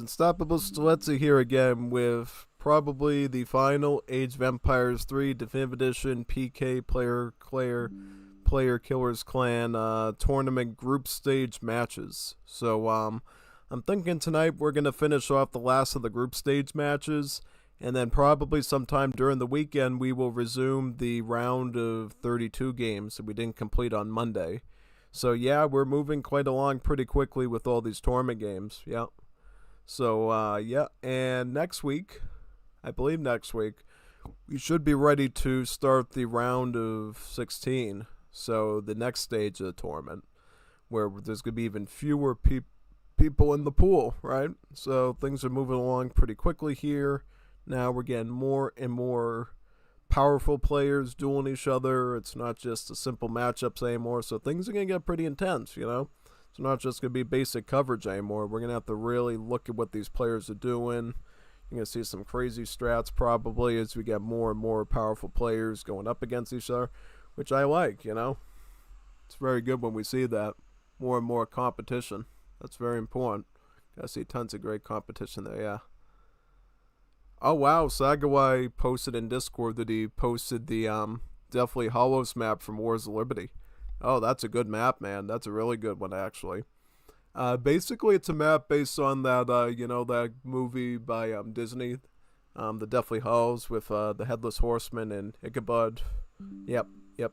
Unstoppable Stilezzi here again with probably the final Age of Empires 3 Definitive Edition PK Player Killers Clan tournament group stage matches. So I'm thinking tonight we're gonna finish off the last of the group stage matches, and then probably sometime during the weekend we will resume the round of 32 games that we didn't complete on Monday. So yeah, we're moving quite along pretty quickly with all these tournament games. Yeah. So yeah, and next week, I believe next week, we should be ready to start the round of 16. So the next stage of the tournament, where there's going to be even fewer people in the pool, right? So things are moving along pretty quickly here. Now we're getting more and more powerful players dueling each other. It's not just the simple matchups anymore. So things are going to get pretty intense, you know? It's not just going to be basic coverage anymore. We're going to have to really look at what these players are doing. You're going to see some crazy strats probably as we get more and more powerful players going up against each other, which I like, you know? It's very good when we see that. More and more competition. That's very important. I see tons of great competition there, yeah. Oh wow, Sagawai posted in Discord that he posted the Deathly Hollows map from Wars of Liberty. Oh, that's a good map, man. That's a really good one, actually. Basically, it's a map based on that, that movie by Disney, the Deathly Hallows with the Headless Horseman and Ichabod. Yep, yep.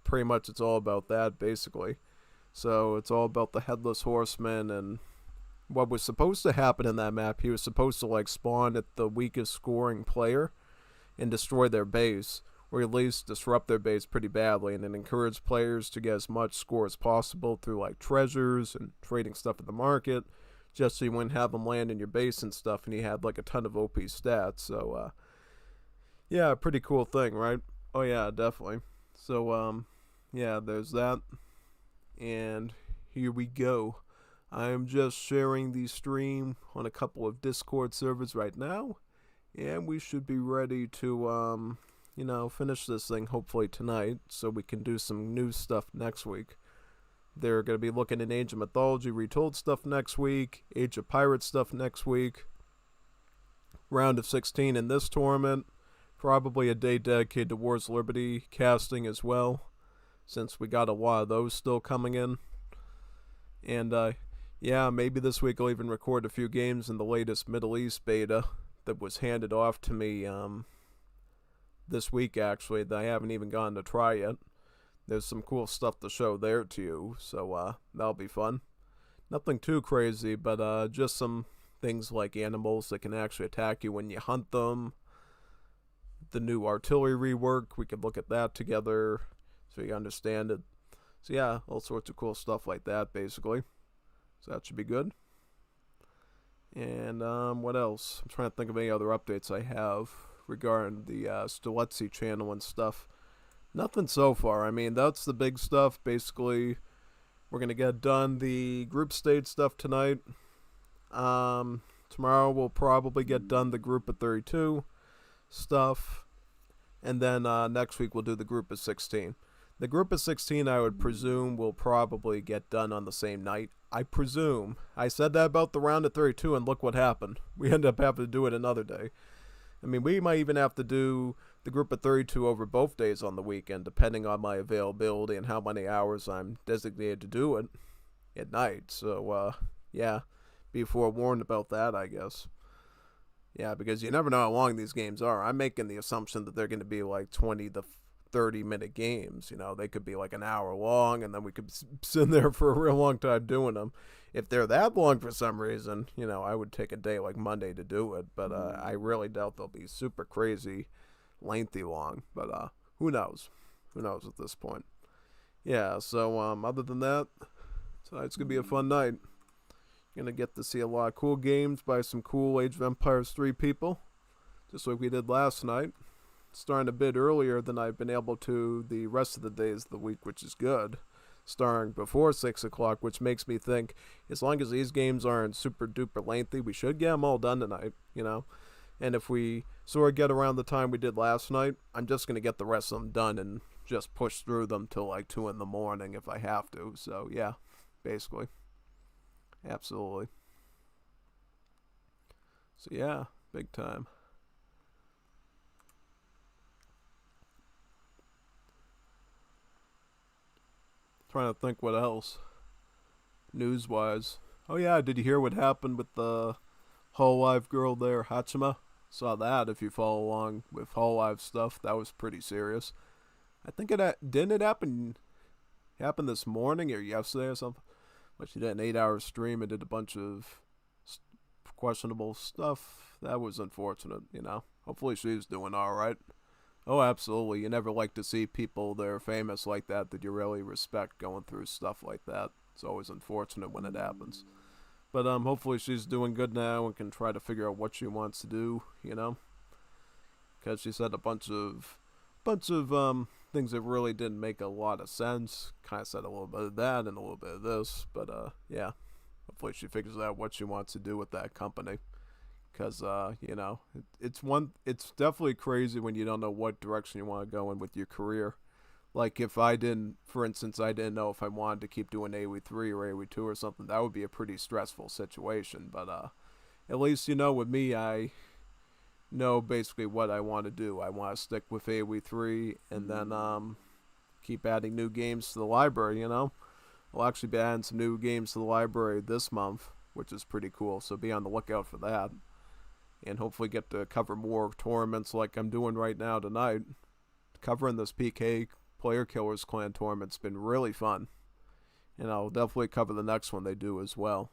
Pretty much it's all about that, basically. So it's all about the Headless Horseman, and what was supposed to happen in that map, he was supposed to, like, spawn at the weakest scoring player and destroy their base, or at least disrupt their base pretty badly, and then encourage players to get as much score as possible through like treasures and trading stuff in the market, just so you wouldn't have them land in your base and stuff, and you had like a ton of OP stats. So yeah, pretty cool thing, right? Oh yeah, definitely. So yeah, there's that, and here we go. I am just sharing the stream on a couple of Discord servers right now, and we should be ready to finish this thing hopefully tonight so we can do some new stuff next week. They're going to be looking at Age of Mythology Retold stuff next week, Age of Pirates stuff next week, round of 16 in this tournament, probably a day dedicated to Wars of Liberty casting as well, since we got a lot of those still coming in. And yeah, maybe this week I'll even record a few games in the latest Middle East beta that was handed off to me this week, actually, that I haven't even gotten to try yet. There's some cool stuff to show there to you, so that'll be fun. Nothing too crazy, but just some things like animals that can actually attack you when you hunt them. The new artillery rework, we could look at that together so you understand it. So yeah, all sorts of cool stuff like that, basically. So that should be good. And what else? I'm trying to think of any other updates I have regarding the Stilezzi channel and stuff. Nothing so far. I mean, that's the big stuff. Basically, we're going to get done the group stage stuff tonight. Tomorrow we'll probably get done the group of 32 stuff. And then next week we'll do the group of 16. The group of 16, I would presume, will probably get done on the same night. I presume. I said that about the round of 32, and look what happened. We ended up having to do it another day. I mean, we might even have to do the group of 32 over both days on the weekend, depending on my availability and how many hours I'm designated to do it at night. So, yeah, be forewarned about that, I guess. Yeah, because you never know how long these games are. I'm making the assumption that they're going to be like 20 to 30-minute games. You know, they could be like an hour long, and then we could sit there for a real long time doing them. If they're that long for some reason, I would take a day like Monday to do it, but I really doubt they'll be super crazy lengthy long, but who knows at this point. Yeah, so other than that, tonight's gonna be a fun night. You're gonna get to see a lot of cool games by some cool Age of Empires 3 people, just like we did last night. Starting a bit earlier than I've been able to the rest of the days of the week, which is good. Starting before 6 o'clock, which makes me think, as long as these games aren't super duper lengthy, we should get them all done tonight, And if we sort of get around the time we did last night, I'm just going to get the rest of them done and just push through them till like 2 in the morning if I have to. So, yeah, basically. Absolutely. So yeah, big time. Trying to think what else news-wise. Oh yeah, did you hear what happened with the Hololive girl there, Hachima? Saw that. If you follow along with Hololive stuff, that was pretty serious. I think didn't it happen this morning or yesterday or something. But she did an 8-hour stream and did a bunch of questionable stuff. That was unfortunate, you know. Hopefully she's doing alright. Oh, absolutely. You never like to see people that are famous like that you really respect going through stuff like that. It's always unfortunate when it happens. But hopefully she's doing good now and can try to figure out what she wants to do, you know. Because she said a bunch of things that really didn't make a lot of sense. Kind of said a little bit of that and a little bit of this. But yeah. Hopefully she figures out what she wants to do with that company. Because, you know, it's definitely crazy when you don't know what direction you want to go in with your career. Like, if I didn't, for instance, I didn't know if I wanted to keep doing AoE3 or AoE2 or something, that would be a pretty stressful situation. But, at least, you know, with me, I know basically what I want to do. I want to stick with AoE3 and then, keep adding new games to the library, you know? I'll actually be adding some new games to the library this month, which is pretty cool, so be on the lookout for that. And hopefully get to cover more tournaments like I'm doing right now tonight. Covering this PK Player Killers Clan tournament's been really fun. And I'll definitely cover the next one they do as well.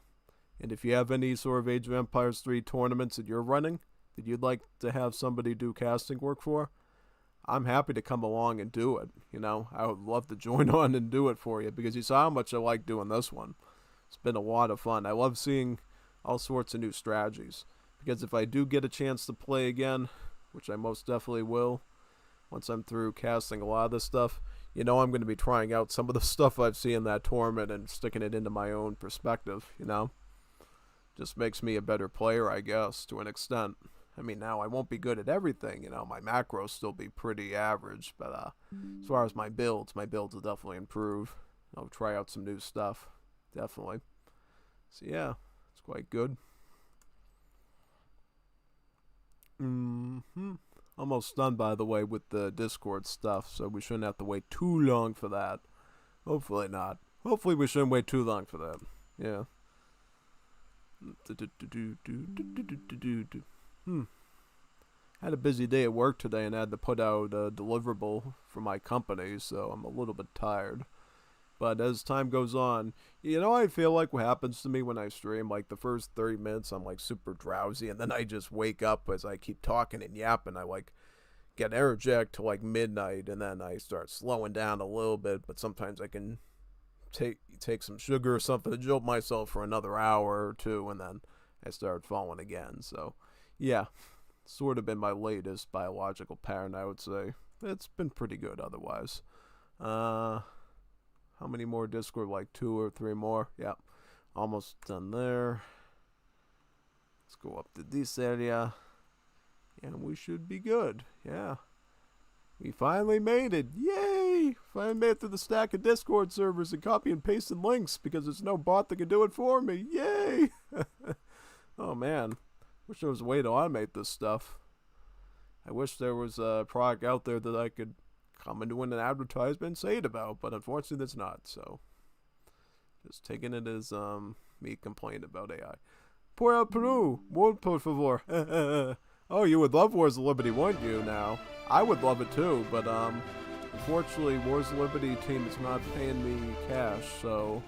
And if you have any sort of Age of Empires 3 tournaments that you're running, that you'd like to have somebody do casting work for, I'm happy to come along and do it. You know, I would love to join on and do it for you, because you saw how much I like doing this one. It's been a lot of fun. I love seeing all sorts of new strategies. Because if I do get a chance to play again, which I most definitely will, once I'm through casting a lot of this stuff, you know I'm going to be trying out some of the stuff I've seen in that tournament and sticking it into my own perspective, you know? Just makes me a better player, I guess, to an extent. I mean, now I won't be good at everything, you know, my macros still be pretty average, but as far as my builds will definitely improve. I'll try out some new stuff, definitely. So yeah, it's quite good. Almost done, by the way, with the Discord stuff, so we shouldn't have to wait too long for that. Hopefully not. Hopefully we shouldn't wait too long for that. Yeah. Had a busy day at work today and had to put out a deliverable for my company, so I'm a little bit tired. But as time goes on, you know, I feel like what happens to me when I stream, like the first 30 minutes, I'm like super drowsy, and then I just wake up as I keep talking and yapping. I like get energetic to like midnight, and then I start slowing down a little bit, but sometimes I can take some sugar or something to jolt myself for another hour or two, and then I start falling again. So, yeah, sort of been my latest biological pattern, I would say. It's been pretty good otherwise. How many more Discord? Like 2 or 3 more. Yep. Almost done there. Let's go up to this area. And we should be good. Yeah. We finally made it. Yay! Finally made it to the stack of Discord servers and copy and pasting links because there's no bot that can do it for me. Yay! Oh man. Wish there was a way to automate this stuff. I wish there was a product out there that I could come into an advertisement and say it about, but unfortunately there's not, so just taking it as me complaining about AI. Por el Peru, por favor. Oh, you would love Wars of Liberty, wouldn't you? Now I would love it too, but unfortunately Wars of Liberty team is not paying me cash, so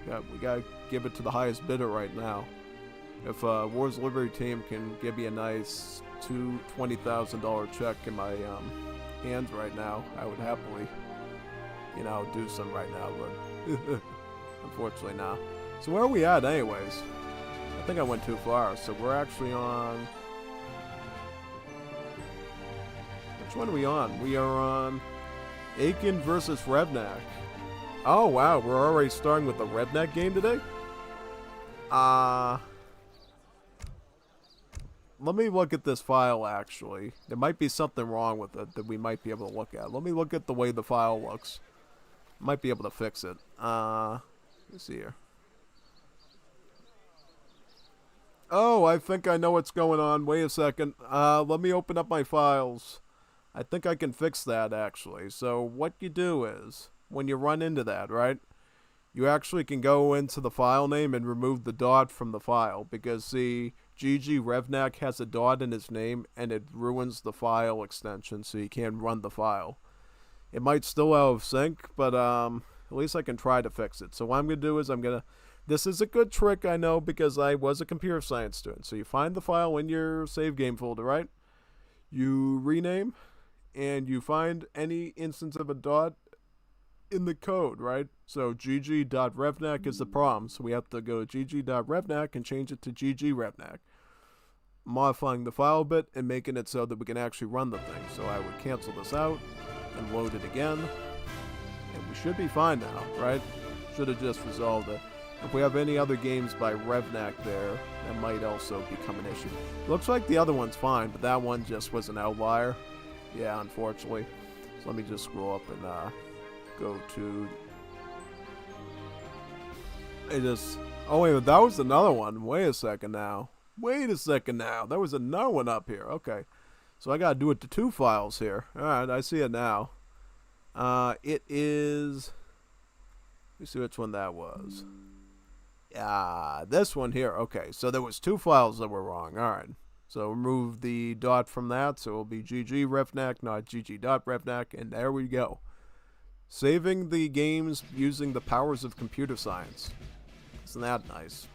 yeah, we gotta give it to the highest bidder right now. If Wars of Liberty team can give me a nice $20,000 check in my hands right now, I would happily, you know, do some right now, but unfortunately not. So where are we at anyways? I think I went too far, so we're actually on... Which one are we on? We are on Aiken versus Revnak. Oh wow, we're already starting with the Revnak game today? Let me look at this file, actually. There might be something wrong with it that we might be able to look at. Let me look at the way the file looks. Might be able to fix it. Let's see here. Oh, I think I know what's going on. Wait a second. Let me open up my files. I think I can fix that, actually. So what you do is, when you run into that, right, you actually can go into the file name and remove the dot from the file. Because, see, GG Revnak has a dot in his name, and it ruins the file extension, so you can't run the file. It might still out of sync, but at least I can try to fix it. So what I'm going to do is this is a good trick, I know, because I was a computer science student. So you find the file in your save game folder, right? You rename, and you find any instance of a dot in the code, right? So gg.revnak is the problem. So we have to go to gg.revnak and change it to ggrevnak. Modifying the file a bit and making it so that we can actually run the thing. So I would cancel this out and load it again. And we should be fine now, right? Should have just resolved it. If we have any other games by Revnak there, that might also become an issue. Looks like the other one's fine, but that one just was an outlier. Yeah, unfortunately. So let me just scroll up and go to... Oh wait, that was another one. Wait a second now. There was another one up here. Okay. So I gotta do it to 2 files here. Alright, I see it now. It is... Let me see which one that was. This one here. Okay, so there was 2 files that were wrong. Alright. So remove the dot from that, so it will be ggrevnak, not gg.revnak, and there we go. Saving the games using the powers of computer science. Isn't that nice?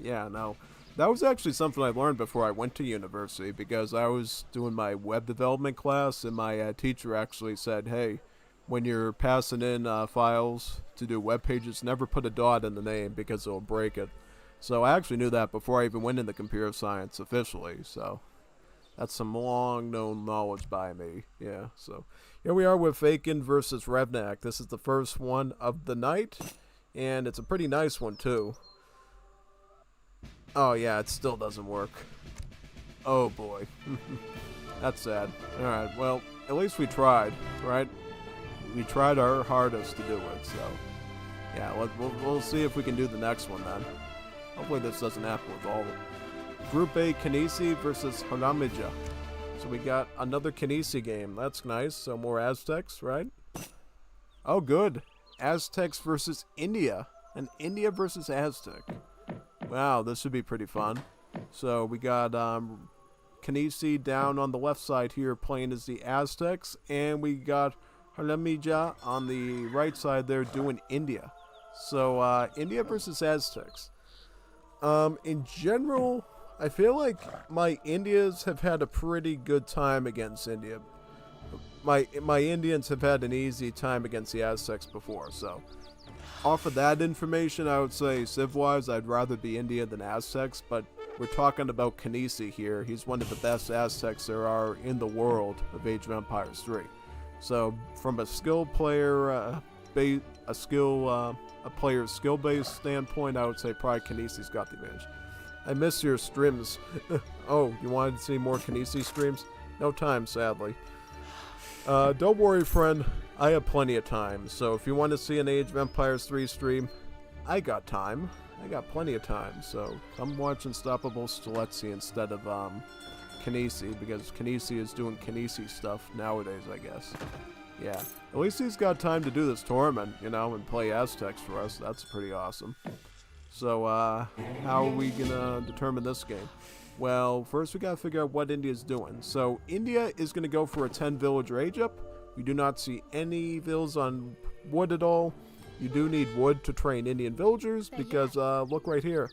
Yeah, no. That was actually something I learned before I went to university, because I was doing my web development class, and my teacher actually said, hey, when you're passing in files to do web pages, never put a dot in the name because it'll break it. So I actually knew that before I even went into computer science officially, so that's some long known knowledge by me. Yeah, so here we are with Fakin versus Revnak. This is the first one of the night, and it's a pretty nice one too. Oh yeah, it still doesn't work. Oh boy. That's sad. Alright, well, at least we tried, right? We tried our hardest to do it, so yeah, we'll see if we can do the next one then. Hopefully this doesn't happen with all of them. Group A, Kinesi versus Hanamija. So we got another Kinesi game. That's nice. So more Aztecs, right? Oh, good. Aztecs versus India. And India versus Aztec. Wow, this should be pretty fun. So we got Kinesi down on the left side here playing as the Aztecs. And we got Hanamija on the right side there doing India. So India versus Aztecs. In general, I feel like my Indians have had a pretty good time against India. My Indians have had an easy time against the Aztecs before, so off of that information, I would say civ-wise, I'd rather be India than Aztecs, but we're talking about Kinesi here. He's one of the best Aztecs there are in the world of Age of Empires 3. So from a skill player, a player's skill-based standpoint, I would say probably Kinesi's got the advantage. I miss your streams. Oh, you wanted to see more Kinesi streams? No time, sadly. Don't worry, friend. I have plenty of time. So if you want to see an Age of Empires 3 stream, I got time. I got plenty of time. So come watch Unstoppable Steletsy instead of Kinesi, because Kinesi is doing Kinesi stuff nowadays, I guess. Yeah, at least he's got time to do this tournament, you know, and play Aztecs for us. That's pretty awesome. So, how are we gonna determine this game? Well, first we gotta figure out what India's doing. So, India is gonna go for a 10 villager age up. We do not see any villas on wood at all. You do need wood to train Indian villagers, because, look right here.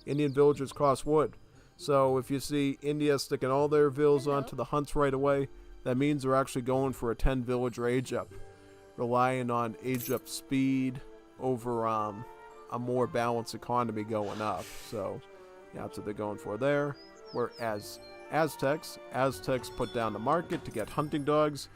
Indian villagers cost wood. So, if you see India sticking all their villas onto the hunts right away, that means they're actually going for a 10 villager age up, relying on age up speed over a more balanced economy going up. So yeah, that's what they're going for there. Whereas Aztecs put down the market to get hunting dogs,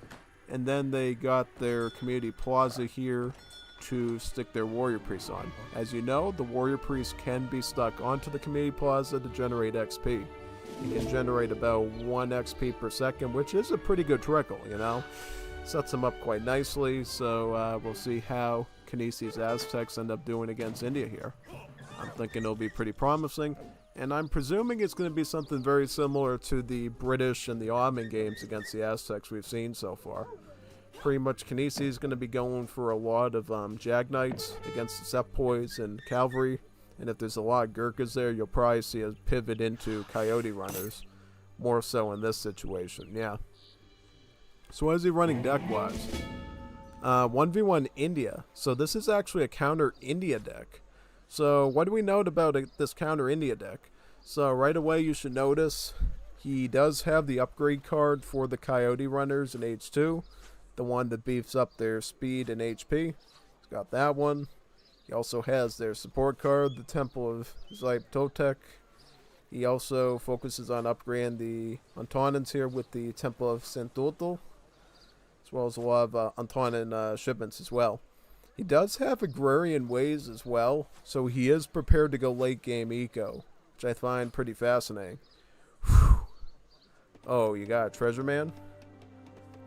and then they got their community plaza here to stick their warrior priests on. As you know, the warrior priests can be stuck onto the community plaza to generate XP. You can generate about 1 XP per second, which is a pretty good trickle, you know? Sets them up quite nicely, so we'll see how Kinesi's Aztecs end up doing against India here. I'm thinking it'll be pretty promising. And I'm presuming it's going to be something very similar to the British and the Ottoman games against the Aztecs we've seen so far. Pretty much Kinesi is going to be going for a lot of Jag Knights against the Sepoys and Cavalry. And if there's a lot of Gurkhas there, you'll probably see us pivot into Coyote Runners. More so in this situation, yeah. So what is he running deck-wise? 1v1 India. So this is actually a counter India deck. So what do we note about this counter India deck? So right away you should notice he does have the upgrade card for the Coyote Runners in H2. The one that beefs up their speed and HP. He's got that one. He also has their support card, the Temple of Zyptotec. He also focuses on upgrading the Antonins here with the Temple of Santotl, as well as a lot of Antonin shipments as well. He does have Agrarian Ways as well, so he is prepared to go late game eco, which I find pretty fascinating. Whew. Oh, you got a Treasure Man?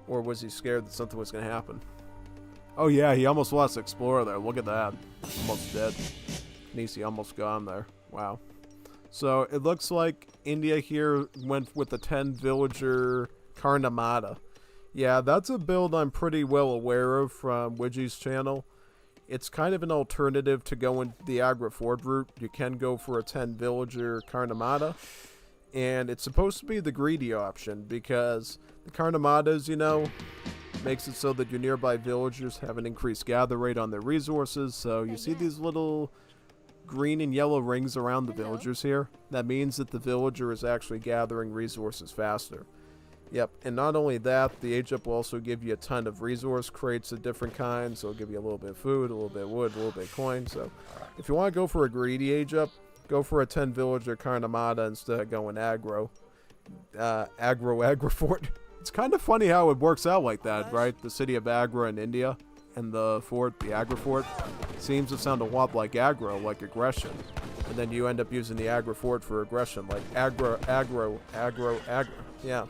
Or was he scared that something was going to happen? Oh yeah, he almost lost Explorer there. Look at that. Almost dead. Kinesi almost got him there. Wow. So it looks like India here went with the 10 villager Karnamata. Yeah, that's a build I'm pretty well aware of from Widgie's channel. It's kind of an alternative to going the Agra Fort route. You can go for a 10 villager Karnamata. And it's supposed to be the greedy option because the Karnamatas, you know, makes it so that your nearby villagers have an increased gather rate on their resources. So you see these little green and yellow rings around the villagers here. That means that the villager is actually gathering resources faster. Yep, and not only that, the age up will also give you a ton of resource crates of different kinds. So it'll give you a little bit of food, a little bit of wood, a little bit of coin. So if you want to go for a greedy age up, go for a 10 villager Karnamata instead of going aggro. Aggro fort. It's kind of funny how it works out like that, right? The city of Agra in India and the fort, the Agra fort, seems to sound a lot like aggro, like aggression. And then you end up using the Agra fort for aggression, like aggro. Yeah.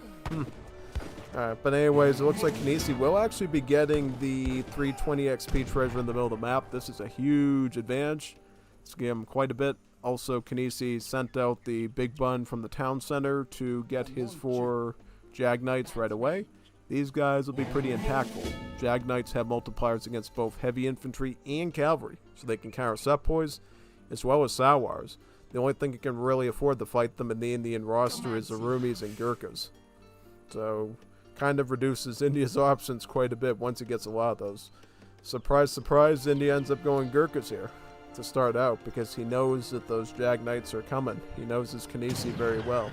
Alright, but anyways, it looks like Kinesi will actually be getting the 320 XP treasure in the middle of the map. This is a huge advantage. It's giving him quite a bit. Also, Kinesi sent out the Big Bun from the town center to get his 4 Jag Knights right away. These guys will be pretty impactful. Jag Knights have multipliers against both heavy infantry and cavalry, so they can counter Sepoys as well as Sawars. The only thing you can really afford to fight them in the Indian roster is Arumis and Gurkhas. So, kind of reduces India's options quite a bit once he gets a lot of those. Surprise, surprise, India ends up going Gurkhas here to start out because he knows that those Jag Knights are coming. He knows his Kinesi very well.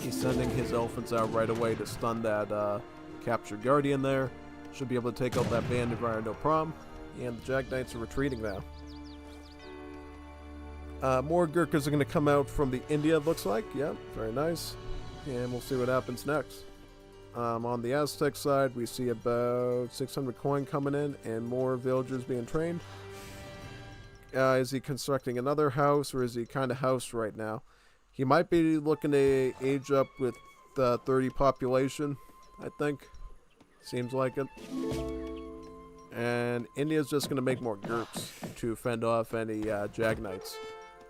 He's sending his elephants out right away to stun that captured Guardian there. Should be able to take out that Bandit Rider no problem. And the Jag Knights are retreating now. More Gurkhas are going to come out from the India, it looks like. Yep, very nice. And we'll see what happens next. On the Aztec side, we see about 600 coin coming in and more villagers being trained. Is he constructing another house, or is he kind of housed right now? He might be looking to age up with 30 population, I think. Seems like it. And India's just going to make more groups to fend off any Jag Knights.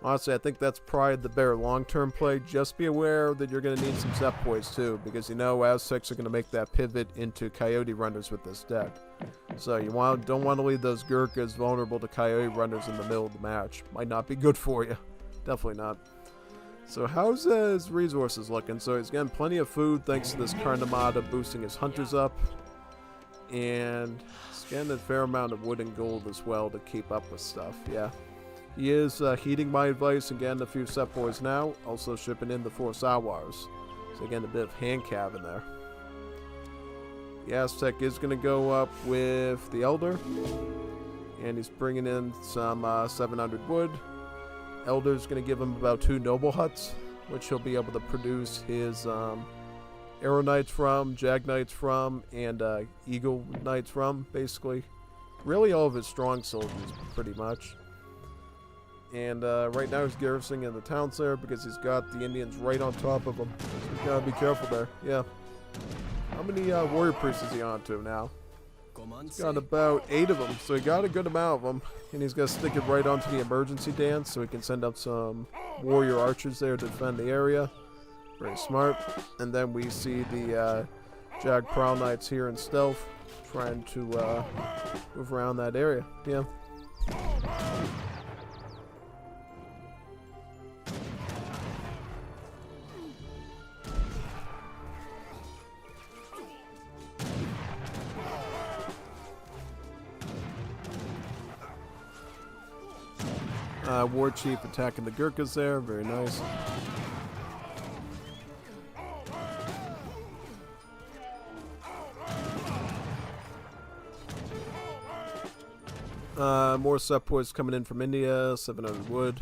Honestly, I think that's probably the better long-term play. Just be aware that you're going to need some Sepoys too, because you know Aztecs are going to make that pivot into Coyote Runners with this deck. So you don't want to leave those Gurkhas vulnerable to Coyote Runners in the middle of the match. Might not be good for you. Definitely not. So how's his resources looking? So he's getting plenty of food thanks to this Karnamata boosting his hunters up. And he's getting a fair amount of wood and gold as well to keep up with stuff, yeah. He is heeding my advice and getting a few Sepoys now, also shipping in the 4 Sawars. So again, a bit of hand cav in there. The Aztec is going to go up with the Elder, and he's bringing in some 700 wood. Elder's going to give him about 2 Noble Huts, which he'll be able to produce his Arrow Knights from, Jag Knights from, and Eagle Knights from, basically. Really all of his strong soldiers, pretty much. And right now he's garrisoning in the town center because he's got the Indians right on top of him. So you gotta be careful there. Yeah. How many warrior priests is he on to now? Got about 8 of them, so he got a good amount of them. And he's going to stick it right onto the emergency dance so he can send up some warrior archers there to defend the area. Very smart. And then we see the Jag Prowl Knights here in stealth, trying to move around that area. Yeah. War Chief attacking the Gurkhas there. Very nice. More sepoys coming in from India. 700 wood.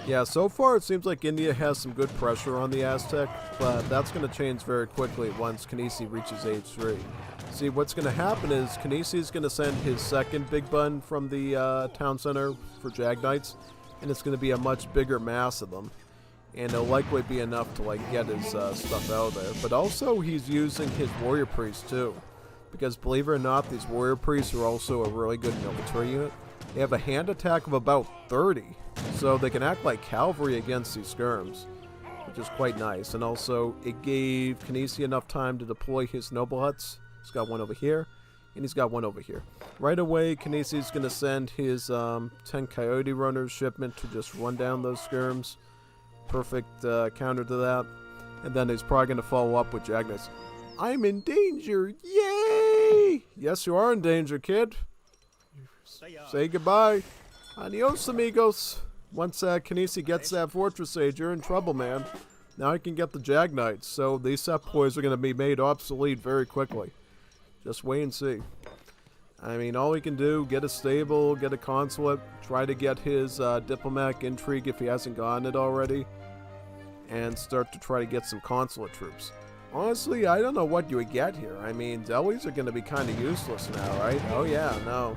Yeah, so far it seems like India has some good pressure on the Aztec, but that's going to change very quickly once Kanisi reaches age 3. See, what's going to happen is Kanisi is going to send his second big bun from the town center for Jag Knights, and it's going to be a much bigger mass of them. And it'll likely be enough to like get his stuff out there. But also he's using his warrior priests too. Because believe it or not, these warrior priests are also a really good military unit. They have a hand attack of about 30. So they can act like cavalry against these skirms, which is quite nice. And also it gave Kanisi enough time to deploy his noble huts. He's got one over here, and he's got one over here. Right away, Kanisi's going to send his 10 Coyote Runners shipment to just run down those skirms. Perfect counter to that. And then he's probably going to follow up with Jag Knights. I'm in danger! Yay! Yes, you are in danger, kid. Say goodbye. Adios, amigos. Once Kanisi gets that fortress age, you're in trouble, man. Now I can get the Jag Knights, so these sepoys are going to be made obsolete very quickly. Just wait and see. I mean, all he can do, get a stable, get a consulate, try to get his diplomatic intrigue if he hasn't gotten it already, and start to try to get some consulate troops. Honestly, I don't know what you would get here. I mean, delis are going to be kind of useless now, right? Oh yeah, no.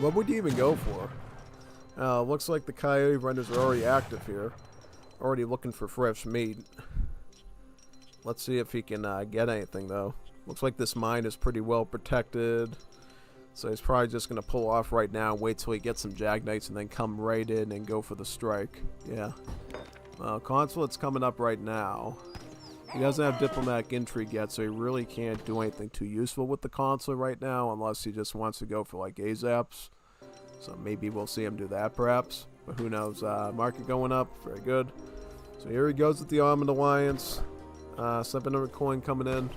What would you even go for? Looks like the Coyote Runners are already active here. Already looking for fresh meat. Let's see if he can get anything, though. Looks like this mine is pretty well protected. So he's probably just going to pull off right now, wait till he gets some Jag Knights, and then come right in and go for the strike. Yeah. Consulate's coming up right now. He doesn't have diplomatic intrigue yet, so he really can't do anything too useful with the consulate right now, unless he just wants to go for like AZAPs. So maybe we'll see him do that perhaps. But who knows. Market going up. Very good. So here he goes with the Almond Alliance. 700 coin coming in.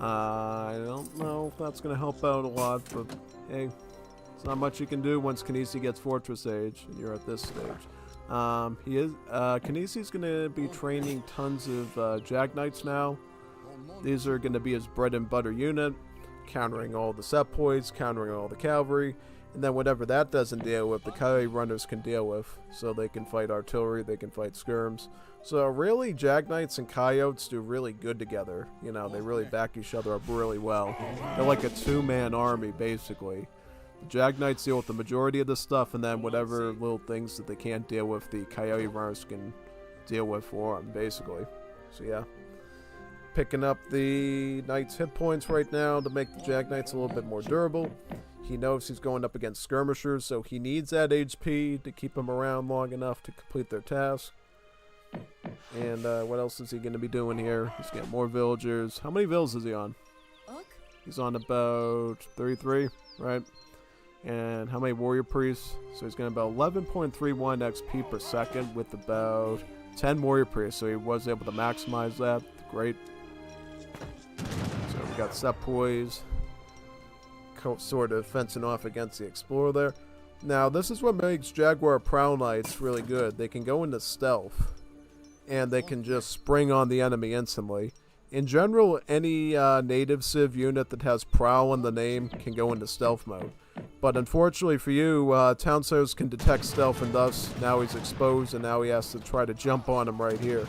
I don't know if that's going to help out a lot, but hey, it's not much you can do once Kanisi gets Fortress Age, and you're at this stage. Kanisi's going to be training tons of Jag Knights now. These are going to be his bread and butter unit, countering all the sepoys, countering all the cavalry, and then whatever that doesn't deal with, the Coyote Runners can deal with. So they can fight artillery, they can fight skirms. So really, Jag Knights and Coyotes do really good together. You know, they really back each other up really well. They're like a two-man army, basically. The Jag Knights deal with the majority of the stuff, and then whatever little things that they can't deal with, the Coyote Runners can deal with for them, basically. So yeah. Picking up the Knights' hit points right now to make the Jag Knights a little bit more durable. He knows he's going up against skirmishers, so he needs that HP to keep them around long enough to complete their task. And what else is he going to be doing here? He's getting more villagers. How many villas is he on? He's on about 33, right? And how many warrior priests? So he's getting about 11.31 XP per second with about 10 warrior priests. So he was able to maximize that. Great. So we got sepoys sort of fencing off against the explorer there. Now this is what makes Jaguar Prowl Knights really good. They can go into stealth, and they can just spring on the enemy instantly. In general, any native civ unit that has Prowl in the name can go into stealth mode. But unfortunately for you, Town Centers can detect stealth, and thus now he's exposed, and now he has to try to jump on him right here.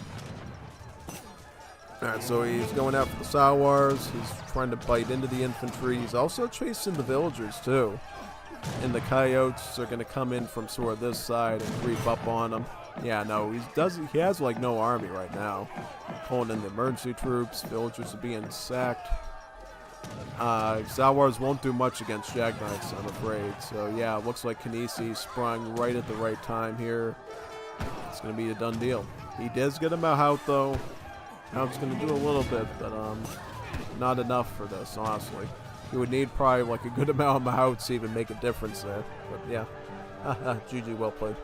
Alright, so he's going out for the Sawars. He's trying to bite into the infantry. He's also chasing the villagers too. And the Coyotes are going to come in from sort of this side and creep up on him. Yeah, no, he has like no army right now. Pulling in the emergency troops, villagers are being sacked. Zawars won't do much against Jagknights, I'm afraid. So yeah, it looks like Kinesi sprung right at the right time here. It's going to be a done deal. He does get him out though. Hout's going to do a little bit, but not enough for this, honestly. He would need probably like a good amount of Mahouts to even make a difference there. But yeah, GG, well played.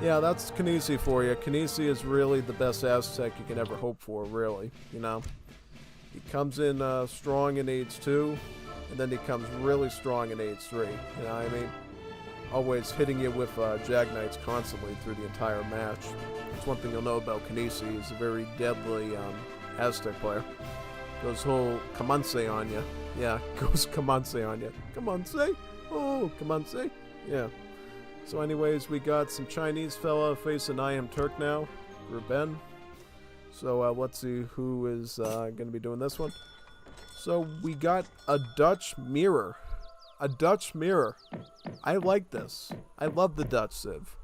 Yeah, that's Kinesi for you. Kinesi is really the best Aztec you can ever hope for, really, you know. He comes in strong in age 2, and then he comes really strong in age 3, you know what I mean? Always hitting you with Jagknights constantly through the entire match. That's one thing you'll know about Kinesi. He's a very deadly Aztec player. Goes whole Kamanse on you. Yeah, goes Kamanse on you. Kamanse? Oh, Kamanse? Yeah. So anyways, we got some Chinese fella facing I Am Turk now. Ruben. So let's see who is going to be doing this one. So we got a Dutch mirror. A Dutch mirror. I like this. I love the Dutch Civ.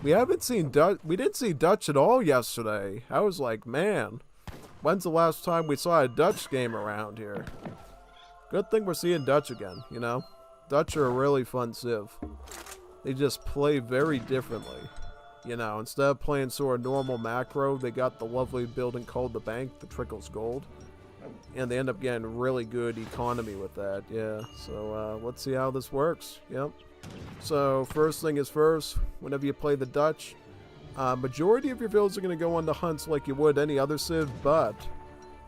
We haven't seen Dutch. We didn't see Dutch at all yesterday. I was like, man, when's the last time we saw a Dutch game around here? Good thing we're seeing Dutch again, you know? Dutch are a really fun Civ. They just play very differently. You know, instead of playing sort of normal macro, they got the lovely building called the Bank that trickles gold. And they end up getting really good economy with that, yeah. So, let's see how this works, yep. So, first thing is first, whenever you play the Dutch, majority of your vills are going to go on the hunts like you would any other Civ, but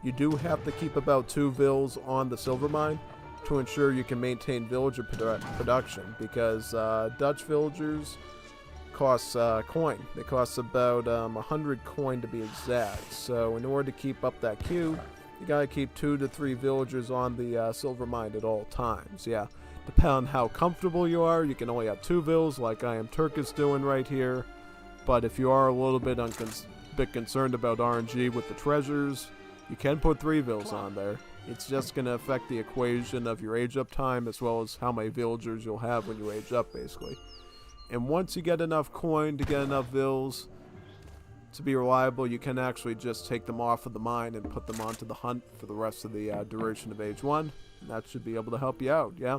you do have to keep about 2 vills on the silver mine to ensure you can maintain villager production, because Dutch villagers cost coin. They cost about 100 coin to be exact. So in order to keep up that queue, you gotta keep 2 to 3 villagers on the silver mine at all times. Yeah, depending on how comfortable you are, you can only have 2 vills like I Am Turk is doing right here. But if you are a little bit concerned about RNG with the treasures, you can put 3 vills on there. It's just going to affect the equation of your age up time as well as how many villagers you'll have when you age up, basically. And once you get enough coin to get enough vills to be reliable, you can actually just take them off of the mine and put them onto the hunt for the rest of the duration of age 1. And that should be able to help you out, yeah?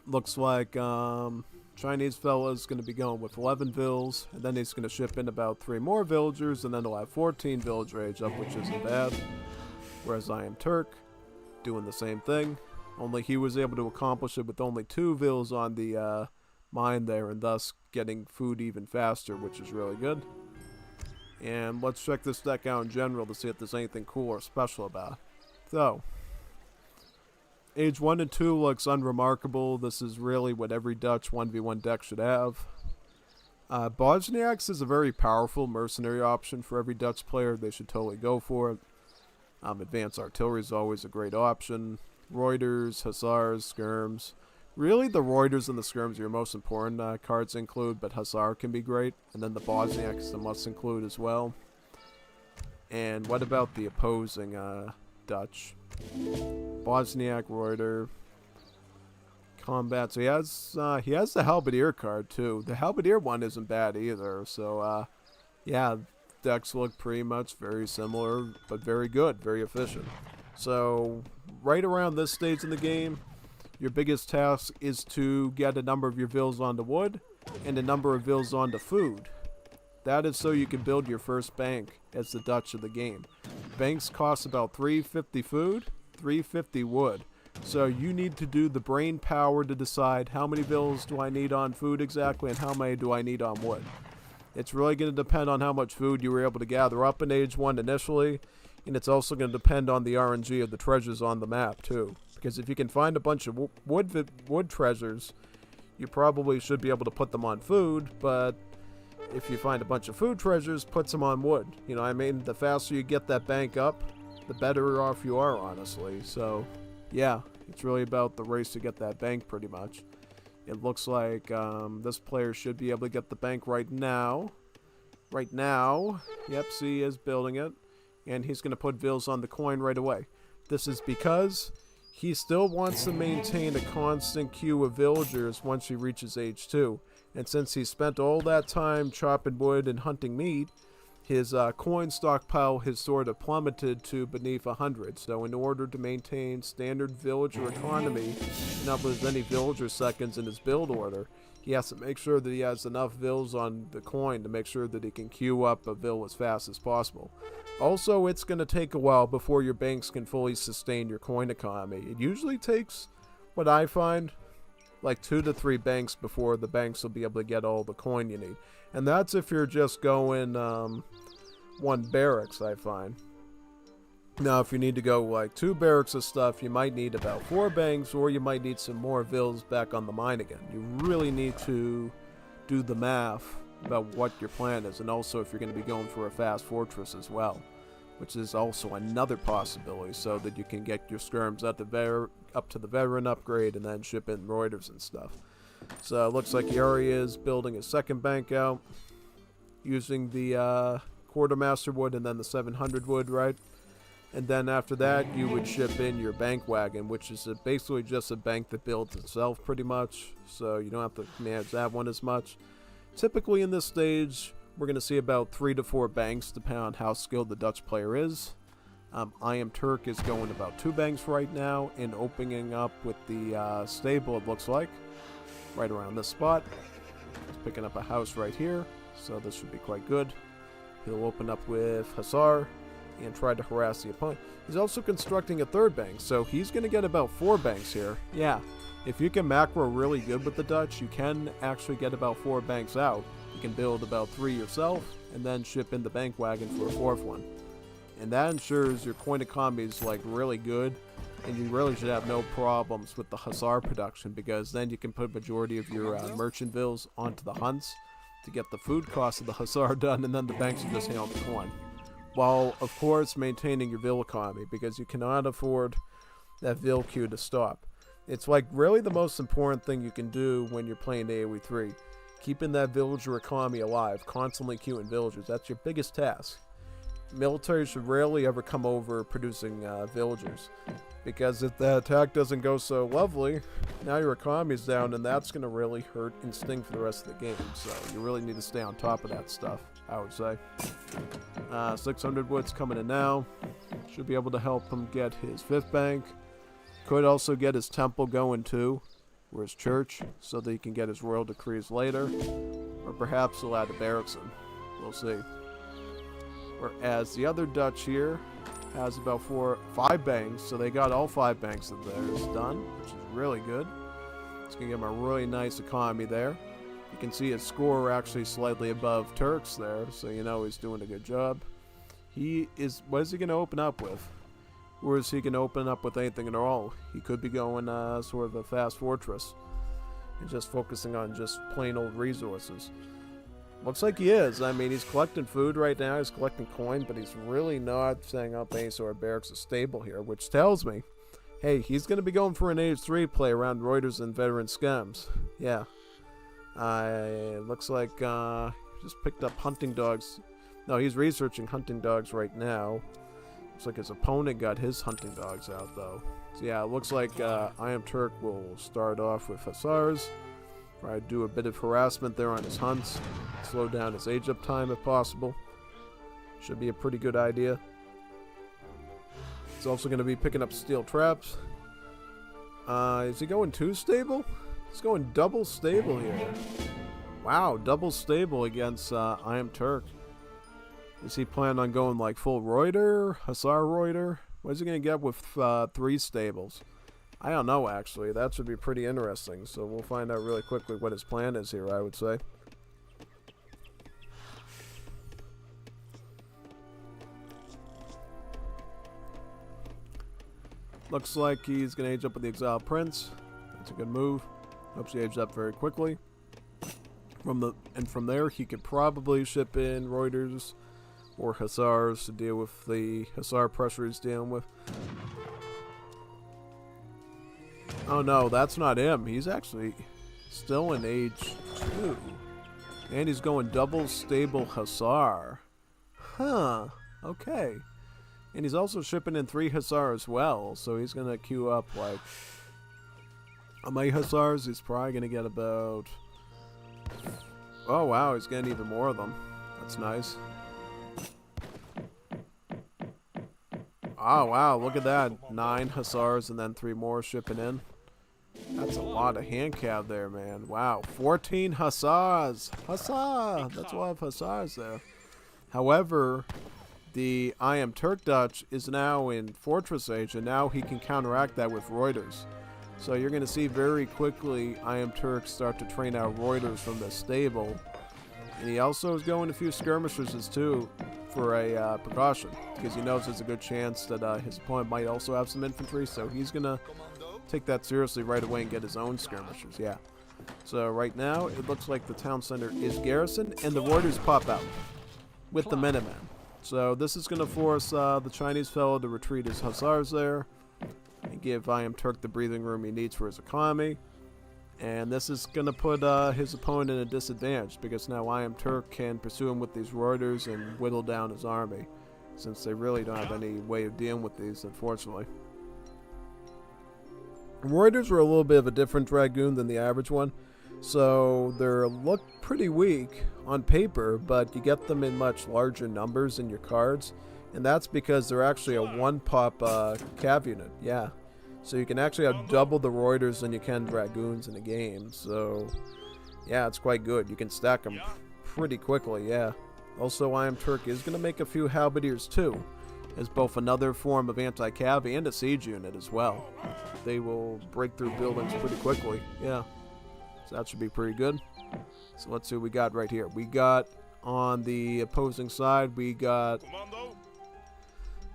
Looks like Chinese fella's going to be going with 11 vills, and then he's going to ship in about 3 more villagers, and then he'll have 14 villager age up, which isn't bad. Whereas I Am Turk, doing the same thing, only he was able to accomplish it with only 2 vills on the mine there, and thus getting food even faster, which is really good. And let's check this deck out in general to see if there's anything cool or special about it. So, age 1 and 2 looks unremarkable. This is really what every Dutch 1v1 deck should have. Bosniaks is a very powerful mercenary option for every Dutch player. They should totally go for it. Advanced artillery is always a great option. Reuters, Hussars, Skirms. Really, the Reuters and the Skirms are your most important cards include, but Hussar can be great. And then the Bosniak is a must include as well. And what about the opposing Dutch? Bosniak, Reuter, Combat. So he has the Halberdier card too. The Halberdier one isn't bad either. So yeah, decks look pretty much very similar, but very good, very efficient. So right around this stage in the game, your biggest task is to get a number of your vills onto wood and a number of vills onto food. That is so you can build your first bank as the Dutch of the game. Banks cost about 350 food, 350 wood. So you need to do the brain power to decide how many vills do I need on food exactly and how many do I need on wood. It's really going to depend on how much food you were able to gather up in age 1 initially, and it's also going to depend on the RNG of the treasures on the map too. Because if you can find a bunch of wood treasures, you probably should be able to put them on food, but if you find a bunch of food treasures, put some on wood. You know what I mean? The faster you get that bank up, the better off you are, honestly. So, yeah, it's really about the race to get that bank, pretty much. It looks like this player should be able to get the bank right now. Right now. Yep, see, he is building it. And he's going to put vills on the coin right away. This is because he still wants to maintain a constant queue of villagers once he reaches age 2. And since he spent all that time chopping wood and hunting meat, his coin stockpile has sort of plummeted to beneath 100. So in order to maintain standard villager economy, not lose any villager seconds in his build order, he has to make sure that he has enough vills on the coin to make sure that he can queue up a vill as fast as possible. Also, it's going to take a while before your banks can fully sustain your coin economy. It usually takes, what I find, like 2 to 3 banks before the banks will be able to get all the coin you need. And that's if you're just going 1 barracks, I find. Now, if you need to go like 2 barracks of stuff, you might need about 4 banks, or you might need some more vills back on the mine again. You really need to do the math about what your plan is, and also if you're going to be going for a fast fortress as well, which is also another possibility, so that you can get your skirms up to the veteran upgrade and then ship in Reuters and stuff. So it looks like he already is building a second bank out using the quartermaster wood and then the 700 wood, right? And then after that, you would ship in your bank wagon, which is basically just a bank that builds itself pretty much, so you don't have to manage that one as much. Typically in this stage, we're going to see about 3 to 4 banks, depending on how skilled the Dutch player is. I Am Turk is going about 2 banks right now, and opening up with the stable, it looks like, right around this spot. He's picking up a house right here, so this should be quite good. He'll open up with Hussar and try to harass the opponent. He's also constructing a 3rd bank, so he's going to get about 4 banks here. Yeah, if you can macro really good with the Dutch, you can actually get about 4 banks out. You can build about 3 yourself, and then ship in the bank wagon for a 4th one. And that ensures your coin economy is like really good, and you really should have no problems with the Hussar production, because then you can put majority of your merchant vills onto the hunts to get the food cost of the Hussar done, and then the banks will just handle the coin. While, of course, maintaining your vill economy, because you cannot afford that vill queue to stop. It's like really the most important thing you can do when you're playing AoE 3. Keeping that villager economy alive, constantly queuing villagers, that's your biggest task. Military should rarely ever come over producing villagers, because if the attack doesn't go so lovely, now your economy's down, and that's going to really hurt and sting for the rest of the game. So you really need to stay on top of that stuff, I would say. 600 wood's coming in now. Should be able to help him get his 5th bank. Could also get his temple going too, or his church, so that he can get his royal decrees later. Or perhaps he'll add a barracks in. We'll see. Whereas the other Dutch here has about 5 banks, so they got all 5 banks of theirs done, which is really good. It's going to give him a really nice economy there. You can see his score actually slightly above Turk's there, so you know he's doing a good job. What is he going to open up with? Or is he going to open up with anything at all? He could be going sort of a fast fortress and just focusing on just plain old resources. Looks like he is. I mean, he's collecting food right now, he's collecting coin, but he's really not setting up any sort of barracks or stable here, which tells me, hey, he's going to be going for an Age 3 play around Reuters and veteran scums. Yeah. Looks like just picked up hunting dogs. No, he's researching hunting dogs right now. Looks like his opponent got his hunting dogs out, though. So yeah, it looks like I Am Turk will start off with Hussars. Try to do a bit of harassment there on his hunts. Slow down his age up time if possible. Should be a pretty good idea. He's also going to be picking up steel traps. Is he going 2 stable? He's going double stable here. Wow, double stable against I Am Turk. Is he planning on going like full Reuter? Hussar Reuter? What is he going to get with 3 stables? I don't know, actually. That should be pretty interesting. So we'll find out really quickly what his plan is here, I would say. Looks like he's going to age up with the Exiled Prince. That's a good move. Hopes he ages up very quickly. From there, he could probably ship in Reuters or Hussars to deal with the Hussar pressure he's dealing with. Oh no, that's not him. He's actually still in Age 2. And he's going double stable Hussar. Huh. Okay. And he's also shipping in 3 Hussar as well. So he's going to queue up like... How many Hussars? He's probably going to get about... Oh wow, he's getting even more of them. That's nice. Oh, wow, look at that. 9 hussars and then 3 more shipping in. That's a lot of hand cav there, man. Wow, 14 hussars. Hussar! That's a lot of hussars there. However, the I Am Turk Dutch is now in Fortress Age, and now he can counteract that with Reuters. So you're going to see very quickly I Am Turk start to train out Reuters from the stable. And he also is going a few skirmishers too for a precaution, because he knows there's a good chance that his opponent might also have some infantry, so he's going to take that seriously right away and get his own skirmishers, yeah. So right now, it looks like the town center is garrisoned, and the Reuters pop out with the Minutemen. So this is going to force the Chinese fellow to retreat his hussars there and give I Am Turk the breathing room he needs for his economy. And this is going to put his opponent in a disadvantage, because now I Am Turk can pursue him with these Reuters and whittle down his army, since they really don't have any way of dealing with these, unfortunately. Reuters were a little bit of a different dragoon than the average one, so they look pretty weak on paper, but you get them in much larger numbers in your cards, and that's because they're actually a 1-pop cav unit, yeah. So you can actually have double the Reuters than you can dragoons in a game, so yeah, it's quite good. You can stack them pretty quickly, yeah. Also, I Am Turk is going to make a few halberdiers too, as both another form of anti-cav and a siege unit as well. They will break through buildings pretty quickly, yeah. So that should be pretty good. So let's see what we got right here. We got, on the opposing side, we got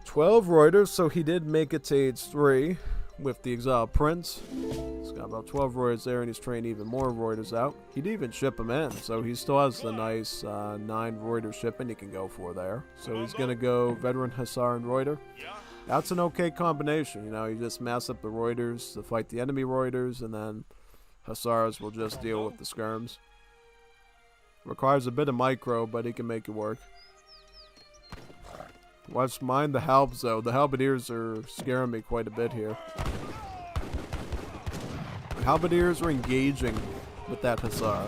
12 Reuters, so he did make it to age 3 with the Exiled Prince. He's got about 12 Reuters there, and he's trained even more Reuters out. He'd even ship them in, so he still has the nice 9 Reuter shipment he can go for there. So he's going to go Veteran Hussar and Reuter. That's an okay combination, you know, you just mass up the Reuters to fight the enemy Reuters, and then Hussars will just deal with the skirms. Requires a bit of micro, but he can make it work. Watch, mind the halbs though. The halberdiers are scaring me quite a bit here. The halberdiers are engaging with that hussar.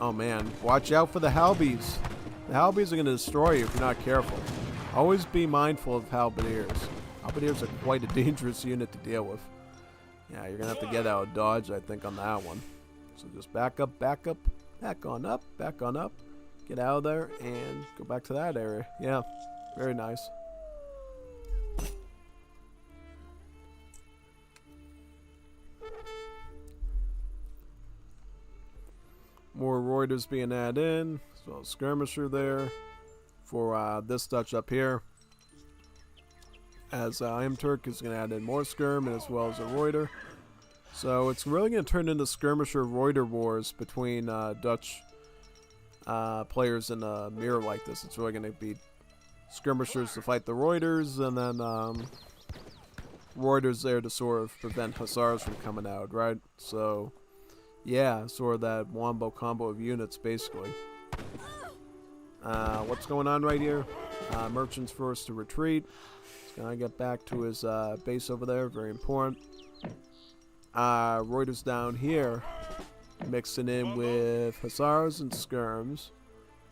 Oh man, watch out for the halbies. The halbies are going to destroy you if you're not careful. Always be mindful of halberdiers. Halberdiers are quite a dangerous unit to deal with. Yeah, you're going to have to get out of dodge, I think, on that one. So just back up, back on up, back on up. Get out of there and go back to that area. Yeah. Very nice. More Reuters being added in. So skirmisher there for this Dutch up here. As I Am Turk is going to add in more skirm as well as a Reuter. So it's really going to turn into skirmisher Reuter wars between Dutch players in a mirror like this. It's really going to be skirmishers to fight the Reuters, and then Reuters there to sort of prevent hussars from coming out, right? So yeah, sort of that wombo combo of units basically. What's going on right here? Merchant's forced to retreat. He's gonna get back to his base over there, very important. Reuters down here mixing in with hussars and skirms.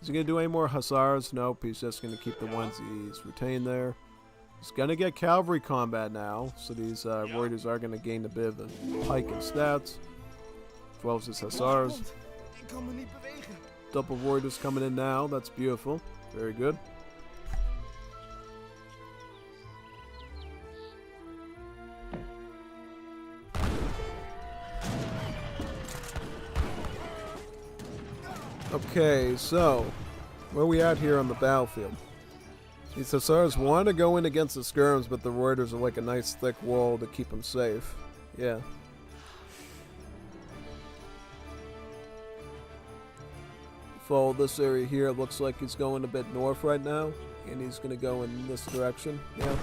Is he going to do any more hussars? Nope, he's just going to keep the ones he's retained there. He's going to get cavalry combat now, so these Reuters are going to gain a bit of a hike in stats. 12 is hussars. Double Reuters coming in now, that's beautiful. Very good. Okay, so where are we at here on the battlefield? These hussars want to go in against the skirms, but the Reuters are like a nice thick wall to keep them safe. Yeah. Follow this area here. It looks like he's going a bit north right now, and he's going to go in this direction. Yeah.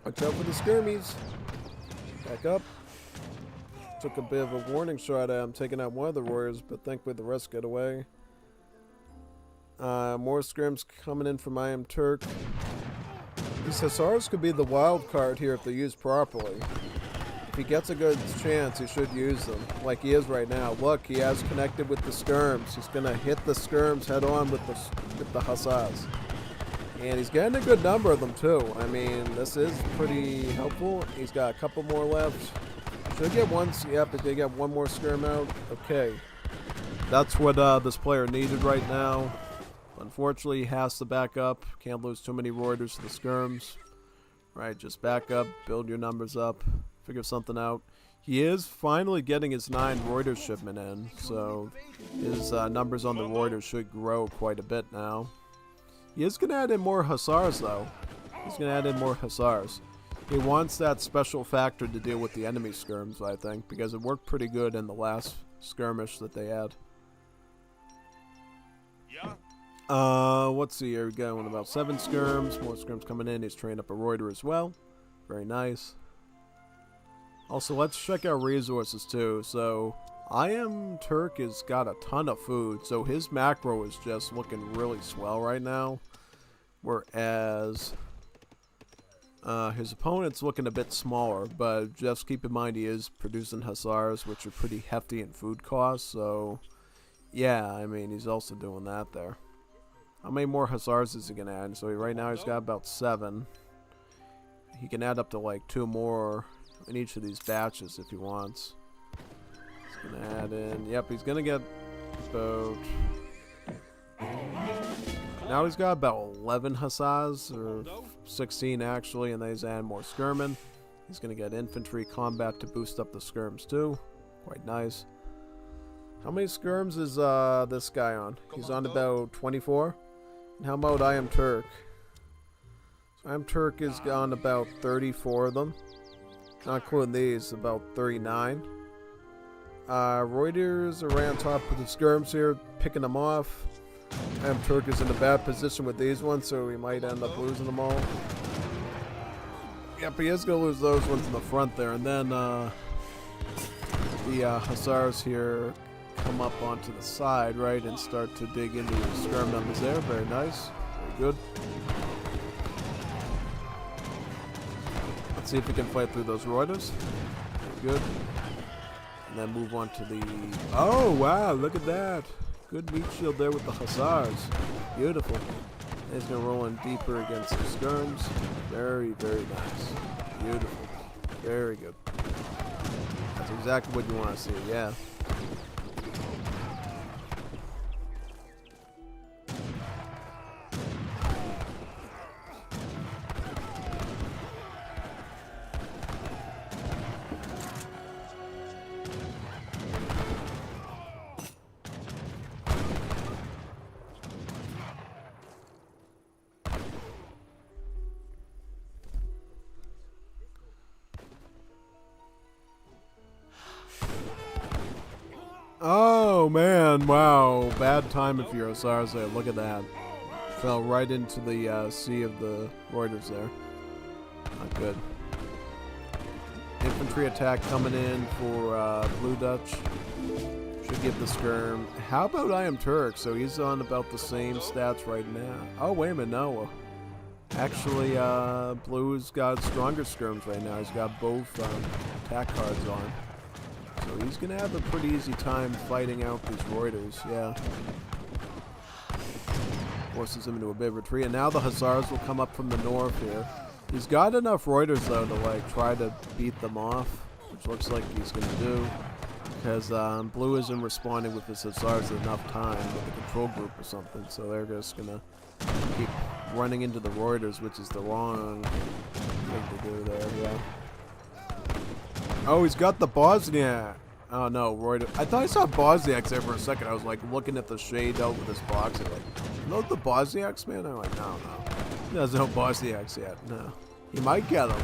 Watch out for the skirmies. Back up. Took a bit of a warning shot at him, taking out one of the warriors, but thankfully the rest get away. More scrims coming in from I Am Turk. These hussars could be the wild card here if they're used properly. If he gets a good chance, he should use them, like he is right now. Look, he has connected with the skirms. He's gonna hit the skirms head on with the hussars, and he's getting a good number of them too. I mean, this is pretty helpful. He's got a couple more left. Should get one. Yep, if they get one more skirm out, okay. That's what this player needed right now. Unfortunately, he has to back up. Can't lose too many Reuters to the skirms. Right, just back up, build your numbers up. Figure something out. He is finally getting his 9 Reuters shipment in, so his numbers on the Reuters should grow quite a bit now. He is going to add in more hussars, though. He's going to add in more hussars. He wants that special factor to deal with the enemy skirms, I think, because it worked pretty good in the last skirmish that they had. Let's see here. We're going about 7 skirms. More skirms coming in. He's trained up a Reuter as well. Very nice. Also, let's check out resources too. So, I Am Turk has got a ton of food, so his macro is just looking really swell right now. Whereas, his opponent's looking a bit smaller, but just keep in mind he is producing hussars, which are pretty hefty in food costs, so yeah, I mean, he's also doing that there. How many more hussars is he going to add? So right now he's got about 7. He can add up to like 2 more in each of these batches if he wants. He's going to add in, yep, he's going to get about, now he's got about 11 hussars, or 16 actually, and then he's adding more skirmin. He's going to get infantry combat to boost up the skirms too. Quite nice. How many skirms is this guy on? He's on about 24. And how about I Am Turk? So I Am Turk is on about 34 of them. Not including these, about 39. Reuters are right on top of the skirms here, picking them off. I Am Turk is in a bad position with these ones, so he might end up losing them all. Yep, he is going to lose those ones in the front there. And then the hussars here come up onto the side, right, and start to dig into your skirm numbers there. Very nice. Very good. Let's see if we can fight through those Reuters. Very good. And then move on to the... Oh, wow, look at that. Good meat shield there with the hussars. Beautiful. And he's going to roll in deeper against the skirms. Very, very nice. Beautiful. Very good. That's exactly what you want to see, yeah. Oh man, wow. Bad timing for your hussars there. Look at that. Fell right into the sea of the Reuters there. Not good. Infantry attack coming in for Blue Dutch. Should give the skirm. How about I Am Turk? So he's on about the same stats right now. Oh, wait a minute, no. Actually, Blue's got stronger skirms right now. He's got both attack cards on. So he's going to have a pretty easy time fighting out these Reuters, yeah. Forces him into a bit of retreat. And now the hussars will come up from the north here. He's got enough Reuters, though, to like try to beat them off, which looks like he's going to do. Because Blue isn't responding with his hussars enough time with the control group or something. So they're just going to keep running into the Reuters, which is the wrong thing to do there, yeah. Oh, he's got the Bosniak. Oh no, Reuters. I thought I saw Bosniaks there for a second. I was like looking at the shade out with this box and like, you know the Bosniaks, man? I'm like, no. He doesn't know Bosniaks yet. No. He might get them.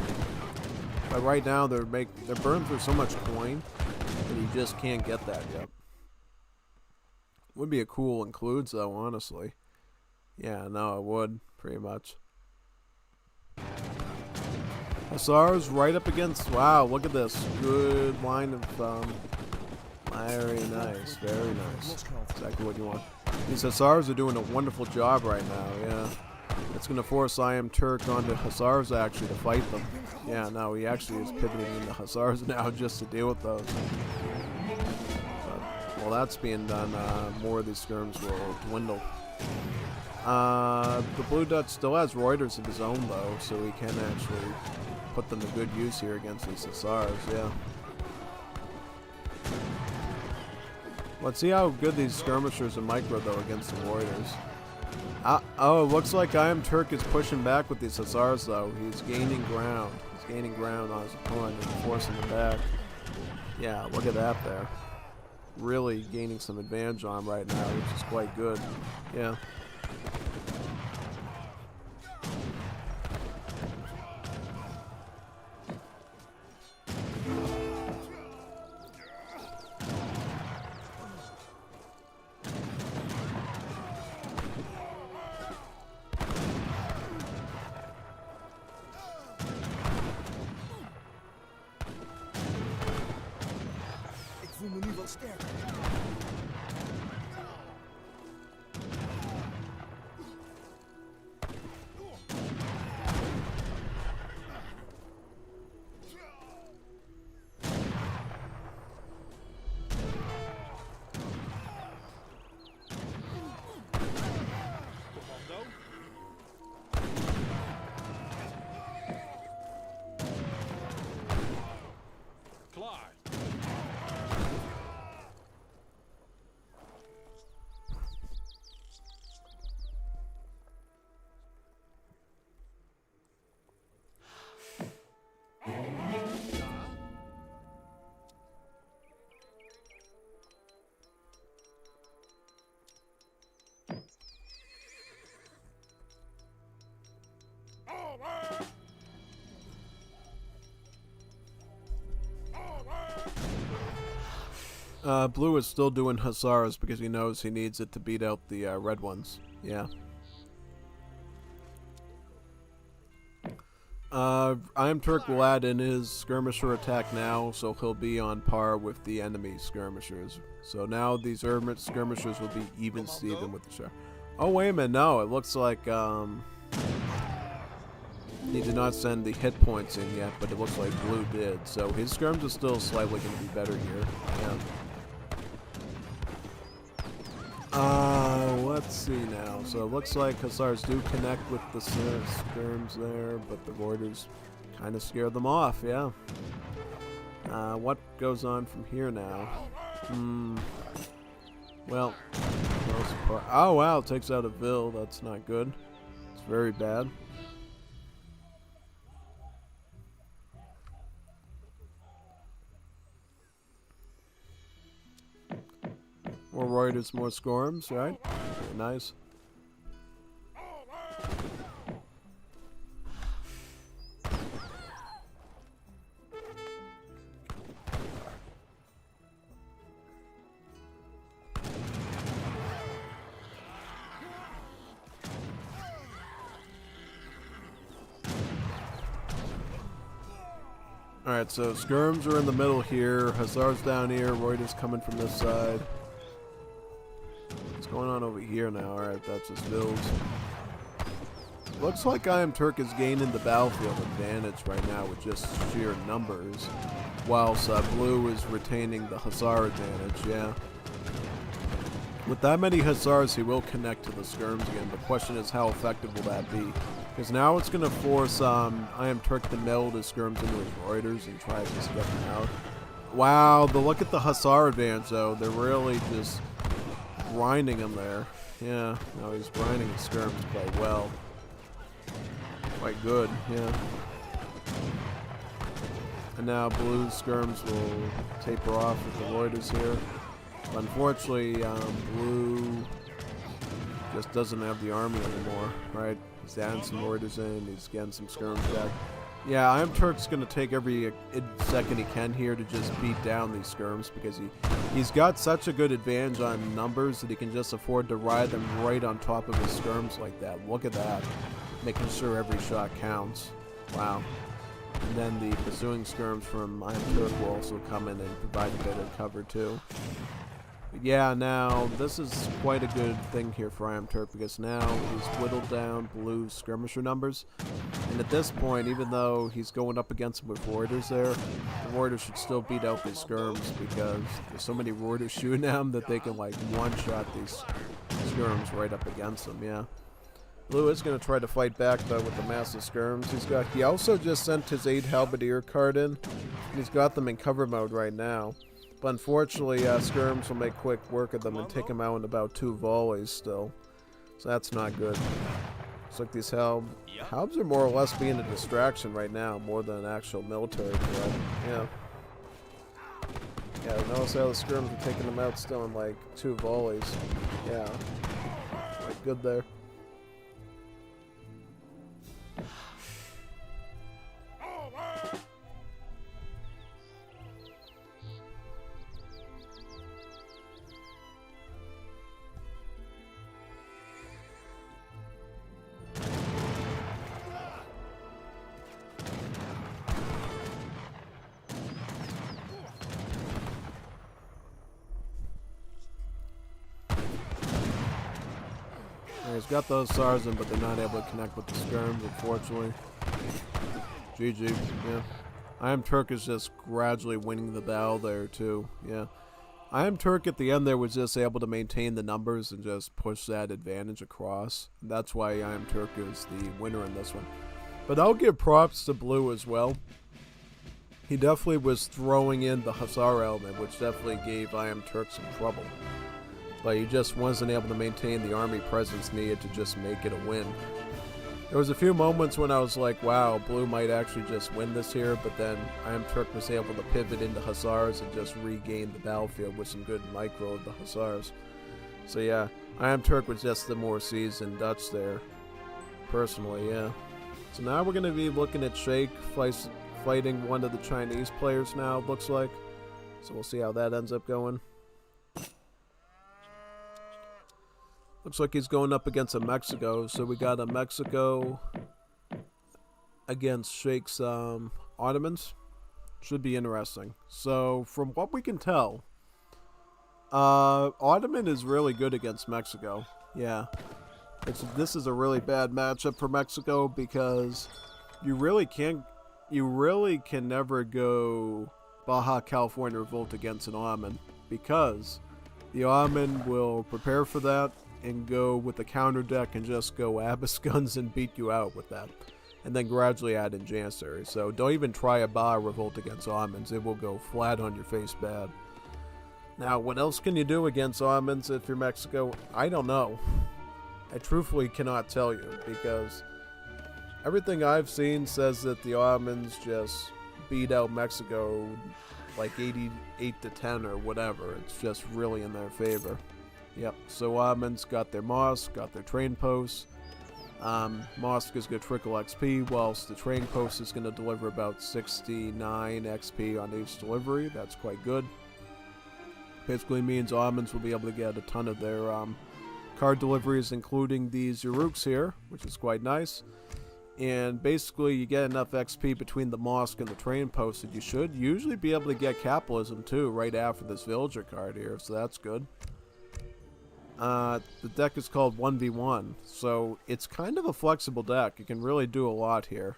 But right now they're burning through so much coin that he just can't get that yet. Would be a cool includes though, honestly. Yeah, no, it would, pretty much. Hussars right up against, wow, look at this. Good line of, very nice, very nice. Exactly what you want. These Hussars are doing a wonderful job right now, yeah. It's going to force I Am Turk onto Hussars actually to fight them. Yeah, no, he actually is pivoting into Hussars now just to deal with those. But while that's being done, more of these skirms will dwindle. The Blue Dutch still has Reuters of his own though, so he can actually put them to good use here against these Hussars, yeah. Let's see how good these skirmishers are micro though against the Reuters. Oh, it looks like I Am Turk is pushing back with these Hussars though. He's gaining ground. He's gaining ground on his opponent and forcing them back. Yeah, look at that there. Really gaining some advantage on him right now, which is quite good. Yeah. Blue is still doing Hussars because he knows he needs it to beat out the red ones. Yeah. I Am Turk will add in his skirmisher attack now, so he'll be on par with the enemy skirmishers. So now these skirmishers will be even Steven with each other. Oh, wait a minute, no, it looks like he did not send the hit points in yet, but it looks like Blue did. So his skirms are still slightly going to be better here. Yeah. Let's see now. So it looks like Hussars do connect with the skirms there, but the Reuters kind of scare them off, yeah. What goes on from here now? Well, oh wow, it takes out a Vil. That's not good. It's very bad. More Reuters, more skirms, right? Very nice. Alright, so skirms are in the middle here, Hussars down here, Reuters coming from this side. What's going on over here now? Alright, that's just Vils. Looks like I Am Turk is gaining the battlefield advantage right now with just sheer numbers, whilst Blue is retaining the Hussar advantage, yeah. With that many Hussars, he will connect to the skirms again. The question is, how effective will that be? Because now it's going to force I Am Turk to meld his skirms into his Reuters and try to just get them out. Wow, look at the Hussar advantage, though. They're really just grinding him there. Yeah, no, he's grinding his skirms quite well. Quite good, yeah. And now Blue's skirms will taper off with the Reuters here. But unfortunately, Blue just doesn't have the army anymore, right? He's adding some Reuters in, he's getting some skirms back. Yeah, I Am Turk's going to take every second he can here to just beat down these skirms because he's got such a good advantage on numbers that he can just afford to ride them right on top of his skirms like that. Look at that. Making sure every shot counts. Wow. And then the pursuing skirms from I Am Turk will also come in and provide a bit of cover too. But yeah, now this is quite a good thing here for Iron Turk because now he's whittled down Blue's skirmisher numbers. And at this point, even though he's going up against him with Reuters there, the Reuters should still beat out these skirms because there's so many Reuters shooting at him that they can like one-shot these skirms right up against him, yeah. Blue is going to try to fight back though with the massive skirms. He also just sent his 8 Halberdier card in, and he's got them in cover mode right now. But unfortunately, skirms will make quick work of them and take him out in about 2 volleys still. So that's not good. Looks like these Halbs are more or less being a distraction right now, more than an actual military threat. Yeah. Yeah, notice how the skirms are taking them out still in like 2 volleys. Yeah. Like good there. He's got those Sarsen, but they're not able to connect with the skirms, unfortunately. GG, yeah. Iron Turk is just gradually winning the battle there, too, yeah. Iron Turk at the end there was just able to maintain the numbers and just push that advantage across. That's why Iron Turk is the winner in this one. But I'll give props to Blue as well. He definitely was throwing in the Hussar element, which definitely gave Iron Turk some trouble. But he just wasn't able to maintain the army presence needed to just make it a win. There was a few moments when I was like, wow, Blue might actually just win this here, but then Iron Turk was able to pivot into Hussars and just regain the battlefield with some good micro of the Hussars. So yeah, Iron Turk was just the more seasoned Dutch there, personally, yeah. So now we're going to be looking at Sheikh fighting one of the Chinese players now, it looks like. So we'll see how that ends up going. Looks like he's going up against a Mexico, so we got a Mexico against Sheikh's Ottomans. Should be interesting. So, from what we can tell, Ottoman is really good against Mexico. Yeah. This is a really bad matchup for Mexico because you really can never go Baja California Revolt against an Ottoman because the Ottoman will prepare for that and go with the counter deck and just go Abyss guns and beat you out with that. And then gradually add in Janissary. So don't even try a Baja Revolt against Ottomans. It will go flat on your face bad. Now, what else can you do against Ottomans if you're Mexico? I don't know. I truthfully cannot tell you because everything I've seen says that the Ottomans just beat out Mexico like 88-10 or whatever. It's just really in their favor. Yep, so Ottomans got their mosque, got their train posts. Mosque is going to trickle XP, whilst the train post is going to deliver about 69 XP on each delivery. That's quite good. Basically means Ottomans will be able to get a ton of their card deliveries, including these Uruks here, which is quite nice. And basically you get enough XP between the mosque and the train post that you should usually be able to get capitalism too right after this villager card here, so that's good. The deck is called 1v1, so it's kind of a flexible deck. You can really do a lot here.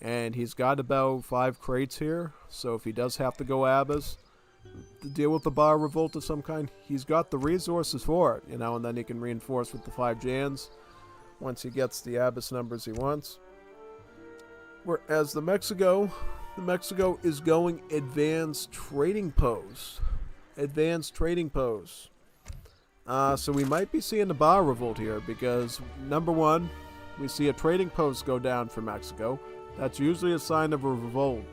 And he's got about 5 crates here, so if he does have to go Abyss to deal with the Bar Revolt of some kind, he's got the resources for it, you know, and then he can reinforce with the 5 Jans once he gets the Abyss numbers he wants. Whereas the Mexico is going Advanced Trading Post. Advanced Trading Post. So we might be seeing the Bar Revolt here because, number one, we see a trading post go down for Mexico. That's usually a sign of a revolt.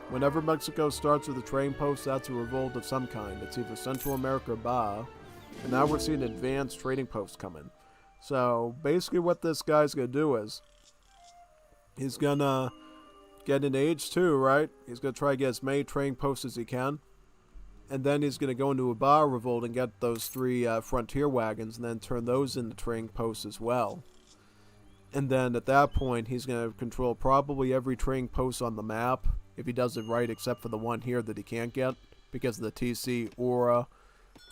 Whenever Mexico starts with a trading post, that's a revolt of some kind. It's either Central America or Baja. And now we're seeing advanced trading posts coming. So basically what this guy's going to do is he's going to get an age 2, right? He's going to try to get as many trading posts as he can. And then he's going to go into a Bar Revolt and get those 3 frontier wagons and then turn those into trading posts as well. And then at that point, he's going to control probably every trading post on the map, if he does it right, except for the one here that he can't get, because of the TC, Aura,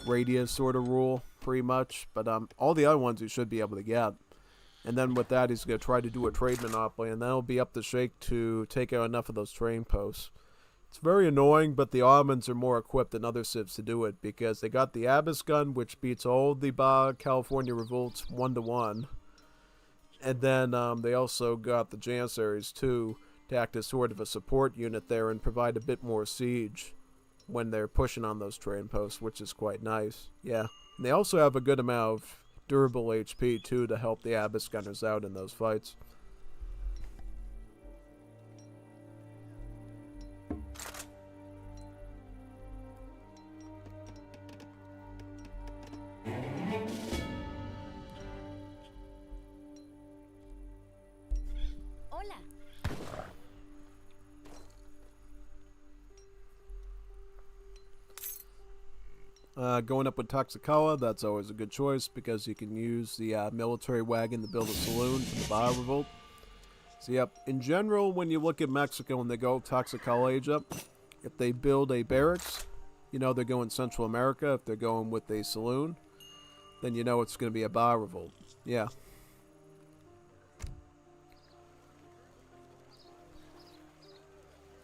radius sort of rule, pretty much. But all the other ones you should be able to get. And then with that, he's going to try to do a trade monopoly, and then it'll be up to Sheikh to take out enough of those trading posts. It's very annoying, but the Ottomans are more equipped than other civs to do it, because they got the Abyss gun, which beats all the California revolts 1-1. And then they also got the Janissaries, too, to act as sort of a support unit there and provide a bit more siege when they're pushing on those trading posts, which is quite nice. Yeah. And they also have a good amount of durable HP, too, to help the Abyss gunners out in those fights. Going up with Toxicala, that's always a good choice because you can use the military wagon to build a saloon for the Baja Revolt. So yep, in general, when you look at Mexico and they go Toxicala age up, if they build a barracks, you know they're going Central America. If they're going with a saloon, then you know it's going to be a Baja Revolt. Yeah.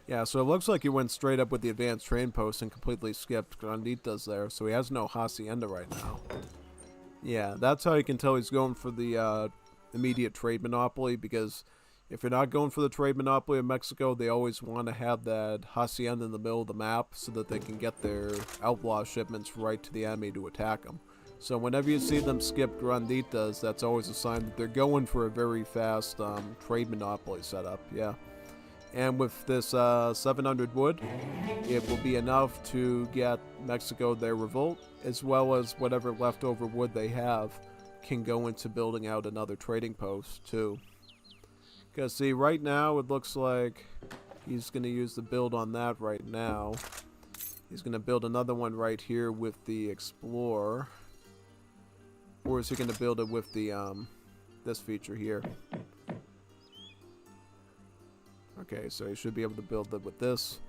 Yeah, so it looks like he went straight up with the advanced train post and completely skipped Granditas there, so he has no Hacienda right now. Yeah, that's how you can tell he's going for the immediate trade monopoly, because if you're not going for the trade monopoly in Mexico, they always want to have that Hacienda in the middle of the map so that they can get their outlaw shipments right to the enemy to attack them. So whenever you see them skip Granditas, that's always a sign that they're going for a very fast trade monopoly setup, yeah. And with this 700 wood, it will be enough to get Mexico their revolt, as well as whatever leftover wood they have can go into building out another trading post, too. Because, see, right now it looks like he's going to use the build on that right now. He's going to build another one right here with the Explorer. Or is he going to build it with the this feature here? Okay, so he should be able to build it with this.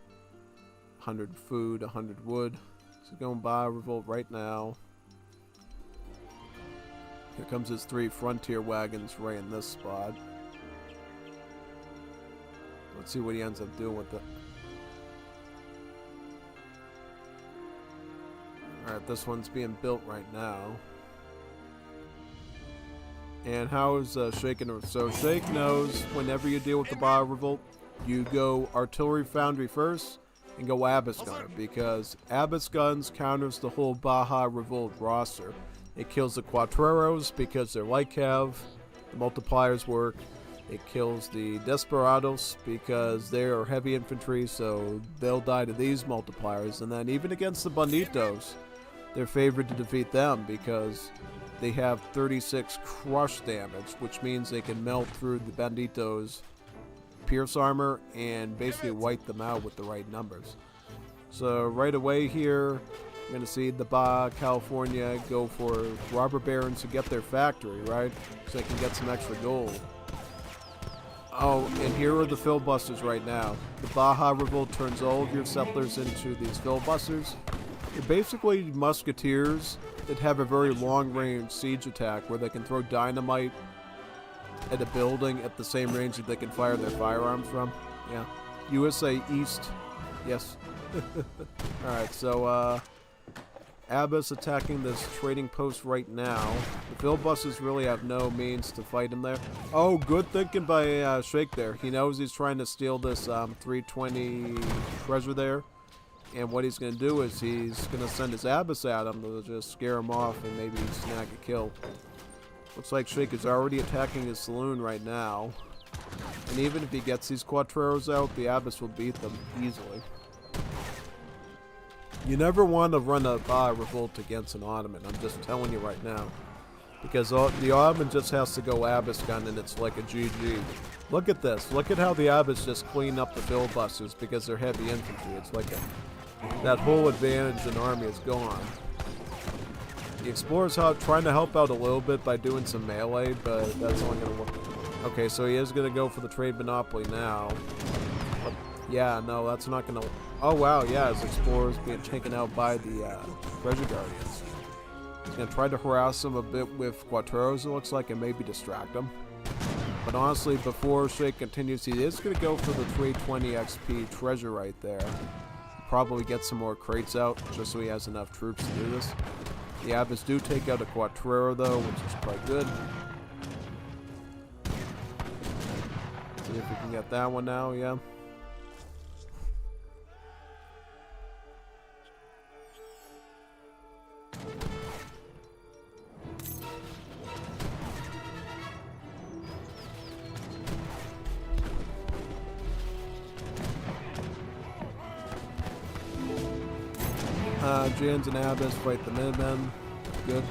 100 food, 100 wood. So going by revolt right now. Here comes his 3 frontier wagons right in this spot. Let's see what he ends up doing with it. Alright, this one's being built right now. And how is Sheikh gonna... So Sheikh knows whenever you deal with the Baja Revolt, you go Artillery Foundry first and go Abyss Gunner, because Abyss Guns counters the whole Baja Revolt roster. It kills the Cuatreros because they're light cav, the multipliers work. It kills the Desperados because they are heavy infantry, so they'll die to these multipliers. And then even against the Banditos, they're favored to defeat them because they have 36 crush damage, which means they can melt through the Banditos' pierce armor and basically wipe them out with the right numbers. So right away here, we're going to see the Baja California go for robber barons to get their factory, right? So they can get some extra gold. Oh, and here are the filibusters right now. The Baja Revolt turns all of your settlers into these filibusters. They're basically musketeers that have a very long-range siege attack where they can throw dynamite at a building at the same range that they can fire their firearms from. Yeah. USA East. Yes. Alright, so, Abyss attacking this trading post right now. The filibusters really have no means to fight him there. Oh, good thinking by Sheikh there. He knows he's trying to steal this 320 treasure there. And what he's going to do is he's going to send his Abyss at him to just scare him off and maybe snag a kill. Looks like Sheikh is already attacking his saloon right now. And even if he gets these Cuatreros out, the Abyss will beat them easily. You never want to run a revolt against an Ottoman, I'm just telling you right now. Because the Ottoman just has to go Abyss gun and it's like a GG. Look at this. Look at how the Abyss just clean up the filibusters because they're heavy infantry. It's like that whole advantage in army is gone. The Explorer's trying to help out a little bit by doing some melee, but that's only going to work. Okay, so he is going to go for the trade monopoly now. But yeah, no, that's not going to... Oh wow, yeah, his explorer's being taken out by the treasure guardians. He's gonna try to harass him a bit with Quateros, it looks like, and maybe distract him. But honestly, before Shake continues, he is gonna go for the 320 XP treasure right there. Probably get some more crates out, just so he has enough troops to do this. The Abbas do take out a Quatrero though, which is quite good. See if we can get that one now, yeah. Jans and Abbas fight the Minutemen. Good.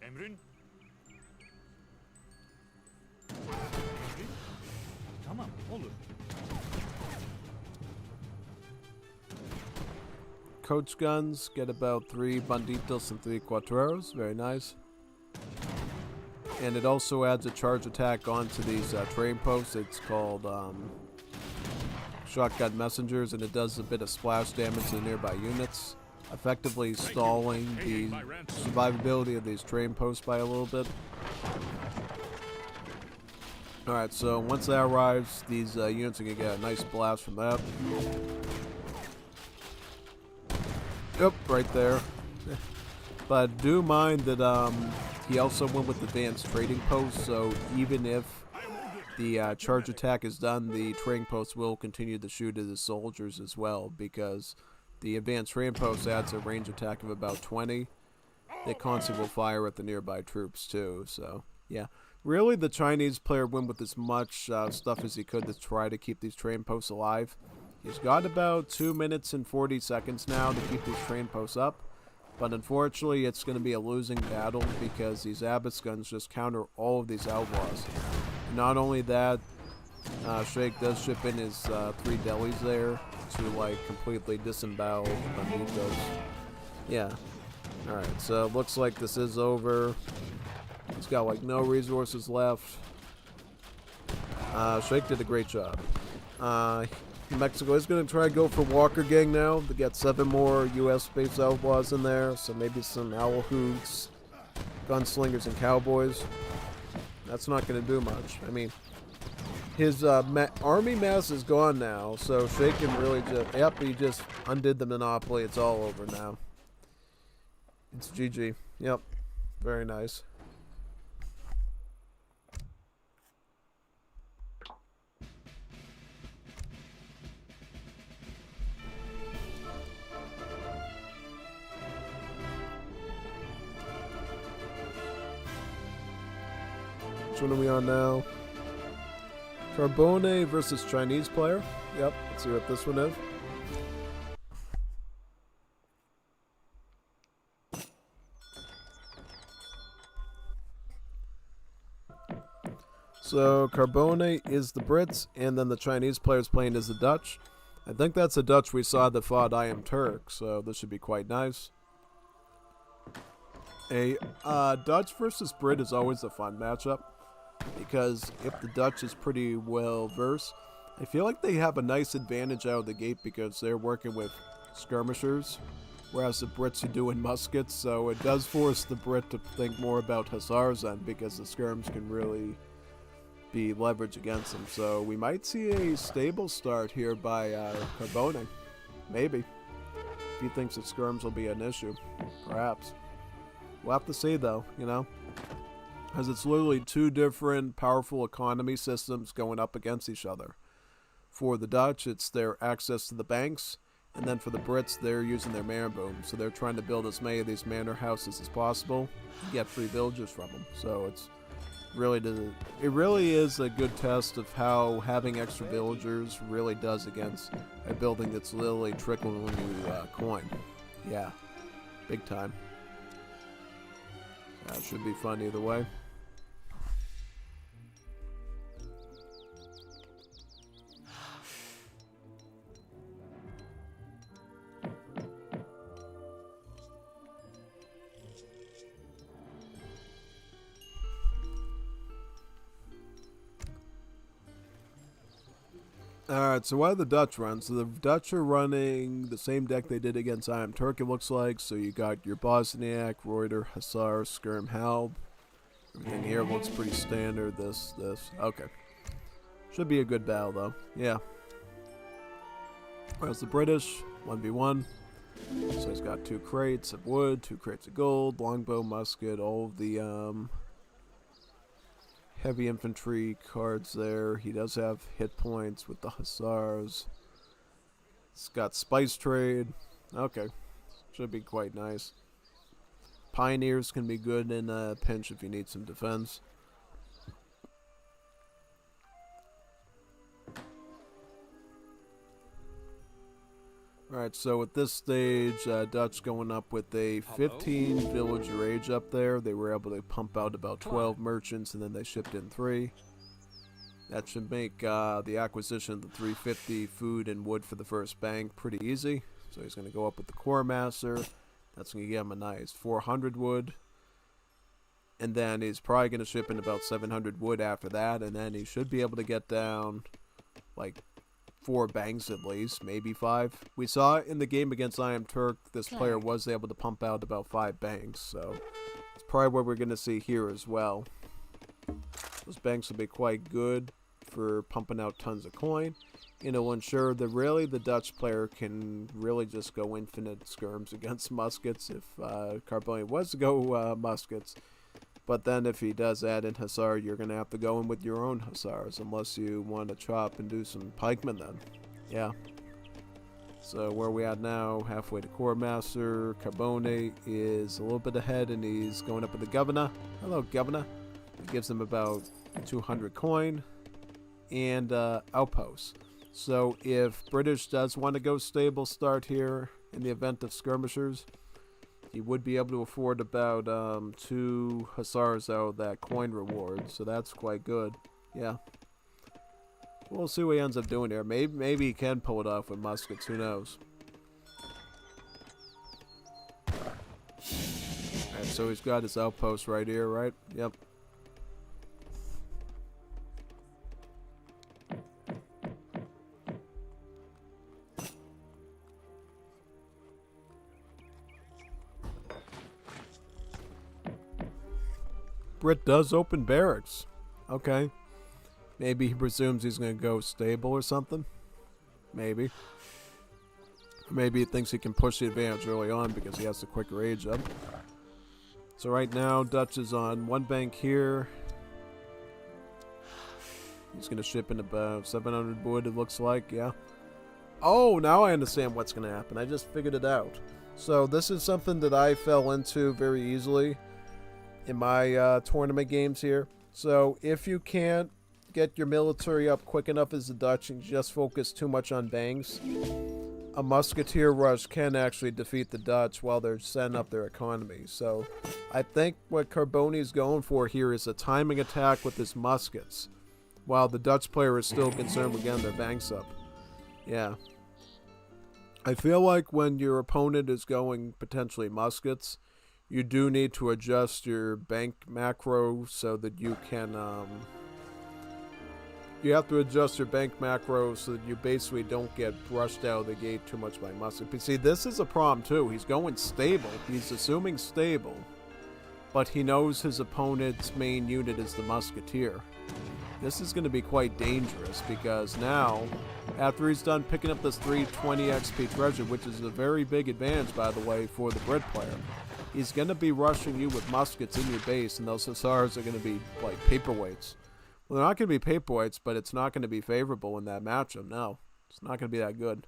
Emrin? Tamam, olur. Coach guns get about 3 banditos and 3 quatreros. Very nice. And it also adds a charge attack onto these train posts. It's called shotgun messengers, and it does a bit of splash damage to nearby units, effectively stalling the survivability of these train posts by a little bit. Alright, so once that arrives, these units are going to get a nice blast from that. Yep, right there. But do mind that he also went with advanced trading posts, so even if the charge attack is done, the trading post will continue to shoot at the soldiers as well, because the advanced trading post adds a range attack of about 20. They constantly will fire at the nearby troops too, so yeah. Really, the Chinese player went with as much stuff as he could to try to keep these train posts alive. He's got about 2 minutes and 40 seconds now to keep these train posts up. But unfortunately, it's going to be a losing battle because these Abbas guns just counter all of these outlaws. Not only that, Sheikh does ship in his 3 delis there to like completely disembowel the banditos. Yeah. Alright, so it looks like this is over. He's got like no resources left. Sheikh did a great job. Mexico is going to try to go for Walker Gang now to get 7 more US-based outlaws in there, so maybe some Owl Hoods, Gunslingers, and Cowboys. That's not going to do much. I mean, his army mass is gone now, so Sheikh can really just... Yep, he just undid the monopoly. It's all over now. It's GG. Yep. Very nice. Which one are we on now? Carbone versus Chinese player. Yep, let's see what this one is. So Carbone is the Brits, and then the Chinese player's playing as the Dutch. I think that's the Dutch we saw that fought I Am Turk, so this should be quite nice. A Dutch versus Brit is always a fun matchup, because if the Dutch is pretty well versed, I feel like they have a nice advantage out of the gate because they're working with skirmishers, whereas the Brits are doing muskets, so it does force the Brit to think more about hussars then, because the skirms can really be leverage against them. So we might see a stable start here by Carbone. Maybe. If he thinks that skirms will be an issue. Perhaps. We'll have to see though, you know. Because it's literally 2 different powerful economy systems going up against each other. For the Dutch, it's their access to the banks. And then for the Brits, they're using their manor boom. So they're trying to build as many of these manor houses as possible. And get free villagers from them. So it's it really is a good test of how having extra villagers really does against a building that's literally trickling you coin. Yeah, big time. That should be fun either way. Alright, so what do the Dutch run? So the Dutch are running the same deck they did against Iron Turk, it looks like. So you got your Bosniak, Reuter, Hussar, Skirm, Halb. Everything here looks pretty standard. This. Okay. Should be a good battle, though. Yeah. Whereas the British, 1v1. So he's got 2 crates of wood, 2 crates of gold, longbow, musket, all of the heavy infantry cards there. He does have hit points with the Hussars. It's got spice trade. Okay. Should be quite nice. Pioneers can be good in a pinch if you need some defense. Alright, so at this stage, Dutch going up with a 15 village rage up there. They were able to pump out about 12 merchants, and then they shipped in 3. That should make the acquisition of the 350 food and wood for the first bank pretty easy. So he's going to go up with the Core Master. That's going to give him a nice 400 wood. And then he's probably going to ship in about 700 wood after that. And then he should be able to get down like 4 banks at least, maybe 5. We saw in the game against Iron Turk, this player was able to pump out about 5 banks. So it's probably what we're going to see here as well. Those banks will be quite good for pumping out tons of coin. It'll ensure that really the Dutch player can really just go infinite skirms against muskets if Carboni was to go muskets. But then if he does add in Hussar, you're going to have to go in with your own Hussars unless you want to chop and do some pikemen then. Yeah. So where we at now, halfway to Core Master. Carboni is a little bit ahead and he's going up with the Governor. Hello, Governor. It gives him about 200 coin and outposts. So if British does want to go stable start here in the event of skirmishers, he would be able to afford about 2 Hussars out of that coin reward. So that's quite good. Yeah. We'll see what he ends up doing here. Maybe he can pull it off with muskets. Who knows? Alright, so he's got his outpost right here, right? Yep. Brit does open barracks. Okay. Maybe he presumes he's going to go stable or something. Maybe. Maybe he thinks he can push the advantage early on because he has the quicker age up. So right now, Dutch is on 1 bank here. He's going to ship in about 700 wood, it looks like. Yeah. Oh, now I understand what's going to happen. I just figured it out. So this is something that I fell into very easily in my tournament games here. So if you can't get your military up quick enough as the Dutch and just focus too much on banks, a musketeer rush can actually defeat the Dutch while they're setting up their economy. So I think what Carboni is going for here is a timing attack with his muskets while the Dutch player is still concerned with getting their banks up. Yeah. I feel like when your opponent is going potentially muskets, you do need to adjust your bank macro so that you can, you have to adjust your bank macro so that you basically don't get brushed out of the gate too much by musket. But see, this is a problem too. He's going stable. He's assuming stable, but he knows his opponent's main unit is the musketeer. This is going to be quite dangerous because now, after he's done picking up this 320 XP treasure, which is a very big advantage, by the way, for the Brit player, he's going to be rushing you with muskets in your base, and those Hussars are going to be like paperweights. Well, they're not going to be paperweights, but it's not going to be favorable in that matchup. No, it's not going to be that good.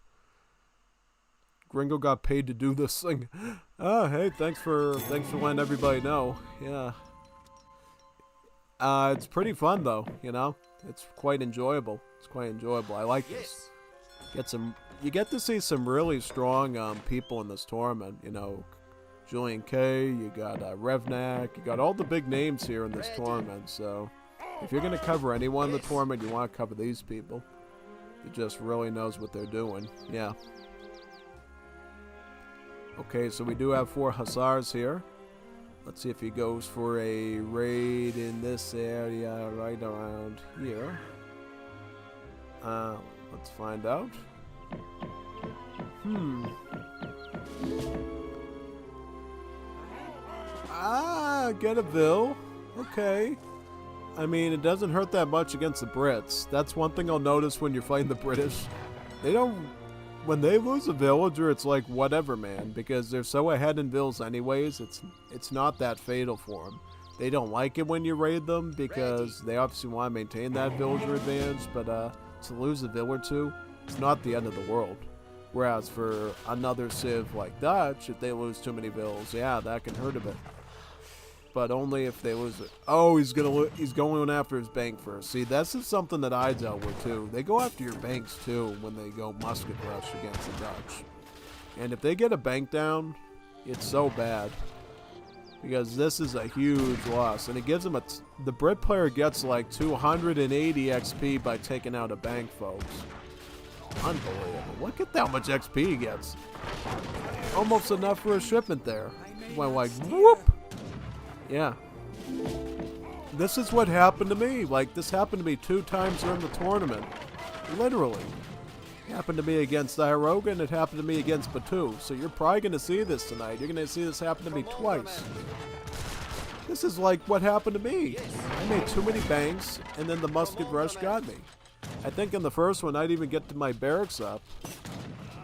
Gringo got paid to do this thing. Oh, hey, thanks for letting everybody know. Yeah. It's pretty fun though, you know. It's quite enjoyable. It's quite enjoyable. I like this. You get to see some really strong people in this tournament. You know, Julian K. You got Revnak. You got all the big names here in this tournament. So, if you're gonna cover anyone in the tournament, you want to cover these people. He just really knows what they're doing. Yeah. Okay, so we do have 4 Hussars here. Let's see if he goes for a raid in this area right around here. Let's find out. Get a Vil. Okay. I mean, it doesn't hurt that much against the Brits. That's one thing I'll notice when you're fighting the British. They don't... When they lose a villager, it's like, whatever, man. Because they're so ahead in Vils anyways, it's not that fatal for them. They don't like it when you raid them, because they obviously want to maintain that villager advantage. But to lose a Vil or two, it's not the end of the world. Whereas for another Civ like Dutch, if they lose too many Vils, yeah, that can hurt a bit. But only if they lose it. Oh, he's going after his bank first. See, this is something that I dealt with too. They go after your banks too when they go musket rush against the Dutch. And if they get a bank down, it's so bad. Because this is a huge loss. And it gives them the Brit player gets like 280 XP by taking out a bank, folks. Unbelievable. Look at how much XP he gets. Almost enough for a shipment there. Went like, whoop! Yeah. This is what happened to me. Like, this happened to me 2 times during the tournament. Literally. It happened to me against Iroga, and it happened to me against Batu. So you're probably going to see this tonight. You're going to see this happen to me twice. This is like what happened to me. I made too many banks, and then the musket rush got me. I think in the first one, I didn't even get to my barracks up.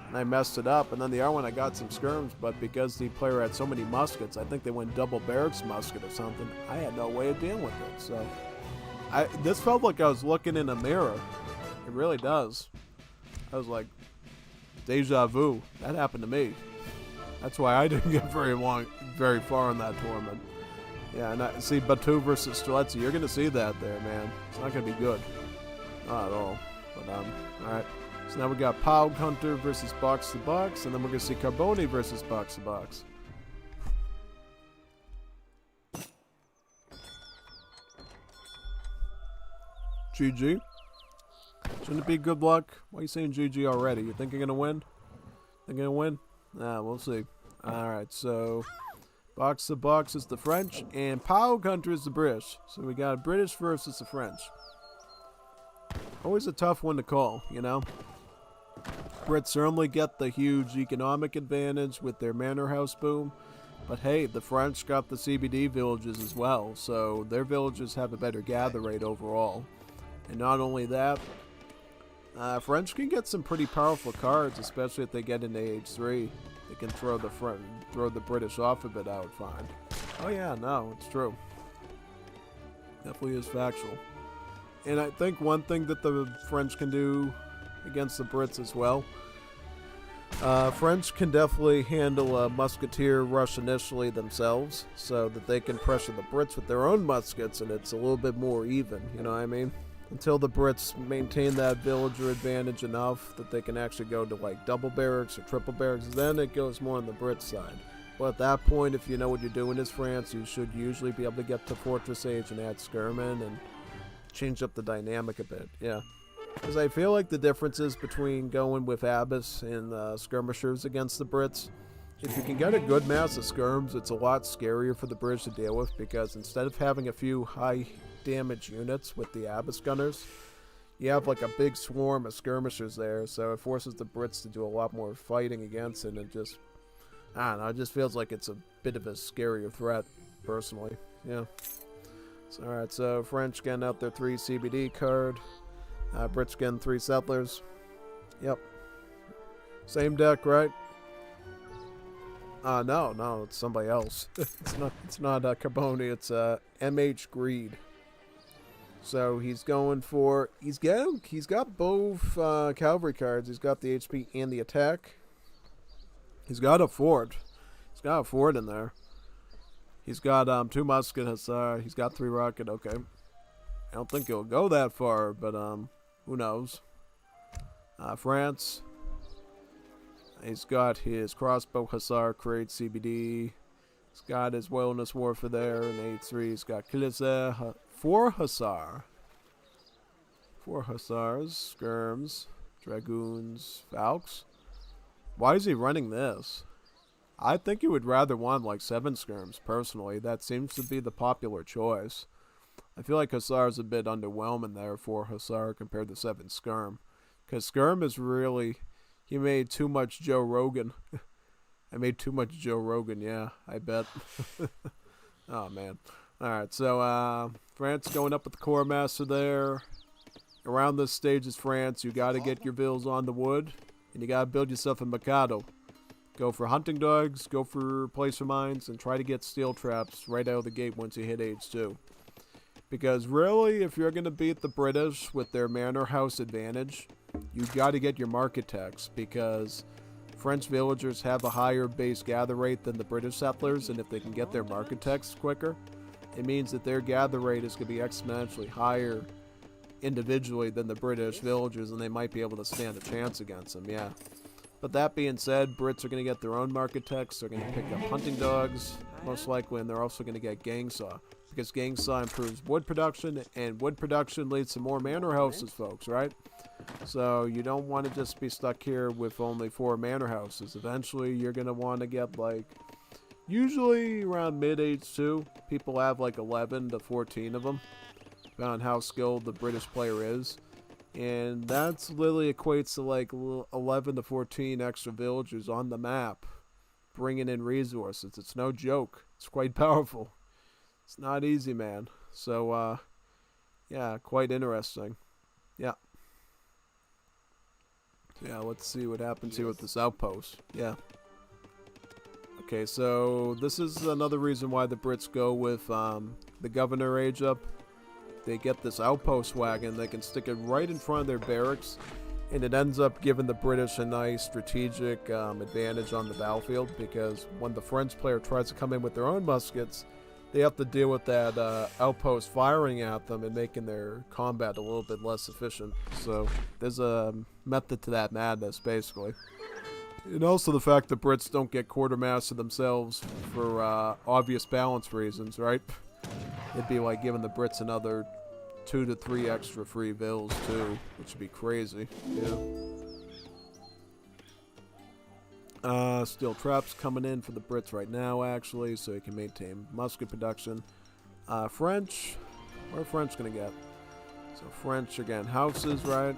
And I messed it up, and then the other one I got some skirms, but because the player had so many muskets, I think they went double barracks musket or something. I had no way of dealing with it, so this felt like I was looking in a mirror. It really does. I was like, deja vu. That happened to me. That's why I didn't get very far in that tournament. Yeah, and I see Batu versus Streletsy. You're gonna see that there, man. It's not gonna be good, not at all. But all right. So now we got Pog Hunter versus Box to Box, and then we're going to see Carboni versus Box to Box. GG. Shouldn't it be good luck? Why are you saying GG already? You think you're going to win? Think you're going to win? Nah, we'll see. Alright, so Box to Box is the French, and Pog Hunter is the British. So we got British versus the French. Always a tough one to call, you know? Brits certainly get the huge economic advantage with their manor house boom, but hey, the French got the CBD villages as well, so their villages have a better gather rate overall. And not only that, French can get some pretty powerful cards, especially if they get into Age 3. They can throw the British off a bit, I would find. Oh yeah, no, it's true. Definitely is factual. And I think one thing that the French can do against the Brits as well, French can definitely handle a musketeer rush initially themselves, so that they can pressure the Brits with their own muskets, and it's a little bit more even, you know what I mean? Until the Brits maintain that villager advantage enough that they can actually go to like double barracks or triple barracks, then it goes more on the Brit side. But at that point, if you know what you're doing as France, you should usually be able to get to Fortress Age and add skirmin and change up the dynamic a bit, yeah. Because I feel like the differences between going with Abyss and skirmishers against the Brits, if you can get a good mass of skirms, it's a lot scarier for the British to deal with, because instead of having a few high damage units with the Abyss gunners, you have like a big swarm of skirmishers there, so it forces the Brits to do a lot more fighting against it, and just, I don't know, it just feels like it's a bit of a scarier threat, personally, yeah. Alright, so French getting out their 3 CBD card. Brits getting 3 settlers. Yep. Same deck, right? No, it's somebody else. it's not Carboni, it's MH Greed. So he's going for, he's got both cavalry cards. He's got the HP and the attack. He's got a fort. He's got a fort in there. He's got 2 musket hussar. He's got 3 rocket. Okay, I don't think he'll go that far, but who knows? France. He's got his crossbow hussar, create CBD. He's got his wilderness warfare there in H3. He's got Kilise, 4 hussar. 4 hussars, skirms, dragoons, falcons. Why is he running this? I think you would rather want like 7 skirms, personally. That seems to be the popular choice. I feel like Hussar is a bit underwhelming there for Hussar compared to 7 skirm. Because Skirm is really... He made too much Joe Rogan. I made too much Joe Rogan, yeah, I bet. Oh, man. Alright, so France going up with the Core Master there. Around this stage is France. You got to get your vills on the wood. And you got to build yourself a Mikado. Go for hunting dogs, go for placer mines, and try to get steel traps right out of the gate once you hit age 2. Because really, if you're going to beat the British with their manor house advantage, you got to get your market tax, because French villagers have a higher base gather rate than the British settlers, and if they can get their market tax quicker, it means that their gather rate is going to be exponentially higher individually than the British villagers, and they might be able to stand a chance against them, yeah. But that being said, Brits are going to get their own market tax. They're going to pick up hunting dogs, most likely, and they're also going to get gang saw. Because gang saw improves wood production, and wood production leads to more manor houses, folks, right? So you don't want to just be stuck here with only 4 manor houses. Eventually, you're going to want to get, like, usually around mid-age 2, people have like 11 to 14 of them, depending on how skilled the British player is. And that's literally equates to like 11 to 14 extra villagers on the map, bringing in resources. It's no joke. It's quite powerful. It's not easy, man. So, yeah, quite interesting. Yeah. Yeah, let's see what happens here with this outpost. Yeah. Okay, so this is another reason why the Brits go with the governor age up. They get this outpost wagon, they can stick it right in front of their barracks, and it ends up giving the British a nice strategic advantage on the battlefield, because when the French player tries to come in with their own muskets, they have to deal with that outpost firing at them and making their combat a little bit less efficient. So there's a method to that madness, basically. And also the fact that Brits don't get quartermaster themselves for obvious balance reasons, right? It'd be like giving the Brits another 2 to 3 extra free vills too, which would be crazy. Yeah. Steel traps coming in for the Brits right now, actually, so you can maintain musket production. French, what are French gonna get? So French again, houses, right?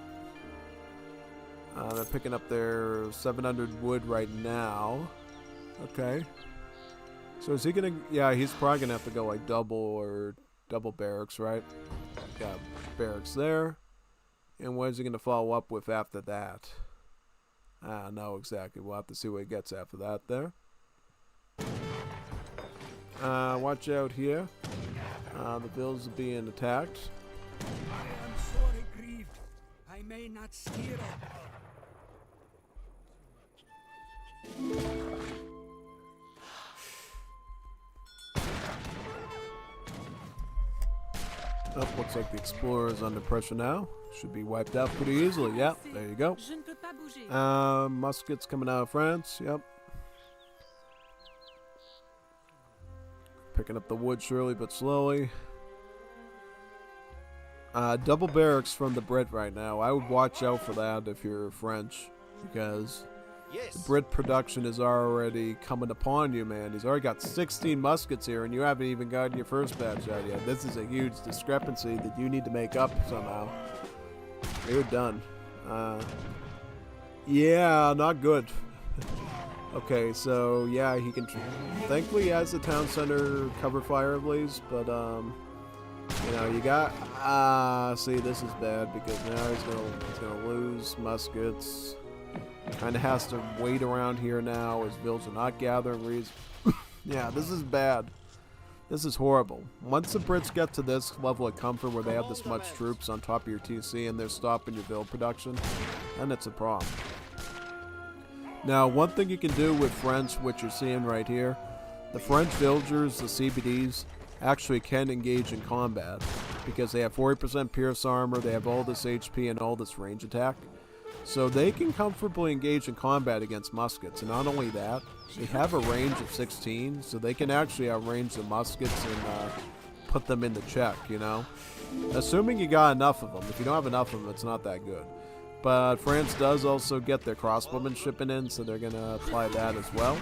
They're picking up their 700 wood right now. Okay. So is he gonna? Yeah, he's probably gonna have to go like double barracks, right? Got barracks there. And what is he gonna follow up with after that? I don't know exactly. We'll have to see what he gets after that there. Watch out here. The vills are being attacked. I am sorely grieved. I may not steer. Oh, looks like the Explorer is under pressure now. Should be wiped out pretty easily. Yep, there you go. Muskets coming out of France. Yep. Picking up the wood surely but slowly. Double barracks from the Brit right now. I would watch out for that if you're French, because the Brit production is already coming upon you, man. He's already got 16 muskets here, and you haven't even gotten your first batch out yet. This is a huge discrepancy that you need to make up somehow. You're done. Yeah, not good. Okay, so yeah, he can. Thankfully, he has the town center cover fire ablaze, but you know, you got. See, this is bad because now he's gonna lose muskets. Kind of has to wait around here now as vills are not gathering reason. Yeah, this is bad. This is horrible. Once the Brits get to this level of comfort where they have this much troops on top of your TC and they're stopping your vill production, then it's a problem. Now, one thing you can do with French, which you're seeing right here, the French villagers, the CBDs, actually can engage in combat because they have 40% pierce armor, they have all this HP and all this range attack. So they can comfortably engage in combat against muskets, and not only that, they have a range of 16, so they can actually outrange the muskets and put them into check, you know? Assuming you got enough of them. If you don't have enough of them, it's not that good. But France does also get their crossbowmen shipping in, so they're going to apply that as well.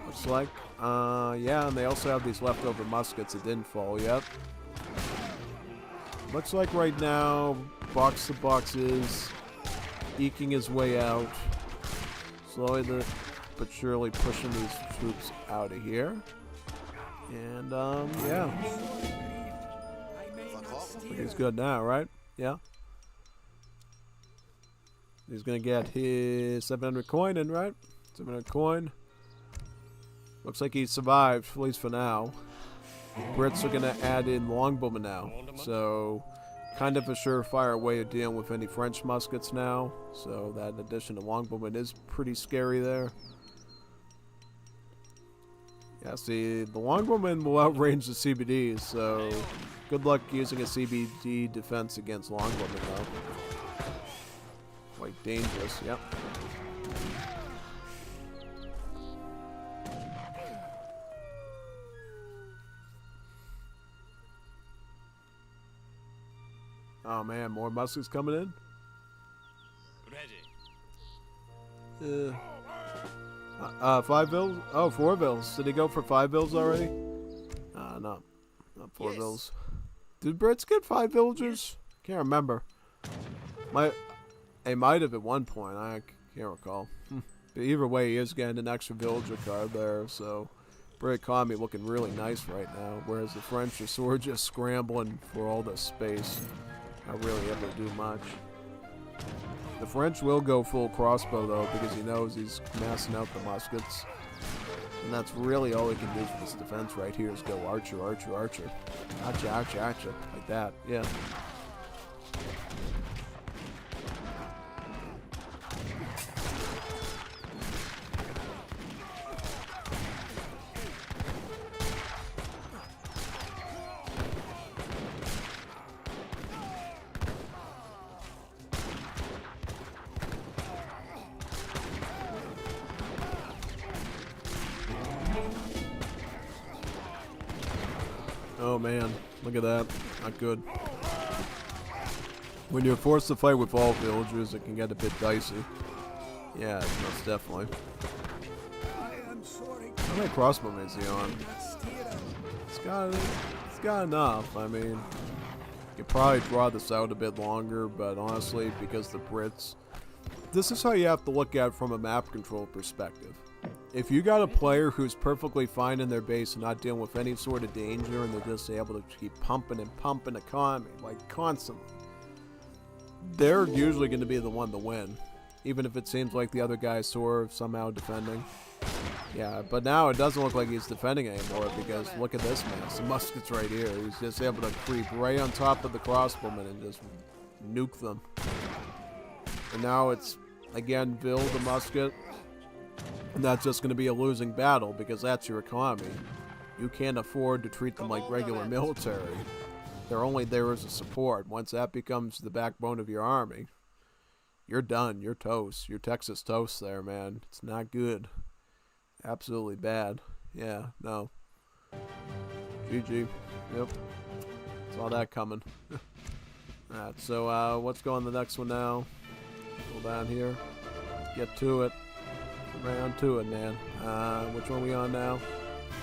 Looks like. Yeah, and they also have these leftover muskets that didn't fall yet. Looks like right now, box to boxes. eking his way out. Slowly but surely pushing these troops out of here. And, yeah. I may not steer. He's good now, right? Yeah. He's gonna get his 700 coin in, right? 700 coin. Looks like he survived, at least for now. Brits are gonna add in longbowmen now. So, kind of a surefire way of dealing with any French muskets now. So that addition to longbowmen is pretty scary there. Yeah, see, the longbowmen will outrange the CBDs, so good luck using a CBD defense against longbowmen though. Quite dangerous, yep. Oh man, more muskets coming in? Ready. 5 bills? Oh, 4 bills. Did he go for 5 bills already? No. Not 4 Yes. bills. Did Brits get 5 villagers? Can't remember. They might have at one point. I can't recall. But either way, he is getting an extra villager card there, so Brit economy looking really nice right now, whereas the French are sort of just scrambling for all this space. Not really able to do much. The French will go full crossbow though, because he knows he's massing out the muskets. And that's really all he can do for this defense right here is go archer, archer, archer. Archer, archer, archer. Like that, yeah. Oh man, look at that. Not good. When you're forced to fight with all villagers, it can get a bit dicey. Yeah, most definitely. I am sorry. How many crossbowmen is he on? Not steer. It's got enough. I mean, you could probably draw this out a bit longer, but honestly, because the Brits... This is how you have to look at it from a map control perspective. If you got a player who's perfectly fine in their base and not dealing with any sort of danger and they're just able to keep pumping and pumping economy, like constantly, they're usually going to be the one to win. Even if it seems like the other guy's sort of somehow defending. Yeah, but now it doesn't look like he's defending anymore because look at this mess. The musket's right here. He's just able to creep right on top of the crossbowmen and just nuke them. And now it's, again, Bill the musket. And that's just going to be a losing battle because that's your economy. You can't afford to treat them like regular military. They're only there as a support. Once that becomes the backbone of your army, you're done. You're toast. You're Texas toast there, man. It's not good. Absolutely bad. Yeah, no. GG. Yep. Saw that coming. Alright, so let's go on the next one now. Go down here. Get to it. Right on to it, man. Which one are we on now?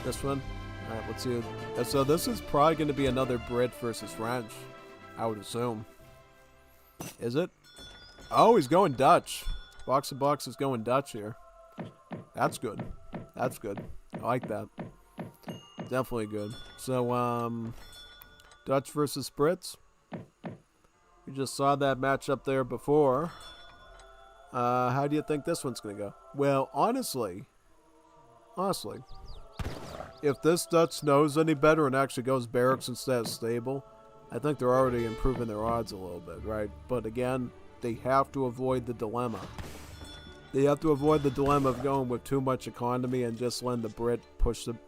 This one? Alright, let's see. So this is probably going to be another Brit versus French, I would assume. Is it? Oh, he's going Dutch. Box of Bucks is going Dutch here. That's good. That's good. I like that. Definitely good. So, Dutch versus Brits. We just saw that matchup there before. How do you think this one's going to go? Well, honestly, if this Dutch knows any better and actually goes barracks instead of stable, I think they're already improving their odds a little bit, right? But again, they have to avoid the dilemma. They have to avoid the dilemma of going with too much economy and just letting the Brit push them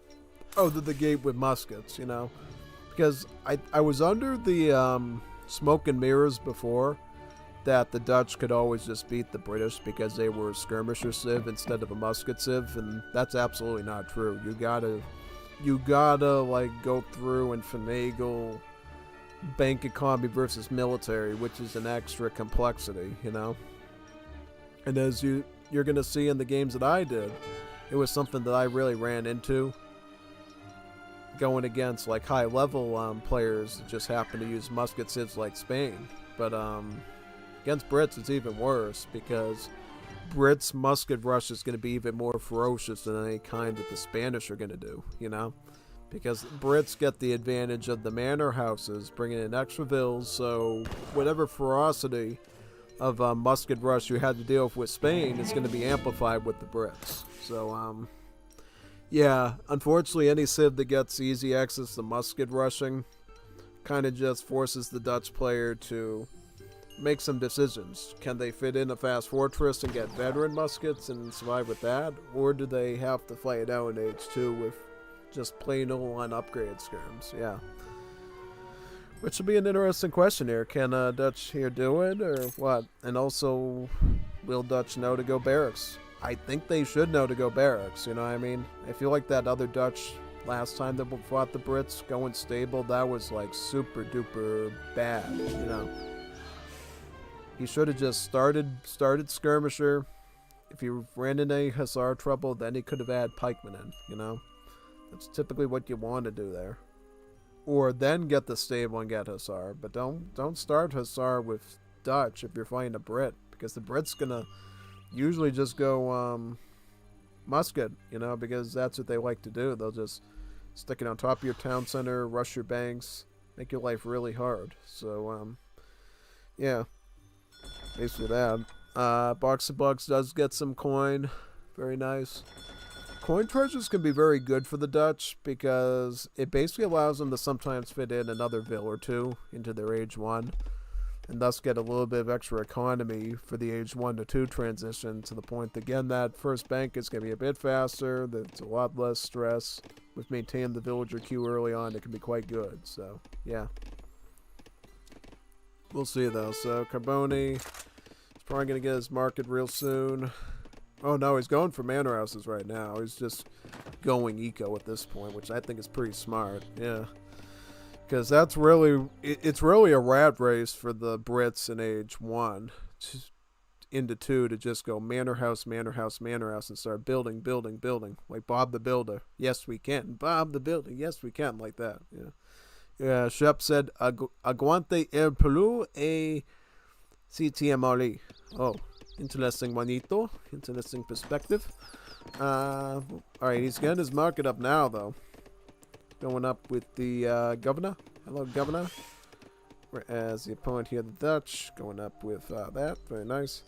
out of the gate with muskets, you know? Because I was under the smoke and mirrors before that the Dutch could always just beat the British because they were a skirmisher civ instead of a musket civ, and that's absolutely not true. You gotta like go through and finagle bank economy versus military, which is an extra complexity, you know? And as you're gonna see in the games that I did, it was something that I really ran into going against like high level players that just happen to use musket civs like Spain. But Against Brits, it's even worse because Brits' musket rush is going to be even more ferocious than any kind that the Spanish are going to do, you know? Because Brits get the advantage of the manor houses, bringing in extra vills, so whatever ferocity of musket rush you had to deal with Spain is going to be amplified with the Brits. So, yeah, unfortunately, any civ that gets easy access to musket rushing kind of just forces the Dutch player to make some decisions. Can they fit in a fast fortress and get veteran muskets and survive with that? Or do they have to fight it out in H2 with just plain old on upgrade skirms? Yeah. Which will be an interesting question here. Can Dutch here do it or what? And also, will Dutch know to go barracks? I think they should know to go barracks, you know what I mean? I feel like that other Dutch last time that fought the Brits going stable, that was like super duper bad, you know? He should have just started skirmisher. If he ran into hussar trouble, then he could have had pikemen in, you know? That's typically what you want to do there. Or then get the stable and get hussar, but don't start hussar with Dutch if you're fighting a Brit, because the Brit's gonna usually just go musket, you know, because that's what they like to do. They'll just stick it on top of your town center, rush your banks, make your life really hard. So yeah, basically that. Box of Bucks does get some coin, very nice. Coin treasures can be very good for the Dutch because it basically allows them to sometimes fit in another vill or two into their age 1 and thus get a little bit of extra economy for the age 1 to 2 transition, to the point that, again, that first bank is going to be a bit faster, there's a lot less stress. With maintaining the villager queue early on, it can be quite good, so yeah. We'll see though. So Carboni is probably going to get his market real soon. Oh no, he's going for manor houses right now. He's just going eco at this point, which I think is pretty smart. Yeah, because that's really, it's really a rat race for the Brits in age 1 into 2 to just go manor house, manor house, manor house, and start building, building, building, like Bob the Builder. Yes, we can. Bob the Builder. Yes, we can. Like that. Yeah. Yeah. Shep said, "Aguante el Peru e CTMRE." Oh. Interesting, Juanito. Interesting perspective. Alright, he's getting his market up now, though. Going up with the governor. Hello, governor. Whereas the opponent here, the Dutch, going up with that. Very nice.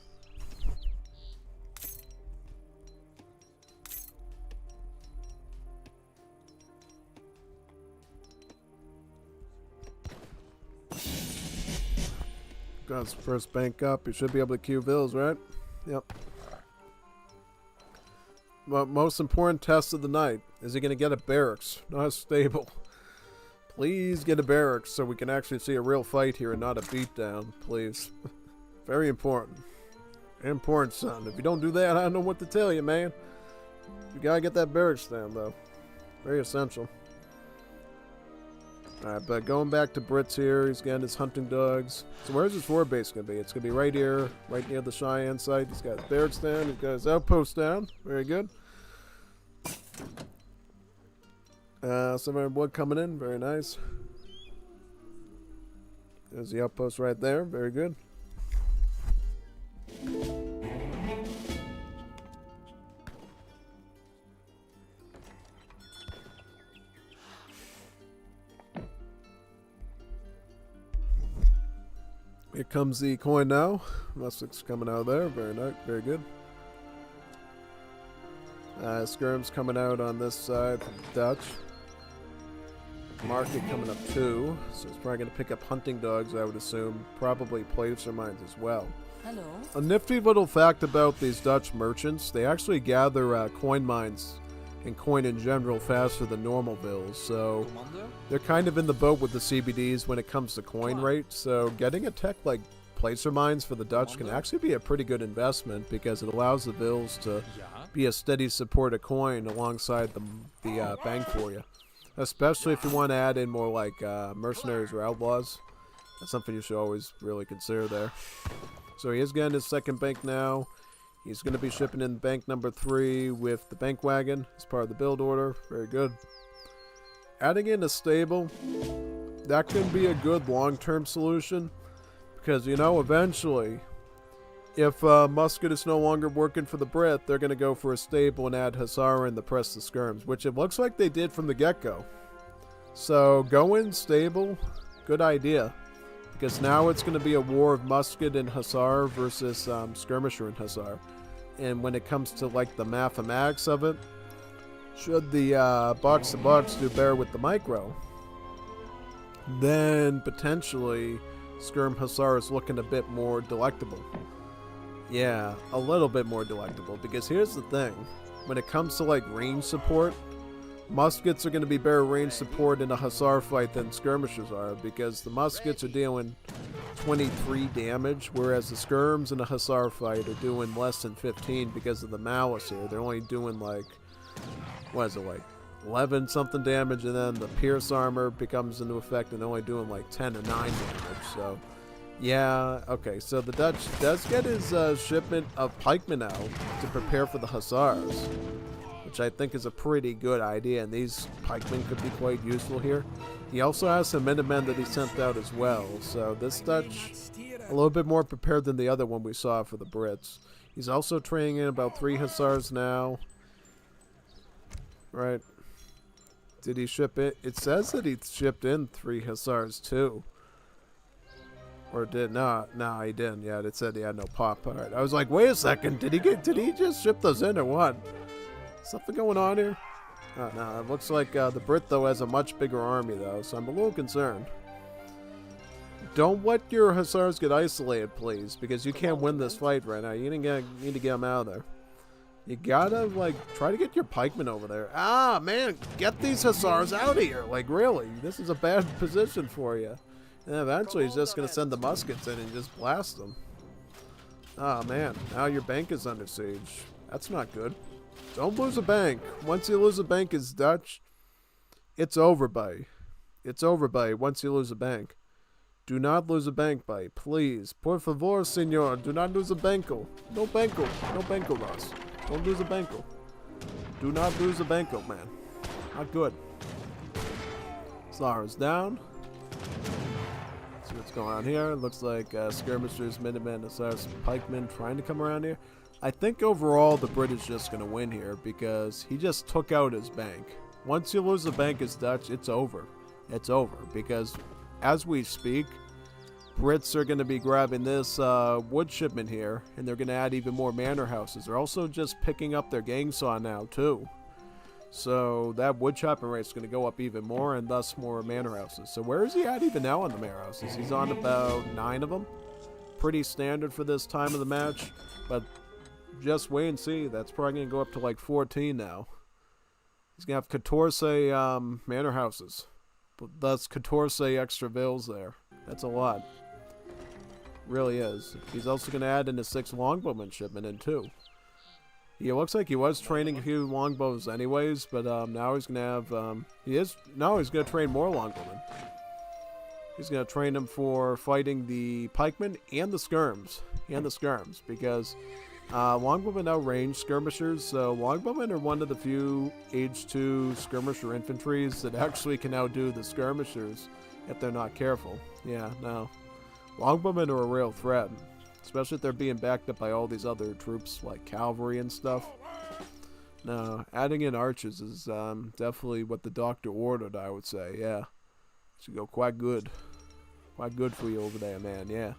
Got his first bank up. He should be able to queue vills, right? Yep. Well, most important test of the night. Is he going to get a barracks? Not a stable. Please get a barracks so we can actually see a real fight here and not a beatdown, please. Very important. Important, son. If you don't do that, I don't know what to tell you, man. You gotta get that barracks down, though. Very essential. Alright, but going back to Brits here, he's getting his hunting dogs. So where's his forward base going to be? It's going to be right here, right near the Cheyenne site. He's got his barracks down, he's got his outpost down. Very good. 700 wood coming in, very nice. There's the outpost right there, very good. Here comes the coin now. Musket's coming out of there. Very nice. Very good. Skirm's coming out on this side from the Dutch. Market coming up too. So it's probably going to pick up hunting dogs, I would assume. Probably placer mines as well. Hello. A nifty little fact about these Dutch merchants, they actually gather coin mines and coin in general faster than normal bills, so they're kind of in the boat with the CBDs when it comes to coin rate. So getting a tech like placer mines for the Dutch can actually be a pretty good investment because it allows the bills to be a steady support of coin alongside the bank for you, especially if you want to add in more like mercenaries or outlaws. That's something you should always really consider there. So he is getting his second bank now. He's going to be shipping in bank number 3 with the bank wagon as part of the build order. Very good. Adding in a stable, that can be a good long-term solution Because, you know, eventually, if Musket is no longer working for the Brit, they're going to go for a stable and add Hussar in to press the skirms, which it looks like they did from the get-go. So, go in stable, good idea. Because now it's going to be a war of Musket and Hussar versus Skirmisher and Hussar. And when it comes to, like, the mathematics of it, should the box to box do better with the micro, then potentially Skirm Hussar is looking a bit more delectable. Yeah, a little bit more delectable. Because here's the thing. When it comes to, like, range support, Muskets are going to be better range support in a Hussar fight than Skirmishers are, because the Muskets are dealing 23 damage, whereas the Skirms in a Hussar fight are doing less than 15 because of the Malice here. They're only doing, like, what is it, like 11 something damage, and then the Pierce armor becomes into effect and only doing like 10 or 9 damage. So, yeah, okay, so the Dutch does get his shipment of pikemen out to prepare for the Hussars, which I think is a pretty good idea, and these pikemen could be quite useful here. He also has some Minutemen that he sent out as well, so this Dutch a little bit more prepared than the other one we saw for the Brits. He's also training in about 3 Hussars now. Right. Did he ship it? It says that he shipped in 3 Hussars too. Or did no, he didn't. Yeah, it said he had no pop. Alright. I was like, wait a second, did he just ship those in or what? Something going on here? Oh, no, it looks like the Brit though has a much bigger army though, so I'm a little concerned. Don't let your Hussars get isolated, please, because you can't win this fight right now. You need to get them out of there. You gotta, like, try to get your pikemen over there. Ah, man, get these Hussars out of here. Like, really, this is a bad position for you. And eventually he's just gonna send the muskets in and just blast them. Ah, man, now your bank is under siege. That's not good. Don't lose a bank. Once you lose a bank as Dutch, it's over, buddy. It's over, buddy, once you lose a bank. Do not lose a bank, buddy. Please. Por favor, senor. Do not lose a banco. No banco. No banco loss. Don't lose a banco. Do not lose a banco, man. Not good. Zara's down. Let's see what's going on here. Looks like Skirmishers, Minutemen, Hussars, Pikemen trying to come around here. I think overall the British just going to win here because he just took out his bank. Once you lose a bank as Dutch, it's over. It's over because as we speak, Brits are going to be grabbing this wood shipment here, and they're going to add even more manor houses. They're also just picking up their gang saw now, too. So that wood chopping rate is going to go up even more, and thus more manor houses. So where is he at even now on the manor houses? He's on about 9 of them. Pretty standard for this time of the match, but just wait and see. That's probably going to go up to like 14 now. He's going to have 14 manor houses. Thus 14 extra villas there. That's a lot. Really is. He's also going to add in a 6 longbowman shipment in too. He looks like he was training a few longbows anyways, but now he's going to have he's going to train more longbowmen. He's going to train them for fighting the pikemen and the skirms. Because longbowmen outrange skirmishers, so longbowmen are one of the few Age 2 skirmisher infantries that actually can outdo the skirmishers if they're not careful. Yeah, no. Longbowmen are a real threat, especially if they're being backed up by all these other troops like cavalry and stuff. No, adding in archers is definitely what the doctor ordered, I would say, yeah. Should go quite good. Quite good for you over there, man, yeah.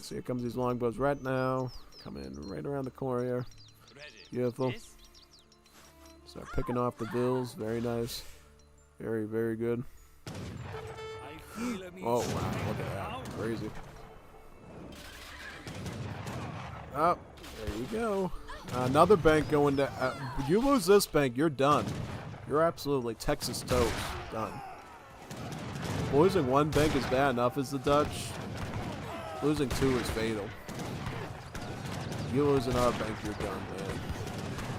So here comes these longbows right now. Coming in right around the corner here. Beautiful. Start picking off the bills. Very nice. Very, very good. Oh, wow. Look at that. Crazy. Oh, there you go. Another bank going to... you lose this bank, you're done. You're absolutely Texas toast. Done. Losing one bank is bad enough as the Dutch. Losing 2 is fatal. You lose another bank, you're done, man.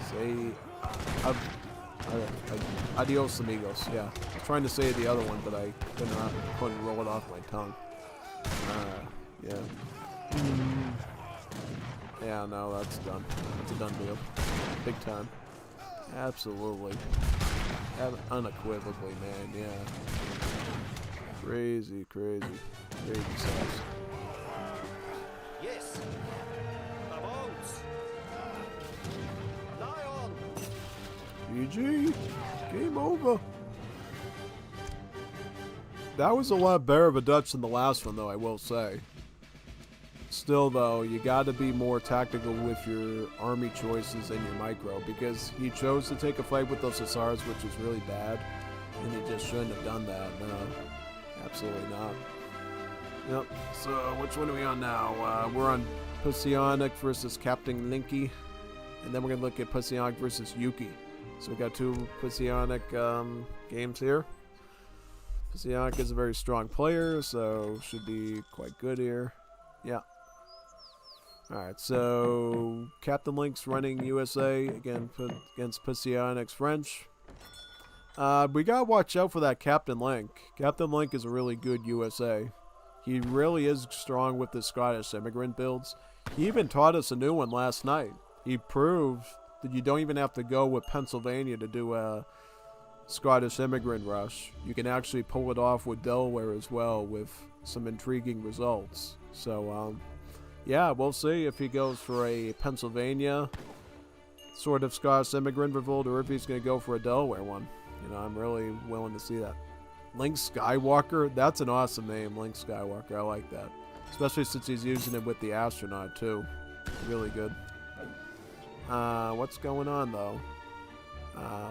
Say... adios, amigos. Yeah. I was trying to say the other one, but I couldn't roll it off my tongue. Yeah. Yeah, no, that's done. That's a done deal. Big time. Absolutely. Unequivocally, man, yeah. Crazy, crazy. Crazy sauce. GG. Game over. That was a lot better of a Dutch than the last one, though, I will say. Still, though, you got to be more tactical with your army choices and your micro, because he chose to take a fight with those Hussars, which was really bad, and he just shouldn't have done that. No, absolutely not. Yep, so which one are we on now? We're on Pusionic versus Captain Linky, and then we're going to look at Pusionic versus Yuki. So we got two Pusionic games here. Pusionic is a very strong player, so should be quite good here. Yeah. Alright, so Captain Link's running USA against Pusionic's French. We gotta watch out for that Captain Link. Captain Link is a really good USA. He really is strong with the Scottish immigrant builds. He even taught us a new one last night. He proved that you don't even have to go with Pennsylvania to do a Scottish immigrant rush. You can actually pull it off with Delaware as well with some intriguing results. So, yeah, we'll see if he goes for a Pennsylvania sort of Scottish immigrant revolt or if he's going to go for a Delaware one. You know, I'm really willing to see that. Link Skywalker, that's an awesome name, Link Skywalker. I like that. Especially since he's using it with the astronaut, too. Really good. What's going on, though?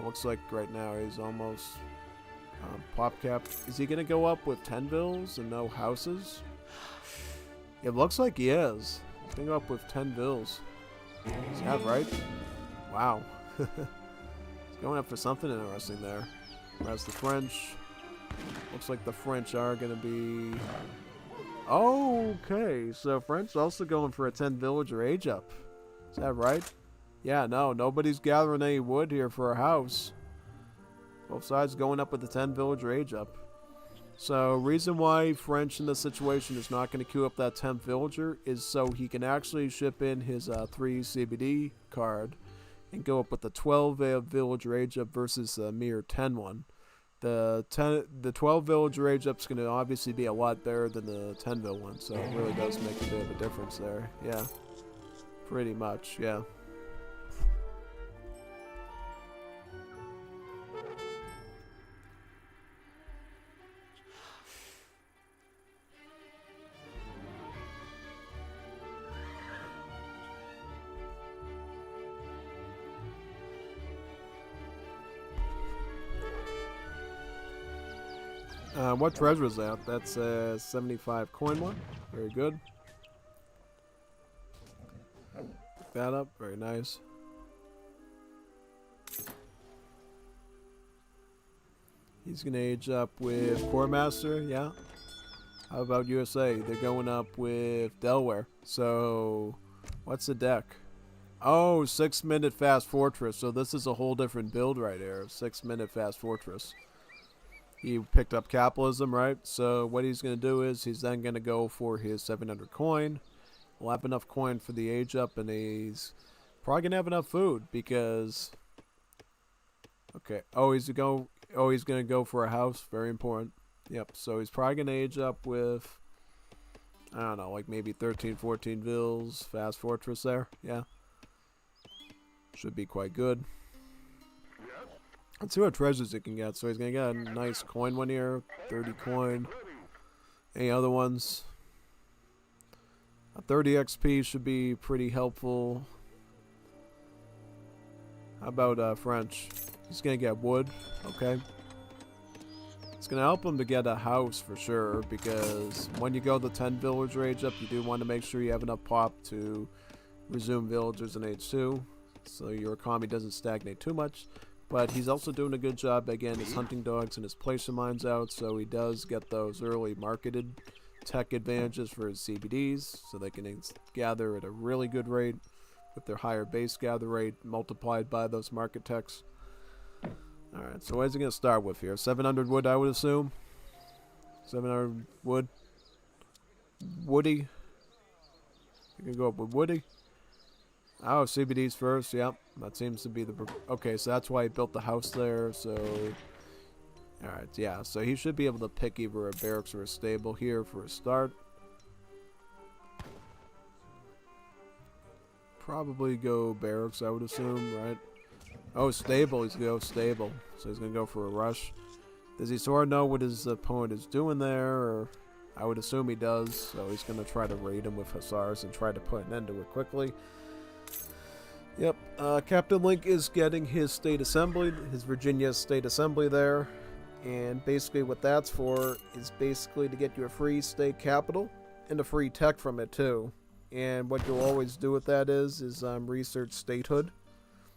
Looks like right now he's almost PopCap. Is he going to go up with 10 vills and no houses? It looks like he is. He's going to go up with 10 vills. Is that right? Wow. He's going up for something interesting there. Whereas the French, looks like the French are going to be... Okay, so French also going for a 10 villager age up. Is that right? Yeah, no, nobody's gathering any wood here for a house. Both sides going up with the 10 villager age up. So, reason why French in this situation is not going to queue up that 10th villager is so he can actually ship in his 3 CBD card and go up with the 12 villager age up versus a mere 10 one. The 12 villager age up is going to obviously be a lot better than the 10 vill one, so it really does make a bit of a difference there. Yeah, pretty much, yeah. What treasure is that? That's a 75 coin one. Very good. Pick that up. Very nice. He's going to age up with Core Master. Yeah. How about USA? They're going up with Delaware. So, what's the deck? Oh, 6-minute Fast Fortress. So this is a whole different build right here. 6-minute Fast Fortress. He picked up capitalism, right? So what he's going to do is he's then going to go for his 700 coin. We'll have enough coin for the age up, and he's probably going to have enough food because... Okay. Oh, he's going to go for a house. Very important. Yep. So he's probably going to age up with, I don't know, like maybe 13, 14 vills. Fast Fortress there. Yeah. Should be quite good. Let's see what treasures he can get. So he's going to get a nice coin one here. 30 coin. Any other ones? A 30 XP should be pretty helpful. How about French? He's going to get wood. Okay. It's going to help him to get a house for sure. Because when you go the 10 villager age up, you do want to make sure you have enough pop to resume villagers in age 2. So your economy doesn't stagnate too much. But he's also doing a good job by getting his hunting dogs and his placer mines out, so he does get those early marketed tech advantages for his CBDs, so they can gather at a really good rate with their higher base gather rate multiplied by those market techs. Alright, so what is he going to start with here? 700 wood, I would assume? 700 wood? Woody? You can go up with Woody? Oh, CBDs first, yep. That seems to be the... Okay, so that's why he built the house there, so... Alright, yeah, so he should be able to pick either a barracks or a stable here for a start. Probably go barracks, I would assume, right? Oh, stable. He's going to go stable. So he's going to go for a rush. Does he sort of know what his opponent is doing there? Or I would assume he does. So he's going to try to raid him with Hussars and try to put an end to it quickly. Yep. Captain Link is getting his state assembly, his Virginia state assembly there. And basically what that's for is basically to get you a free state capital and a free tech from it too. And what you'll always do with that is research statehood.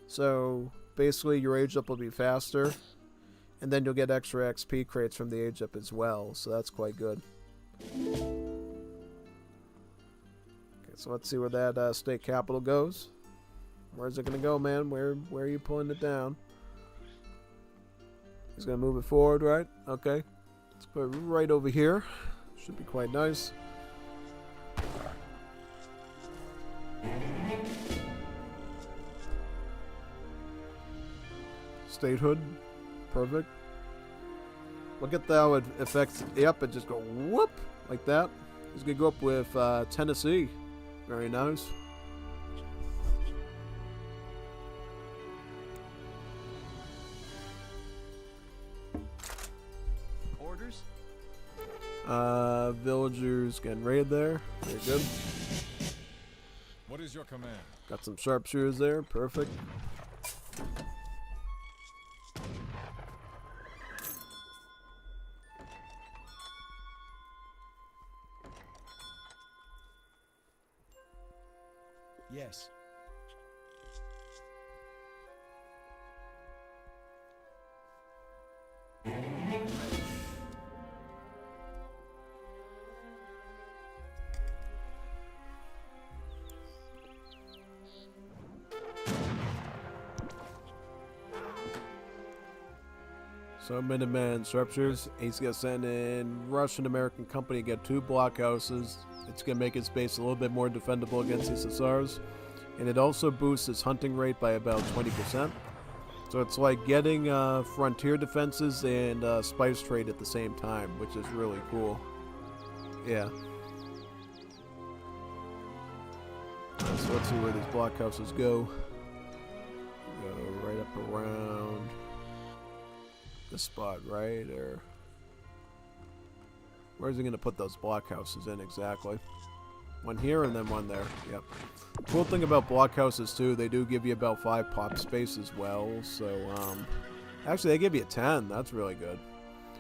So basically your age up will be faster, and then you'll get extra XP crates from the age up as well, so that's quite good. Okay, so let's see where that state capital goes. Where's it gonna go, man? Where are you pulling it down? He's gonna move it forward, right? Okay, let's put it right over here. Should be quite nice. Statehood, perfect. Look at how it affects. Yep, it just go whoop like that. He's gonna go up with Tennessee. Very nice. Orders? Villagers getting raided there. Very good. What is your command? Got some sharpshooters there. Perfect. Yes. So Minuteman sharpshooters. He's gonna send in Russian American company, get 2 blockhouses. It's gonna make his base a little bit more defendable against these Hussars. And it also boosts his hunting rate by about 20%. So it's like getting frontier defenses and spice trade at the same time, which is really cool. Yeah. So let's see where these blockhouses go. Go right up around the spot, right? Or where's he going to put those blockhouses in exactly? One here and then one there. Yep. Cool thing about blockhouses too, they do give you about 5 pop space as well. So actually they give you 10. That's really good.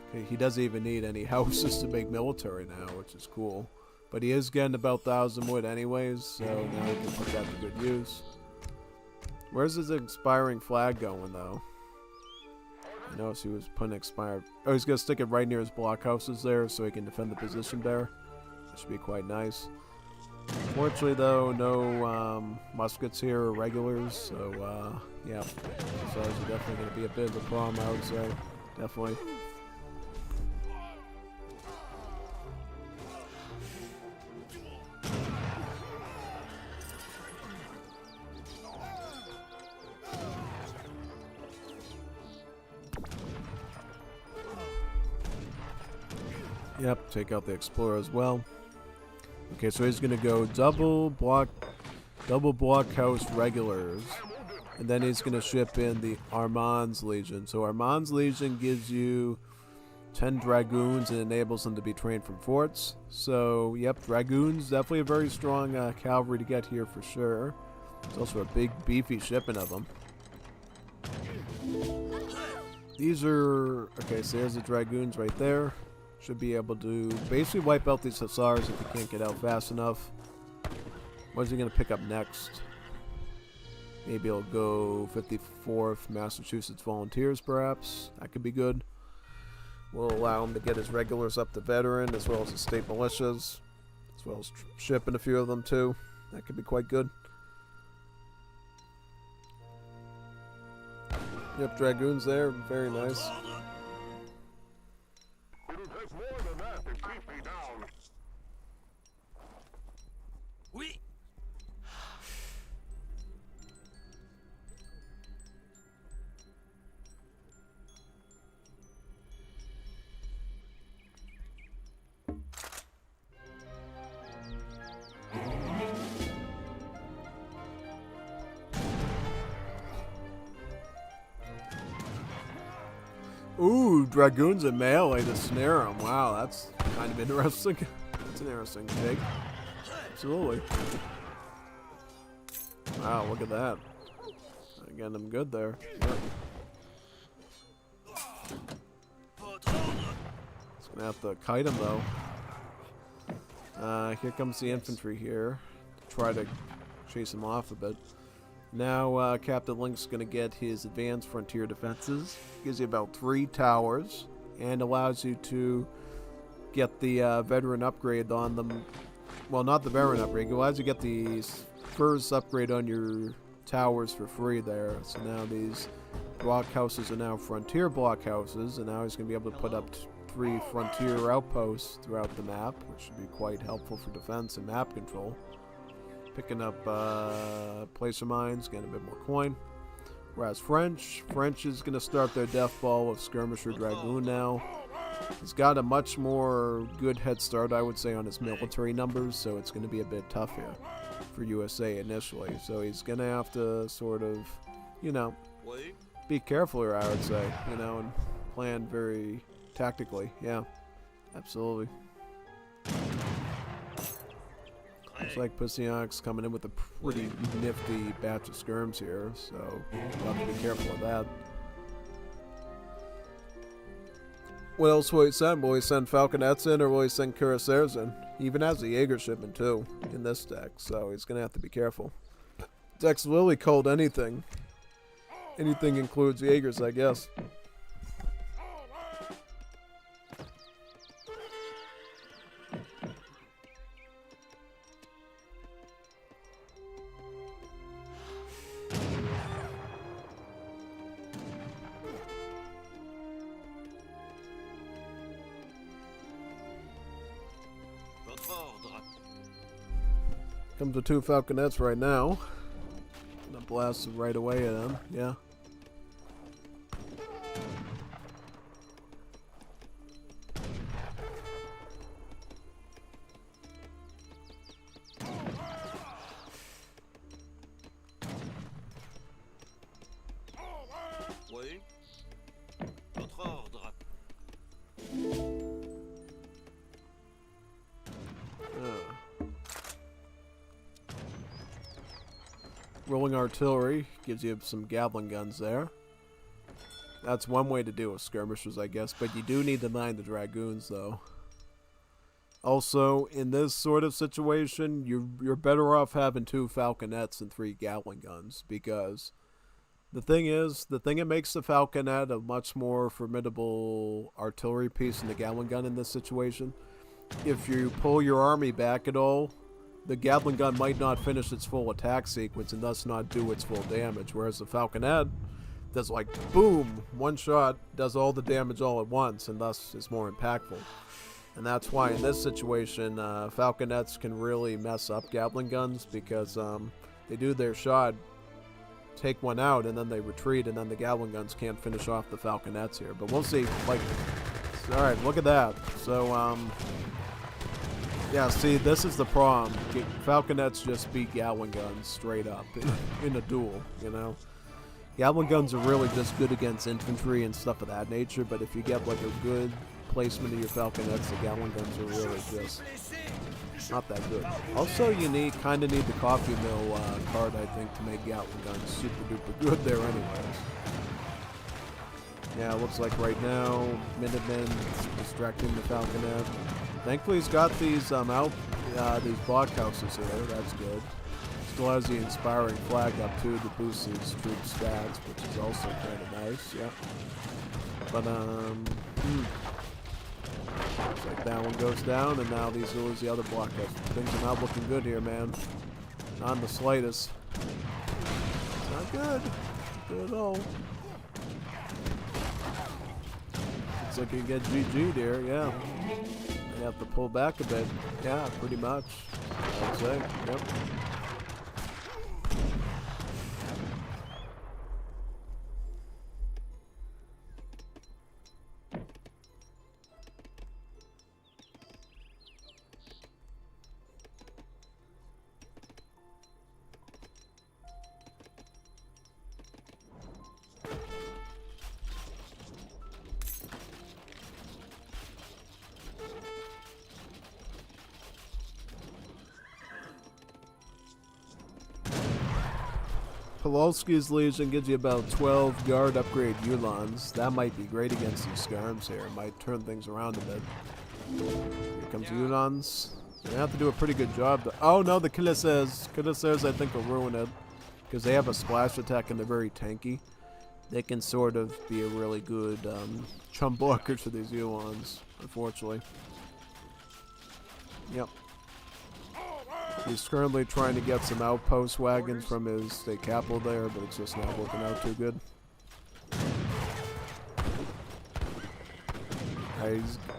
Okay, he doesn't even need any houses to make military now, which is cool. But he is getting about 1,000 wood anyways, so now he can put that to good use. Where's his expiring flag going though? I noticed he was putting expired. Oh, he's going to stick it right near his blockhouses there so he can defend the position there. That should be quite nice. Fortunately, though, no muskets here or regulars, so yeah, so those are definitely going to be a bit of a problem, I would say. Definitely. Yep, take out the Explorer as well. Okay, so he's gonna go double blockhouse regulars, and then he's gonna ship in the Armand's Legion. So Armand's Legion gives you 10 dragoons and enables them to be trained from forts. So yep, dragoons definitely a very strong cavalry to get here for sure. It's also a big beefy shipment of them. These are okay. So there's the dragoons right there. Should be able to basically wipe out these Hussars if he can't get out fast enough. What is he going to pick up next? Maybe he'll go 54th Massachusetts Volunteers, perhaps. That could be good. We'll allow him to get his regulars up to veteran, as well as his state militias, as well as shipping a few of them too. That could be quite good. Yep, dragoons there. Very nice. Oui. Ooh, dragoons and melee to snare him. Wow, that's kind of interesting. That's an interesting take. Absolutely. Wow, look at that. Again, I'm good there. Yep. Just gonna have to kite him though. Here comes the infantry here. Try to chase him off a bit. Now Captain Link's gonna get his advanced frontier defenses. Gives you about 3 towers and allows you to get the veteran upgrade on them. Well, not the veteran upgrade. It allows you to get the first upgrade on your towers for free there. So now these blockhouses are now frontier blockhouses, and now he's going to be able to put up 3 frontier outposts throughout the map, which should be quite helpful for defense and map control. Picking up placer mines, getting a bit more coin. Whereas French is going to start their death ball of skirmisher dragoon now. He's got a much more good head start, I would say, on his military numbers, so it's going to be a bit tough here for USA initially. So he's going to have to sort of, you know, be careful here, I would say, you know, and plan very tactically. Yeah, absolutely. Looks like Pussyonok's coming in with a pretty nifty batch of skirms here, so we'll have to be careful of that. What else will he send? Will he send Falconets in, or will he send Cuirassiers in? He even has a Jaeger shipment too in this deck, so he's gonna have to be careful. Deck's literally called anything. Anything includes Jaegers, I guess. Comes with 2 Falconets right now. Gonna blast right away at him, yeah. Oui. Votre ordre. Rolling artillery gives you some Gatling guns there. That's one way to deal with skirmishers, I guess, but you do need to mind the dragoons, though. Also, in this sort of situation, you're better off having 2 Falconets and 3 Gatling guns, because the thing that makes the Falconet a much more formidable artillery piece than the Gatling gun in this situation, if you pull your army back at all, the Gatling gun might not finish its full attack sequence and thus not do its full damage, whereas the Falconet does like boom, one shot, does all the damage all at once, and thus is more impactful. And that's why in this situation, Falconets can really mess up Gatling guns, because they do their shot, take one out, and then they retreat, and then the Gatling guns can't finish off the Falconets here. But we'll see. Like, all right, look at that. So, yeah, see, this is the problem. Falconets just beat Gatling guns straight up in a duel, you know? Gatling guns are really just good against infantry and stuff of that nature, but if you get like a good placement of your Falconets, the Gatling guns are really just not that good. Also, you kind of need the coffee mill card, I think, to make Gatling guns super duper good there anyways. Yeah, it looks like right now, Minutemen distracting the Falconet. Thankfully, he's got these these blockhouses here. That's good. Still has the inspiring flag up too to boost his troop stats, which is also kind of nice. Yeah. But looks like that one goes down, and now these lose the other blockhouses. Things are not looking good here, man. Not in the slightest. It's not good. Not good at all. Looks like you get GG'd here. Yeah. You have to pull back a bit. Yeah, pretty much, I'd say. Yep. Pulowski's Legion gives you about 12 guard upgrade Ulans. That might be great against these Skarms here. Might turn things around a bit. Here comes Ulans. They have to do a pretty good job. Oh no, the Killisers. Killisers I think will ruin it. Because they have a splash attack and they're very tanky. They can sort of be a really good chum blocker to these Ulans, unfortunately. Yep. He's currently trying to get some outpost wagons from his state capital there, but it's just not working out too good.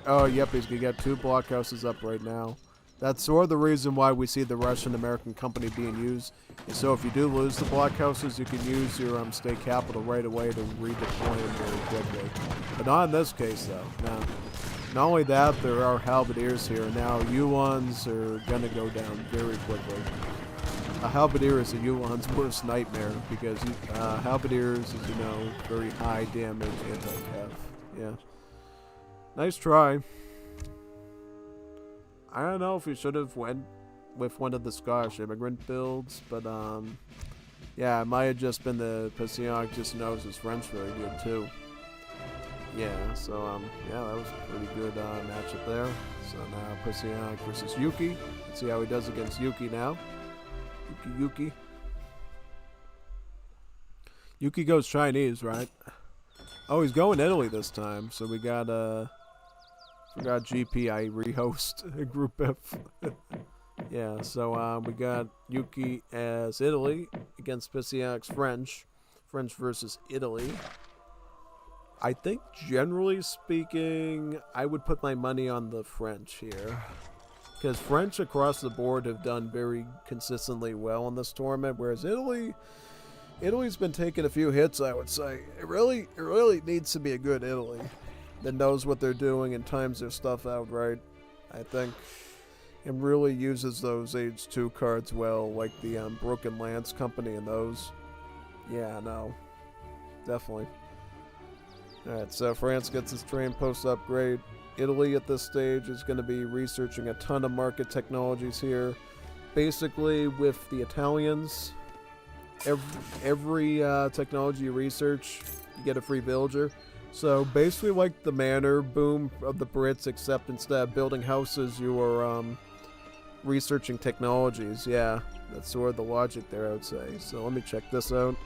Oh, yep, he's going to get 2 blockhouses up right now. That's sort of the reason why we see the Russian-American company being used. And so if you do lose the blockhouses, you can use your state capital right away to redeploy them very quickly. But not in this case, though. No. Not only that, there are halberdiers here. Now, Ulans are going to go down very quickly. A halberdier is a Ulan's worst nightmare because halberdiers, as you know, very high damage anti-cav. Yeah. Nice try. I don't know if we should have went with one of the Scottish immigrant builds, but yeah, it might have just been the Passiac just knows his French very good too. Yeah, so yeah, that was a pretty good matchup there. So now Passiac versus Yuki. Let's see how he does against Yuki now. Yuki. Yuki goes Chinese, right? Oh, he's going Italy this time. So we got forgot GP. I rehost Group F. Yeah, so we got Yuki as Italy against Passiac's French. French versus Italy. I think, generally speaking, I would put my money on the French here. Because French across the board have done very consistently well in this tournament, whereas Italy's been taking a few hits, I would say. It really needs to be a good Italy that knows what they're doing and times their stuff out right, I think. And really uses those Age 2 cards well, like the Broken Lance Company and those. Yeah, no. Definitely. Alright, so France gets its train post upgrade. Italy at this stage is going to be researching a ton of market technologies here. Basically, with the Italians, every technology you research, you get a free villager. So basically like the manor boom of the Brits, except instead of building houses, you are researching technologies. Yeah, that's sort of the logic there, I would say. So let me check this out.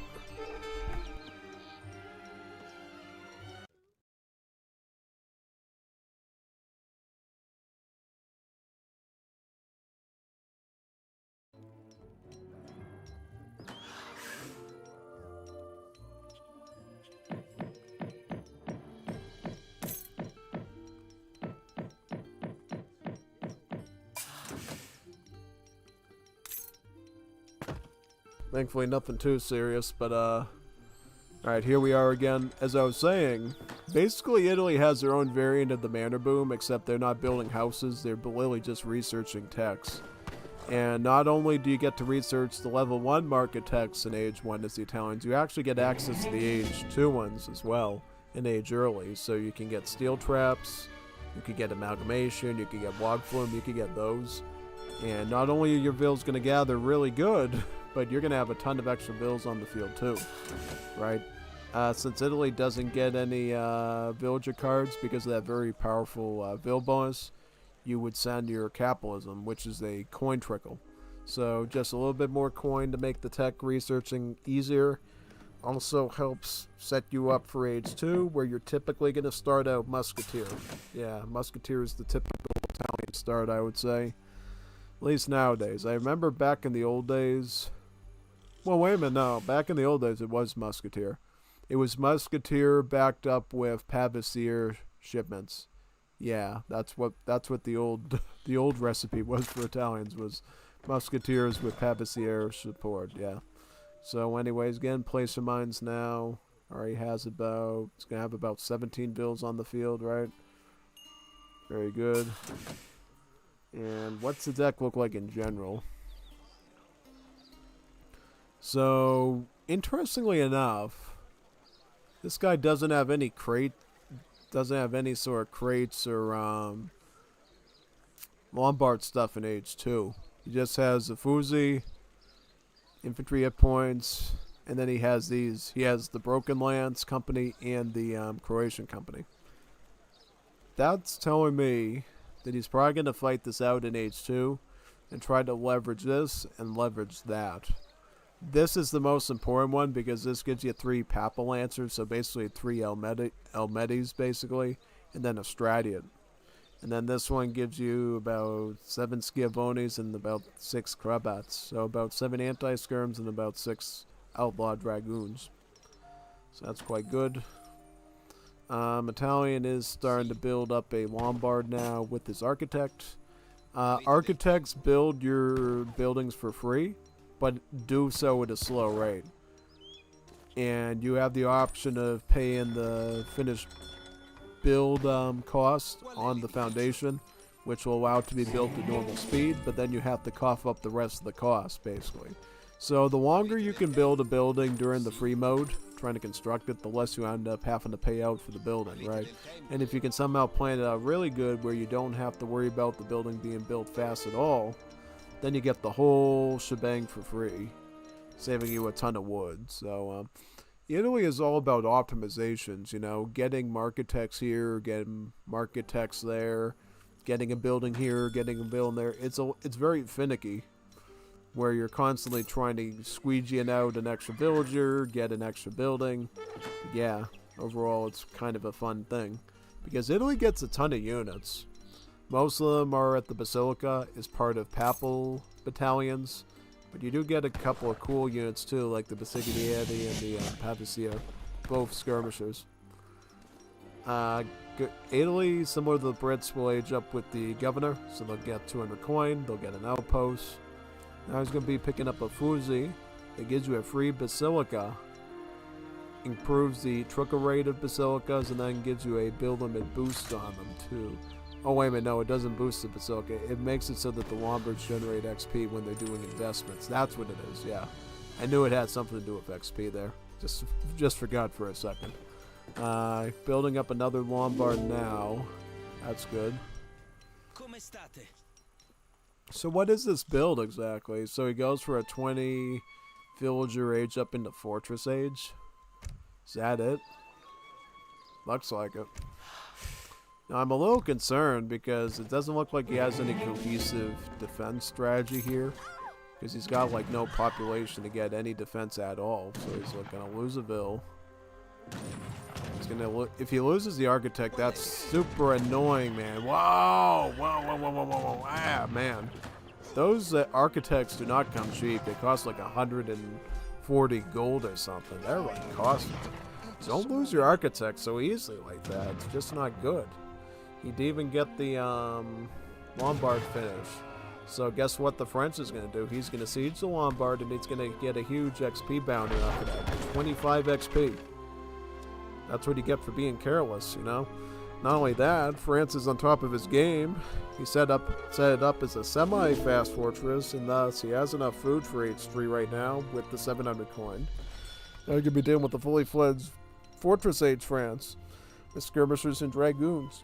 Thankfully nothing too serious, but alright, here we are again. As I was saying, basically Italy has their own variant of the manor boom, except they're not building houses, they're literally just researching techs. And not only do you get to research the level 1 market techs in Age 1 as the Italians, you actually get access to the Age 2 ones as well in Age Early. So you can get steel traps, you can get amalgamation, you can get log flume, you can get those. And not only are your bills going to gather really good, but you're going to have a ton of extra bills on the field too, right? Since Italy doesn't get any villager cards because of that very powerful bill bonus, you would send your capitalism, which is a coin trickle. So just a little bit more coin to make the tech researching easier. Also helps set you up for Age 2, where you're typically going to start out Musketeer. Yeah, Musketeer is the typical Italian start, I would say. At least nowadays. I remember back in the old days... Well, wait a minute, no. Back in the old days, it was Musketeer. It was Musketeer backed up with Pavasier shipments. Yeah, that's what the old recipe was for Italians, was Musketeers with Pavasier support, yeah. So anyways, again, placer mines now. Already has it's going to have about 17 bills on the field, right? Very good. And what's the deck look like in general? So, interestingly enough, this guy doesn't have any sort of crates or Lombard stuff in Age 2. He just has the Fuzi, infantry hit points, And then he has these. He has the Broken Lance Company and the Croatian Company. That's telling me that he's probably going to fight this out in Age 2 and try to leverage this and leverage that. This is the most important one because this gives you 3 Papal Lancers, so basically 3 Elmetes, basically, and then a Stradian. And then this one gives you about 7 Schiavonis and about 6 Krabats. So about 7 anti-skirms and about 6 outlaw dragoons. So that's quite good. Italian is starting to build up a Lombard now with his architect. Architects build your buildings for free, but do so at a slow rate. And you have the option of paying the finished build cost on the foundation, which will allow it to be built at normal speed, but then you have to cough up the rest of the cost, basically. So the longer you can build a building during the free mode, trying to construct it, the less you end up having to pay out for the building, right? And if you can somehow plan it out really good where you don't have to worry about the building being built fast at all, then you get the whole shebang for free, saving you a ton of wood. So Italy is all about optimizations, you know, getting marketects here, getting marketects there, getting a building here, getting a building there. It's very finicky, where you're constantly trying to squeegee out an extra villager, get an extra building. Yeah, overall it's kind of a fun thing, because Italy gets a ton of units. Most of them are at the Basilica as part of Papal battalions, but you do get a couple of cool units too, like the Basigliati and the Papacia, both skirmishers. Italy, similar to the Brits, will age up with the governor, so they'll get 200 coin, they'll get an outpost. Now he's going to be picking up a Fusi that gives you a free Basilica, improves the trucker rate of Basilicas, and then gives you a build limit boost on them too. Oh wait a minute, no, it doesn't boost the Basilica. It makes it so that the Lombards generate XP when they're doing investments. That's what it is, yeah. I knew it had something to do with XP there. Just forgot for a second. Building up another Lombard now. That's good. So what is this build exactly? So he goes for a 20 villager age up into fortress age. Is that it? Looks like it. Now I'm a little concerned because it doesn't look like he has any cohesive defense strategy here. Because he's got like no population to get any defense at all. So he's like gonna lose a vill. He's gonna if he loses the architect, that's super annoying, man. Whoa, whoa, whoa, whoa, whoa, whoa, whoa. Ah, man. Those architects do not come cheap. They cost like 140 gold or something. They're like costly. Don't lose your architect so easily like that. It's just not good. He'd even get the Lombard finish. So guess what the French is going to do? He's going to siege the Lombard and he's going to get a huge XP bounty off of that. 25 XP. That's what you get for being careless, you know? Not only that, France is on top of his game. He set it up as a semi-fast fortress, and thus he has enough food for H3 right now with the 700 coin. Now he could be dealing with the fully fledged fortress age France with skirmishers and dragoons.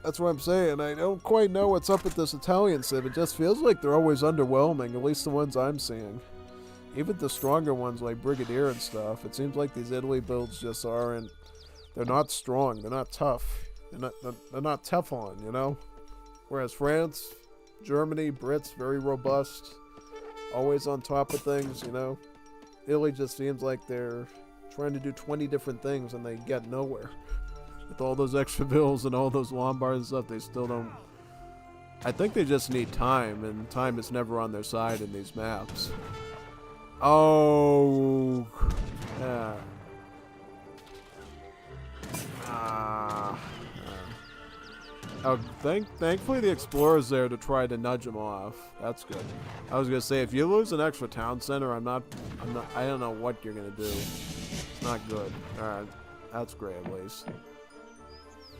That's what I'm saying. I don't quite know what's up with this Italian civ. It just feels like they're always underwhelming, at least the ones I'm seeing. Even the stronger ones like Brigadier and stuff, it seems like these Italy builds just aren't, they're not strong, they're not tough, they're not Teflon, you know? Whereas France, Germany, Brits, very robust, always on top of things, you know? Italy just seems like they're trying to do 20 different things and they get nowhere. With all those extra bills and all those Lombards and stuff, they still don't. I think they just need time, and time is never on their side in these maps. Oh, yeah. Oh, thankfully the explorer's there to try to nudge him off. That's good. I was gonna say, if you lose an extra town center, I don't know what you're gonna do. It's not good. All right, that's great at least.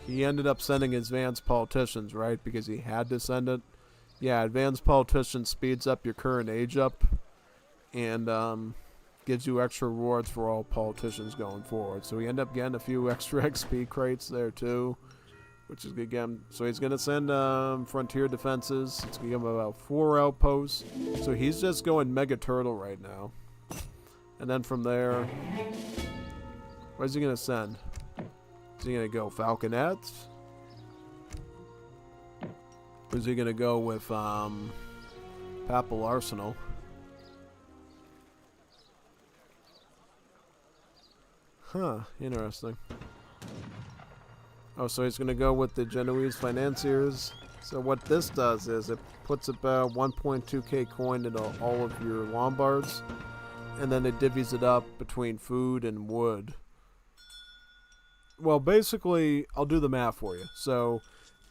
He ended up sending advanced politicians, right? Because he had to send it. Yeah, advanced politician speeds up your current age up, and gives you extra rewards for all politicians going forward. So he ended up getting a few extra XP crates there too, which is good again. So he's gonna send frontier defenses. It's gonna give him about 4 outposts. So he's just going mega turtle right now. And then from there, where's he going to send? Is he going to go Falconets? Or is he going to go with Papal Arsenal? Huh, interesting. Oh, so he's going to go with the Genoese financiers. So what this does is it puts about 1.2k coin into all of your Lombards, and then it divvies it up between food and wood. Well, basically, I'll do the math for you. So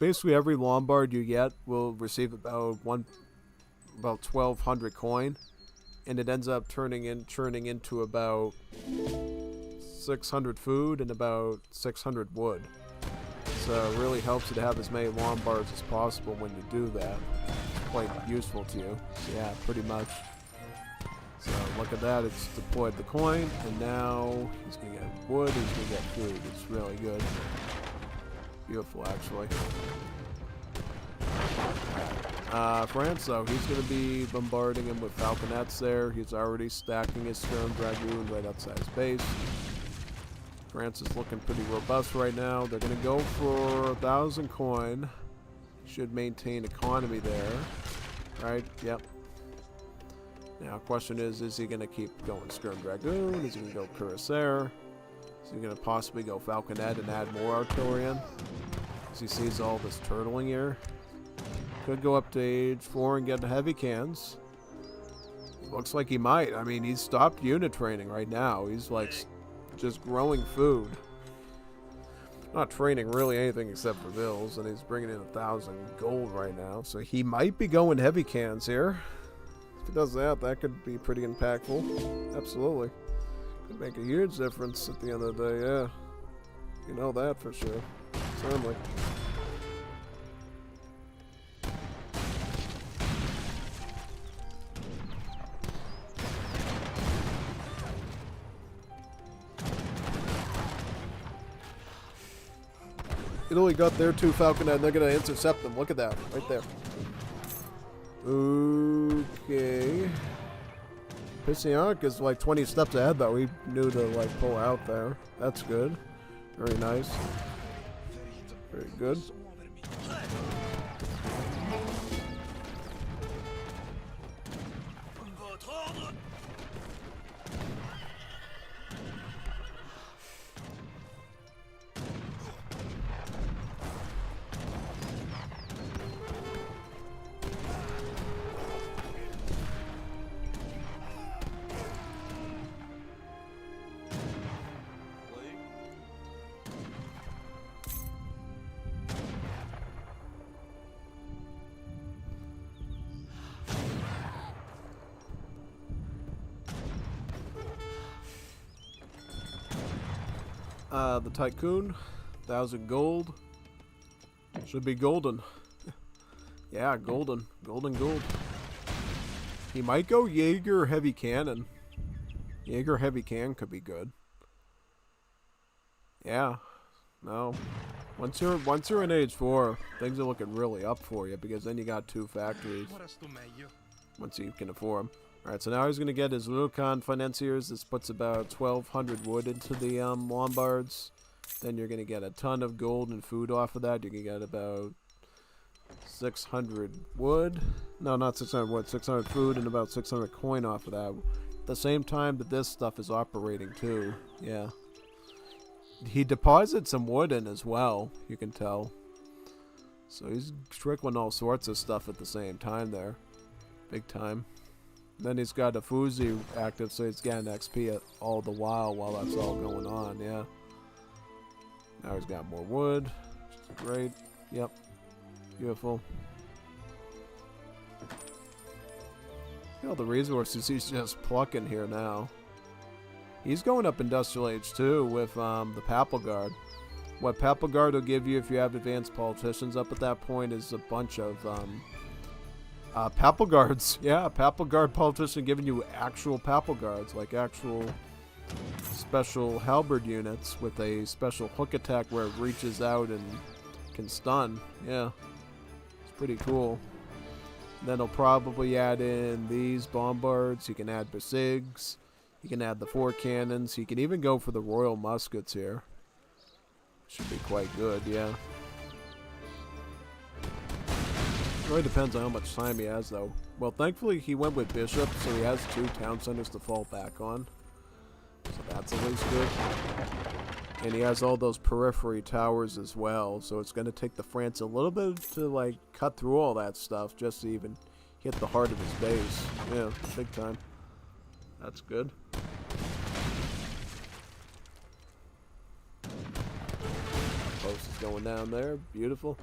basically every Lombard you get will receive about 1,200 coin, and it ends up churning into about 600 food and about 600 wood. So it really helps you to have as many Lombards as possible when you do that. It's quite useful to you. So yeah, pretty much. So look at that, it's deployed the coin, and now he's going to get wood, he's going to get food. It's really good. Beautiful, actually. France, though, he's going to be bombarding him with Falconets there. He's already stacking his Stern Dragoon right outside his base. France is looking pretty robust right now. They're going to go for 1,000 coin. Should maintain economy there. Right? Yep. Now, question is he going to keep going Stern Dragoon? Is he going to go Cuirassier? Is he going to possibly go Falconet and add more artillery in? As he sees all this turtling here. Could go up to age 4 and get heavy cans. Looks like he might. I mean, he's stopped unit training right now. He's like just growing food. Not training really anything except for bills, and he's bringing in 1,000 gold right now. So he might be going heavy cans here. If he does that, that could be pretty impactful. Absolutely. Could make a huge difference at the end of the day, yeah. You know that for sure. Certainly. Italy got their 2 Falconet, and they're going to intercept them. Look at that, right there. Okay. Pisciac is like 20 steps ahead, though. He knew to like pull out there. That's good. Very nice. Very good. The Tycoon, 1,000 gold. Should be golden. Yeah, golden. Golden gold. He might go Jaeger Heavy Cannon. Jaeger Heavy Cannon could be good. Yeah. No. Once you're in age 4, things are looking really up for you, because then you got 2 factories. Once you can afford them. Alright, so now he's going to get his Lucan financiers. This puts about 1,200 wood into the Lombards. Then you're going to get a ton of gold and food off of that. You can get about 600 wood. No, not 600 wood. 600 food and about 600 coin off of that. At the same time that this stuff is operating too. Yeah. He deposited some wood in as well, you can tell. So he's trickling all sorts of stuff at the same time there. Big time. Then he's got a Fuzi active, so he's getting XP all the while that's all going on, yeah. Now he's got more wood, which is great. Yep. Beautiful. You know, the resources he's just plucking here now. He's going up Industrial Age too with the Papal Guard. What Papal Guard will give you if you have advanced politicians up at that point is a bunch of Papal Guards. Yeah, Papal Guard politician giving you actual Papal Guards, like actual special halberd units with a special hook attack where it reaches out and can stun. Yeah, it's pretty cool. Then he'll probably add in these bombards. He can add Besigs. You can add the 4 cannons. You can even go for the royal muskets here. Should be quite good, yeah. Really depends on how much time he has, though. Well, thankfully he went with Bishop, so he has 2 town centers to fall back on. So that's at least good. And he has all those periphery towers as well, so it's going to take the France a little bit to, like, cut through all that stuff just to even hit the heart of his base. Yeah, big time. That's good. Post is going down there. Beautiful.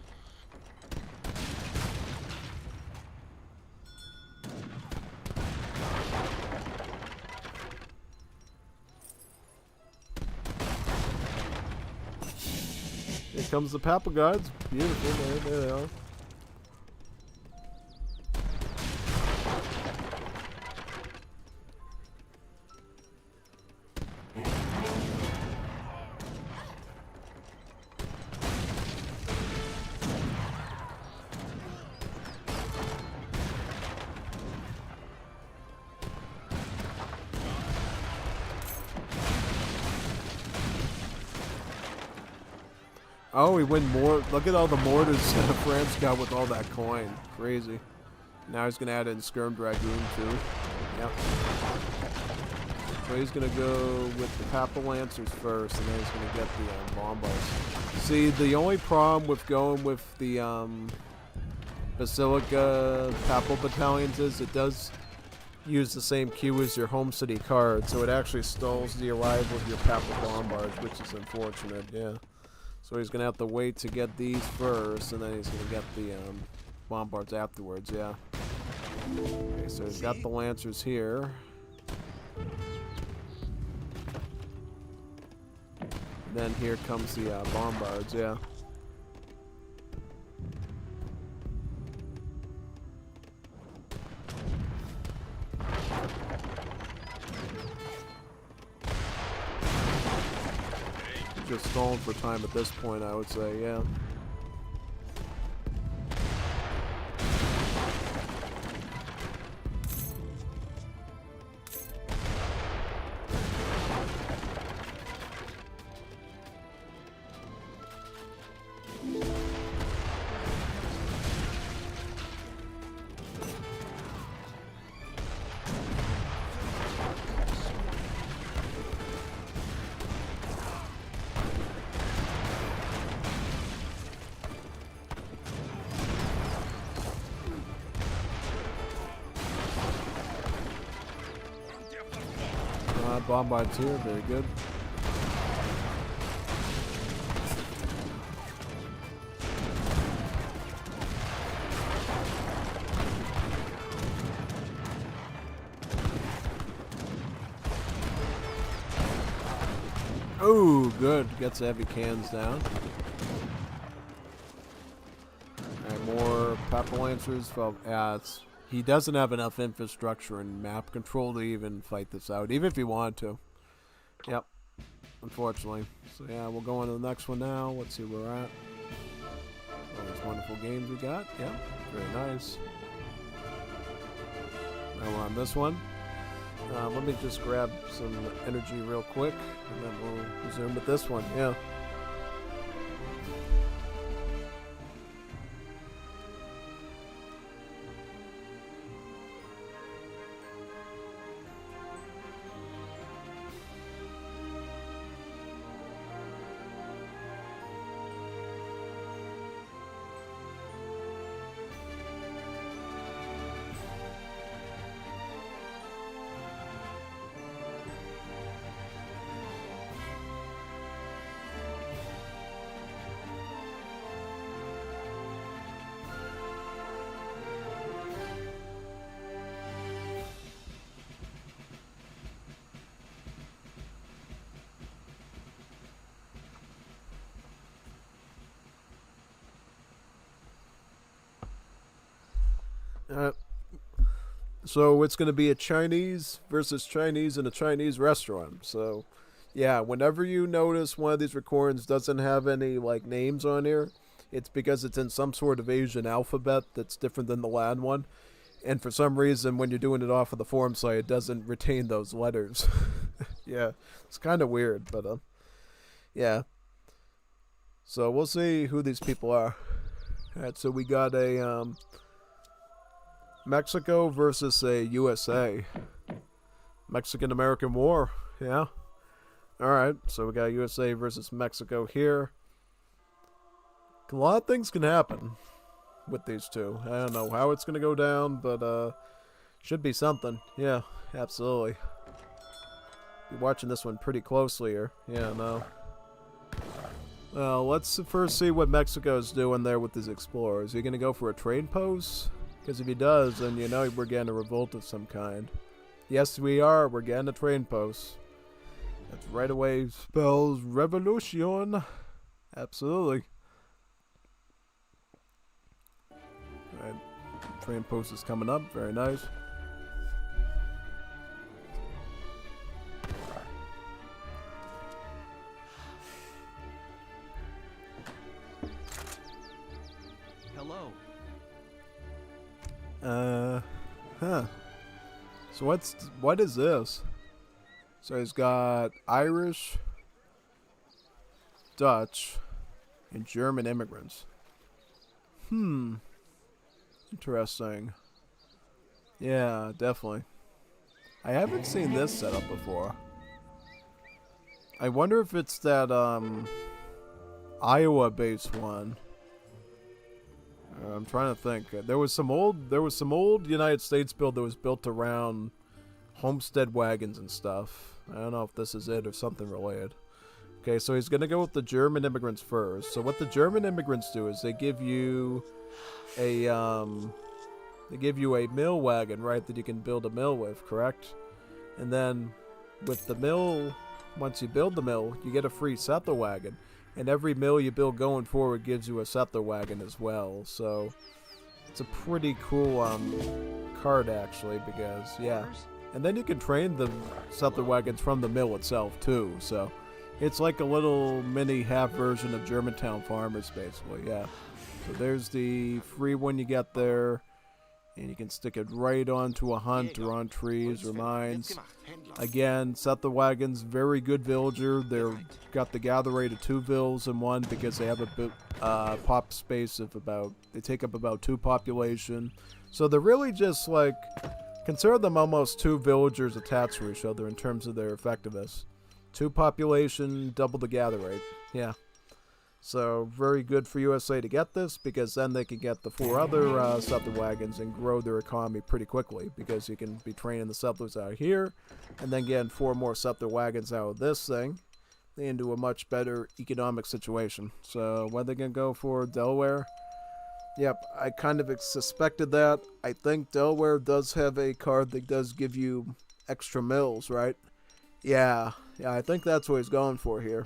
Here comes the Papal Guards. Beautiful. There they are. Oh, he went more. Look at all the mortars France got with all that coin. Crazy. Now he's going to add in Skirm Dragoon, too. Yep. So he's going to go with the Papal Lancers first, and then he's going to get the Bombards. See, the only problem with going with the Basilica Papal Battalions is it does use the same queue as your home city card, so it actually stalls the arrival of your Papal Bombards, which is unfortunate, yeah. So he's going to have to wait to get these first, and then he's going to get the Bombards afterwards, yeah. Okay, so he's got the Lancers here. And then here comes the Bombards, yeah. Just stalling for time at this point, I would say, yeah. Bombards here, very good. Oh, good. Gets the heavy cans down. Alright, more Papal Lancers. Well, he doesn't have enough infrastructure and map control to even fight this out, even if he wanted to. Yep, unfortunately. So yeah, we'll go on to the next one now. Let's see where we're at. All these wonderful games we got. Yep, very nice. Now we're on this one. Let me just grab some energy real quick, and then we'll resume with this one. Yeah. So it's going to be a Chinese versus Chinese in a Chinese restaurant. So, yeah, whenever you notice one of these recordings doesn't have any, like, names on here, it's because it's in some sort of Asian alphabet that's different than the Latin one. And for some reason, when you're doing it off of the forum site, it doesn't retain those letters. Yeah, it's kind of weird, but yeah. So we'll see who these people are. Alright, so we got a Mexico versus a USA. Mexican-American War, yeah. Alright, so we got USA versus Mexico here. A lot of things can happen with these two. I don't know how it's going to go down, but should be something. Yeah, absolutely. Be watching this one pretty closely here. Yeah, no. Well, let's first see what Mexico's doing there with his explorers. Is he going to go for a trade post? Because if he does, then you know we're getting a revolt of some kind. Yes, we are. We're getting a trade post. That's right away spells revolution. Absolutely. Alright. Trade post is coming up. Very nice. Hello. Huh. So what is this? So he's got Irish, Dutch, and German immigrants. Interesting. Yeah, definitely. I haven't seen this setup before. I wonder if it's that Iowa-based one. I'm trying to think. There was some old United States build that was built around homestead wagons and stuff. I don't know if this is it or something related. Okay, so he's gonna go with the German immigrants first. So what the German immigrants do is they give you a mill wagon, right, that you can build a mill with, correct? And then with the mill, once you build the mill, you get a free settler wagon. And every mill you build going forward gives you a settler wagon as well. So it's a pretty cool card actually, because yeah. And then you can train the settler wagons from the mill itself too. So it's like a little mini half version of Germantown Farmers basically, yeah. So there's the free one you get there. And you can stick it right onto a hunt or on trees or mines. Again, settler wagons, very good villager. They're got the gather rate of 2 vills in one because they have a pop space of they take up about 2 population. So they're really just like, consider them almost 2 villagers attached to each other in terms of their effectiveness. 2 population, double the gather rate. Yeah. So, very good for USA to get this, because then they can get the 4 other settler wagons and grow their economy pretty quickly, because you can be training the settlers out here, and then getting 4 more settler wagons out of this thing into a much better economic situation. So, what are they going to go for? Delaware? Yep, I kind of suspected that. I think Delaware does have a card that does give you extra mills, right? Yeah, I think that's what he's going for here.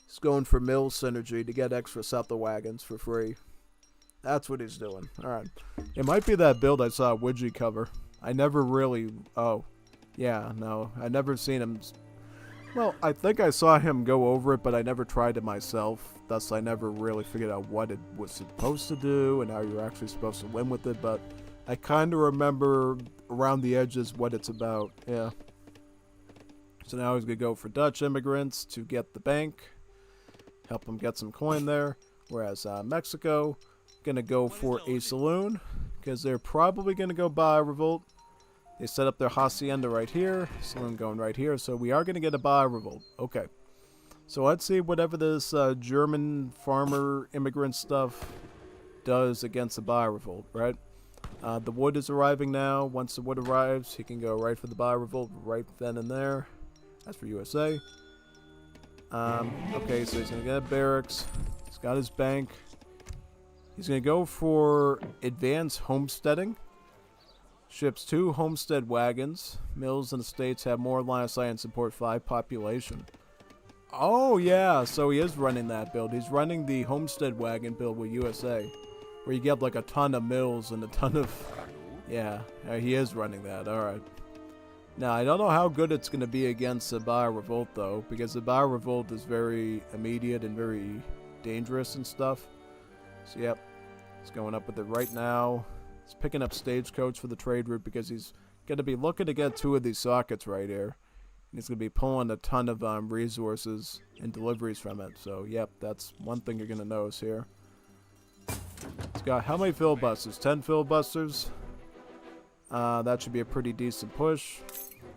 He's going for mill synergy to get extra settler wagons for free. That's what he's doing. Alright. It might be that build I saw Widgie cover. I never really... Oh. Yeah, no. I never seen him... Well, I think I saw him go over it, but I never tried it myself. Thus, I never really figured out what it was supposed to do and how you're actually supposed to win with it, but I kind of remember around the edges what it's about. Yeah. So now he's going to go for Dutch immigrants to get the bank. Help them get some coin there. Whereas Mexico, going to go for a saloon, because they're probably going to go buy a revolt. They set up their hacienda right here. Saloon going right here. So we are going to get a buy revolt. Okay. So let's see whatever this German farmer immigrant stuff does against the buy revolt, right? The wood is arriving now. Once the wood arrives, he can go right for the buy revolt right then and there. That's for USA. Okay, so he's going to get barracks. He's got his bank. He's going to go for advanced homesteading. Ships 2 homestead wagons. Mills and estates have more line of sight and support 5 population. Oh, yeah, so he is running that build. He's running the homestead wagon build with USA, where you get like a ton of mills and a ton of... Yeah, he is running that. Alright. Now, I don't know how good it's going to be against the Buy Revolt, though, because the Buy Revolt is very immediate and very dangerous and stuff. So, yep, it's going up with it right now. He's picking up Stagecoach for the trade route because he's going to be looking to get 2 of these sockets right here. And he's going to be pulling a ton of resources and deliveries from it. So, yep, that's one thing you're going to notice here. He's got how many filibusters? 10 filibusters. That should be a pretty decent push.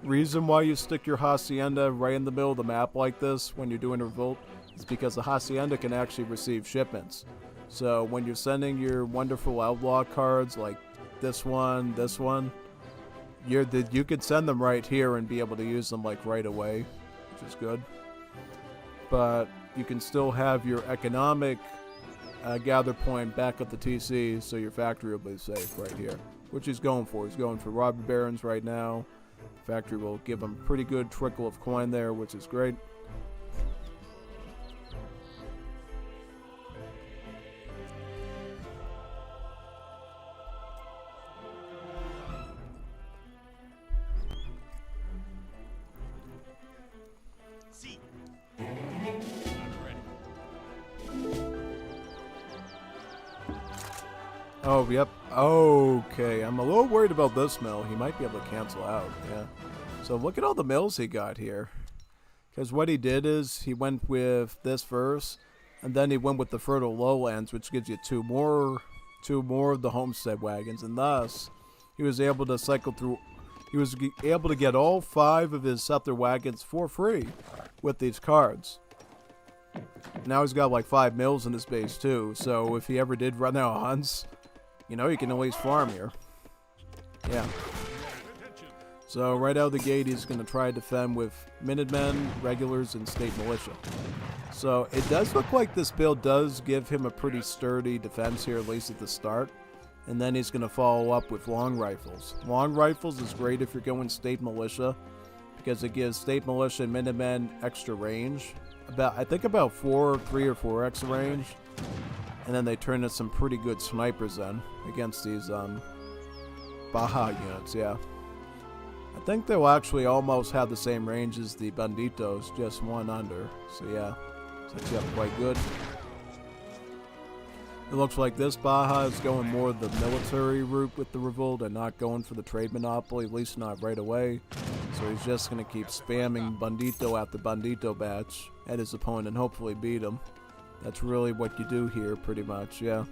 Reason why you stick your Hacienda right in the middle of the map like this when you're doing a revolt is because the Hacienda can actually receive shipments. So when you're sending your wonderful outlaw cards like this one, you could send them right here and be able to use them like right away, which is good. But you can still have your economic gather point back at the TC, so your factory will be safe right here, which he's going for. He's going for robber barons right now. The factory will give him a pretty good trickle of coin there, which is great. See. Oh, yep. Okay, I'm a little worried about this mill. He might be able to cancel out, yeah. So look at all the mills he got here. Because what he did is he went with this first, and then he went with the fertile lowlands, which gives you two more of the homestead wagons, and thus he was able to cycle through. He was able to get all 5 of his settler wagons for free with these cards. Now he's got like 5 mills in his base too, so if he ever did run out of hunts, you know, you can always farm here. Yeah. So right out of the gate, he's going to try to defend with Minutemen, Regulars, and State Militia. So it does look like this build does give him a pretty sturdy defense here, at least at the start. And then he's going to follow up with Long Rifles. Long Rifles is great if you're going State Militia, because it gives State Militia and Minutemen extra range. I think about 3 or 4x range. And then they turn into some pretty good snipers then against these Baja units, yeah. I think they'll actually almost have the same range as the Banditos, just 1 under. So yeah, sets you up quite good. It looks like this Baja is going more the military route with the revolt and not going for the trade monopoly, at least not right away. So he's just going to keep spamming Bandito after Bandito batch at his opponent and hopefully beat him. That's really what you do here, pretty much, yeah.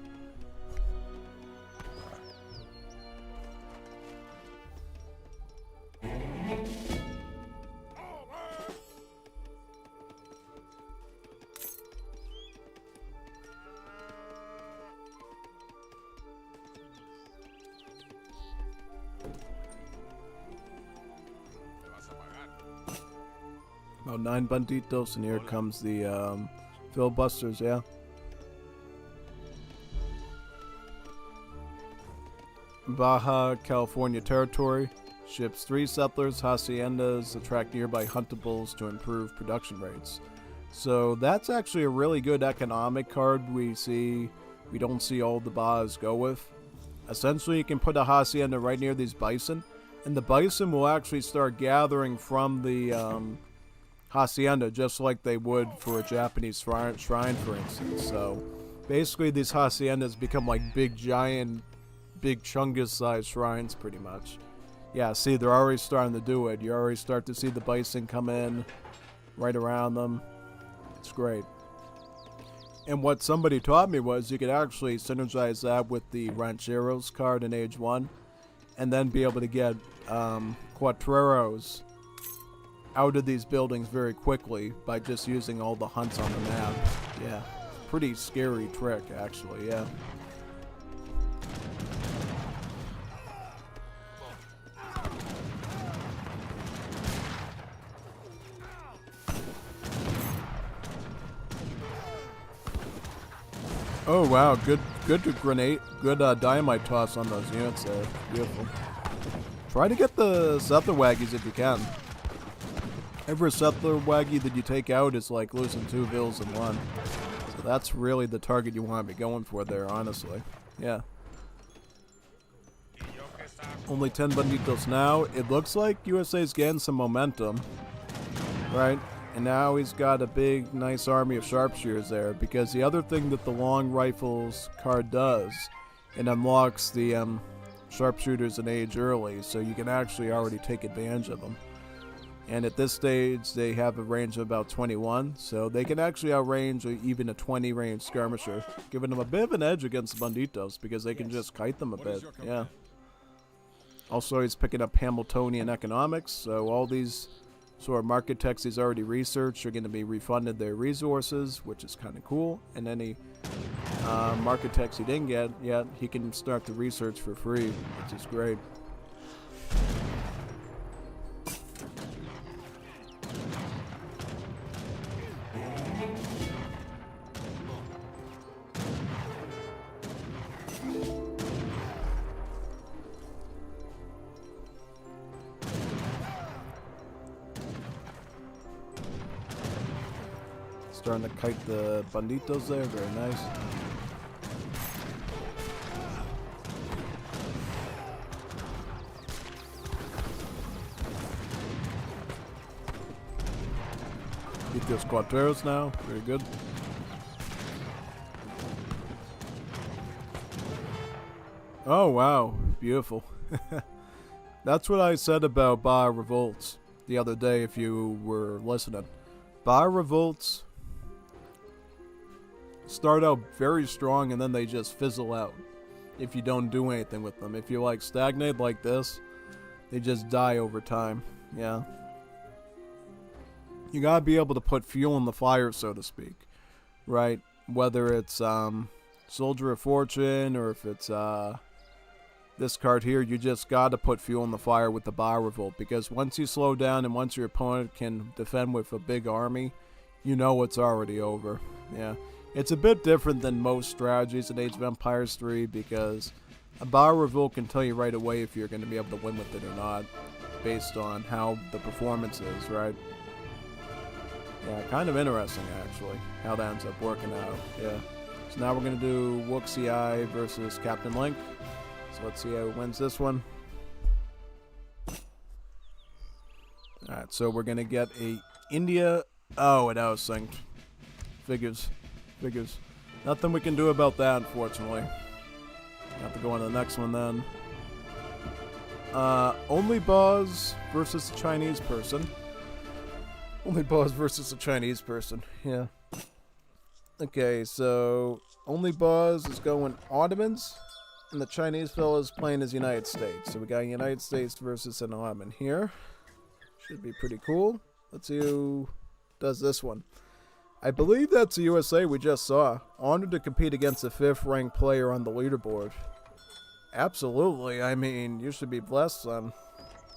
About 9 Banditos, and here comes the filibusters, yeah. Baja California territory. Ships 3 settlers, haciendas, attract nearby huntables to improve production rates. So that's actually a really good economic card we don't see all the Bajas go with. Essentially, you can put a hacienda right near these bison, and the bison will actually start gathering from the hacienda just like they would for a Japanese shrine, for instance. So basically these haciendas become like big Chungus sized shrines pretty much. Yeah, see, they're already starting to do it. You already start to see the bison come in right around them. It's great. And what somebody taught me was you could actually synergize that with the Rancheros card in Age 1 and then be able to get Cuatreros out of these buildings very quickly by just using all the hunts on the map. Yeah, pretty scary trick actually, yeah. Oh wow, good grenade, good dynamite toss on those units there. Beautiful. Try to get the settler waggies if you can. Every settler waggy that you take out is like losing 2 vills in 1. So that's really the target you want to be going for there, honestly. Yeah. Only 10 Banditos now. It looks like USA's getting some momentum. Right? And now he's got a big, nice army of sharpshooters there. Because the other thing that the Long Rifles card does, it unlocks the sharpshooters in age early, so you can actually already take advantage of them. And at this stage, they have a range of about 21, so they can actually outrange even a 20 range skirmisher, giving them a bit of an edge against the banditos because they can just kite them a bit. Yeah. Also, he's picking up Hamiltonian economics, so all these sort of market techs he's already researched are going to be refunded their resources, which is kind of cool. And any market techs he didn't get yet, he can start to research for free, which is great. Starting to kite the banditos there, very nice. Beat those cuarteros now, very good. Oh wow, beautiful. That's what I said about Bar Revolts the other day if you were listening. Bar Revolts start out very strong and then they just fizzle out if you don't do anything with them. If you like stagnate like this, they just die over time. Yeah. You gotta be able to put fuel in the fire, so to speak. Right? Whether it's Soldier of Fortune or if it's this card here, you just gotta put fuel in the fire with the Bar Revolt, because once you slow down and once your opponent can defend with a big army, you know it's already over. Yeah. It's a bit different than most strategies in Age of Empires 3 because a Bar Revolt can tell you right away if you're going to be able to win with it or not based on how the performance is, right? Yeah, kind of interesting actually, how that ends up working out. Yeah. So now we're going to do Wuxi Eye versus Captain Link. So let's see who wins this one. Alright, so we're going to get a India... Oh, it was synced. Figures. Nothing we can do about that, unfortunately. Have to go on to the next one then. Only Boz versus a Chinese person. Only Boz versus a Chinese person. Yeah. Okay, so Only Boz is going Ottomans, and the Chinese fellow is playing as United States. So we got United States versus an Ottoman here. Should be pretty cool. Let's see who does this one. I believe that's the USA we just saw. Honored to compete against the 5th ranked player on the leaderboard. Absolutely. I mean, you should be blessed, son.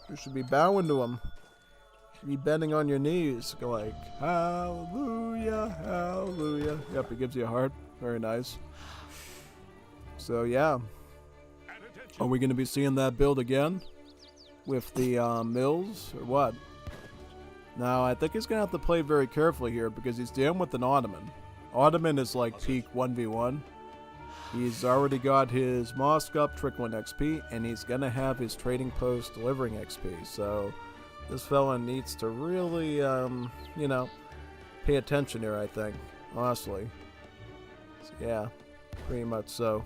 You should be bowing to him. You should be bending on your knees. Go like, hallelujah, hallelujah. Yep, it gives you a heart. Very nice. So, yeah. Are we going to be seeing that build again? With the mills, or what? Now, I think he's going to have to play very carefully here because he's dealing with an Ottoman. Ottoman is like peak 1v1. He's already got his mosque up, trickling XP, and he's going to have his trading post delivering XP. So, this fella needs to really, you know, pay attention here, I think, honestly. So, yeah, pretty much so.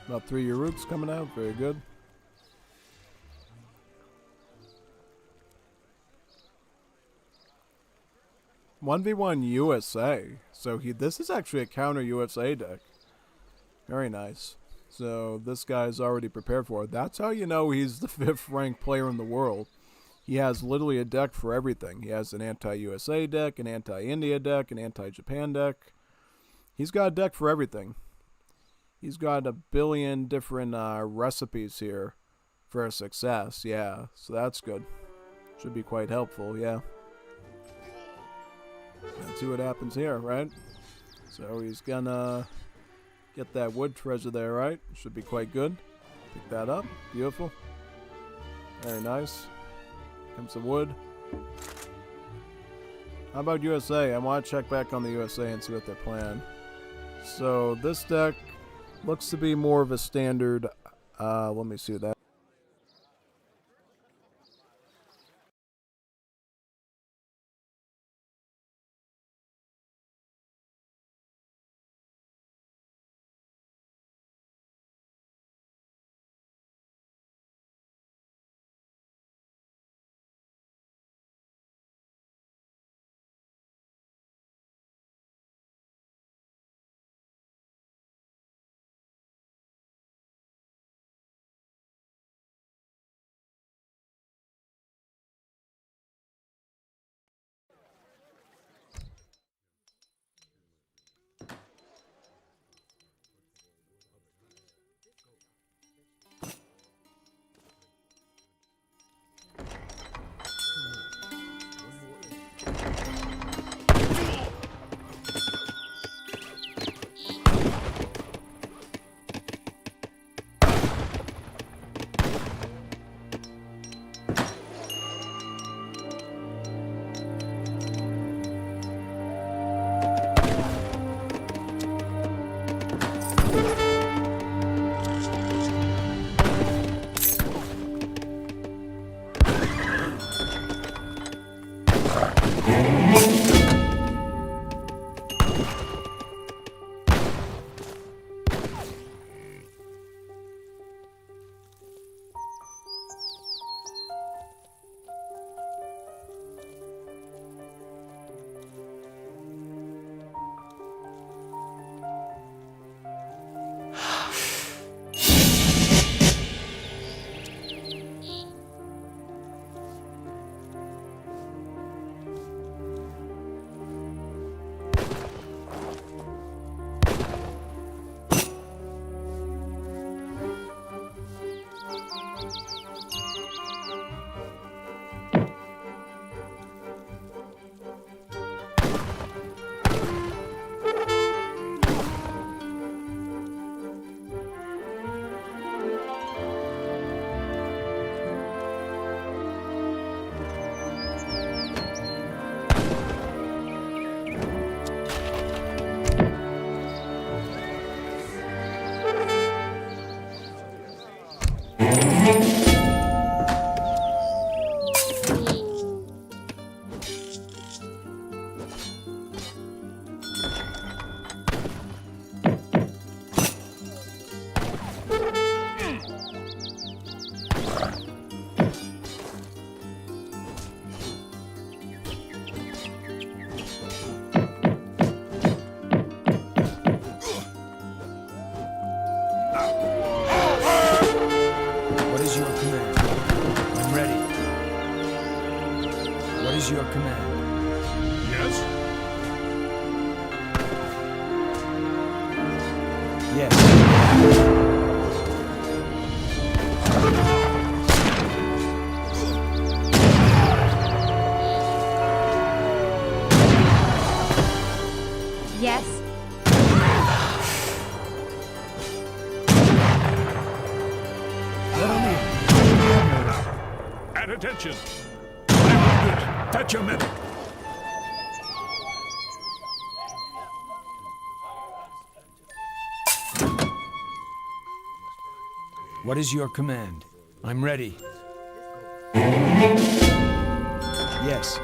About 3 Uruk's coming out. Very good. "1v1 USA." So this is actually a counter USA deck. Very nice. So this guy's already prepared for it. That's how you know he's the 5th ranked player in the world. He has literally a deck for everything. He has an anti-USA deck, an anti-India deck, an anti-Japan deck. He's got a deck for everything. He's got a billion different recipes here for success, yeah. So that's good. Should be quite helpful, yeah. Let's see what happens here, right? So he's gonna get that wood treasure there, right? Should be quite good. Pick that up. Beautiful. Very nice. Comes some wood. How about USA? I want to check back on the USA and see what they're playing. So this deck looks to be more of a standard, let me see that. What is your command? I'm ready. What is your command? Yes? Yes. Yes. At attention! I'm wounded! Fetch a medic! What is your command? I'm ready. Yes.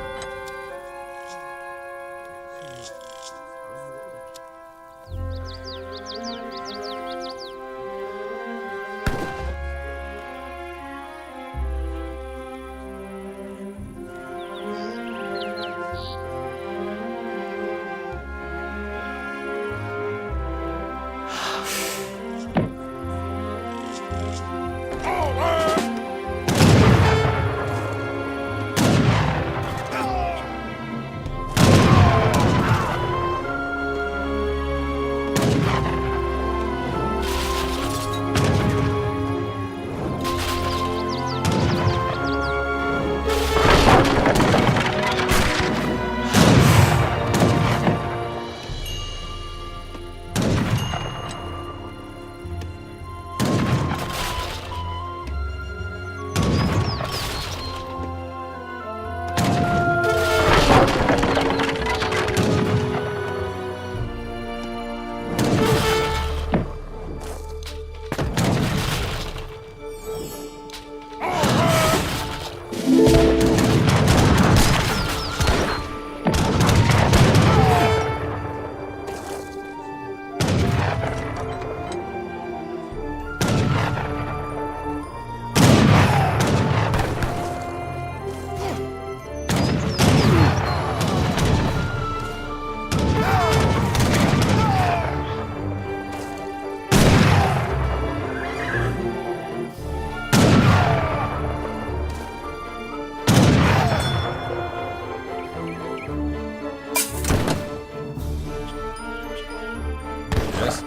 Yes?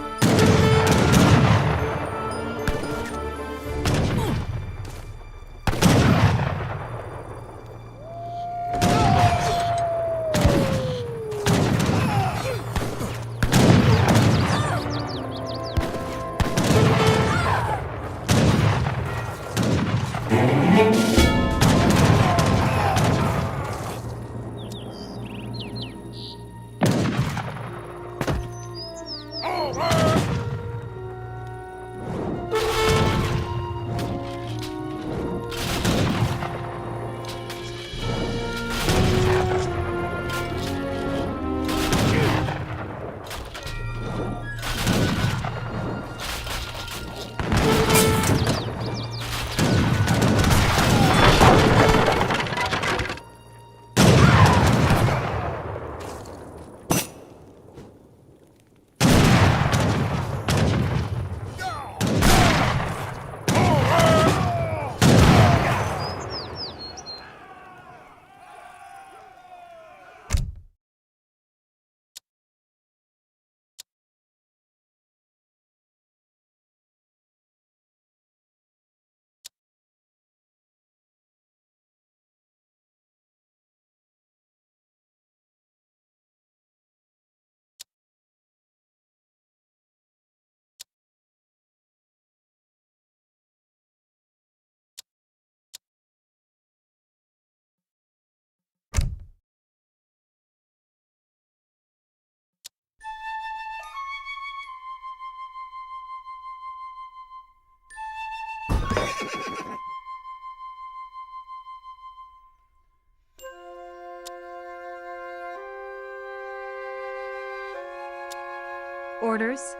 Orders?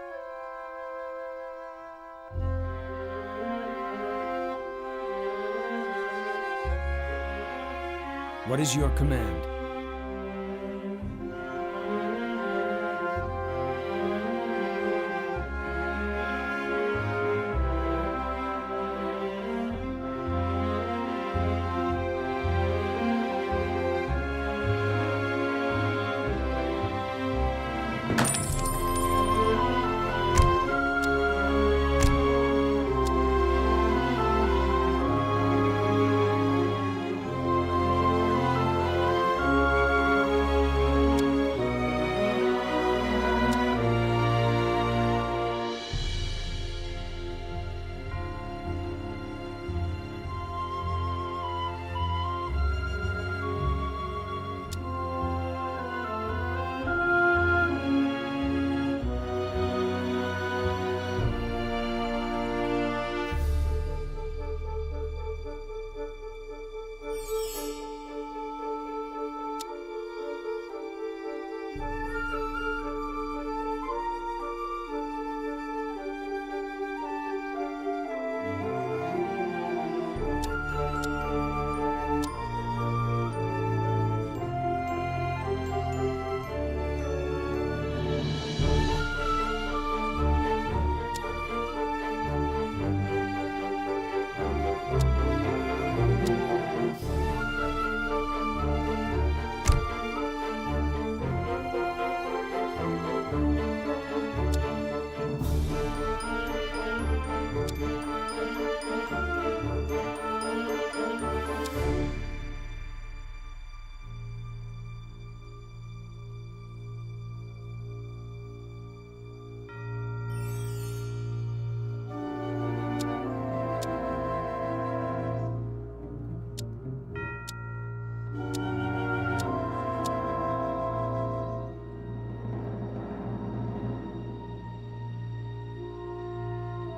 What is your command?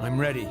I'm ready.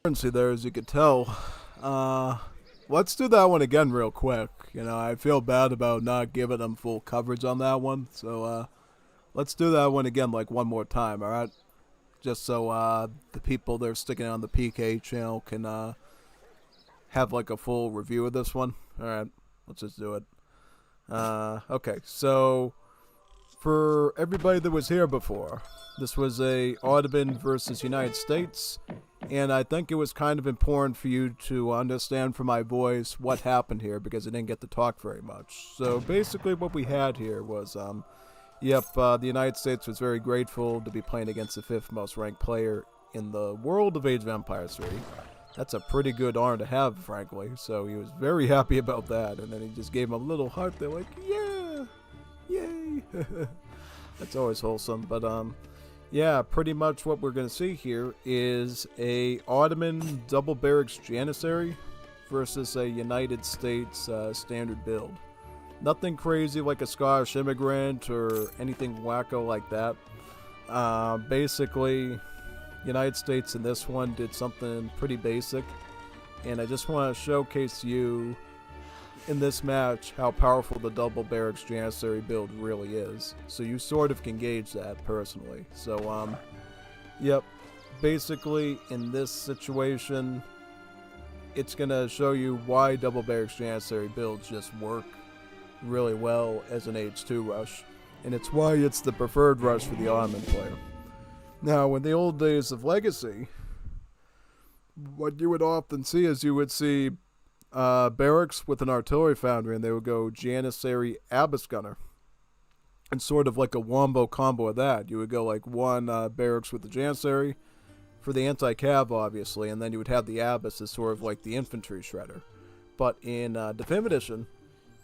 currency there, as you could tell. Let's do that one again real quick. You know, I feel bad about not giving them full coverage on that one. So, let's do that one again, like, one more time, alright? Just so, the people that are sticking on the PK channel can, have, like, a full review of this one. Alright, let's just do it. Okay, so, for everybody that was here before, this was a Ottoman versus United States, and I think it was kind of important for you to understand from my voice what happened here, because I didn't get to talk very much. So basically what we had here was, the United States was very grateful to be playing against the 5th most ranked player in the world of Age of Empires 3. That's a pretty good honor to have, frankly, so he was very happy about that, and then he just gave him a little heart there, like, yeah, yay. That's always wholesome, but, yeah, pretty much what we're going to see here is a Ottoman double barracks Janissary versus a United States standard build. Nothing crazy like a Scottish immigrant or anything wacko like that. Basically, United States in this one did something pretty basic, and I just want to showcase you in this match how powerful the double barracks Janissary build really is, so you sort of can gauge that personally. So yep, basically in this situation it's gonna show you why double barracks Janissary builds just work really well as an Age 2 rush, and it's why it's the preferred rush for the Ottoman player. Now, in the old days of Legacy, what you would often see is you would see barracks with an artillery foundry, and they would go Janissary Abyss Gunner. And sort of like a wombo combo of that. You would go like one barracks with the Janissary for the anti-cav, obviously, and then you would have the Abyss as sort of like the infantry shredder. But in Definitive Edition,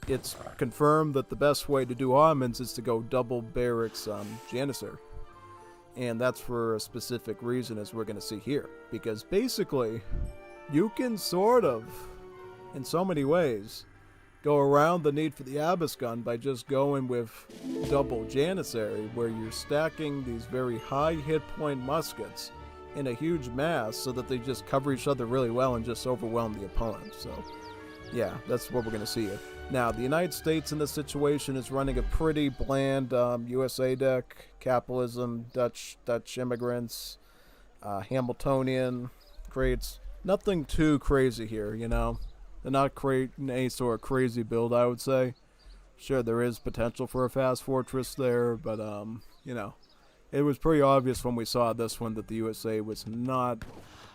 it's confirmed that the best way to do Ottomans is to go double barracks Janissary. And that's for a specific reason, as we're going to see here. Because basically, you can sort of, in so many ways, go around the need for the Abyss gun by just going with double Janissary, where you're stacking these very high hit point muskets in a huge mass so that they just cover each other really well and just overwhelm the opponent. So yeah, that's what we're going to see here. Now, the United States in this situation is running a pretty bland USA deck, capitalism, Dutch immigrants, Hamiltonian crates. Nothing too crazy here, you know. They're not creating any sort of crazy build, I would say. Sure, there is potential for a fast fortress there, but, you know, it was pretty obvious when we saw this one that the USA was not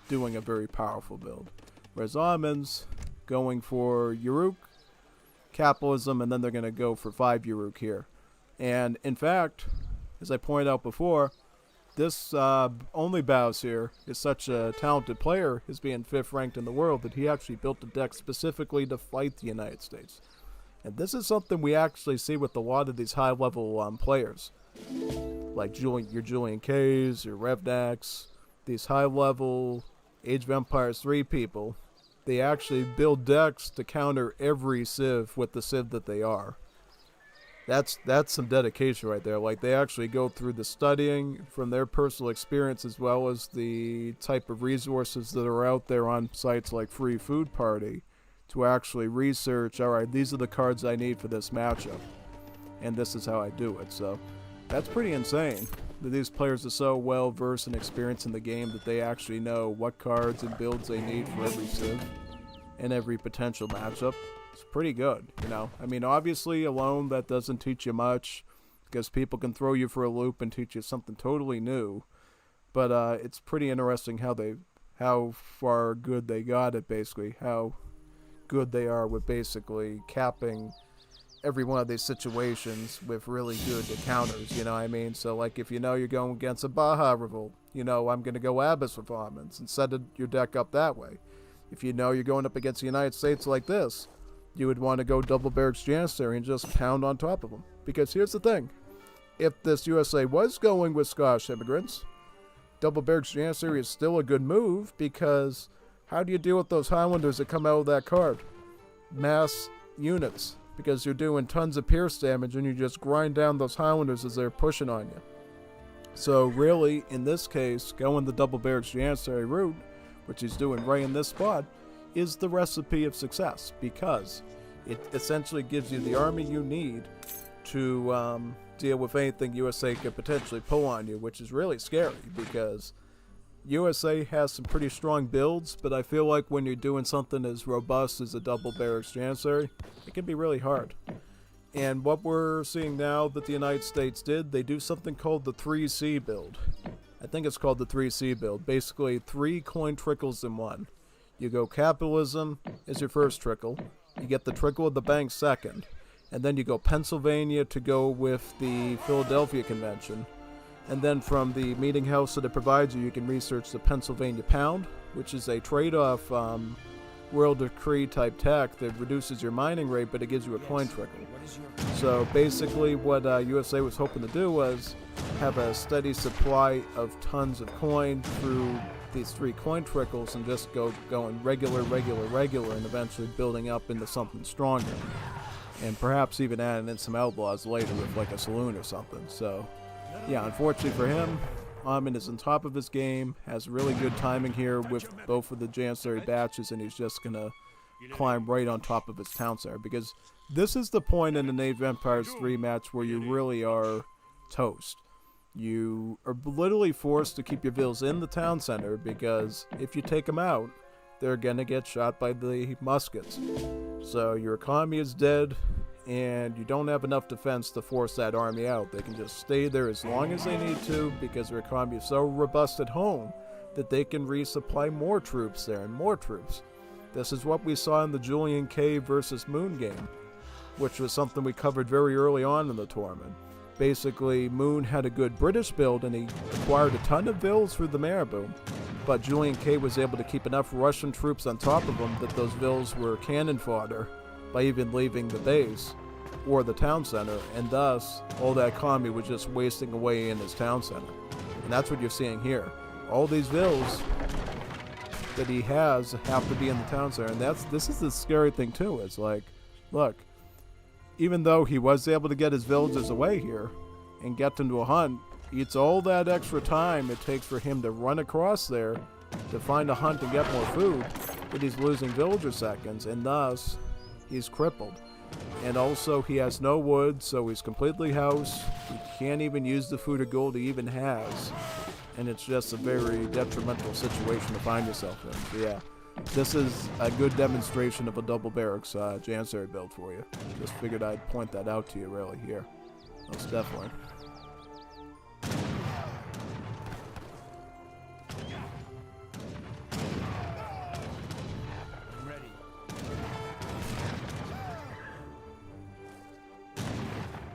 doing a very powerful build. Whereas Ottomans going for Uruk, capitalism, and then they're going to go for 5 Uruk here. And, in fact, as I pointed out before, this only Bows here is such a talented player, his being 5th ranked in the world, that he actually built a deck specifically to fight the United States. And this is something we actually see with a lot of these high-level players. Like your Julian K's, your Revnax, these high-level Age of Empires 3 people. They actually build decks to counter every civ with the civ that they are. That's some dedication right there. Like, they actually go through the studying from their personal experience, as well as the type of resources that are out there on sites like Free Food Party, to actually research, alright, these are the cards I need for this matchup, and this is how I do it. So that's pretty insane that these players are so well versed and experienced in the game that they actually know what cards and builds they need for every civ and every potential matchup. It's pretty good, you know. I mean, obviously, alone, that doesn't teach you much, because people can throw you for a loop and teach you something totally new. But it's pretty interesting how far good they got it, basically. How good they are with basically capping every one of these situations with really good counters, you know what I mean? So, like, if you know you're going against a Baja Revolt, you know, I'm going to go Abyss with Ottomans and set your deck up that way. If you know you're going up against the United States like this, you would want to go double barracks Janissary and just pound on top of them. Because here's the thing. If this USA was going with Scottish immigrants, double barracks Janissary is still a good move, because how do you deal with those Highlanders that come out of that card? Mass units. Because you're doing tons of pierce damage and you just grind down those Highlanders as they're pushing on you. So really, in this case, going the double barracks Janissary route which he's doing right in this spot, is the recipe of success, because it essentially gives you the army you need to deal with anything USA could potentially pull on you, which is really scary because USA has some pretty strong builds, but I feel like when you're doing something as robust as a double barracks Janissary, it can be really hard. And what we're seeing now that the United States did, they do something called the 3C build. I think it's called the 3C build. Basically, 3 coin trickles in one. You go capitalism is your first trickle. You get the trickle of the bank second. And then you go Pennsylvania to go with the Philadelphia Convention. And then from the meeting house that it provides you, you can research the Pennsylvania Pound, which is a trade-off world decree type tech that reduces your mining rate, but it gives you a coin trickle. So basically what USA was hoping to do was have a steady supply of tons of coin through these 3 coin trickles and just going regular, and eventually building up into something stronger. And perhaps even adding in some outlaws later with like a saloon or something. So yeah, unfortunately for him, Ahmed is on top of his game, has really good timing here with both of the Janissary batches, and he's just going to climb right on top of his town center, because this is the point in an Age of Empires 3 match where you really are toast. You are literally forced to keep your villas in the town center, because if you take them out, they're going to get shot by the muskets. So your economy is dead, and you don't have enough defense to force that army out. They can just stay there as long as they need to, because their economy is so robust at home that they can resupply more troops there and more troops. This is what we saw in the Julian K versus Moon game, which was something we covered very early on in the tournament. Basically, Moon had a good British build, and he acquired a ton of vills through the Marabou, but Julian K was able to keep enough Russian troops on top of him that those vills were cannon fodder by even leaving the base or the town center, and thus all that economy was just wasting away in his town center. And that's what you're seeing here. All these vills that he has have to be in the town center, and this is the scary thing too. It's like, look, even though he was able to get his villagers away here and get them to a hunt, it's all that extra time it takes for him to run across there to find a hunt and get more food that he's losing villager seconds, and thus he's crippled. And also he has no wood, so he's completely housed. He can't even use the food or gold he even has, and it's just a very detrimental situation to find yourself in. So yeah, this is a good demonstration of a double barracks Janissary build for you. Just figured I'd point that out to you really here. Most definitely.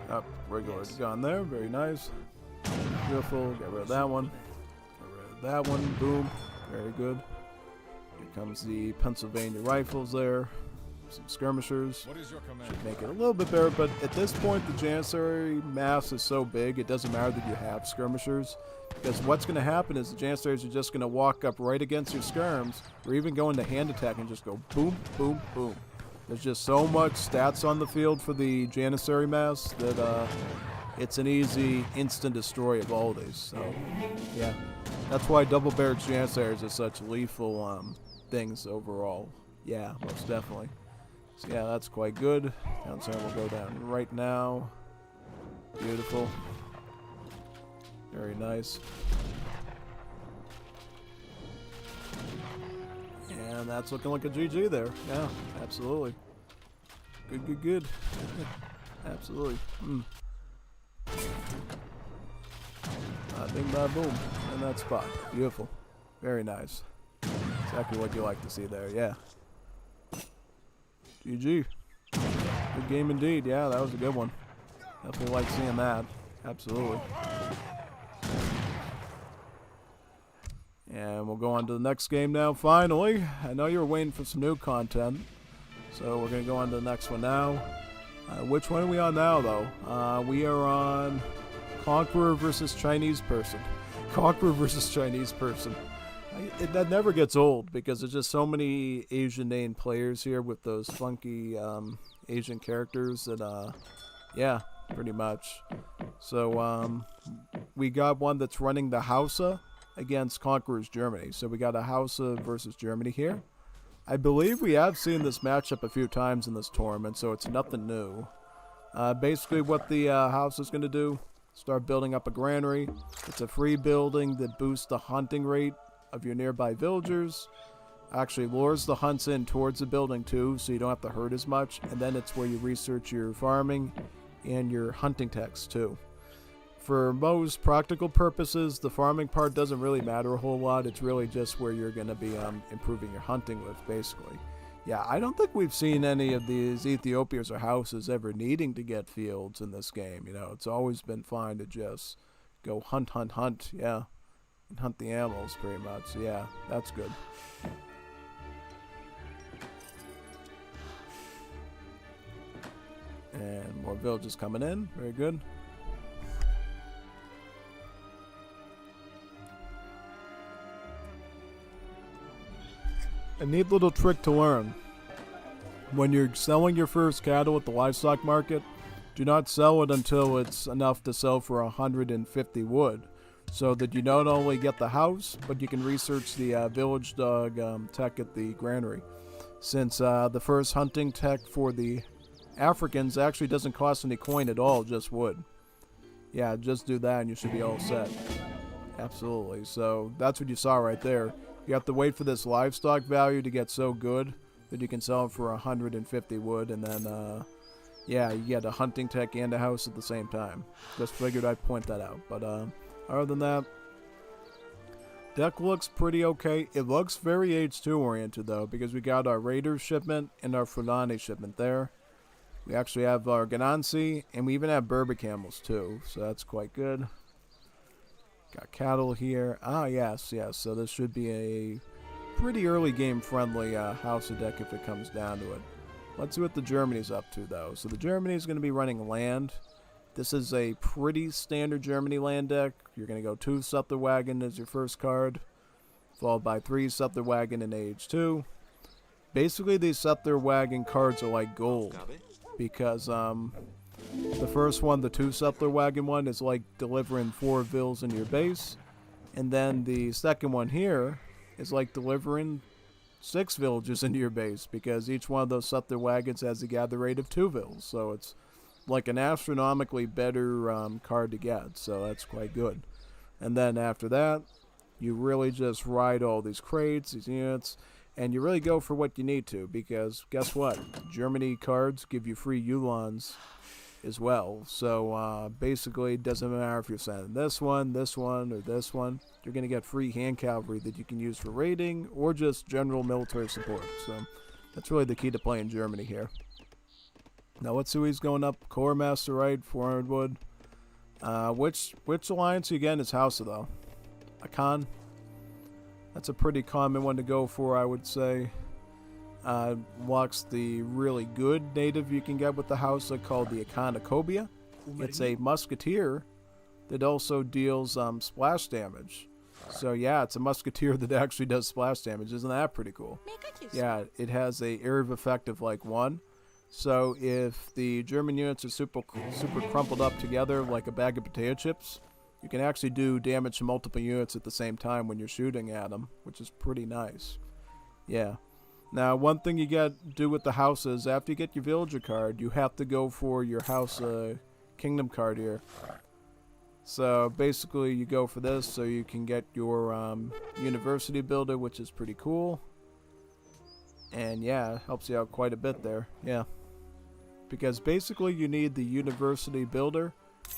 Up, regular gun there, very nice. Beautiful, get rid of that one. Get rid of that one, boom, very good. Here comes the Pennsylvania rifles there. Some skirmishers. Should make it a little bit better, but at this point the Janissary mass is so big, it doesn't matter that you have skirmishers, because what's going to happen is the Janissaries are just going to walk up right against your skirms, or even go into hand attack and just go boom, boom, boom. There's just so much stats on the field for the Janissary mass that it's an easy instant destroy of all these. So yeah, that's why double barracks Janissaries are such lethal things overall. Yeah, most definitely. So yeah, that's quite good. Town center will go down right now. Beautiful. Very nice. And that's looking like a GG there. Yeah, absolutely. Good, good, good. Absolutely. Bing, bada, boom. And that spot. Beautiful. Very nice. Exactly what you like to see there, yeah. GG. Good game indeed. Yeah, that was a good one. Definitely like seeing that. Absolutely. And we'll go on to the next game now, finally. I know you were waiting for some new content, so we're going to go on to the next one now. Which one are we on now, though? We are on Conqueror versus Chinese person. Conqueror versus Chinese person. That never gets old, because there's just so many Asian named players here with those funky Asian characters that, yeah, pretty much. So, we got one that's running the Hausa against Conquerors Germany. So we got a Hausa versus Germany here. I believe we have seen this matchup a few times in this tournament, so it's nothing new. Basically what the house is going to do, start building up a granary. It's a free building that boosts the hunting rate of your nearby villagers. Actually lures the hunts in towards the building too, so you don't have to hurt as much. And then it's where you research your farming and your hunting techs too. For most practical purposes, the farming part doesn't really matter a whole lot. It's really just where you're going to be improving your hunting with, basically. Yeah, I don't think we've seen any of these Ethiopians or houses ever needing to get fields in this game. You know, it's always been fine to just go hunt, yeah. And hunt the animals, pretty much. So, yeah, that's good. And more villages coming in. Very good. A neat little trick to learn. When you're selling your first cattle at the livestock market, do not sell it until it's enough to sell for 150 wood, so that you not only get the house, but you can research the village dog tech at the granary. Since the first hunting tech for the Africans actually doesn't cost any coin at all, just wood. Yeah, just do that and you should be all set. Absolutely. So that's what you saw right there. You have to wait for this livestock value to get so good that you can sell it for 150 wood, and then, yeah, you get a hunting tech and a house at the same time. Just figured I'd point that out. But, other than that, deck looks pretty okay. It looks very H2 oriented, though, because we got our Raiders shipment and our Fulani shipment there. We actually have our Ganansi, and we even have Berber camels, too, so that's quite good. Got cattle here. Ah, yes. So this should be a pretty early game friendly house of deck if it comes down to it. Let's see what the Germany's up to, though. So the Germany's going to be running land. This is a pretty standard Germany land deck. You're going to go 2 Suttler Wagon as your first card, followed by 3 Suttler Wagon in age 2. Basically, these Suttler Wagon cards are like gold, because the first one, the 2 Suttler Wagon one, is like delivering 4 vills in your base. And then the second one here is like delivering 6 villages into your base, because each one of those Suttler Wagons has a gather rate of 2 vills. So it's like an astronomically better card to get. So that's quite good. And then after that, you really just ride all these crates, these units, and you really go for what you need to, because guess what? Germany cards give you free Ulans as well. So basically, it doesn't matter if you're sending this one, or this one. You're going to get free hand cavalry that you can use for raiding or just general military support. So that's really the key to playing Germany here. Now let's see who he's going up. Core Master, right? 400 wood. Which alliance again is Hausa, though? Akan? That's a pretty common one to go for, I would say. Walks the really good native you can get with the Hausa called the Akanakobia. It's a musketeer that also deals splash damage. So yeah, it's a musketeer that actually does splash damage. Isn't that pretty cool? Yeah, it has a area of effect of like 1. So if the German units are super crumpled up together like a bag of potato chips, you can actually do damage to multiple units at the same time when you're shooting at them, which is pretty nice. Yeah. Now, one thing you got to do with the houses, after you get your villager card, you have to go for your house kingdom card here. So basically, you go for this so you can get your university builder, which is pretty cool. And yeah, it helps you out quite a bit there. Yeah. Because basically, you need the university builder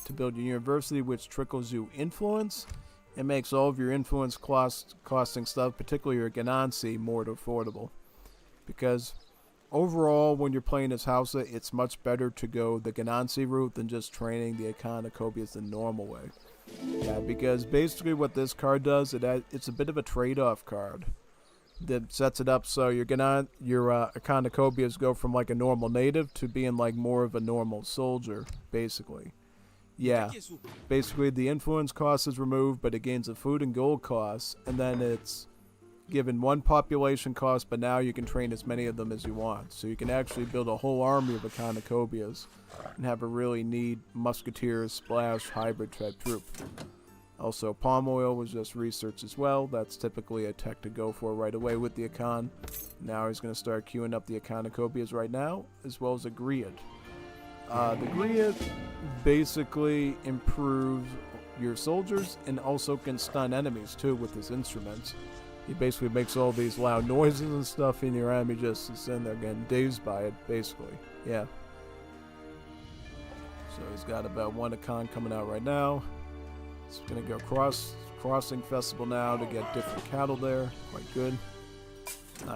to build your university, which trickles you influence. It makes all of your influence costing stuff, particularly your Ganansi, more affordable. Because overall, when you're playing as Hausa, it's much better to go the Ganansi route than just training the Akanakobias the normal way. Yeah, because basically what this card does, it's a bit of a trade-off card that sets it up so your Akanakobias go from like a normal native to being like more of a normal soldier, basically. Yeah, basically the influence cost is removed, but it gains a food and gold cost, and then it's given 1 population cost, but now you can train as many of them as you want. So you can actually build a whole army of Akanakobias and have a really neat musketeer splash hybrid type troop. Also, palm oil was just research as well. That's typically a tech to go for right away with the Akan. Now he's going to start queuing up the Echinocopias right now, as well as a Griot. The Griot basically improves your soldiers and also can stun enemies too with his instruments. He basically makes all these loud noises and stuff, and your enemy just is in there getting dazed by it, basically. Yeah. So he's got about one Akan coming out right now. He's going to go crossing festival now to get different cattle there. Quite good.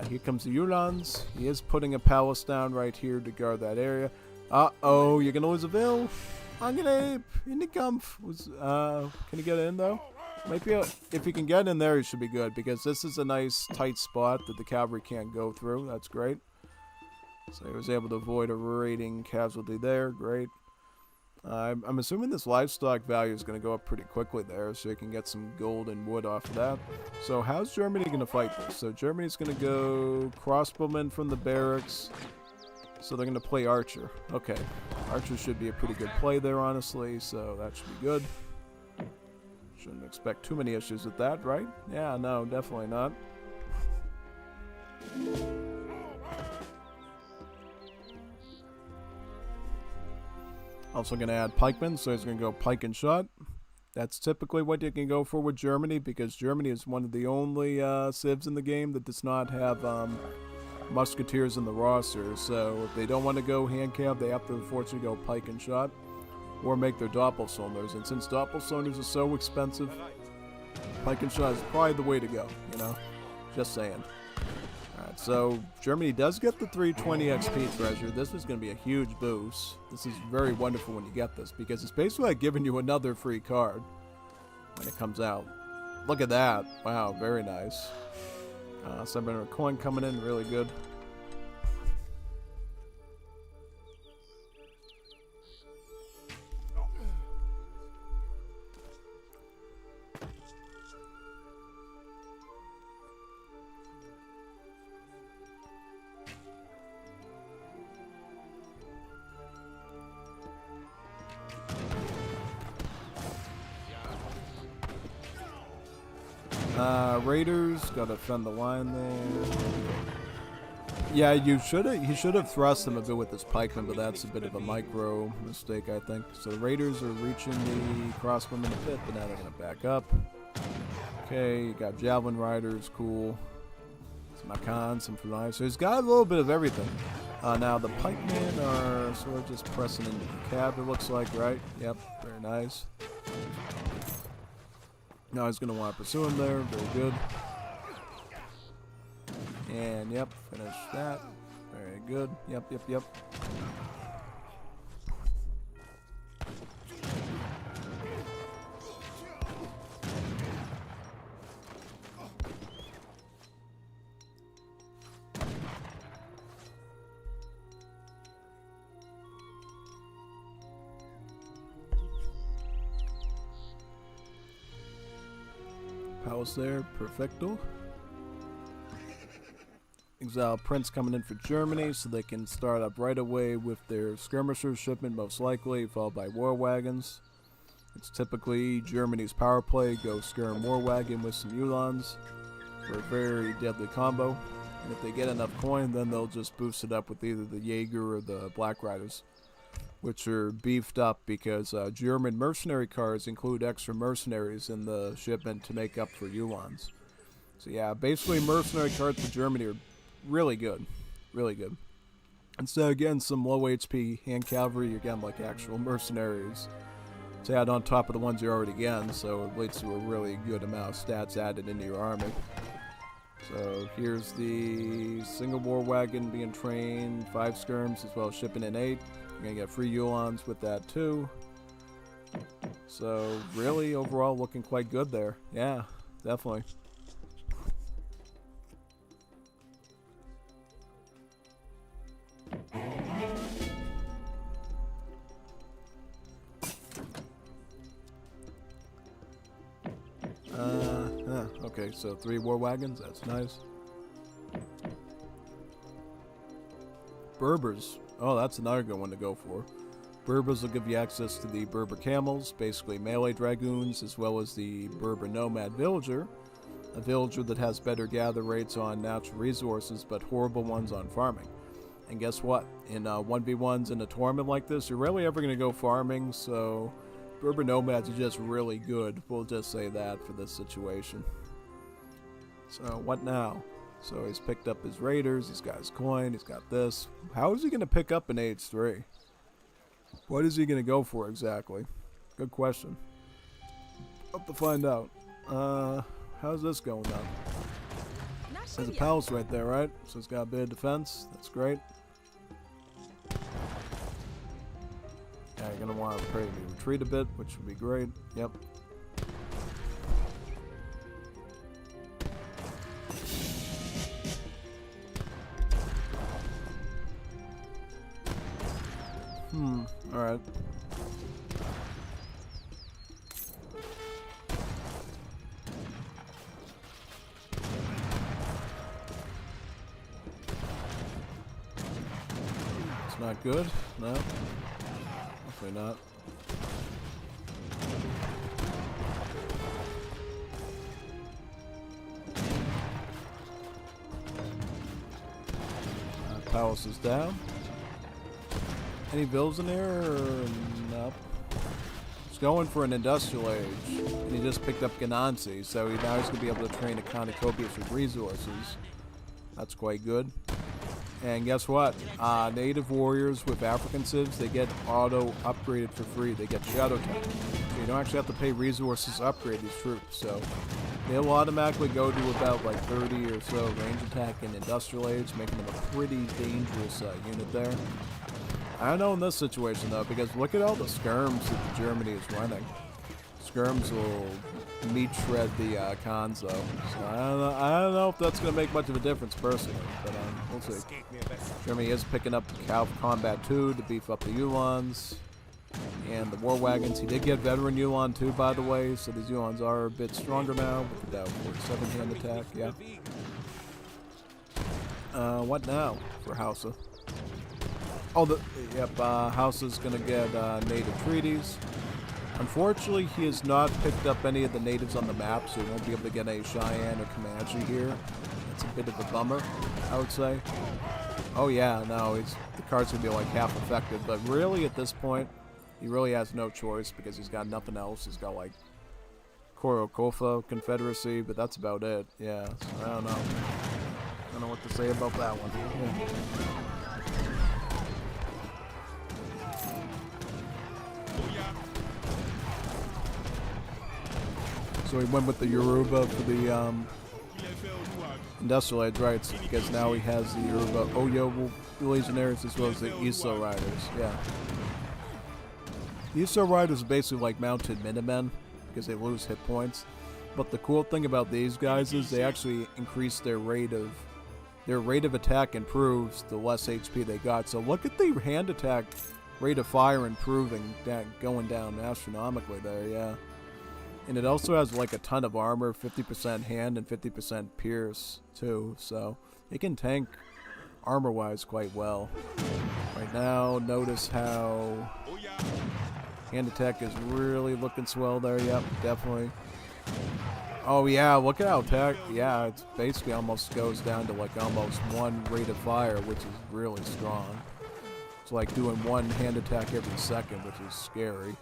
Here comes the Yulans. He is putting a palace down right here to guard that area. Uh-oh, you're going to lose a Vil. I'm going to in the Kampf. Can he get in, though? Maybe if he can get in there, he should be good, because this is a nice, tight spot that the cavalry can't go through. That's great. So he was able to avoid a raiding casualty there. Great. I'm assuming this livestock value is going to go up pretty quickly there, so you can get some gold and wood off of that. So how's Germany going to fight this? So Germany's going to go crossbowmen from the barracks. So they're going to play archer. Okay. Archer should be a pretty good play there, honestly, so that should be good. Shouldn't expect too many issues with that, right? Yeah, no, definitely not. Also going to add pikemen, so he's going to go pike and shot. That's typically what you can go for with Germany, because Germany is one of the only civs in the game that does not have musketeers in the roster. So if they don't want to go hand cab, they have to unfortunately go pike and shot, or make their doppelcylinders. And since doppelcylinders are so expensive, pike and shot is probably the way to go, you know? Just saying. Alright, so Germany does get the 320 XP treasure. This is going to be a huge boost. This is very wonderful when you get this, because it's basically like giving you another free card when it comes out. Look at that. Wow, very nice. 700 coin coming in, really good. Raiders gotta defend the line there. Yeah, he should have thrust them a bit with his pikeman, but that's a bit of a micro mistake, I think. So the Raiders are reaching the crossbowmen a bit, but now they're gonna back up. Okay, you got javelin riders, cool. Some Akan, some Fulani. So he's got a little bit of everything. Now the pikemen are sort of just pressing into the cab, it looks like, right? Yep, very nice. Now he's going to want to pursue him there. Very good. And, yep, finish that. Very good. Yep. Palace there, perfecto. Exile Prince coming in for Germany, so they can start up right away with their skirmishers shipment, most likely, followed by war wagons. It's typically Germany's power play, go skirm war wagon with some Ulans for a very deadly combo. And if they get enough coin, then they'll just boost it up with either the Jaeger or the Black Riders, which are beefed up because German mercenary cars include extra mercenaries in the shipment to make up for Ulans. So yeah, basically mercenary cards for Germany are really good. Really good. Instead of getting some low HP hand cavalry, you're getting like actual mercenaries to add on top of the ones you're already getting, so it leads to a really good amount of stats added into your army. So here's the single war wagon being trained, 5 skirms as well as shipping in 8. You're going to get free Ulans with that too. So really overall looking quite good there. Yeah, definitely. Okay, so 3 war wagons, that's nice. Berbers. Oh, that's another good one to go for. Berbers will give you access to the Berber camels, basically melee dragoons, as well as the Berber nomad villager, a villager that has better gather rates on natural resources but horrible ones on farming. And guess what? In 1v1s in a tournament like this, you're rarely ever going to go farming, so Berber nomads are just really good. We'll just say that for this situation. So what now? So he's picked up his raiders, he's got his coin, he's got this. How is he going to pick up an age 3? What is he going to go for exactly? Good question. Hope to find out. How's this going now? There's a palace right there, right? So it's got a bit of defense. That's great. Yeah, you're going to want to probably retreat a bit, which would be great. Yep. Alright. It's not good? No? Definitely not. Palace is down. Any bills in there? Or nope. He's going for an industrial age, and he just picked up Ganansi, so now he's going to be able to train a cornucopias with resources. That's quite good. And guess what? Native warriors with African civs, they get auto upgraded for free. They get Shadow Tech. So you don't actually have to pay resources to upgrade these troops. So they'll automatically go to about like 30 or so range attack in industrial age, making them a pretty dangerous unit there. I don't know in this situation though, because look at all the skirms that Germany is running. Skirms will meat shred the cons though. So I don't know if that's going to make much of a difference personally, but we'll see. Germany is picking up Combat 2 to beef up the Ulans and the war wagons. He did get veteran Ulan too, by the way, so these Ulans are a bit stronger now with the 47 hand attack. Yeah. What now for Hausa? Oh, yep, Hausa's going to get native treaties. Unfortunately, he has not picked up any of the natives on the map, so he won't be able to get any Cheyenne or Comanche here. That's a bit of a bummer, I would say. Oh yeah, no, the card's going to be like half effective, but really at this point, he really has no choice because he's got nothing else. He's got like Korokofa Confederacy, but that's about it. Yeah, so I don't know. I don't know what to say about that one. Yeah. So he went with the Yoruba for the industrial age rights because now he has the Yoruba Oyo Legionnaires as well as the Iso Riders. Yeah. The Iso Riders are basically like mounted Minutemen because they lose hit points. But the cool thing about these guys is they actually increase their rate of attack improves the less HP they got. So look at the hand attack rate of fire improving, going down astronomically there. Yeah. And it also has like a ton of armor, 50% hand and 50% pierce too, so it can tank armor-wise quite well. Right now, notice how hand attack is really looking swell there. Yep, definitely. Oh yeah, look at how attack. Yeah, it's basically almost goes down to like almost one rate of fire, which is really strong. It's like doing one hand attack every second, which is scary.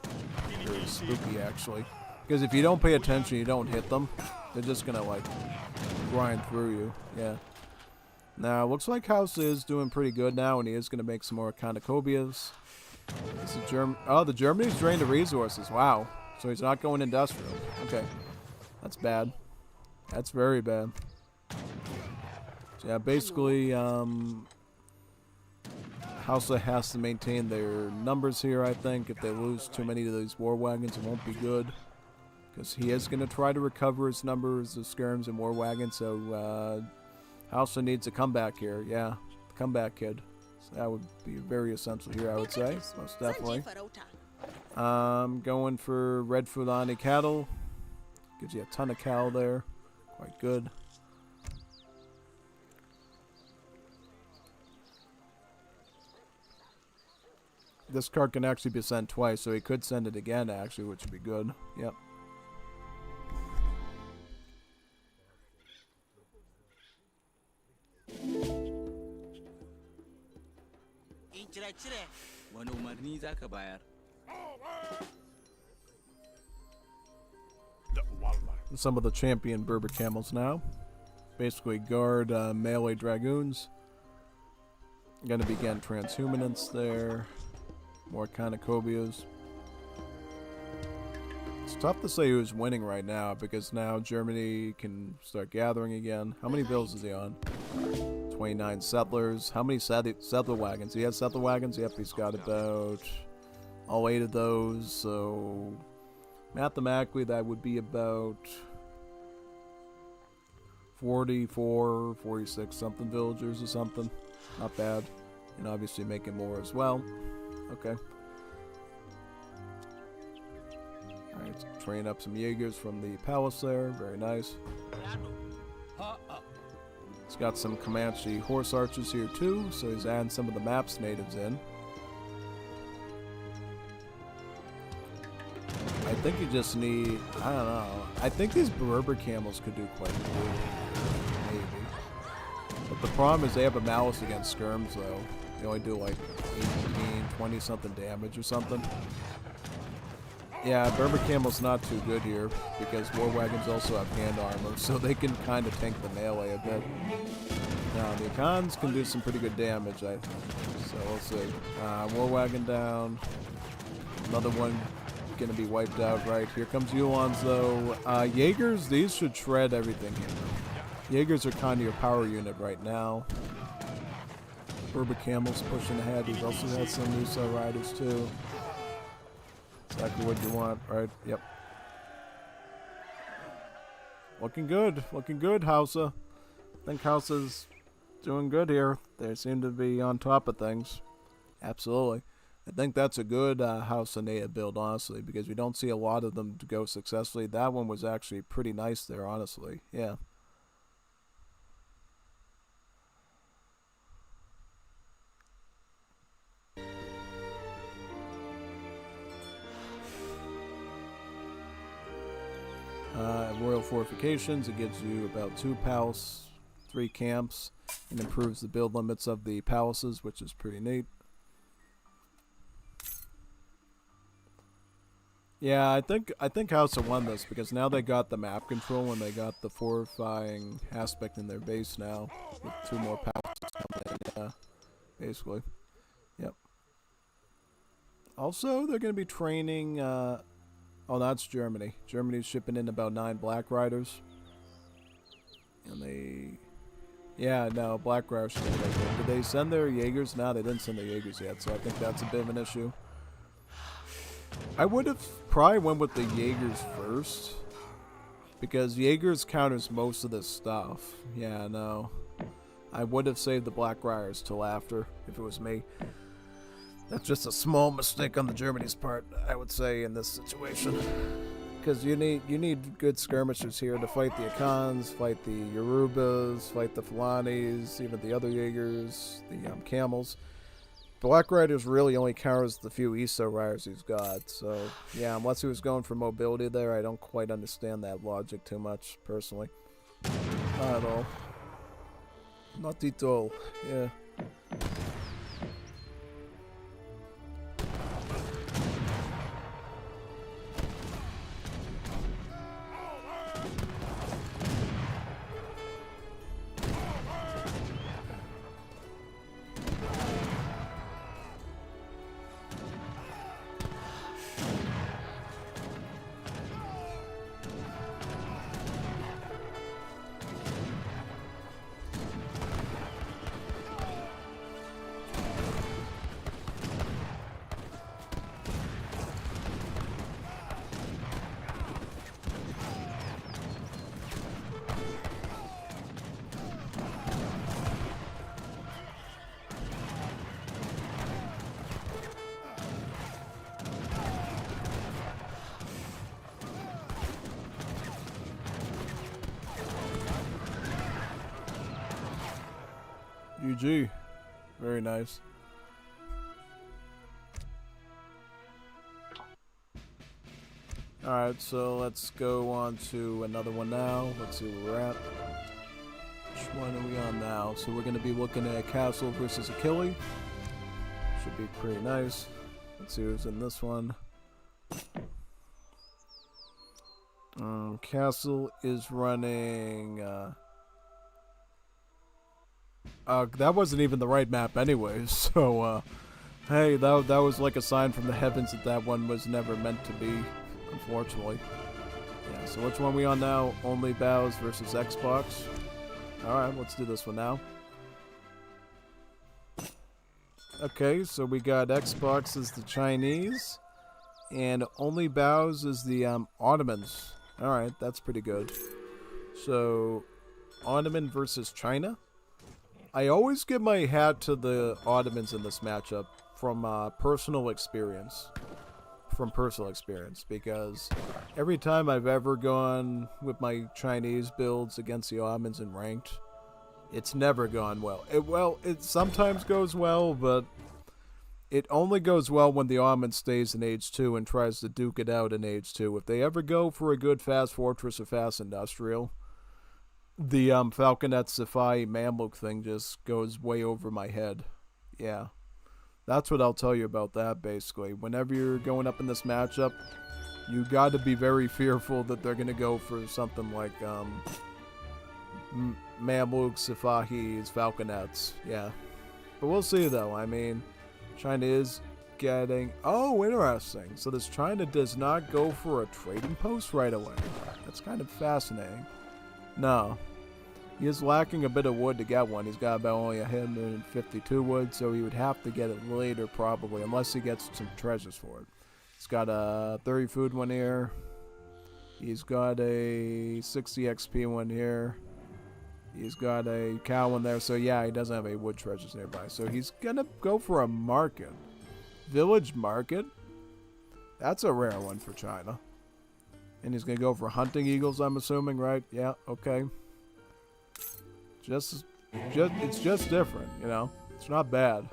Very spooky actually. Because if you don't pay attention, you don't hit them, they're just going to, like, grind through you. Yeah. Now, looks like House is doing pretty good now, and he is going to make some more Cornucopias. The Germany's drained the resources. Wow. So he's not going industrial. Okay. That's bad. That's very bad. So, yeah, basically, Hausa has to maintain their numbers here, I think. If they lose too many of these war wagons, it won't be good. Because he is going to try to recover his numbers of skirms and war wagons, so Hausa needs a comeback here. Yeah, comeback kid. So that would be very essential here, I would say, most definitely. Going for Red Fulani cattle. Gives you a ton of cow there. Quite good. this card can actually be sent twice, so he could send it again, actually, which would be good. Yep. Wani umarni za ka bayar? Some of the champion Berber camels now. Basically guard melee dragoons. Gonna be getting transhumanists there. More Kanakobias. It's tough to say who's winning right now because now Germany can start gathering again. How many bills is he on? 29 settlers. How many settler wagons? He has settler wagons? Yep, he's got about all 8 of those. So mathematically that would be about 44, 46 something villagers or something. Not bad. And obviously making more as well. Okay. Alright, train up some Jaegers from the palace there. Very nice. He's got some Comanche horse archers here too, so he's adding some of the maps natives in. I think you just need, I don't know. I think these Berber camels could do quite good. Maybe. But the problem is they have a malice against skirms though. They only do like 18, 20 something damage or something. Yeah, Berber camel's not too good here because war wagons also have hand armor, so they can kind of tank the melee a bit. Now the Khans can do some pretty good damage, I think. So we'll see. War wagon down. Another one gonna be wiped out, right? Here comes Yulons though. Jaegers, these should shred everything here. Jaegers are kind of your power unit right now. Berber camels pushing ahead. He's also got some Musa riders too. Exactly what you want, right? Yep. Looking good. Looking good, Hausa. I think Hausa's doing good here. They seem to be on top of things. Absolutely. I think that's a good Hausa native build, honestly, because we don't see a lot of them to go successfully. That one was actually pretty nice there, honestly. Yeah. Royal fortifications, it gives you about 2 palace, 3 camps, and improves the build limits of the palaces, which is pretty neat. Yeah, I think Hausa won this because now they got the map control and they got the fortifying aspect in their base now with 2 more palaces coming in. Yeah, basically. Yep. Also, they're going to be training. Oh, that's Germany. Germany's shipping in about 9 Black Riders. And they... Yeah, no, Black Riders. Did they send their Jaegers? No, they didn't send their Jaegers yet, so I think that's a bit of an issue. I would have probably went with the Jaegers first. Because Jaegers counters most of this stuff. Yeah, no. I would have saved the Black Riders till after, if it was me. That's just a small mistake on the Germany's part, I would say, in this situation. Because you need good skirmishers here to fight the Akans, fight the Yorubas, fight the Fulanis, even the other Jaegers, the camels. Black Riders really only counters the few Iso riders he's got, so yeah, unless he was going for mobility there, I don't quite understand that logic too much, personally. Not at all. Not at all, yeah. UG. Very nice. Alright, so let's go on to another one now. Let's see where we're at. Which one are we on now? So we're going to be looking at Castle versus Achille. Should be pretty nice. Let's see who's in this one. Castle is running... that wasn't even the right map anyways, so, hey, that was like a sign from the heavens that that one was never meant to be, unfortunately. Yeah, so which one are we on now? Only Bows versus Xbox. Alright, let's do this one now. Okay, so we got Xbox as the Chinese, and Only Bows is the Ottomans. Alright, that's pretty good. So, Ottoman versus China. I always give my hat to the Ottomans in this matchup from personal experience. Because every time I've ever gone with my Chinese builds against the Ottomans in ranked, it's never gone well. It sometimes goes well, but it only goes well when the Ottoman stays in Age 2 and tries to duke it out in Age 2. If they ever go for a good fast fortress or fast industrial, the Falconet Safai Mamluk thing just goes way over my head. Yeah. That's what I'll tell you about that, basically. Whenever you're going up in this matchup, you got to be very fearful that they're going to go for something like Mamluk, Safahis, Falconets. Yeah. But we'll see, though. I mean, China is getting... Oh, interesting. So this China does not go for a trading post right away. That's kind of fascinating. No. He is lacking a bit of wood to get one. He's got about only 152 wood, so he would have to get it later probably, unless he gets some treasures for it. He's got a 30 food one here. He's got a 60 XP one here. He's got a cow one there, so yeah, he doesn't have any wood treasures nearby. So he's gonna go for a market. Village market? That's a rare one for China. And he's gonna go for hunting eagles, I'm assuming, right? Yeah, okay. It's just different, you know? It's not bad.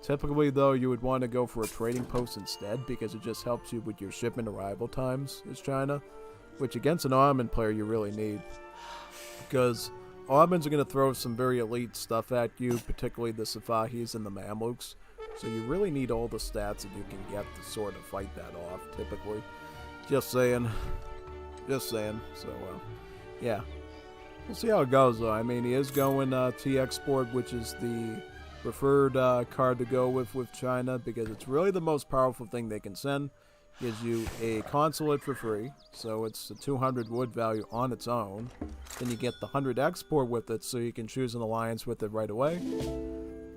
Typically, though, you would want to go for a trading post instead because it just helps you with your shipment arrival times, is China. Which, against an Ottoman player, you really need. Because Ottomans are going to throw some very elite stuff at you, particularly the Safahis and the Mamluks. So you really need all the stats that you can get to sort of fight that off, typically. Just saying. Just saying. So, yeah. We'll see how it goes, though. I mean, he is going T-Export, which is the preferred card to go with China, because it's really the most powerful thing they can send. Gives you a consulate for free, so it's a 200 wood value on its own. Then you get the 100 export with it, so you can choose an alliance with it right away.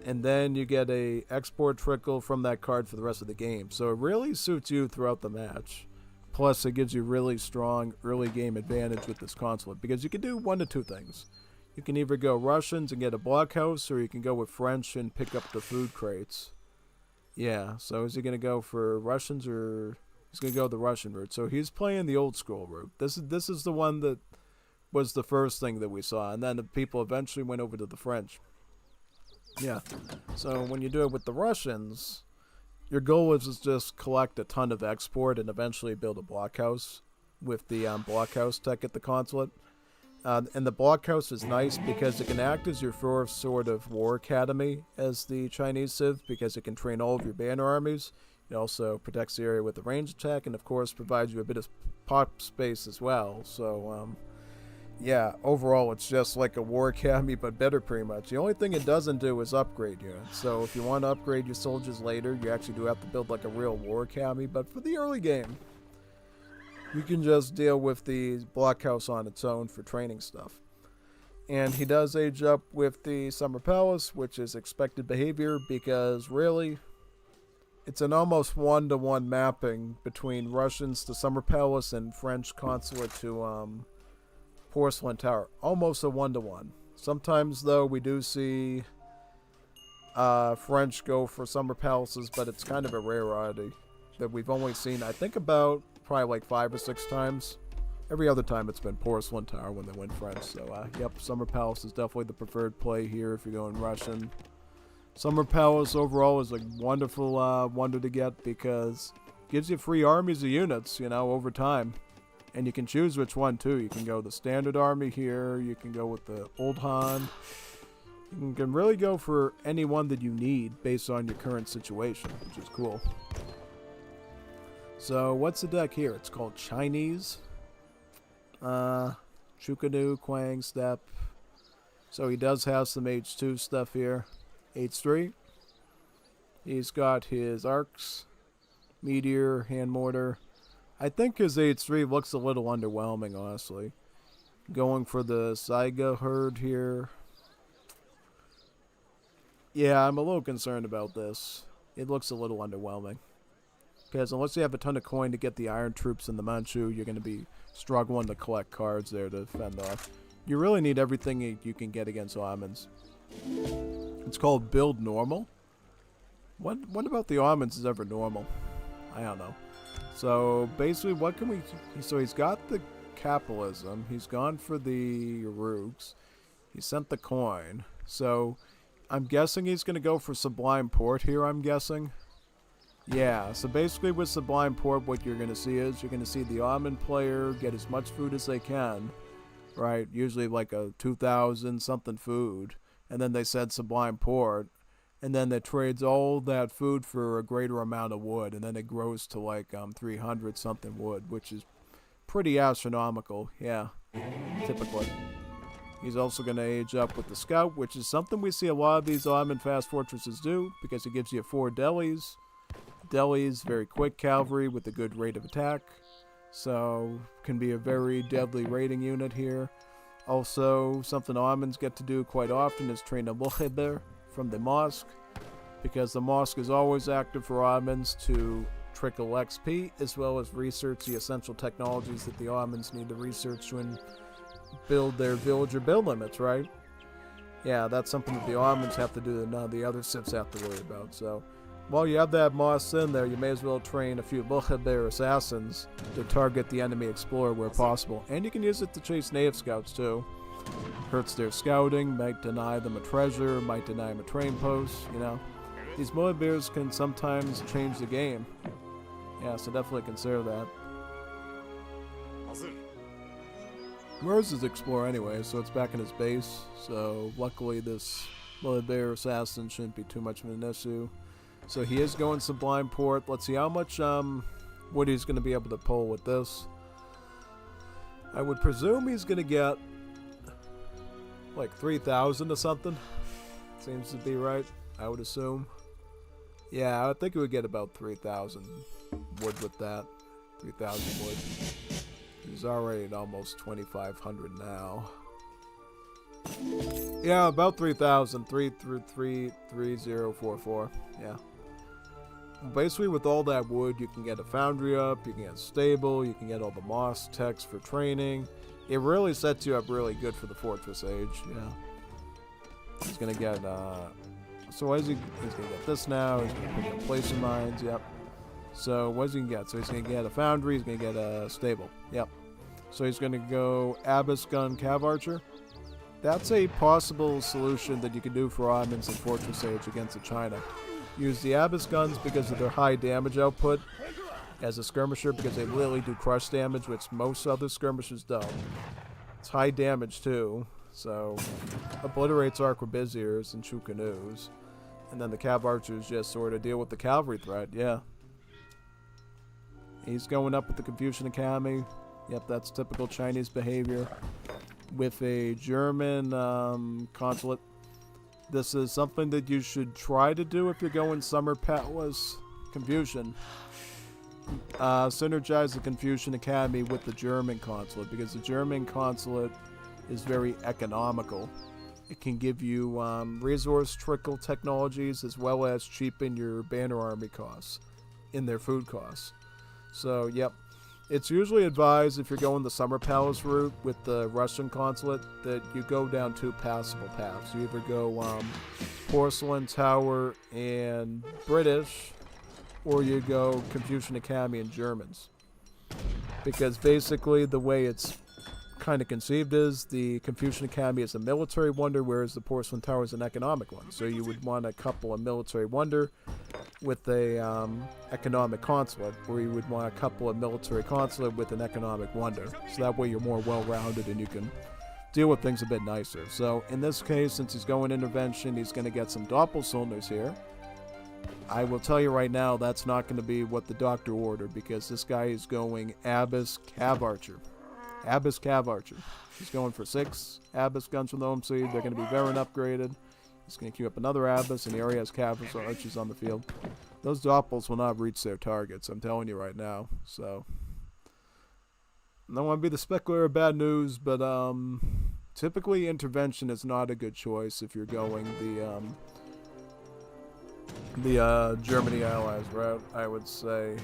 And then you get a export trickle from that card for the rest of the game. So it really suits you throughout the match. Plus, it gives you really strong early game advantage with this consulate, because you can do one of two things. You can either go Russians and get a blockhouse, or you can go with French and pick up the food crates. Yeah, so is he going to go for Russians, or he's going to go the Russian route? So he's playing the old school route. This is the one that was the first thing that we saw, and then the people eventually went over to the French. Yeah, so when you do it with the Russians... Your goal is to just collect a ton of export and eventually build a blockhouse with the blockhouse tech at the consulate. And the blockhouse is nice because it can act as your first sort of war academy as the Chinese Civ, because it can train all of your banner armies. It also protects the area with the range attack and, of course, provides you a bit of pop space as well. So, yeah, overall it's just like a war academy, but better pretty much. The only thing it doesn't do is upgrade units. So if you want to upgrade your soldiers later, you actually do have to build like a real war academy. But for the early game, you can just deal with the blockhouse on its own for training stuff. And he does age up with the Summer Palace, which is expected behavior, because really, it's an almost one-to-one mapping between Russians to Summer Palace and French consulate to Porcelain Tower. Almost a one-to-one. Sometimes, though, we do see French go for Summer Palaces, but it's kind of a rarity that we've only seen, I think, about probably like 5 or 6 times. Every other time it's been Porcelain Tower when they went French. So, yep, Summer Palace is definitely the preferred play here if you're going Russian. Summer Palace overall is a wonderful wonder to get, because gives you free armies of units, you know, over time. And you can choose which one, too. You can go the standard army here. You can go with the Old Han. You can really go for any one that you need based on your current situation, which is cool. So, what's the deck here? It's called Chinese. Chukanu, Quang, Step. So he does have some H2 stuff here. H3. He's got his arcs, meteor, hand mortar. I think his H3 looks a little underwhelming, honestly. Going for the Saiga herd here. Yeah, I'm a little concerned about this. It looks a little underwhelming. Because unless you have a ton of coin to get the Iron Troops and the Manchu, you're going to be struggling to collect cards there to fend off. You really need everything you can get against Ottomans. It's called Build Normal. What about the Ottomans is ever normal? I don't know. So basically, what can we... So he's got the capitalism. He's gone for the Rooks. He sent the coin. So I'm guessing he's going to go for Sublime Port here, I'm guessing. Yeah, so basically with Sublime Port, what you're going to see is you're going to see the Ottoman player get as much food as they can. Right? Usually like a 2,000 something food. And then they said Sublime Port. And then it trades all that food for a greater amount of wood. And then it grows to like 300 something wood, which is pretty astronomical. Yeah, typically. He's also going to age up with the Scout, which is something we see a lot of these Ottoman fast fortresses do, because it gives you 4 delis. Delis, very quick cavalry with a good rate of attack. So, can be a very deadly raiding unit here. Also, something Ottomans get to do quite often is train a Mukhibir from the mosque, because the mosque is always active for Ottomans to trickle XP, as well as research the essential technologies that the Ottomans need to research when build their villager build limits, right? Yeah, that's something that the Ottomans have to do that none of the other cips have to worry about. So, while you have that mosque in there, you may as well train a few Mukhibir assassins to target the enemy explorer where possible. And you can use it to chase native scouts too. Hurts their scouting, might deny them a treasure, might deny them a train post, you know. These Mukhibir can sometimes change the game. Yeah, so definitely consider that. Murs is Explorer anyway, so it's back in his base. So luckily this Mukhibir assassin shouldn't be too much of an issue. So he is going Sublime Port. Let's see how much wood he's going to be able to pull with this. I would presume he's going to get like 3,000 or something. Seems to be right, I would assume. Yeah, I think it would get about 3,000 wood with that. 3,000 wood. He's already at almost 2,500 now. Yeah, about 3,000. 3,3044. Yeah. Basically, with all that wood, you can get a foundry up, you can get stable, you can get all the moss techs for training. It really sets you up really good for the Fortress Age. Yeah. He's gonna get. So what is he? He's gonna get this now. He's gonna pick up placer mines. Yep. So what is he gonna get? So he's gonna get a foundry. He's gonna get a stable. Yep. So he's gonna go Abyss Gun Cav Archer. That's a possible solution that you can do for Ottomans in Fortress Age against the China. Use the Abyss guns because of their high damage output as a skirmisher, because they literally do crush damage, which most other skirmishers don't. It's high damage too, so obliterates arquebusiers and chukanus. And then the Cav Archers just sort of deal with the cavalry threat, yeah. He's going up with the Confucian Academy. Yep, that's typical Chinese behavior. With a German consulate. This is something that you should try to do if you're going Summer Palace Confucian. Synergize the Confucian Academy with the German consulate, because the German consulate is very economical. It can give you resource trickle technologies, as well as cheapen your banner army costs in their food costs. So, yep. It's usually advised, if you're going the Summer Palace route with the Russian consulate, that you go down 2 passable paths. You either go Porcelain Tower and British, or you go Confucian Academy and Germans. Because basically the way it's kind of conceived is the Confucian Academy is a military wonder, whereas the Porcelain Tower is an economic one. So you would want to couple a military wonder with a economic consulate, or you would want to couple a military consulate with an economic wonder. So that way you're more well-rounded and you can deal with things a bit nicer. So in this case, since he's going intervention, he's going to get some doppelcylinders here. I will tell you right now, that's not going to be what the doctor ordered, because this guy is going Abyss Cav Archer. Abyss Cav Archer. He's going for 6 Abyss guns from the home seed. They're going to be Varen upgraded. He's going to queue up another Abyss, and he already has Cav Archers on the field. Those Doppels will not reach their targets, I'm telling you right now. So, I don't want to be the speculator of bad news, but typically intervention is not a good choice if you're going the Germany allies route. I would say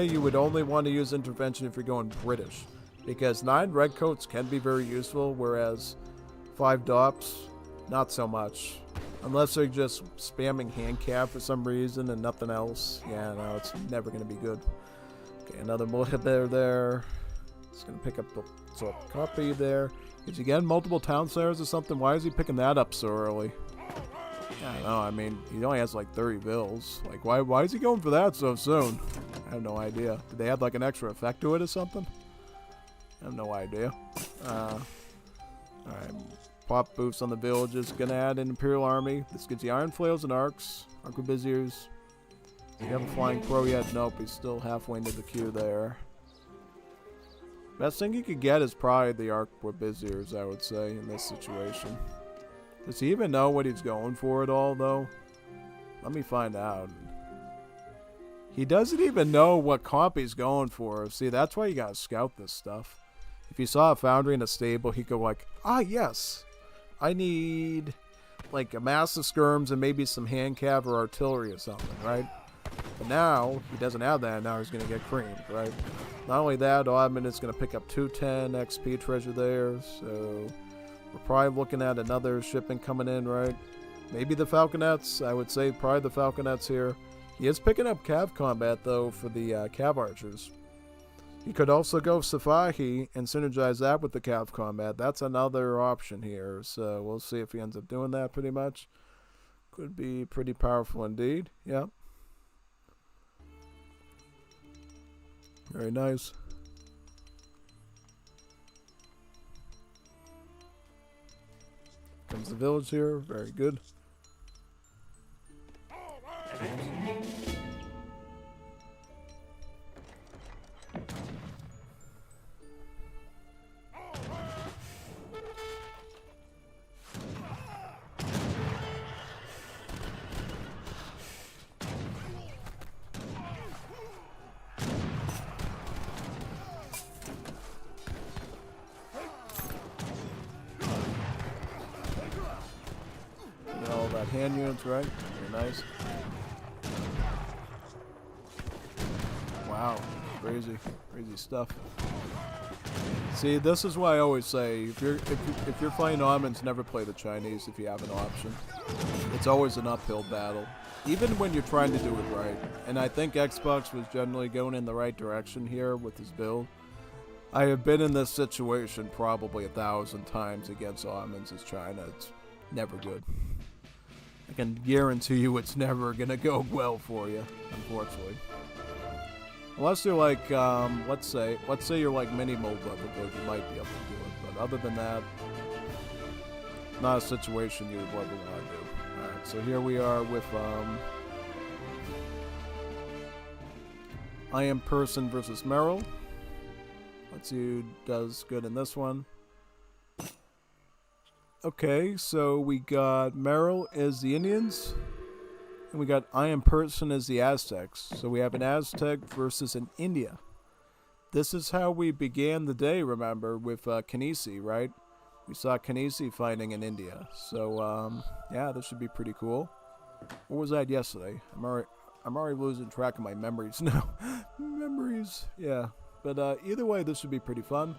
you would only want to use intervention if you're going British, because 9 redcoats can be very useful, whereas 5 dops not so much, unless they're just spamming hand cap for some reason and nothing else. Yeah, no, it's never going to be good. Okay, another multiplier there. It's going to pick up the copy there. Is he getting multiple town centers or something? Why is he picking that up so early? I don't know. I mean, he only has like 30 vills. Like, why is he going for that so soon? I have no idea. Did they add like an extra effect to it or something? I have no idea. Alright. Pop boosts on the villages. Gonna add an Imperial Army. This gives you Iron Flails and Arcs. Arquebusiers. Do you have a Flying Crow yet? Nope, he's still halfway into the queue there. Best thing you could get is probably the Arquebusiers, I would say, in this situation. Does he even know what he's going for at all, though? Let me find out. He doesn't even know what comp he's going for. See, that's why you gotta scout this stuff. If you saw a foundry in a stable, he'd go like, ah, yes, I need like a massive skirms and maybe some hand cav or artillery or something, right? But now, he doesn't have that, and now he's gonna get creamed, right? Not only that, Oddman is gonna pick up 210 XP treasure there, so we're probably looking at another shipment coming in, right? Maybe the Falconets. I would say probably the Falconets here. He is picking up Cav combat, though, for the Cav Archers. He could also go Safahi and synergize that with the Cav combat. That's another option here, so we'll see if he ends up doing that pretty much. Could be pretty powerful indeed. Yeah. Very nice. Comes the village here. Very good. All that hand units, right? Very nice. Wow, crazy stuff. See, this is why I always say, if you're playing Ottomans, never play the Chinese if you have an option. It's always an uphill battle, even when you're trying to do it right. And I think Xbox was generally going in the right direction here with his build. I have been in this situation probably 1,000 times against Ottomans as China. It's never good. I can guarantee you it's never gonna go well for you, unfortunately. Unless you're like, let's say you're like mini mold level good, you might be able to do it. But other than that, not a situation you would ever want to do. Alright, so here we are with, I Am Person versus Merrill. Let's see who does good in this one. Okay, so we got Merrill as the Indians, and we got I Am Person as the Aztecs. So we have an Aztec versus an India. This is how we began the day, remember, with Kanisi, right? We saw Kanisi fighting in India. So, yeah, this should be pretty cool. What was that yesterday? I'm already losing track of my memories now. Memories, yeah. But either way, this should be pretty fun.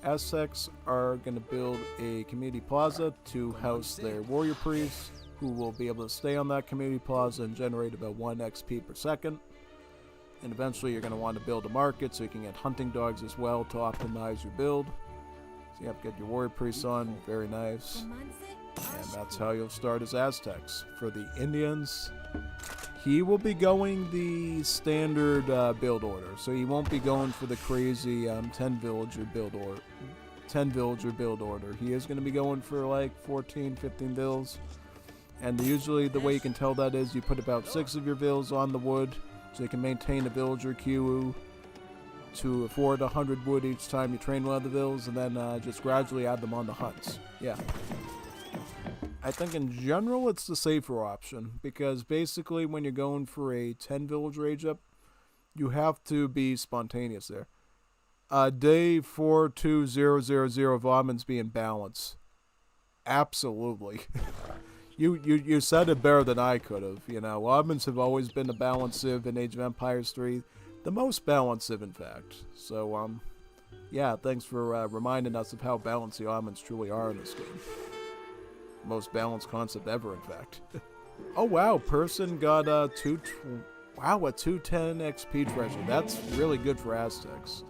Aztecs are going to build a community plaza to house their warrior priests, who will be able to stay on that community plaza and generate about 1 XP per second. And eventually you're going to want to build a market so you can get hunting dogs as well to optimize your build. So you have to get your warrior priests on. Very nice. And that's how you'll start as Aztecs. For the Indians, he will be going the standard build order. So he won't be going for the crazy 10 villager build order. 10 villager build order. He is going to be going for like 14, 15 vills. And usually the way you can tell that is you put about 6 of your vills on the wood so you can maintain a villager queue to afford 100 wood each time you train one of the vills, and then just gradually add them on the hunts. Yeah. I think in general it's the safer option, because basically when you're going for a 10 village rage up, you have to be spontaneous there. Day 42000 of Almonds be in balance. Absolutely. You said it better than I could have. You know, Almonds have always been a balanced civ in Age of Empires 3. The most balanced civ, in fact. So, yeah, thanks for reminding us of how balanced the Almonds truly are in this game. Most balanced concept ever, in fact. Oh, wow, person got a 210 XP treasure. That's really good for Aztecs.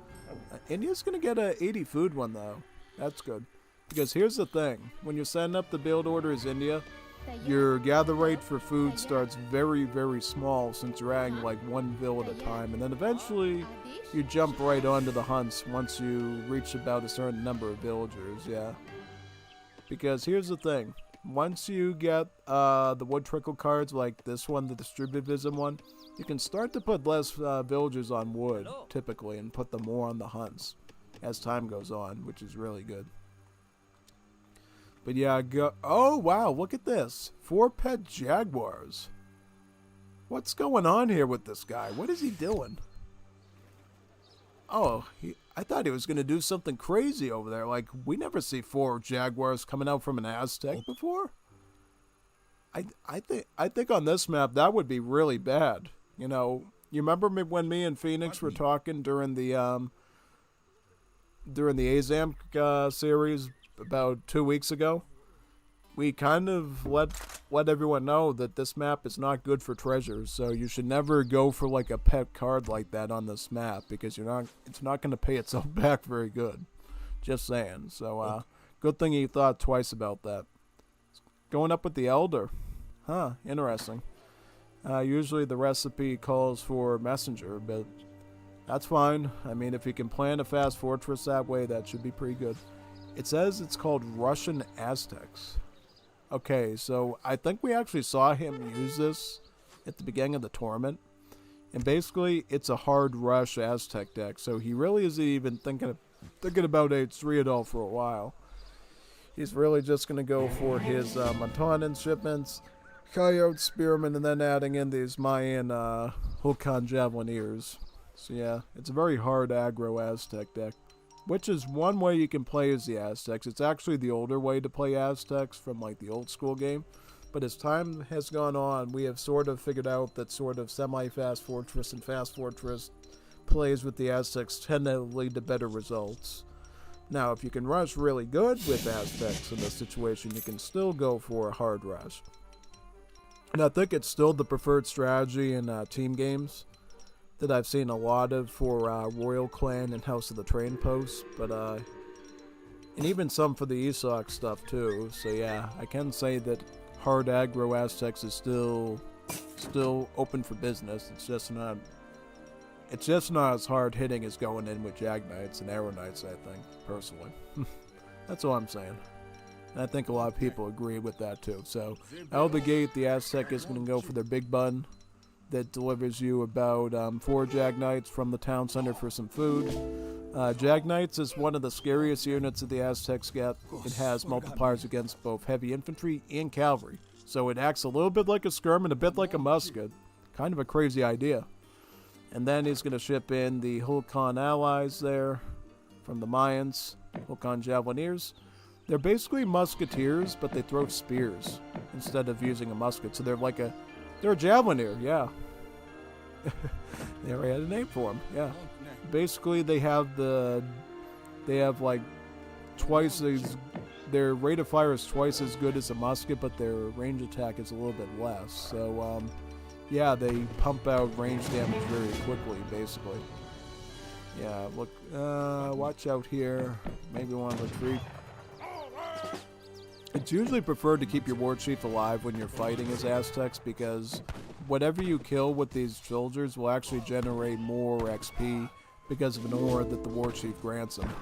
India's going to get a 80 food one, though. That's good. Because here's the thing. When you're setting up the build order as India, your gather rate for food starts very, very small since you're adding like 1 vill at a time. And then eventually you jump right onto the hunts once you reach about a certain number of villagers, yeah. Because here's the thing. Once you get the wood trickle cards like this one, the distributivism one, you can start to put less villagers on wood, typically, and put them more on the hunts as time goes on, which is really good. But yeah, oh wow, look at this. 4 pet jaguars. What's going on here with this guy? What is he doing? Oh, I thought he was going to do something crazy over there. Like, we never see 4 jaguars coming out from an Aztec before. I think on this map that would be really bad. You know, you remember when me and Phoenix were talking during the Azam series about 2 weeks ago? We kind of let everyone know that this map is not good for treasures, so you should never go for like a pet card like that on this map, because it's not going to pay itself back very good. Just saying. So good thing he thought twice about that. Going up with the Elder. Huh, interesting. Usually the recipe calls for messenger, but that's fine. I mean, if you can plan a fast fortress that way, that should be pretty good. It says it's called Russian Aztecs. Okay, so I think we actually saw him use this at the beginning of the tournament. And basically, it's a hard rush Aztec deck, so he really isn't even thinking about H3 at all for a while. He's really just going to go for his Montanan shipments, Coyote Spearmen, and then adding in these Mayan Hulkan Javelineers. So yeah, it's a very hard aggro Aztec deck. Which is one way you can play as the Aztecs. It's actually the older way to play Aztecs from like the old school game. But as time has gone on, we have sort of figured out that sort of semi-fast fortress and fast fortress plays with the Aztecs tend to lead to better results. Now, if you can rush really good with Aztecs in this situation, you can still go for a hard rush. And I think it's still the preferred strategy in team games that I've seen a lot of for Royal Clan and House of the Train Post, but and even some for the ESOC stuff too. So yeah, I can say that hard aggro Aztecs is still open for business. It's just not as hard hitting as going in with Jag Knights and Arrow Knights, I think, personally. That's all I'm saying. And I think a lot of people agree with that too. So out of the gate, the Aztec is going to go for their big bun that delivers you about 4 Jag Knights from the town center for some food. Jag Knights is one of the scariest units that the Aztecs get. It has multipliers against both heavy infantry and cavalry. So it acts a little bit like a skirm and a bit like a musket. Kind of a crazy idea. And then he's going to ship in the Hulkan allies there from the Mayans, Hulkan Javelineers. They're basically musketeers, but they throw spears instead of using a musket. So they're a Javelineer, yeah. They already had a name for them, yeah. Basically, they have like twice as, their rate of fire is twice as good as a musket, but their range attack is a little bit less. So, yeah, they pump out range damage very quickly, basically. Yeah, look, watch out here. Maybe want to retreat. It's usually preferred to keep your war chief alive when you're fighting as Aztecs because whatever you kill with these soldiers will actually generate more XP because of an aura that the war chief grants them.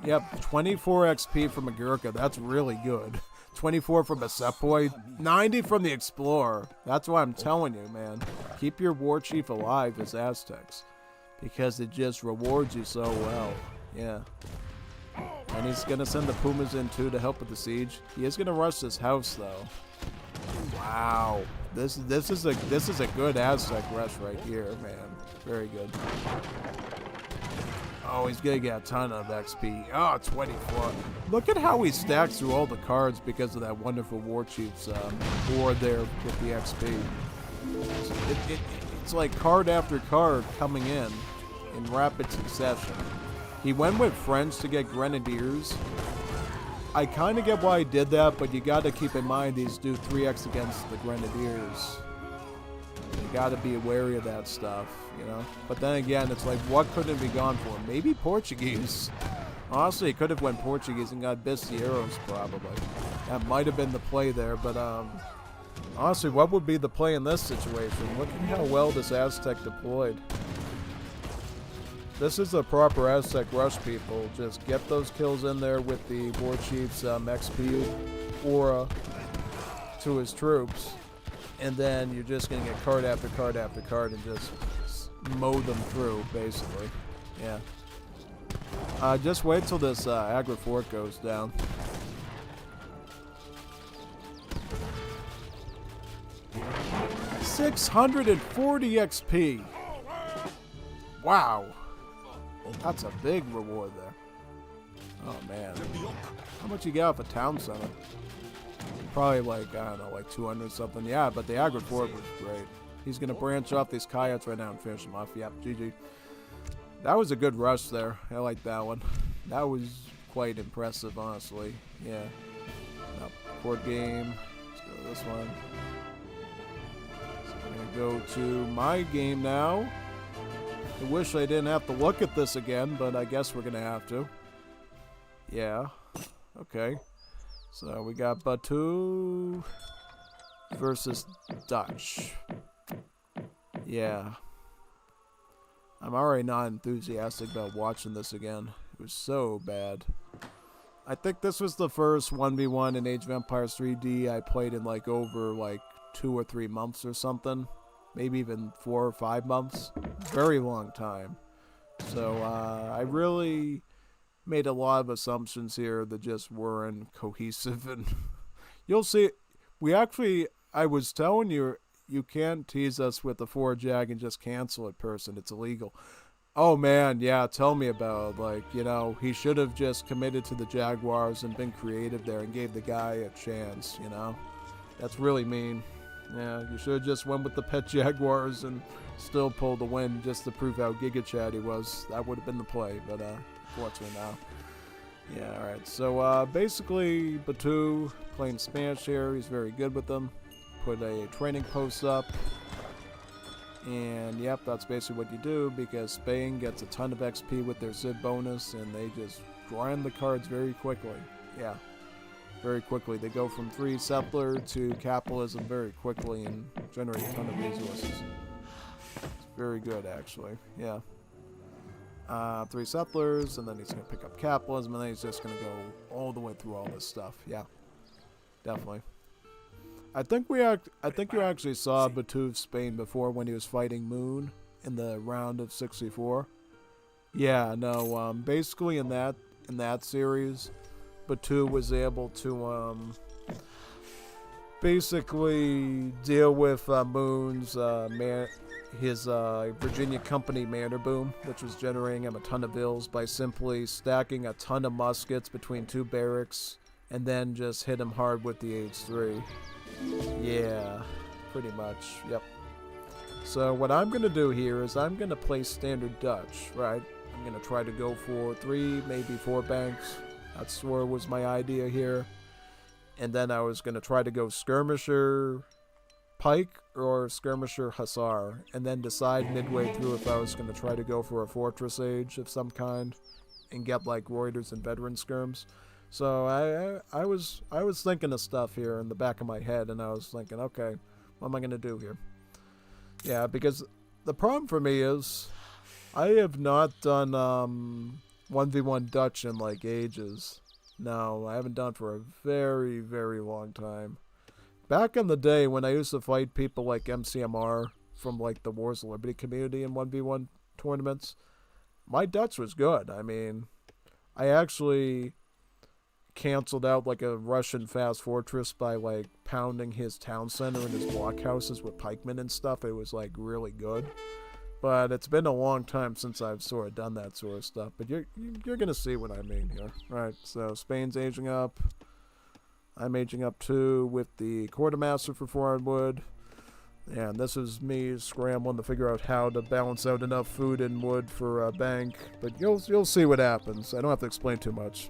Yep, 24 XP from a Gurkha, that's really good. 24 from a Sepoy, 90 from the Explorer. That's why I'm telling you, man. Keep your war chief alive as Aztecs because it just rewards you so well. Yeah. And he's going to send the Pumas in too to help with the siege. He is going to rush this house though. Wow. This is a good Aztec rush right here, man. Very good. Oh, he's going to get a ton of XP. Oh, 24. Look at how he stacks through all the cards because of that wonderful War Chief's board there with the XP. It's like card after card coming in rapid succession. He went with French to get Grenadiers. I kind of get why he did that, but you got to keep in mind these do 3x against the Grenadiers. You got to be wary of that stuff, you know. But then again, it's like, what could it be gone for? Maybe Portuguese. Honestly, it could have went Portuguese and got Bistieros probably. That might have been the play there, but honestly, what would be the play in this situation? Look at how well this Aztec deployed. This is a proper Aztec rush, people. Just get those kills in there with the War Chief's XP aura to his troops. And then you're just going to get card after card after card and just mow them through, basically. Yeah. Just wait till this Agra Fort goes down. $640 XP. Wow. That's a big reward there. Oh, man. How much you get off a town center? Probably like, I don't know, like 200 something. Yeah, but the Agra Fort was great. He's going to branch off these coyotes right now and finish them off. Yep, GG. That was a good rush there. I like that one. That was quite impressive, honestly. Yeah. Now, port game. Let's go to this one. So I'm going to go to my game now. I wish I didn't have to look at this again, but I guess we're going to have to. Yeah. Okay. So we got Batu versus Dutch. Yeah. I'm already not enthusiastic about watching this again. It was so bad. I think this was the first 1v1 in Age of Empires 3D I played in like over like 2 or 3 months or something. Maybe even 4 or 5 months. Very long time. So I really made a lot of assumptions here that just weren't cohesive, and you'll see. I was telling you, you can't tease us with the 4-jag and just cancel it, person. It's illegal. Oh man, yeah, tell me about it. Like, you know, he should have just committed to the Jaguars and been creative there and gave the guy a chance, you know? That's really mean. Yeah, you should have just went with the pet Jaguars and still pulled the win just to prove how Giga Chad he was. That would have been the play, but unfortunately now. Yeah, alright. So basically, Batu playing Spanish here. He's very good with them. Put a training post up. And yep, that's basically what you do because Spain gets a ton of XP with their Zid bonus and they just grind the cards very quickly. Yeah. Very quickly. They go from 3 settler to capitalism very quickly and generate a ton of resources. It's very good, actually. Yeah. 3 settlers, and then he's going to pick up capitalism, and then he's just going to go all the way through all this stuff. Yeah. Definitely. I think you actually saw Batu of Spain before when he was fighting Moon in the round of 64. Yeah, no, basically in that series, Batu was able to basically deal with Moon's his Virginia Company Manderboom, which was generating him a ton of bills by simply stacking a ton of muskets between 2 barracks and then just hit him hard with the H3. Yeah, pretty much, yep. So what I'm going to do here is I'm going to play standard Dutch, right? I'm going to try to go for 3, maybe 4 banks. That's what was my idea here. And then I was going to try to go skirmisher, pike or skirmisher hussar, and then decide midway through if I was going to try to go for a fortress age of some kind and get like Reuters and veteran skirms. So I was thinking of stuff here in the back of my head, and I was thinking, okay, what am I going to do here? Yeah, because the problem for me is I have not done 1v1 Dutch in like ages. No, I haven't done for a very, very long time. Back in the day when I used to fight people like MCMR from like the Wars of Liberty community in 1v1 tournaments, my Dutch was good. I mean, I actually canceled out like a Russian fast fortress by like pounding his town center and his blockhouses with pikemen and stuff. It was like really good. But it's been a long time since I've sort of done that sort of stuff. But you're gonna see what I mean here. Right, so Spain's aging up. I'm aging up too with the quartermaster for 400 wood. And this is me scrambling to figure out how to balance out enough food and wood for a bank. But you'll see what happens. I don't have to explain too much.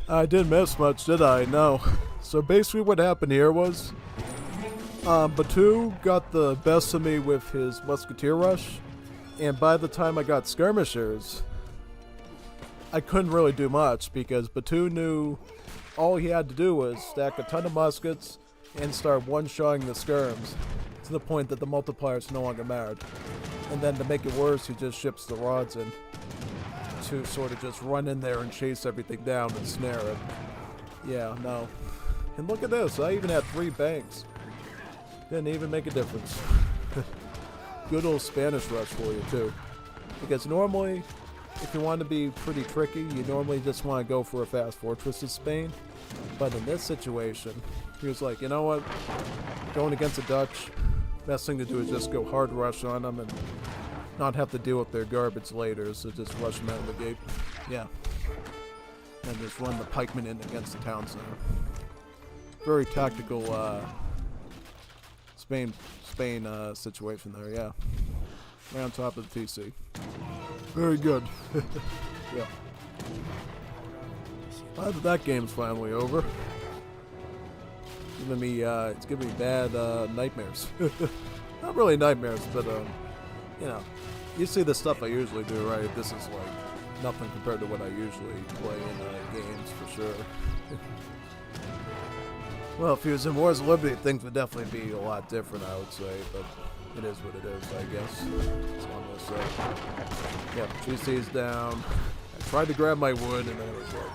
I didn't miss much, did I? No. So basically what happened here was Batu got the best of me with his musketeer rush, and by the time I got skirmishers, I couldn't really do much because Batu knew all he had to do was stack a ton of muskets and start one-shotting the skirms to the point that the multipliers no longer mattered. And then to make it worse, he just ships the rods in to sort of just run in there and chase everything down and snare it. Yeah, no. And look at this, I even had 3 banks. Didn't even make a difference. Good old Spanish rush for you too. Because normally, if you want to be pretty tricky, you normally just want to go for a fast fortress in Spain. But in this situation, he was like, you know what? Going against the Dutch, best thing to do is just go hard rush on them and not have to deal with their garbage later, so just rush them out of the gate. Yeah. And just run the pikemen in against the town center. Very tactical Spain situation there, yeah. Right on top of the TC. Very good. Yeah. Glad that game's finally over. It's giving me bad nightmares. Not really nightmares, but you know, you see the stuff I usually do, right? This is like nothing compared to what I usually play in games, for sure. Well, if he was in Wars of Liberty, things would definitely be a lot different, I would say, but it is what it is, I guess. That's all I'm gonna say. Yep, GC's down. I tried to grab my wood, and then it was like...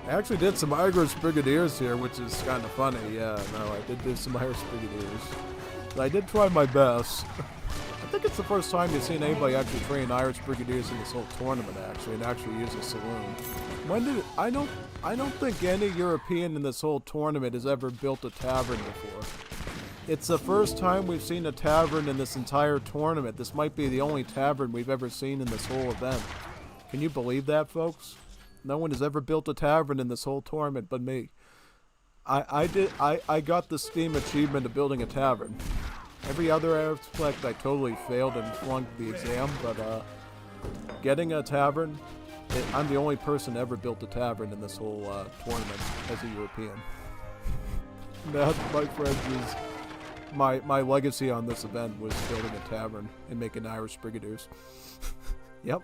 I actually did some Irish Brigadiers here, which is kind of funny. Yeah, no, I did do some Irish Brigadiers. But I did try my best. I think it's the first time you've seen anybody actually train Irish Brigadiers in this whole tournament, actually, and actually use a saloon. I don't think any European in this whole tournament has ever built a tavern before. It's the first time we've seen a tavern in this entire tournament. This might be the only tavern we've ever seen in this whole event. Can you believe that, folks? No one has ever built a tavern in this whole tournament but me. I got the Steam achievement of building a tavern. Every other aspect I totally failed and flunked the exam, but getting a tavern, I'm the only person ever built a tavern in this whole tournament as a European. That, my friends, is my legacy on this event was building a tavern and making Irish Brigadiers. Yep,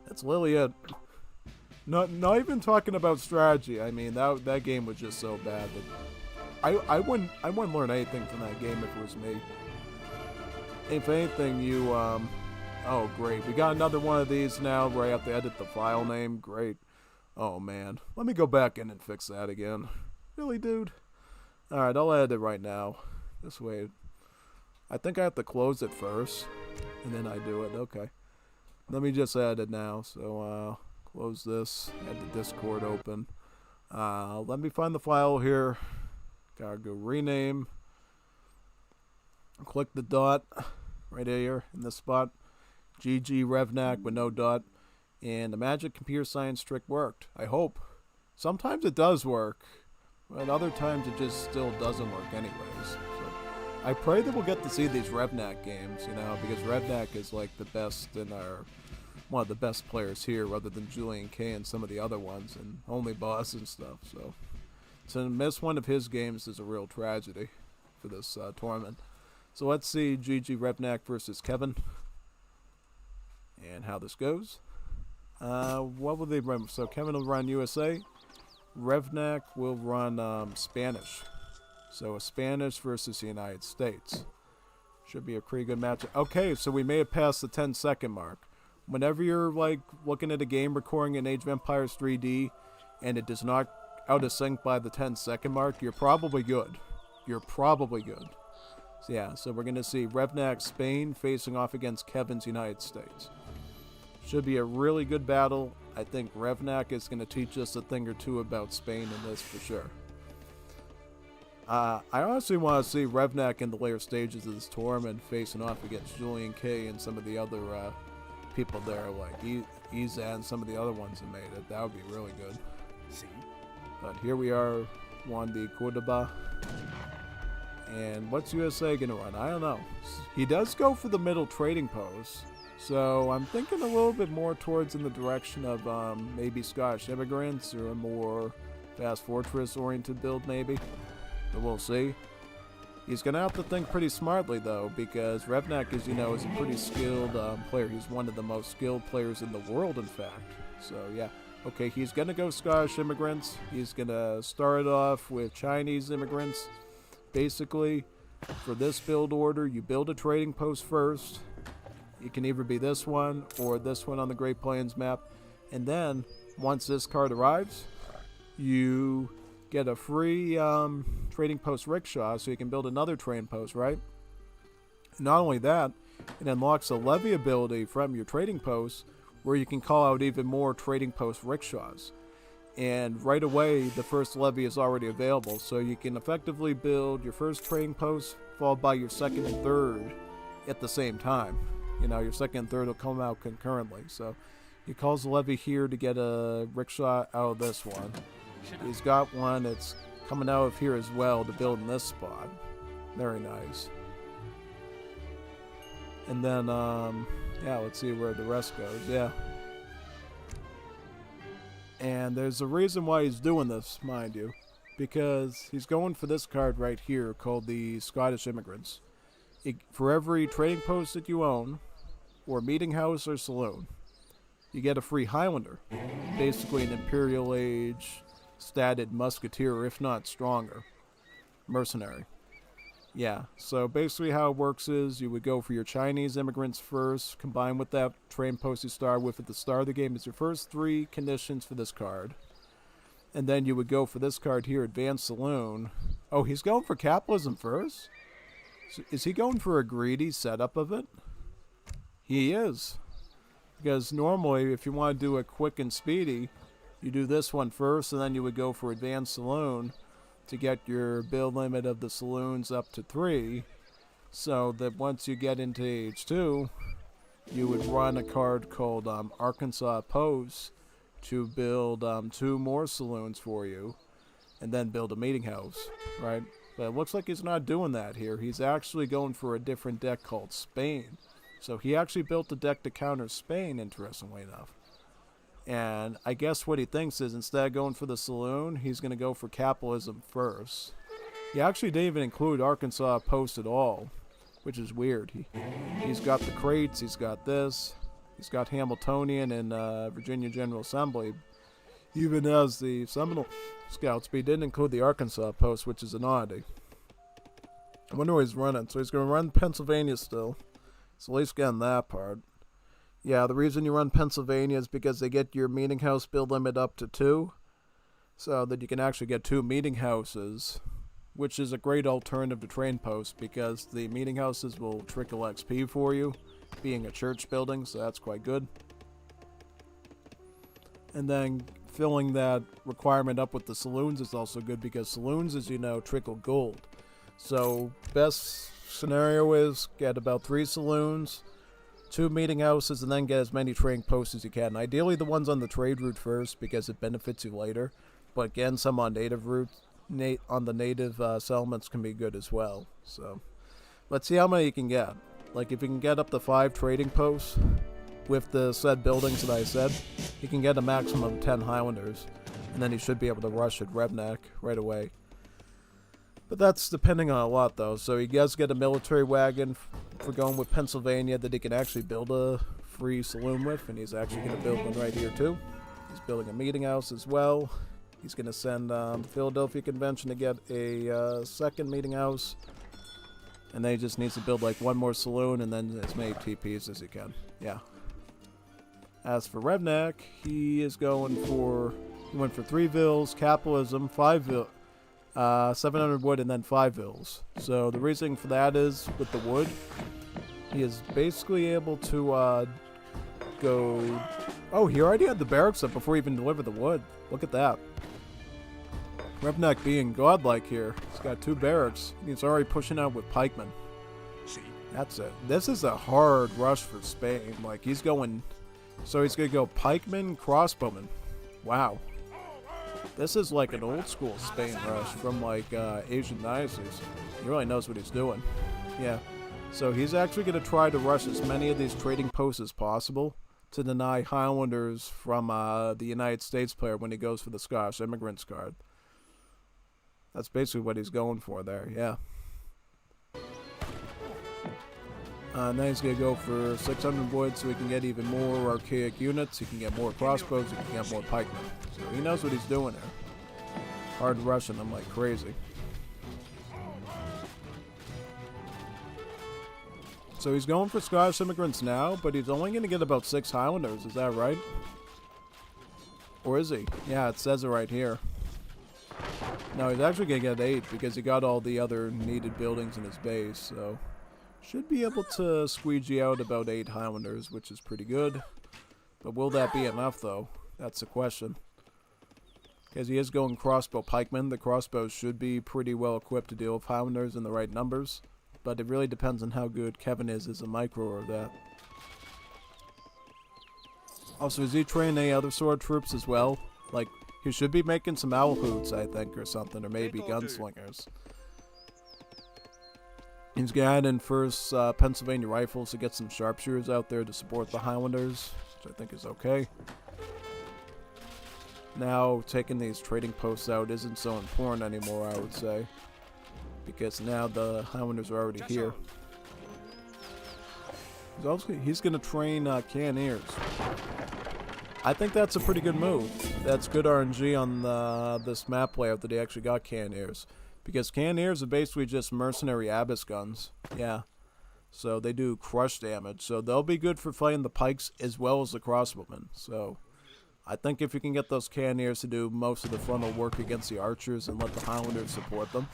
that's literally it. Not even talking about strategy. I mean, that game was just so bad that I wouldn't learn anything from that game if it was me. If anything, you oh great, we got another one of these now where I have to edit the file name. Great. Oh man, let me go back in and fix that again. Really, dude? All right, I'll edit it right now. This way, I think I have to close it first, and then I do it. Okay. Let me just edit it now. So close this, add the Discord open. Let me find the file here. Gotta go rename. Click the dot right here in this spot. GG Revnak with no dot. And the magic computer science trick worked. I hope. Sometimes it does work, but other times it just still doesn't work anyways. So I pray that we'll get to see these Revnak games, you know, because Revnak is like the best in our... one of the best players here, other than Julian K and some of the other ones, and only boss and stuff. So to miss one of his games is a real tragedy for this tournament. So let's see GG Revnak versus Kevin, and how this goes. What will they run? So Kevin will run USA. Revnak will run Spanish. So a Spanish versus the United States. Should be a pretty good match. Okay, so we may have passed the 10-second mark. Whenever you're like looking at a game recording in Age of Empires 3D and it does not out of sync by the 10-second mark, you're probably good. You're probably good. So yeah, so we're going to see Revnak Spain facing off against Kevin's United States. Should be a really good battle. I think Revnak is going to teach us a thing or two about Spain in this for sure. I honestly want to see Revnak in the later stages of this tournament facing off against Julian K and some of the other people there, like Iza and some of the other ones that made it. That would be really good. See? But here we are, Juan de Cordoba. And what's USA gonna run? I don't know. He does go for the middle trading post, so I'm thinking a little bit more towards in the direction of maybe Scottish immigrants or a more fast fortress oriented build maybe. But we'll see. He's going to have to think pretty smartly, though, because Revnak, as you know, is a pretty skilled player. He's one of the most skilled players in the world, in fact. So, yeah. Okay, he's going to go Scottish immigrants. He's going to start off with Chinese immigrants. Basically, for this build order, you build a trading post first. It can either be this one or this one on the Great Plains map. And then, once this card arrives, you get a free trading post rickshaw, so you can build another trading post, right? And not only that, it unlocks a levy ability from your trading post, where you can call out even more trading post rickshaws. And right away, the first levy is already available, so you can effectively build your first trading post, followed by your second and third at the same time. You know, your second and third will come out concurrently. So he calls the levy here to get a rickshaw out of this one. He's got one that's coming out of here as well to build in this spot. Very nice. And then, yeah, let's see where the rest goes. Yeah. And there's a reason why he's doing this, mind you. Because he's going for this card right here called the Scottish Immigrants. For every trading post that you own, or meeting house or saloon, you get a free Highlander. Basically an Imperial Age statted musketeer, if not stronger. Mercenary. Yeah, so basically how it works is you would go for your Chinese immigrants first, combined with that trading post you start with at the start of the game as your first 3 conditions for this card. And then you would go for this card here, Advanced Saloon. Oh, he's going for capitalism first? So is he going for a greedy setup of it? He is. Because normally, if you want to do it quick and speedy, you do this one first, and then you would go for Advanced Saloon to get your build limit of the saloons up to 3, so that once you get into Age 2, you would run a card called Arkansas Post to build 2 more saloons for you, and then build a meeting house, right? But it looks like he's not doing that here. He's actually going for a different deck called Spain. So he actually built a deck to counter Spain, interestingly enough. And I guess what he thinks is instead of going for the saloon, he's going to go for capitalism first. He actually didn't even include Arkansas Post at all, which is weird. He's got the crates, he's got this, he's got Hamiltonian and Virginia General Assembly, even as the Seminole Scouts, but he didn't include the Arkansas Post, which is an oddity. I wonder what he's running. So he's going to run Pennsylvania still. So at least getting that part. Yeah, the reason you run Pennsylvania is because they get your meeting house build limit up to 2. So that you can actually get 2 meeting houses, which is a great alternative to train posts because the meeting houses will trickle XP for you, being a church building, so that's quite good. And then filling that requirement up with the saloons is also good because saloons, as you know, trickle gold. So best scenario is get about 3 saloons, 2 meeting houses, and then get as many trading posts as you can. Ideally the ones on the trade route first because it benefits you later. But again, some on native routes, on the native settlements can be good as well. So let's see how many you can get. Like if you can get up to 5 trading posts with the said buildings that I said, you can get a maximum of 10 Highlanders. And then you should be able to rush at Rebneck right away. But that's depending on a lot though. So he does get a military wagon for going with Pennsylvania that he can actually build a free saloon with. And he's actually going to build one right here too. He's building a meeting house as well. He's going to send Philadelphia Convention to get a second meeting house. And then he just needs to build like 1 more saloon and then as many TPs as he can. Yeah. As for Redneck, he is going for, he went for 3 vills, capitalism, 5 vills, 700 wood, and then 5 vills. So the reason for that is with the wood, he is basically able to go. Oh, he already had the barracks up before he even delivered the wood. Look at that. Rebneck being godlike here. He's got 2 barracks. He's already pushing out with pikemen. See? That's it. This is a hard rush for Spain. Like he's going. So he's gonna go pikemen, crossbowmen. Wow. This is like an old school Spain rush from like Asian dynasties. He really knows what he's doing. Yeah. So he's actually going to try to rush as many of these trading posts as possible to deny Highlanders from the United States player when he goes for the Scottish Immigrants card. That's basically what he's going for there, yeah. Then he's going to go for 600 wood so he can get even more archaic units. He can get more crossbows. He can get more pikemen. So he knows what he's doing there. Hard rushing him like crazy. So he's going for Scottish immigrants now, but he's only going to get about 6 Highlanders. Is that right? Or is he? Yeah, it says it right here. No, he's actually going to get 8 because he got all the other needed buildings in his base. So should be able to squeegee out about 8 Highlanders, which is pretty good. But will that be enough, though? That's the question. Because he is going crossbow pikemen. The crossbows should be pretty well equipped to deal with Highlanders in the right numbers. But it really depends on how good Kevin is as a micro or that. Also, is he training any other sword troops as well? Like, he should be making some owl hoots, I think, or something. Or maybe gunslingers. He's going to add in first Pennsylvania Rifles to get some sharpshooters out there to support the Highlanders. Which I think is okay. Now, taking these trading posts out isn't so important anymore, I would say. Because now the Highlanders are already here. He's going to train cannoneers. I think that's a pretty good move. That's good RNG on this map layout that he actually got cannoneers. Because cannoneers are basically just mercenary abyss guns. Yeah. So they do crush damage. So they'll be good for fighting the pikes as well as the crossbowmen. So I think if you can get those cannoneers to do most of the frontal work against the archers and let the Highlanders support them,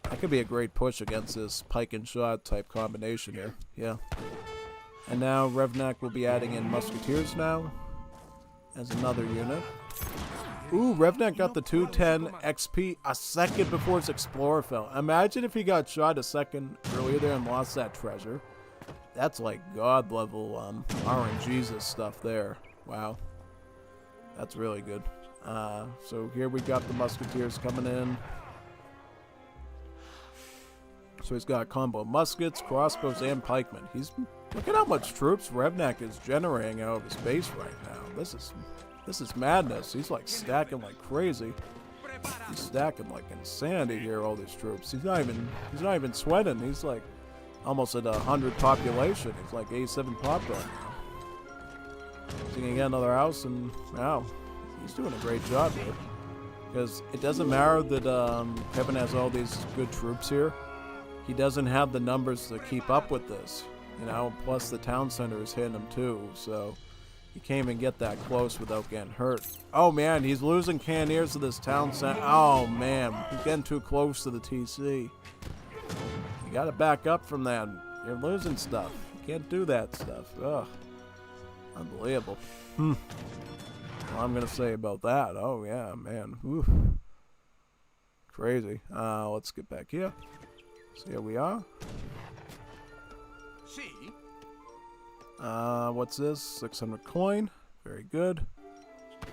that could be a great push against this pike and shot type combination here. Yeah. And now Revnak will be adding in musketeers now as another unit. Ooh, Revnak got the 210 XP a second before his explorer fell. Imagine if he got shot a second earlier there and lost that treasure. That's like god level RNG's stuff there. Wow. That's really good. So here we got the musketeers coming in. So he's got combo muskets, crossbows, and pikemen. Look at how much troops Revnak is generating out of his base right now. This is madness. He's like stacking like crazy. He's stacking like insanity here. All these troops. He's not even sweating. He's like almost at 100 population. He's like 87 pop right now. He's gonna get another house, and wow, he's doing a great job here. Because it doesn't matter that Kevin has all these good troops here. He doesn't have the numbers to keep up with this, you know, plus the town center is hitting him too, so he can't even get that close without getting hurt. Oh man, he's losing cannoneers to this town center. Oh man, he's getting too close to the TC. You gotta back up from that. You're losing stuff. You can't do that stuff. Ugh. Unbelievable. What I'm gonna say about that. Oh yeah, man. Oof. Crazy. Let's get back here. So here we are. See? What's this? 600 coin. Very good.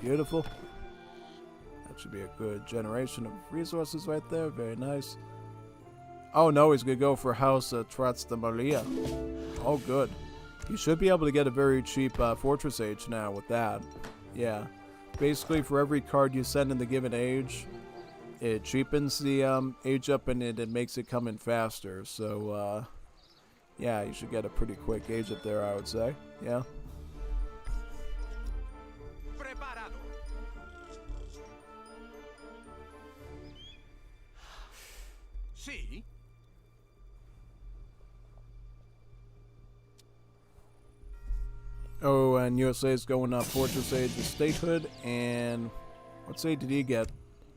Beautiful. That should be a good generation of resources right there. Very nice. Oh no, he's gonna go for House Trotz de Maria. Oh good. You should be able to get a very cheap Fortress Age now with that. Yeah. Basically for every card you send in the given age, it cheapens the age up and it makes it come in faster. So, yeah, you should get a pretty quick age up there, I would say. Yeah. Preparado. See? Oh, and USA is going up Fortress Age of Statehood. And what state did he get?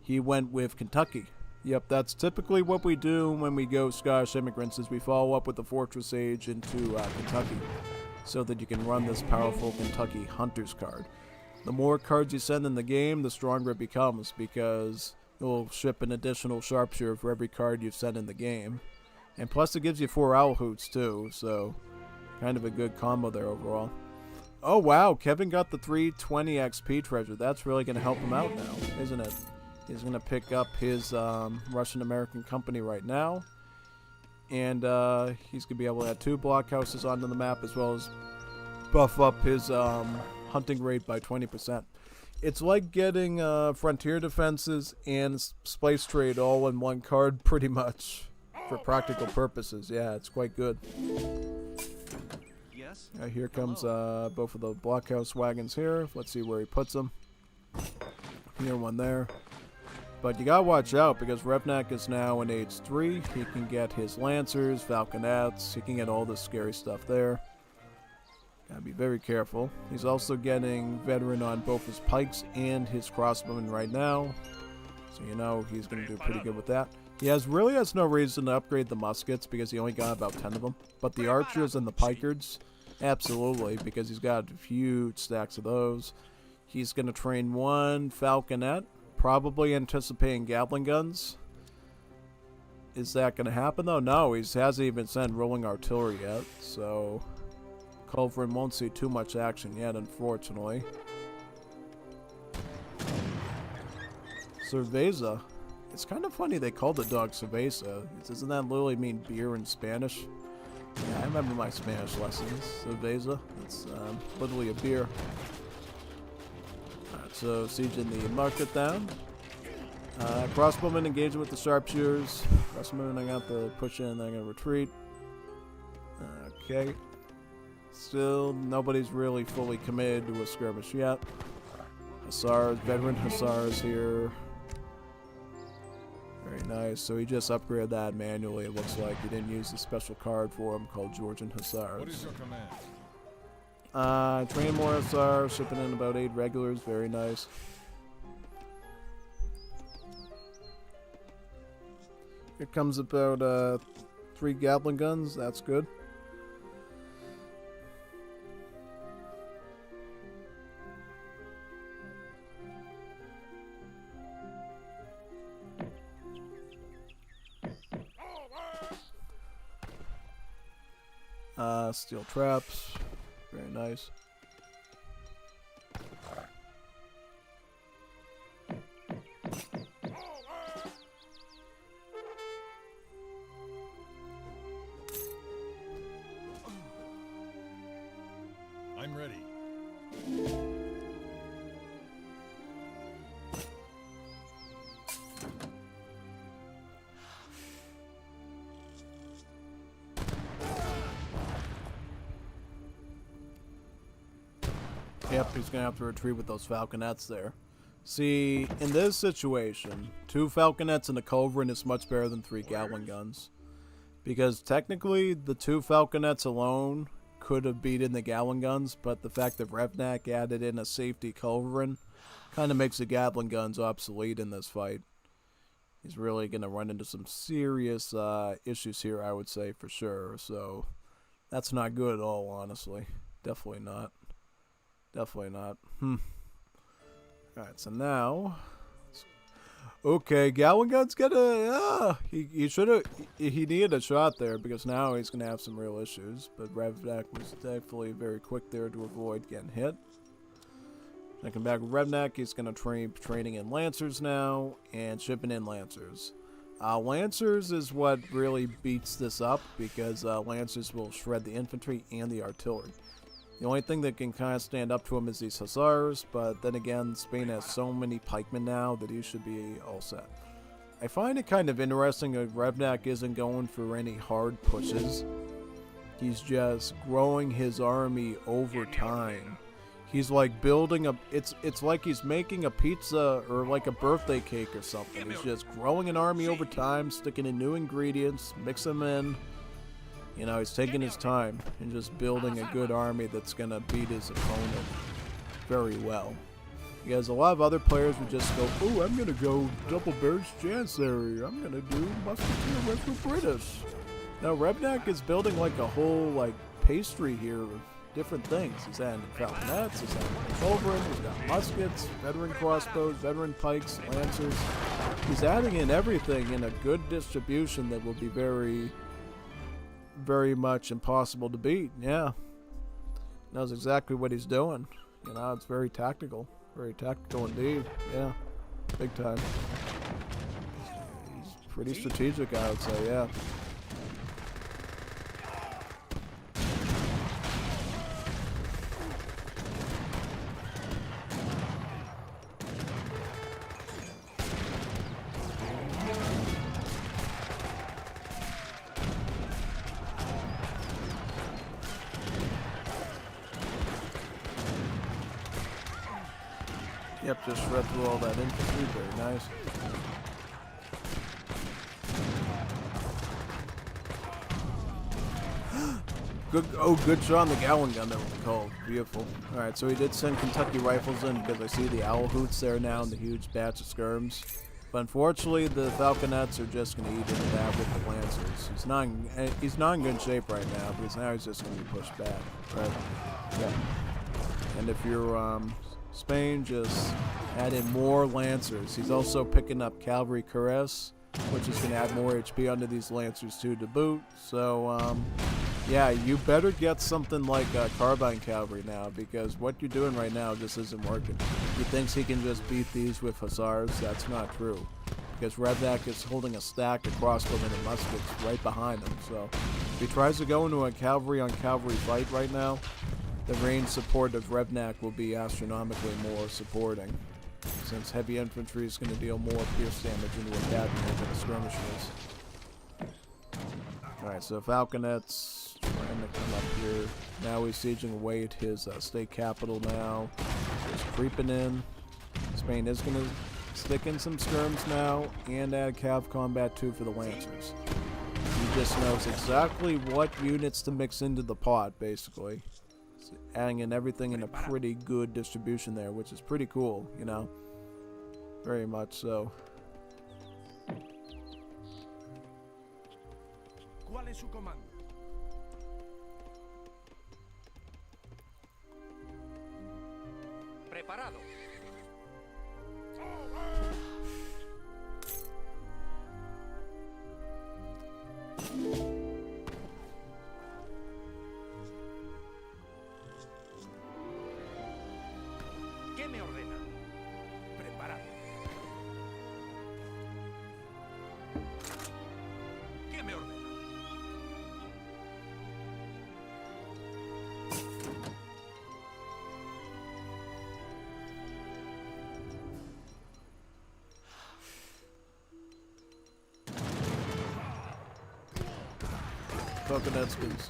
He went with Kentucky. Yep, that's typically what we do when we go Scottish immigrants, is we follow up with the Fortress Age into Kentucky, so that you can run this powerful Kentucky Hunters card. The more cards you send in the game, the stronger it becomes, because it will ship an additional sharpshooter for every card you've sent in the game. And plus it gives you 4 owl hoots too, so kind of a good combo there overall. Oh wow, Kevin got the 320 XP treasure. That's really going to help him out now, isn't it? He's going to pick up his Russian-American company right now. And he's going to be able to add 2 blockhouses onto the map, as well as buff up his hunting rate by 20%. It's like getting frontier defenses and spice trade all in one card, pretty much, for practical purposes. Yeah, it's quite good. Yes? Here comes both of the blockhouse wagons here. Let's see where he puts them. Here, one there. But you gotta watch out because Revnak is now in age 3. He can get his lancers, falconets. He can get all this scary stuff there. Gotta be very careful. He's also getting veteran on both his pikes and his crossbowmen right now. So you know he's gonna do pretty good with that. He really has no reason to upgrade the muskets because he only got about 10 of them. But the archers and the pikers, absolutely, because he's got huge stacks of those. He's gonna train one falconet. Probably anticipating Gatling guns. Is that going to happen though? No, he hasn't even sent rolling artillery yet, so Culverin won't see too much action yet, unfortunately. Cerveza. It's kind of funny they called the dog Cerveza. Doesn't that literally mean beer in Spanish? Yeah, I remember my Spanish lessons. Cerveza. It's literally a beer. So sieging the market down. Crossbowmen engaging with the sharpshooters. Crossbowmen I got the push in, they're gonna retreat. Okay. Still nobody's really fully committed to a skirmish yet. Hussars, veteran Hussars here. Very nice. So he just upgraded that manually, it looks like. He didn't use a special card for him called Georgian Hussars. What is your command? Train more SR, shipping in about 8 regulars, very nice. Here comes about 3 Gatling guns, that's good. Steel traps. Very nice. I'm ready. Yep, he's gonna have to retreat with those falconets there. See, in this situation, 2 falconets and a culverin is much better than 3 Gatling guns. Because technically, the 2 falconets alone could have beaten the Gatling guns, but the fact that Revnak added in a safety culverin kind of makes the Gatling guns obsolete in this fight. He's really gonna run into some serious issues here, I would say, for sure. So, that's not good at all, honestly. Definitely not. Definitely not. Alright, so now... Okay, Gatlingun's gonna... he should have... He needed a shot there, because now he's gonna have some real issues. But Revnak was definitely very quick there to avoid getting hit. Looking back with Revnak, he's gonna training in Lancers now, and shipping in Lancers. Lancers is what really beats this up, because Lancers will shred the infantry and the artillery. The only thing that can kind of stand up to him is these Hussars, but then again, Spain has so many pikemen now that he should be all set. I find it kind of interesting that Revnak isn't going for any hard pushes. He's just growing his army over time. He's like building a... It's like he's making a pizza or like a birthday cake or something. He's just growing an army over time, sticking in new ingredients, mix them in. You know, he's taking his time and just building a good army that's going to beat his opponent very well. Because a lot of other players would just go, oh, I'm going to go double Barrage Janissary. I'm going to do Musketeer Retro British. Now, Revnak is building like a whole like pastry here of different things. He's adding falconets, he's adding culverin, he's got muskets, veteran crossbows, veteran pikes, lancers. He's adding in everything in a good distribution that will be very much impossible to beat. Yeah, knows exactly what he's doing. You know, it's very tactical indeed. Yeah, big time. He's pretty strategic, I would say. Yeah. Yep, just shred through all that infantry. Very nice. Good shot on the Gowan gun, that was called. Beautiful. Alright, so he did send Kentucky rifles in because I see the owl hoots there now and the huge batch of skirms. But unfortunately, the Falconets are just going to eat into that with the Lancers. He's not in good shape right now because now he's just going to be pushed back. Right? Yeah. And if you're Spain, just add in more Lancers. He's also picking up Cavalry Caress, which is going to add more HP onto these Lancers too to boot. So, yeah, you better get something like Carbine Cavalry now, because what you're doing right now just isn't working. He thinks he can just beat these with Hussars. That's not true, because Revnak is holding a stack of crossbowmen and muskets right behind him. So if he tries to go into a cavalry-on-cavalry fight right now, the range support of Revnak will be astronomically more supporting, since heavy infantry is going to deal more pierce damage into a cavalry than a skirmisher is. Alright, so Falconets trying to come up here. Now he's sieging away at his state capital now. He's creeping in. Spain is going to stick in some skirms now and add cav combat too for the Lancers. He just knows exactly what units to mix into the pot, basically. So adding in everything in a pretty good distribution there, which is pretty cool, you know. Very much so. ¿Cuál es su comando? Preparado. ¿Qué me ordena? Preparado. ¿Qué me ordena? Coconut's goose.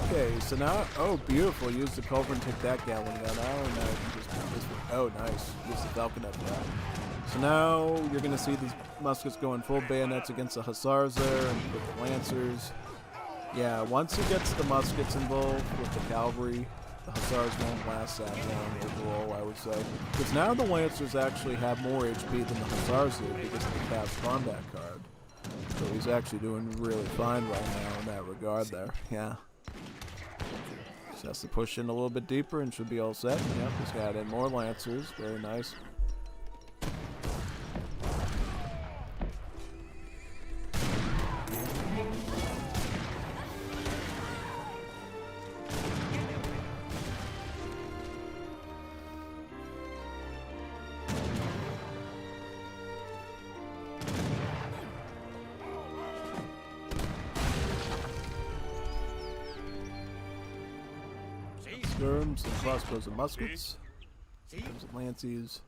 Okay, so now, oh, beautiful. Use the culverin, take that gallon gun. Oh, no, you can just, oh, nice. Use the falconet for that. So now you're going to see these muskets going full bayonets against the Hussars there and with the Lancers. Yeah, once he gets the muskets involved with the cavalry, the Hussars won't last that long overall, I would say. Because now the Lancers actually have more HP than the Hussars do because of the Cav's combat card. So he's actually doing really fine right now in that regard there, yeah. Just has to push in a little bit deeper and should be all set. Yep, he's got in more Lancers, very nice. Skirms and crossbows and muskets. Skirms and lances.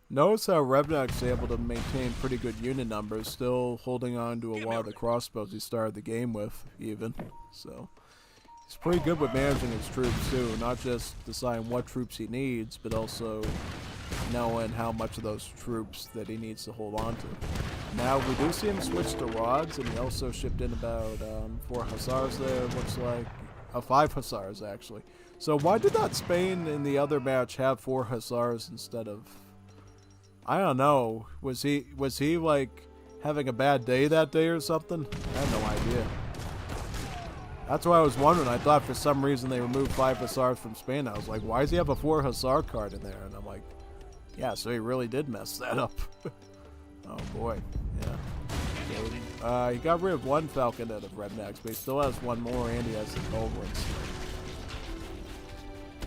Notice how Revnak's able to maintain pretty good unit numbers, still holding on to a lot of the crossbows he started the game with, even. So he's pretty good with managing his troops too, not just deciding what troops he needs, but also knowing how much of those troops that he needs to hold on to. Now we do see him switch to rods, and he also shipped in about 4 Hussars there, looks like. 5 Hussars actually. So why did not Spain in the other match have 4 Hussars instead of... I don't know. Was he like having a bad day that day or something? I have no idea. That's why I was wondering. I thought for some reason they removed 5 Hussars from Spain. I was like, why does he have a 4 Hussar card in there? And I'm like, yeah, so he really did mess that up. Oh boy, yeah. So, he got rid of 1 Falconet of Revnak's, but he still has 1 more, and he has the culverins.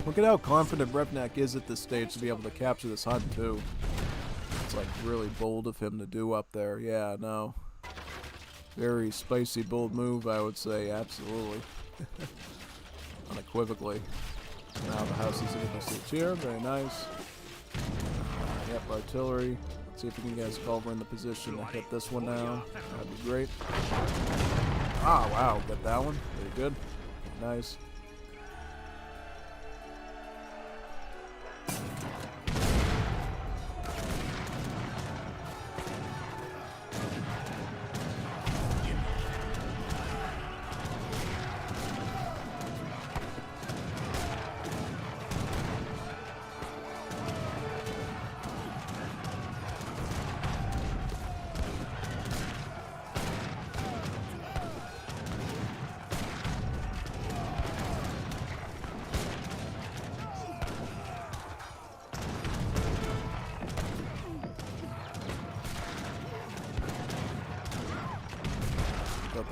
Look at how confident Revnak is at this stage to be able to capture this hunt too. It's like really bold of him to do up there. Yeah, no. Very spicy, bold move, I would say. Absolutely. Unequivocally. Now the house is in the siege here. Very nice. Yep, artillery. Let's see if we can get his culver in the position to hit this one now. That'd be great. Ah, wow. Got that one. Very good. Nice.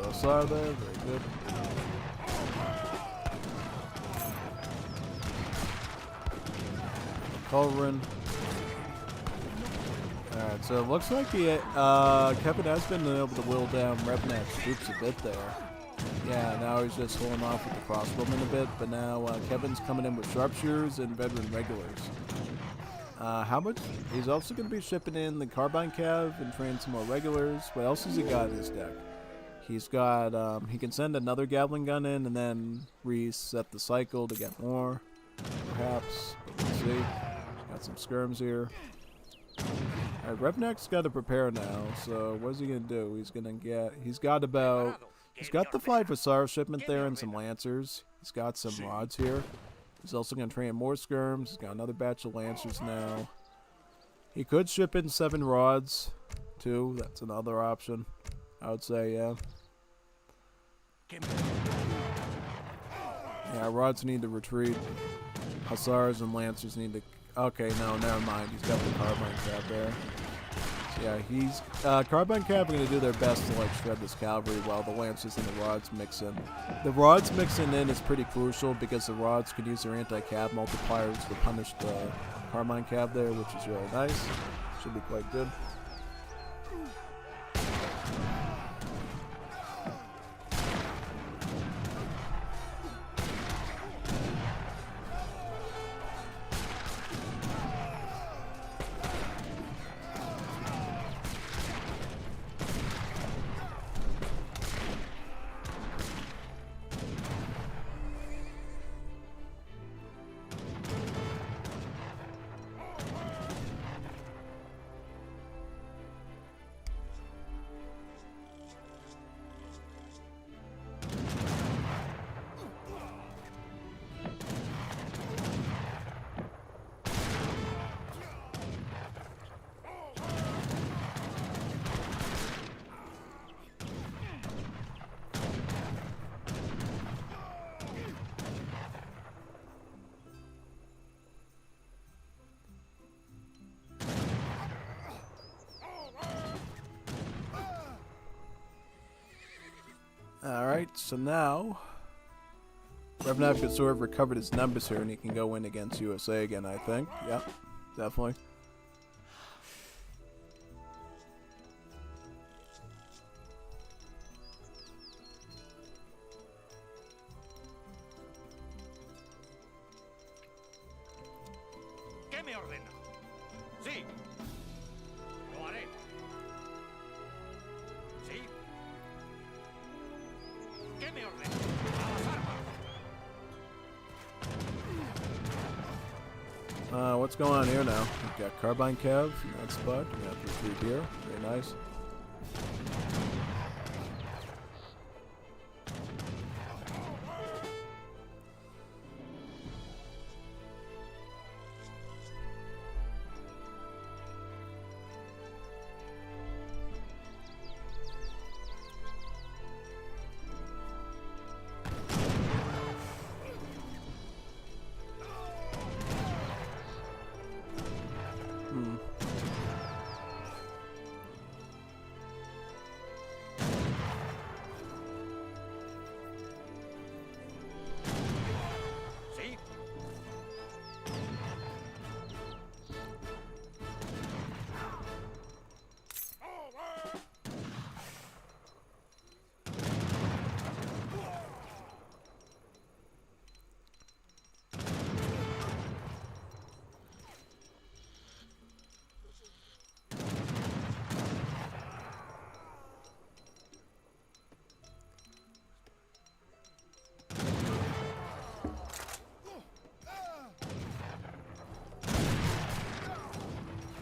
Hussar there, very good. Culverin. Alright, so it looks like Kevin has been able to whittle down Revnak's troops a bit there. Yeah, now he's just holding off with the crossbowmen a bit, but now Kevin's coming in with sharpshooters and veteran regulars. How much? He's also going to be shipping in the carbine cav and train some more regulars. What else has he got in his deck? He's got, he can send another Gatling gun in and then reset the cycle to get more, perhaps. Let's see. Got some skirms here. Alright, Revnak's got to prepare now, so what's he going to do? He's got the 5 Hussar shipment there and some Lancers. He's got some rods here. He's also going to train more skirms. He's got another batch of Lancers now. He could ship in 7 rods, too. That's another option, I would say, yeah. Yeah, rods need to retreat. Hussars and Lancers need to... Okay, no, never mind. He's got the carbine cab there. So yeah, he's... carbine cab are going to do their best to, like, shred this cavalry while the Lancers and the rods mix in. The rods mixing in is pretty crucial because the rods could use their anti-cab multipliers to punish the carbine cab there, which is really nice. Should be quite good. Alright, so now Revnak has sort of recovered his numbers here and he can go in against USA again, I think. Yep, definitely. ¿Qué me ordena? Sí. Lo haré. Sí. ¿Qué me ordena? A las armas. What's going on here now? We've got carbine cav in that spot. We got retreat here. Very nice. Sí.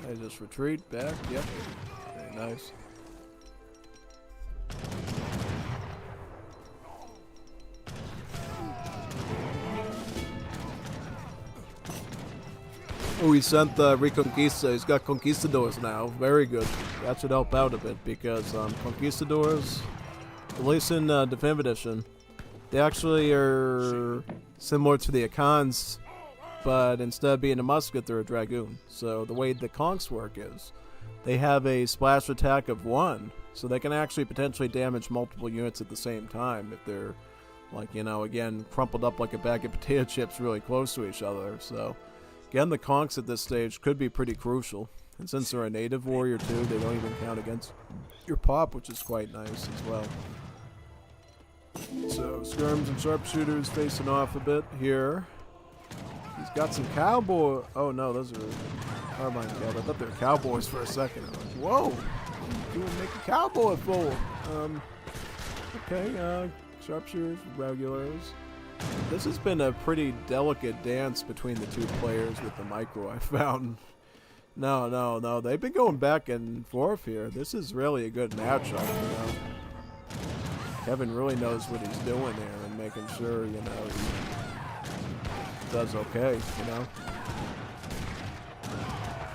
They just retreat back. Yep. Very nice. Oh, he sent the Reconquista. He's got Conquistadors now. Very good. That should help out a bit because Conquistadors, at least in Definitive Edition, they actually are similar to the Akans, but instead of being a musket, they're a dragoon. So the way the conks work is, they have a splash attack of 1. So they can actually potentially damage multiple units at the same time if they're, like, you know, again, crumpled up like a bag of potato chips really close to each other. So, again, the conks at this stage could be pretty crucial. And since they're a native warrior too, they don't even count against your pop, which is quite nice as well. So, skirms and sharpshooters facing off a bit here. He's got some cowboy. Oh no, those are carbine guys. I thought they were cowboys for a second. I was like, whoa, you would make a cowboy full. Okay, sharpshooters, regulars. This has been a pretty delicate dance between the two players with the micro, I found. No, they've been going back and forth here. This is really a good matchup, you know. Kevin really knows what he's doing here and making sure, you know, he does okay, you know.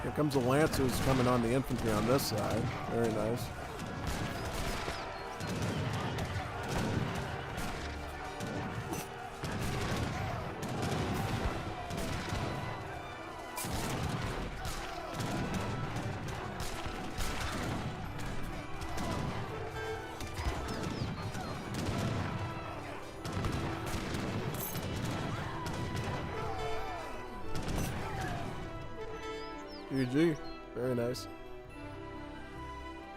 Here comes the Lancers coming on the infantry on this side. Very nice. GG. Very nice.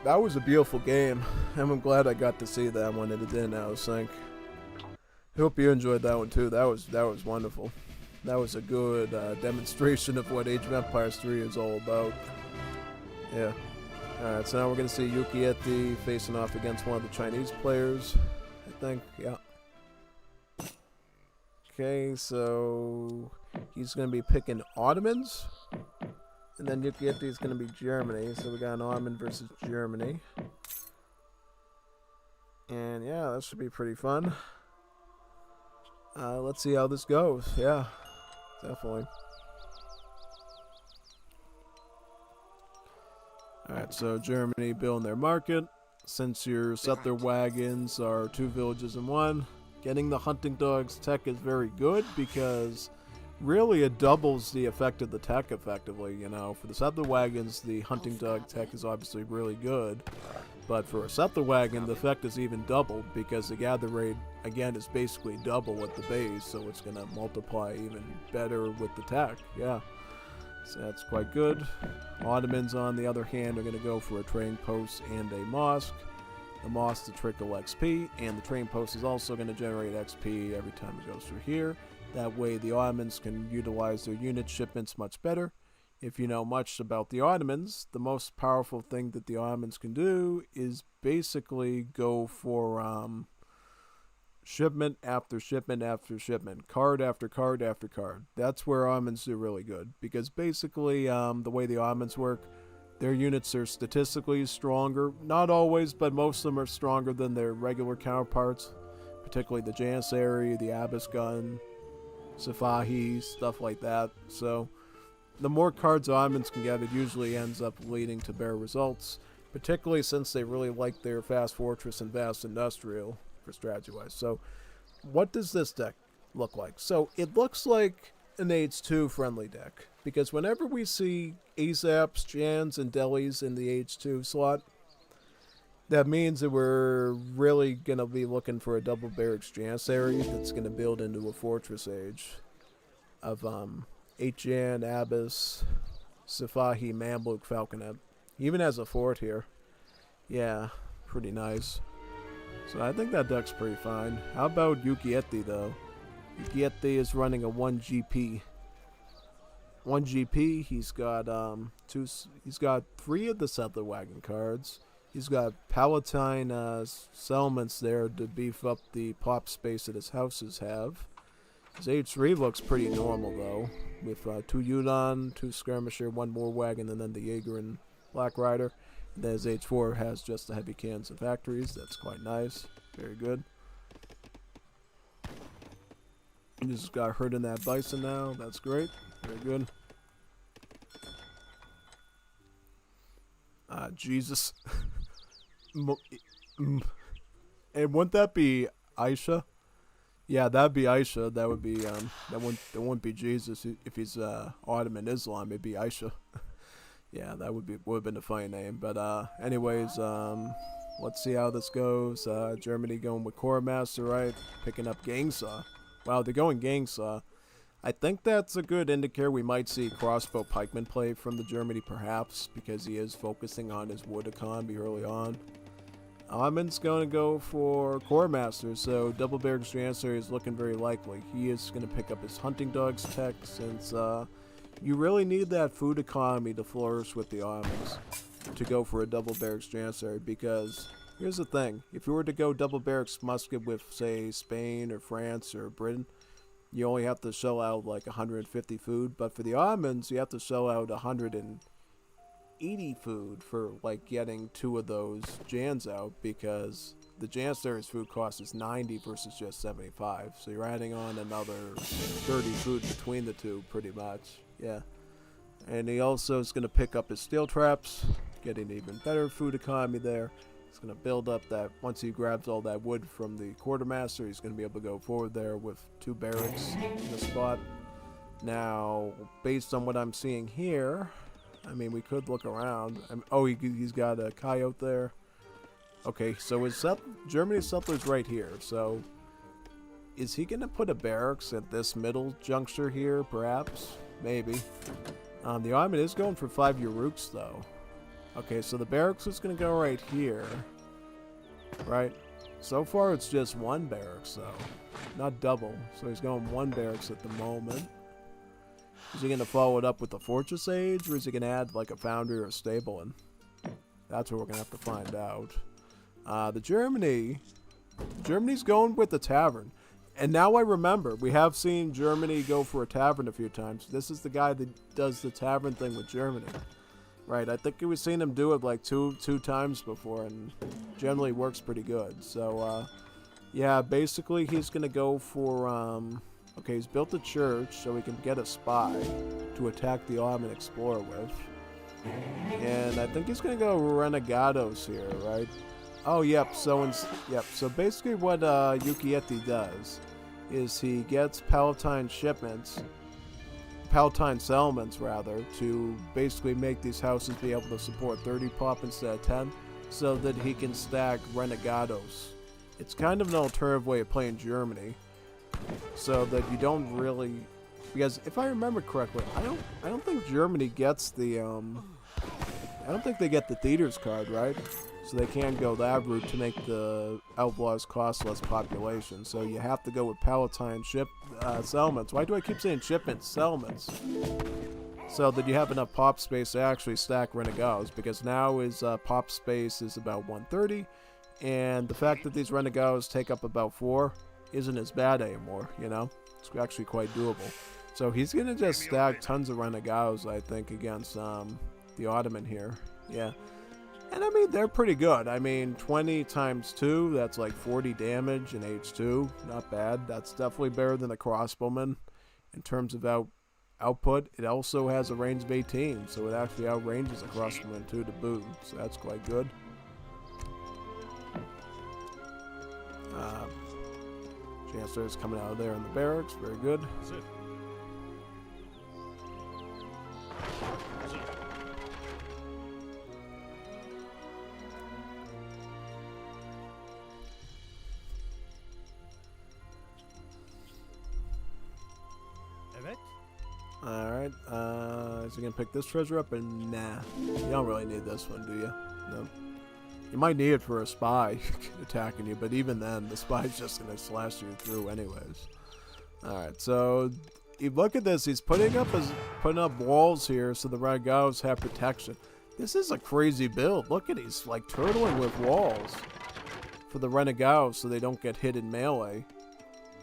That was a beautiful game, and I'm glad I got to see that one, and it didn't out of sync. I hope you enjoyed that one too. That was wonderful. That was a good demonstration of what Age of Empires 3 is all about. Yeah. Alright, so now we're going to see Yuki facing off against one of the Chinese players, I think. Yeah. Okay, so he's going to be picking Ottomans. And then Yuki is going to be Germany. So we got an Ottoman versus Germany. And yeah, that should be pretty fun. Let's see how this goes. Yeah, definitely. Alright, so Germany building their market. Since your settler wagons are 2 villages in 1, getting the hunting dogs tech is very good because really it doubles the effect of the tech effectively, you know. For the settler wagons, the hunting dog tech is obviously really good. But for a settler wagon, the effect is even doubled because the gather rate, again, is basically double at the base, so it's going to multiply even better with the tech. Yeah, so that's quite good. Ottomans, on the other hand, are going to go for a trading post and a mosque. The mosque to trickle XP, and the trading post is also going to generate XP every time it goes through here. That way the Ottomans can utilize their unit shipments much better. If you know much about the Ottomans, the most powerful thing that the Ottomans can do is basically go for shipment after shipment after shipment, card after card after card. That's where Ottomans do really good, because basically the way the Ottomans work, their units are statistically stronger. Not always, but most of them are stronger than their regular counterparts, particularly the Janissary, the Abbas gun, Sifahi, stuff like that. So the more cards Ottomans can get, it usually ends up leading to better results, particularly since they really like their fast fortress and vast industrial for strategy-wise. So what does this deck look like? So it looks like an Age 2 friendly deck, because whenever we see ASAPs, Jans, and Delis in the Age 2 slot, that means that we're really going to be looking for a double barracks Janissary that's going to build into a fortress age of 8 Jan, Abbas, Sifahi, Mamluk, Falconet. He even has a fort here. Yeah, pretty nice. So I think that deck's pretty fine. How about Yuki though? Yuki is running a 1 GP. 1 GP, he's got he's got 3 of the settler wagon cards. He's got Palatine settlements there to beef up the pop space that his houses have. His H3 looks pretty normal though, with 2 Yudon, 2 Skirmisher, 1 more wagon, and then the Jaeger and Black Rider. And then his H4 has just the heavy cannons and factories. That's quite nice. Very good. He just got hurt in that bison now. That's great. Very good. Jesus. And wouldn't that be Aisha? Yeah, that'd be Aisha. That would be that wouldn't be Jesus if he's Ottoman Islam. It'd be Aisha. Yeah, that would have been a funny name. But anyways, let's see how this goes. Germany going with Core Master, right? Picking up Gangsa. Wow, they're going Gangsa. I think that's a good indicator we might see crossbow pikeman play from the Germany, perhaps, because he is focusing on his wood economy early on. Almond's going to go for Core Master, so Double Barracks Jancer is looking very likely. He is going to pick up his hunting dogs tech, since you really need that food economy to flourish with the Almonds to go for a Double Barracks Jancer, because here's the thing. If you were to go Double Barracks Musket with, say, Spain or France or Britain, you only have to shell out like 150 food, but for the Ottomans, you have to shell out 180 food for like getting 2 of those Jans out, because the Jansayer's food cost is 90 versus just 75, so you're adding on another 30 food between the two, pretty much. Yeah. And he also is going to pick up his steel traps, getting even better food economy there. He's going to build up that, once he grabs all that wood from the quartermaster, he's going to be able to go forward there with 2 barracks in the spot. Now, based on what I'm seeing here, I mean, we could look around. Oh, he's got a coyote there. Okay, so his Germany's settler's right here. So, is he going to put a barracks at this middle juncture here, perhaps? Maybe. The Ottoman is going for 5 Uruks, though. Okay, so the barracks is going to go right here. Right? So far, it's just 1 barracks, though. Not double. So he's going 1 barracks at the moment. Is he going to follow it up with a fortress age, or is he going to add like a foundry or a stable in? That's what we're going to have to find out. Germany's going with the tavern. And now I remember, we have seen Germany go for a tavern a few times. This is the guy that does the tavern thing with Germany. Right, I think we've seen him do it like two times before, and generally works pretty good. So, yeah, basically he's going to go for, okay, he's built a church so he can get a spy to attack the Ottoman explorer with. And I think he's going to go Renegados here, right? Oh, yep, so basically what Yukieti does is he gets Palatine settlements rather, to basically make these houses be able to support 30 pop instead of 10, so that he can stack Renegados. It's kind of an alternative way of playing Germany, so that you don't really, because if I remember correctly, I don't think Germany gets the I don't think they get the Theaters card, right? So they can go that route to make the Outlaws cost less population. So you have to go with Palatine settlements. Why do I keep saying shipments? Settlements. So that you have enough pop space to actually stack Renegados, because now his pop space is about 130, and the fact that these Renegados take up about 4 isn't as bad anymore, you know? It's actually quite doable. So he's going to just stack tons of Renegados, I think, against the Ottoman here. Yeah. And I mean, they're pretty good. I mean, 20 times 2, that's like 40 damage in H2. Not bad. That's definitely better than a crossbowman in terms of output. It also has a range of 18, so it actually outranges a crossbowman too to boot. So that's quite good. Chancellor is coming out of there in the barracks. Very good. Alright, is he gonna pick this treasure up? And nah, you don't really need this one, do you? No. You might need it for a spy attacking you, but even then, the spy's just gonna slash you through anyways. Alright, so you look at this, he's putting up walls here so the Renegados have protection. This is a crazy build. Look at, he's like turtling with walls for the Renegados so they don't get hit in melee,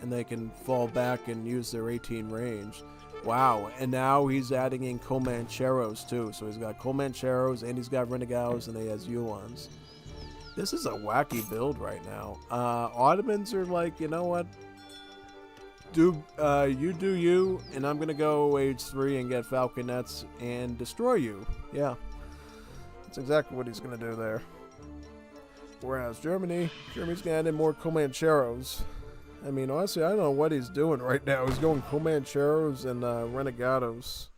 and they can fall back and use their 18 range. Wow, and now he's adding in Comancheros too. So he's got Comancheros, and he's got Renegados, and he has Ulans. This is a wacky build right now. Ottomans are like, you know what? You do you, and I'm gonna go H3 and get Falconets and destroy you. Yeah, that's exactly what he's gonna do there. Whereas Germany's gonna add in more Comancheros. I mean, honestly, I don't know what he's doing right now. He's going Comancheros and Renegados.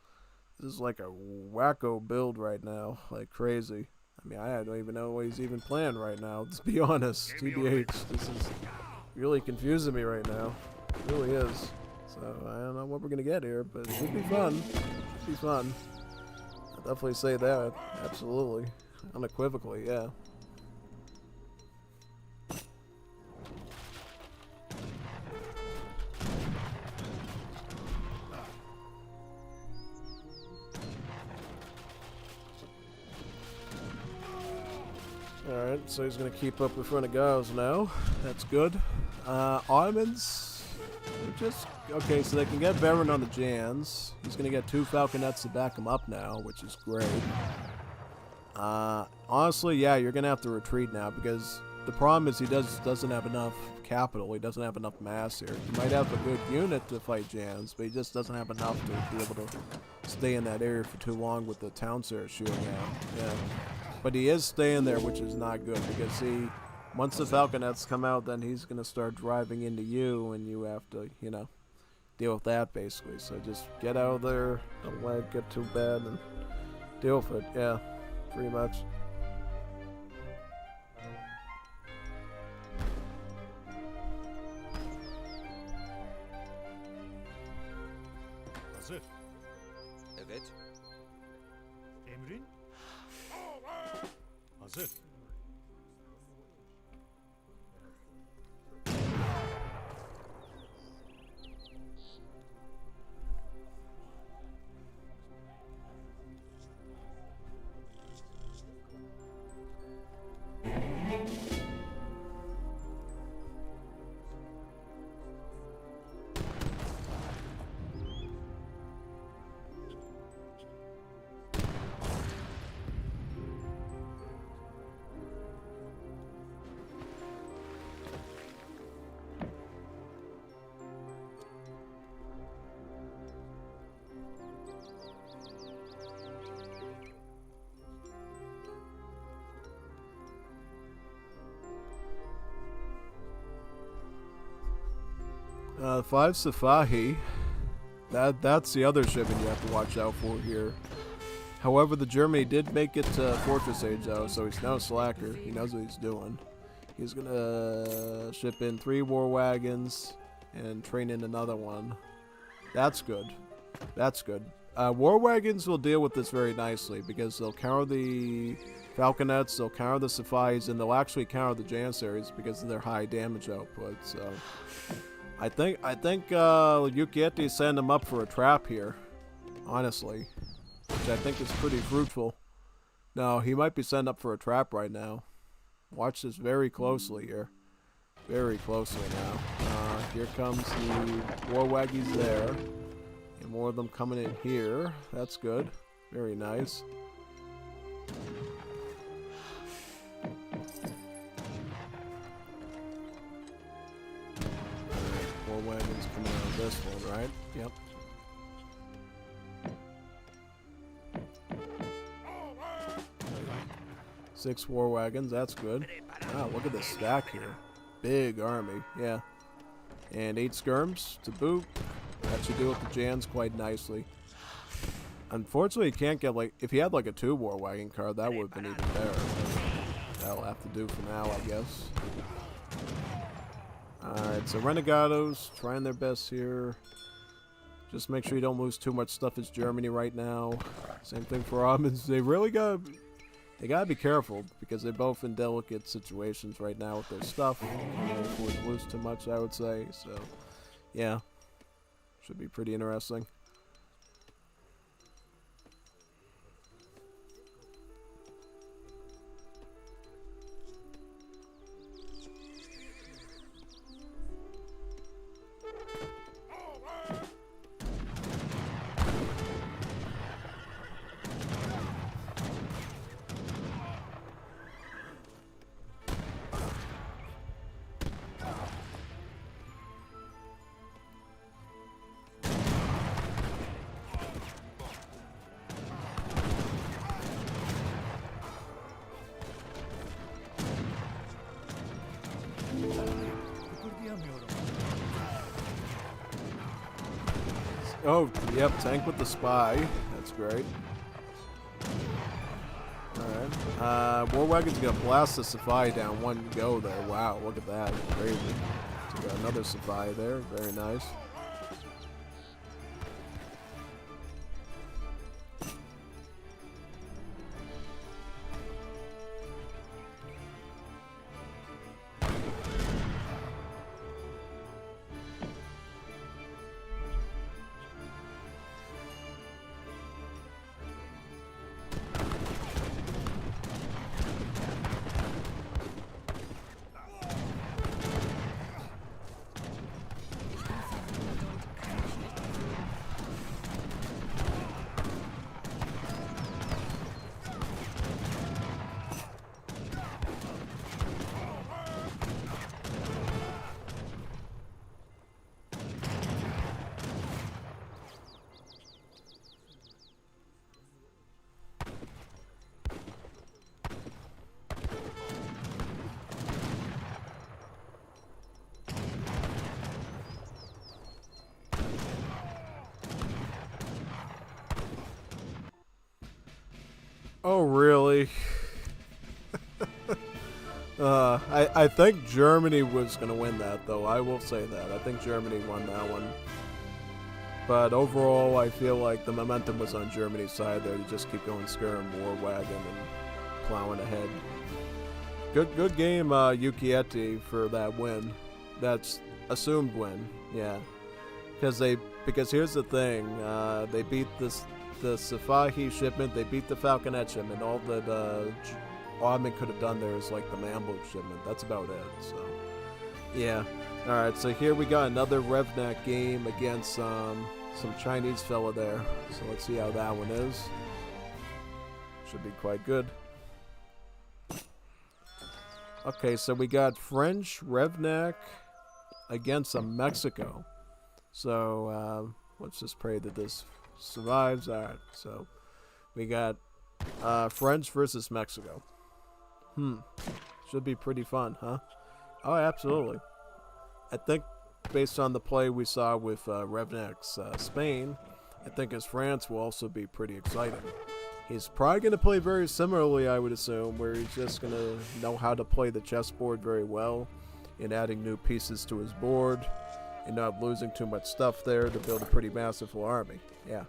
This is like a wacko build right now, like crazy. I mean, I don't even know what he's even playing right now, to be honest. TBH, this is really confusing me right now. It really is. So, I don't know what we're going to get here, but it should be fun. Should be fun. I'll definitely say that. Absolutely. Unequivocally, yeah. Alright, so he's going to keep up in front of Giles now. That's good. Ottomans, just... Okay, so they can get Baron on the Jans. He's going to get 2 Falconets to back him up now, which is great. Honestly, yeah, you're going to have to retreat now, because the problem is he doesn't have enough capital. He doesn't have enough mass here. He might have a good unit to fight Jans, but he just doesn't have enough to be able to stay in that area for too long with the town sir shooting at. Yeah. But he is staying there, which is not good, because see, once the Falconets come out, then he's going to start driving into you, and you have to, you know, deal with that, basically. So just get out of there, don't let it get too bad, and deal with it, yeah, pretty much. Hazır. Evet. Emrin? Hazır. Five Safahi. That's the other shipment you have to watch out for here. However, the Germany did make it to Fortress Age though, so he's no slacker. He knows what he's doing. He's gonna ship in 3 war wagons and train in another one. That's good. That's good. War wagons will deal with this very nicely because they'll counter the Falconets, they'll counter the Safais, and they'll actually counter the Janissaries because of their high damage output. So I think Yukieti send him up for a trap here, honestly, which I think is pretty fruitful. No, he might be sent up for a trap right now. Watch this very closely here. Very closely now. Here comes the war waggies there. And more of them coming in here. That's good. Very nice. Alright, war wagons coming out of this one, right? Yep. Six war wagons, that's good. Wow, look at this stack here. Big army, yeah. And 8 skirms to boot. That should deal with the Jans quite nicely. Unfortunately, he can't get, like, if he had like a 2 war wagon card, that would have been even better. That'll have to do for now, I guess. Alright, so Renegados trying their best here. Just make sure you don't lose too much stuff as Germany right now. Same thing for Ottomans. They gotta be careful because they're both in delicate situations right now with their stuff. If we lose too much, I would say. So, yeah, should be pretty interesting. Kıpırdayamıyorum. Oh, yep, tank with the spy. That's great. Alright. War Wagon's gonna blast the Safai down one go there. Wow, look at that. Crazy. So got another Safai there. Very nice. Oh, really? I think Germany was going to win that, though. I will say that. I think Germany won that one. But overall, I feel like the momentum was on Germany's side there. You just keep going skirm, War Wagon, and plowing ahead. Good game, Yukieti, for that win. That's assumed win, yeah. Because here's the thing, they beat the Safahi shipment, they beat the Falconet shipment. All that Oddman could have done there is like the Mamluk shipment. That's about it. So, yeah. All right. So here we got another Revnak game against some Chinese fella there. So let's see how that one is. Should be quite good. Okay, so we got French Revnak against Mexico. So let's just pray that this survives. All right. So we got French versus Mexico. Should be pretty fun, huh? Oh, absolutely. I think based on the play we saw with Revnak's Spain, I think his France will also be pretty exciting. He's probably going to play very similarly, I would assume, where he's just going to know how to play the chessboard very well and adding new pieces to his board and not losing too much stuff there to build a pretty massive army. Yeah.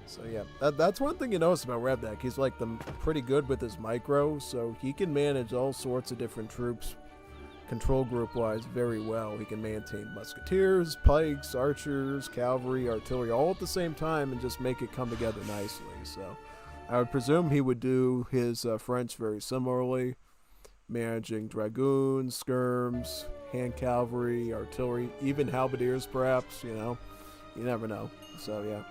So yeah, that's one thing you notice about Revnak. He's like pretty good with his micro, so he can manage all sorts of different troops, control group-wise, very well. He can maintain musketeers, pikes, archers, cavalry, artillery, all at the same time and just make it come together nicely. So I would presume he would do his French very similarly, managing dragoons, skirms, hand cavalry, artillery, even halberdiers perhaps, you know. You never know. So yeah.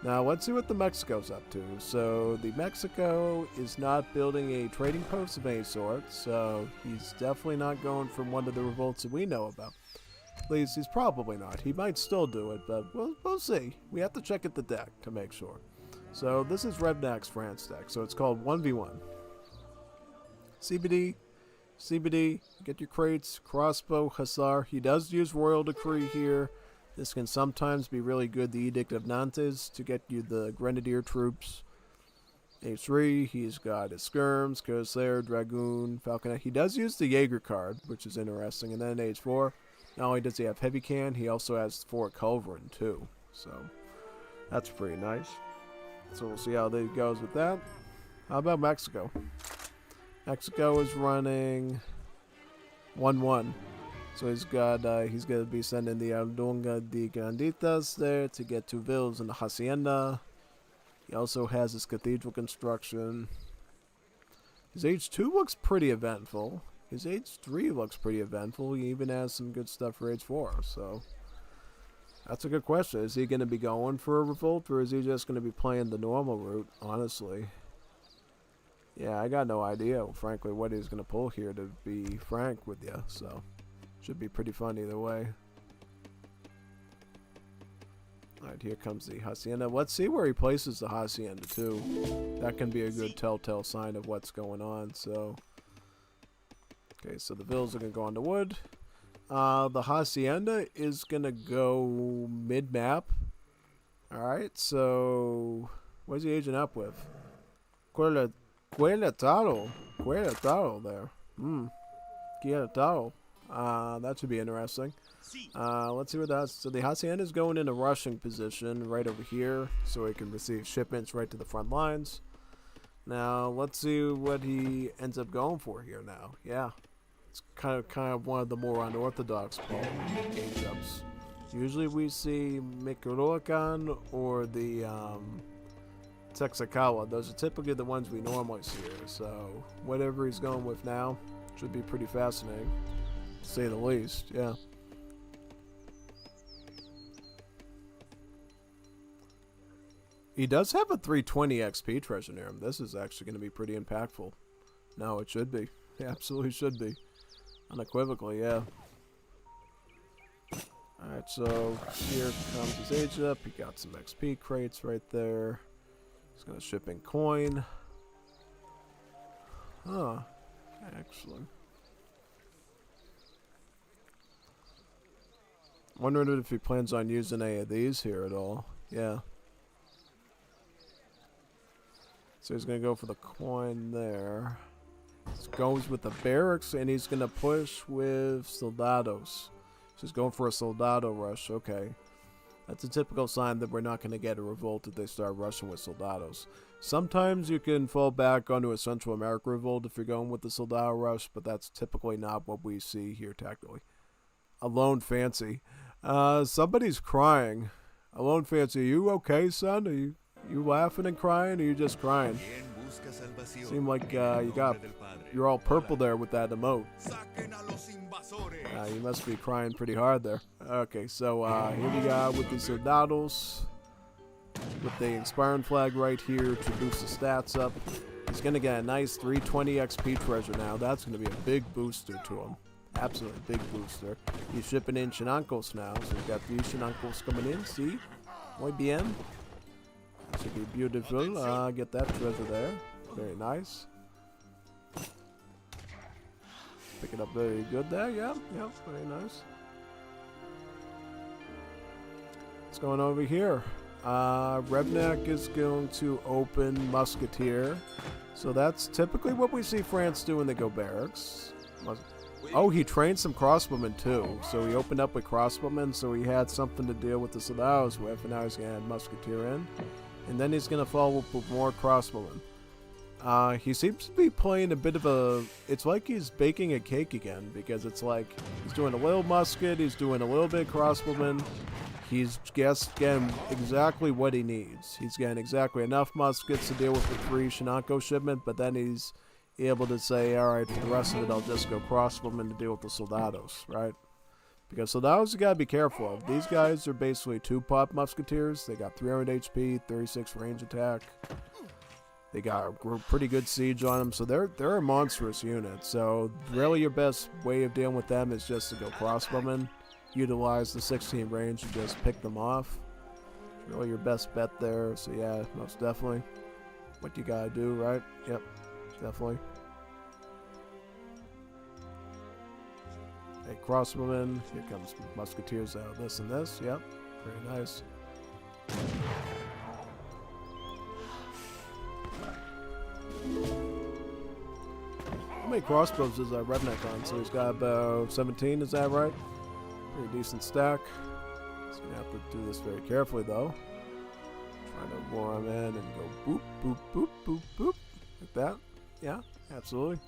Now, let's see what the Mexico's up to. So, the Mexico is not building a trading post of any sort, so he's definitely not going from one of the revolts that we know about. At least, he's probably not. He might still do it, but we'll see. We have to check at the deck to make sure. So, this is Revnak's France deck, so it's called 1v1. CBD, get your crates, crossbow, hussar. He does use Royal Decree here. This can sometimes be really good, the Edict of Nantes, to get you the Grenadier troops. H3, he's got his skirms, Corsair, Dragoon, Falconet. He does use the Jaeger card, which is interesting. And then H4, not only does he have Heavy Can, he also has 4 Culverin too. So, that's pretty nice. So we'll see how it goes with that. How about Mexico? Mexico is running 1-1. So he's going to be sending the Aldonga de Granditas there to get 2 villas in the Hacienda. He also has his cathedral construction. His H2 looks pretty eventful. His H3 looks pretty eventful. He even has some good stuff for H4. So that's a good question. Is he going to be going for a revolt, or is he just going to be playing the normal route, honestly? Yeah, I got no idea, frankly, what he's going to pull here, to be frank with you. So should be pretty fun either way. Alright, here comes the Hacienda. Let's see where he places the Hacienda, too. That can be a good telltale sign of what's going on, so. Okay, so the villas are going to go on the wood. The Hacienda is going to go mid-map. Alright, so What's he aging up with? Queretaro. Queretaro there. Queretaro. That should be interesting. Let's see what that's. So the Hacienda is going in a rushing position right over here, so he can receive shipments right to the front lines. Now let's see what he ends up going for here. Now, yeah, it's kind of one of the more unorthodox gauge ups. Usually we see Michoacan or the Texacawa. Those are typically the ones we normally see here. So whatever he's going with now should be pretty fascinating, to say the least. Yeah. He does have a 320 XP treasure near him. This is actually going to be pretty impactful. No, it should be. It absolutely should be. Unequivocally, yeah. Alright, so here comes his age up. He got some XP crates right there. He's going to ship in coin. Huh. Actually. Wondering if he plans on using any of these here at all. Yeah. So he's going to go for the coin there. He goes with the barracks, and he's going to push with soldados. So he's going for a soldado rush. Okay. That's a typical sign that we're not going to get a revolt if they start rushing with soldados. Sometimes you can fall back onto a Central America revolt if you're going with the soldado rush, but that's typically not what we see here tactically. Alone Fancy. Somebody's crying. Alone Fancy, are you okay, son? Are you laughing and crying, or are you just crying? Seem like you're all purple there with that emote. You must be crying pretty hard there. Okay, so here we go with the soldados, with the inspiring flag right here to boost the stats up. He's gonna get a nice 320 XP treasure now. That's gonna be a big booster to him. Absolutely big booster. He's shipping in Chinancos now, so we've got 3 Chinancos coming in. See, muy bien. That should be beautiful. Get that treasure there. Very nice. Pick it up very good there. Yeah, very nice. What's going over here? Revnak is going to open Musketeer. So that's typically what we see France do when they go barracks. Oh, he trained some crossbowmen too. So he opened up with crossbowmen, so he had something to deal with the soldados with, and now he's going to add Musketeer in. And then he's going to follow up with more crossbowmen. He seems to be playing a bit of a... It's like he's baking a cake again, because it's like he's doing a little musket, he's doing a little bit of crossbowman. He's getting exactly what he needs. He's getting exactly enough muskets to deal with the 3 Shinanko shipment, but then he's able to say, alright, for the rest of it, I'll just go crossbowman to deal with the soldados, right? Because soldados, you gotta be careful of. These guys are basically 2-pop musketeers. They got 300 HP, 36 range attack. They got a pretty good siege on them, so they're a monstrous unit. So really your best way of dealing with them is just to go crossbowmen, utilize the 16 range and just pick them off. It's really your best bet there. So yeah, most definitely what you gotta do, right? Yep, definitely. Hey, crossbowmen, here comes musketeers out of this and this. Yep, very nice. How many crossbows does Redneck on? So he's got about 17, is that right? Pretty decent stack. He's going to have to do this very carefully, though. Trying to lure him in and go boop, boop, boop, boop, boop. Like that. Yeah, absolutely.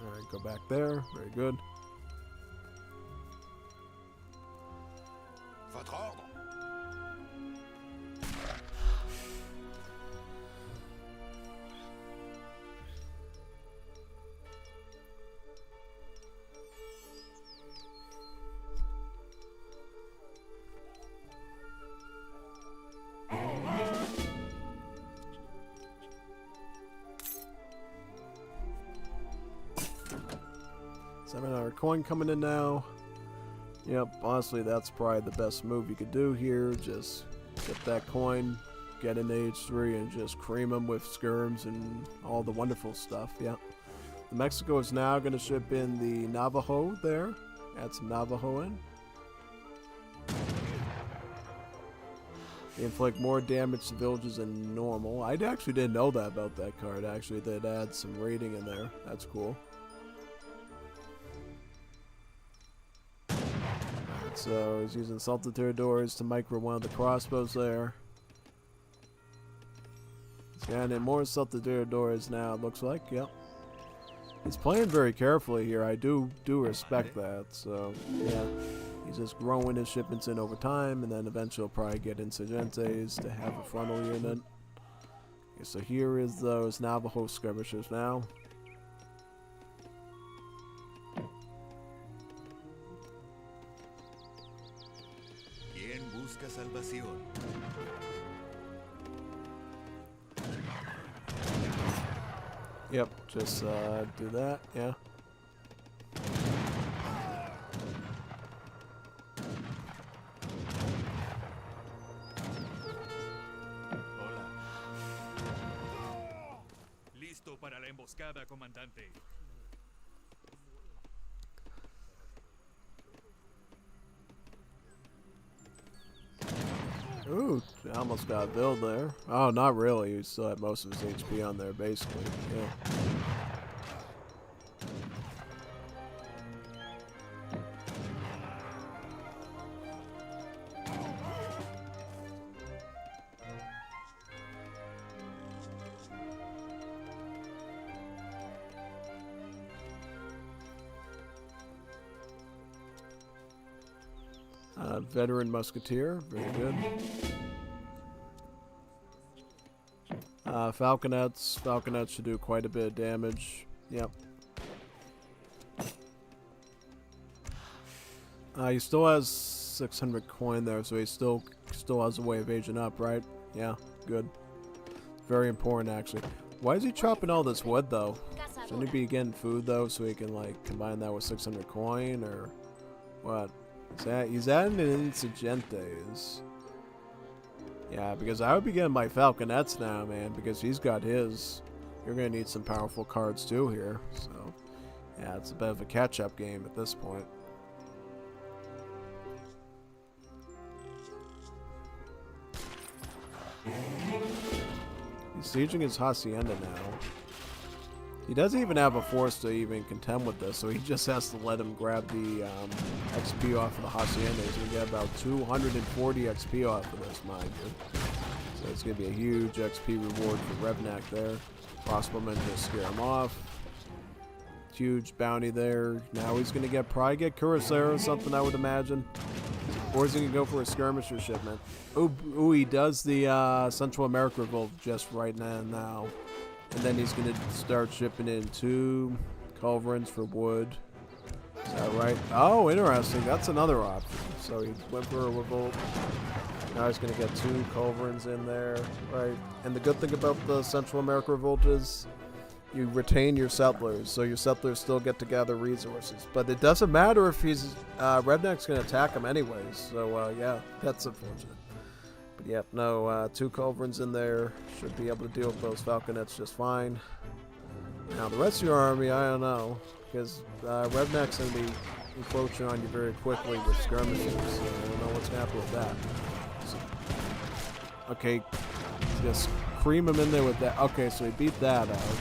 Alright, go back there. Very good. Votre ordre. $7 coin coming in now. Yep, honestly, that's probably the best move you could do here. Just get that coin, get an age 3, and just cream them with skirms and all the wonderful stuff. Yeah. Mexico is now going to ship in the Navajo there. Add some Navajo in. They inflict more damage to villages than normal. I actually didn't know that about that card. Actually, they'd add some rating in there. That's cool. Alright, so he's using Salted Doors to micro one of the crossbows there. And in more Salted Doors now, it looks like. Yep. He's playing very carefully here. I do respect that. So, yeah. He's just growing his shipments in over time, and then eventually he'll probably get Insurgentes to have a frontal unit. Okay, so here is those Navajo skirmishers now. ¿Quién busca salvación? Yep, just do that, yeah. Hola. Listo para la emboscada, comandante. Ooh, almost got a build there. Oh, not really. He still had most of his HP on there, basically. Yeah. Veteran Musketeer, very good. Falconets. Falconets should do quite a bit of damage. Yep. He still has 600 coin there, so he still has a way of aging up, right? Yeah, good. Very important, actually. Why is he chopping all this wood, though? Shouldn't he be getting food, though, so he can, like, combine that with 600 coin, or what? He's adding an Insurgentes. Yeah, because I would be getting my Falconets now, man, because he's got his. You're going to need some powerful cards, too, here. So, yeah, it's a bit of a catch-up game at this point. He's sieging his Hacienda now. He doesn't even have a force to even contend with this, so he just has to let him grab the XP off of the Hacienda. He's going to get about 240 XP off of this, mind you. So it's going to be a huge XP reward for Revnak there. Crossbowmen just scare him off. Huge bounty there. Now he's going to probably get Cuirassier or something, I would imagine. Or is he going to go for a skirmisher shipment? Ooh, he does the Central America Revolt just right now. And then he's going to start shipping in 2 culverins for wood. Is that right? Oh, interesting. That's another option. So he went for a revolt. Now he's going to get 2 culverins in there. Right. And the good thing about the Central America Revolt is you retain your settlers. So your settlers still get to gather resources. But it doesn't matter if he's... Redneck's going to attack him anyways. So, yeah, that's unfortunate. Yep, no, 2 culverins in there. Should be able to deal with those falconets just fine. Now, the rest of your army, I don't know. Because Revnak's going to be encroaching on you very quickly with skirmishes. So I don't know what's going to happen with that. So, okay, just cream him in there with that. Okay, so he beat that out,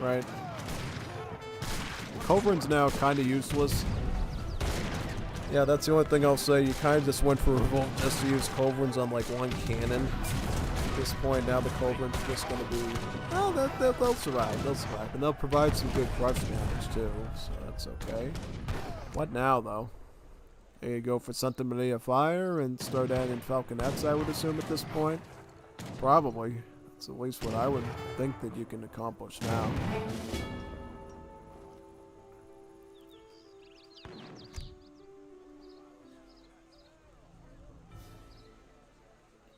right? Culverin's now kind of useless. Yeah, that's the only thing I'll say. You kind of just went for a revolt just to use culverins on like 1 cannon. At this point, now the culverin's just going to be... Well, they'll survive. They'll survive. And they'll provide some good crush damage, too. So that's okay. What now, though? There you go for Santa Maria Fire and start adding Falconets, I would assume, at this point. Probably. That's at least what I would think that you can accomplish now.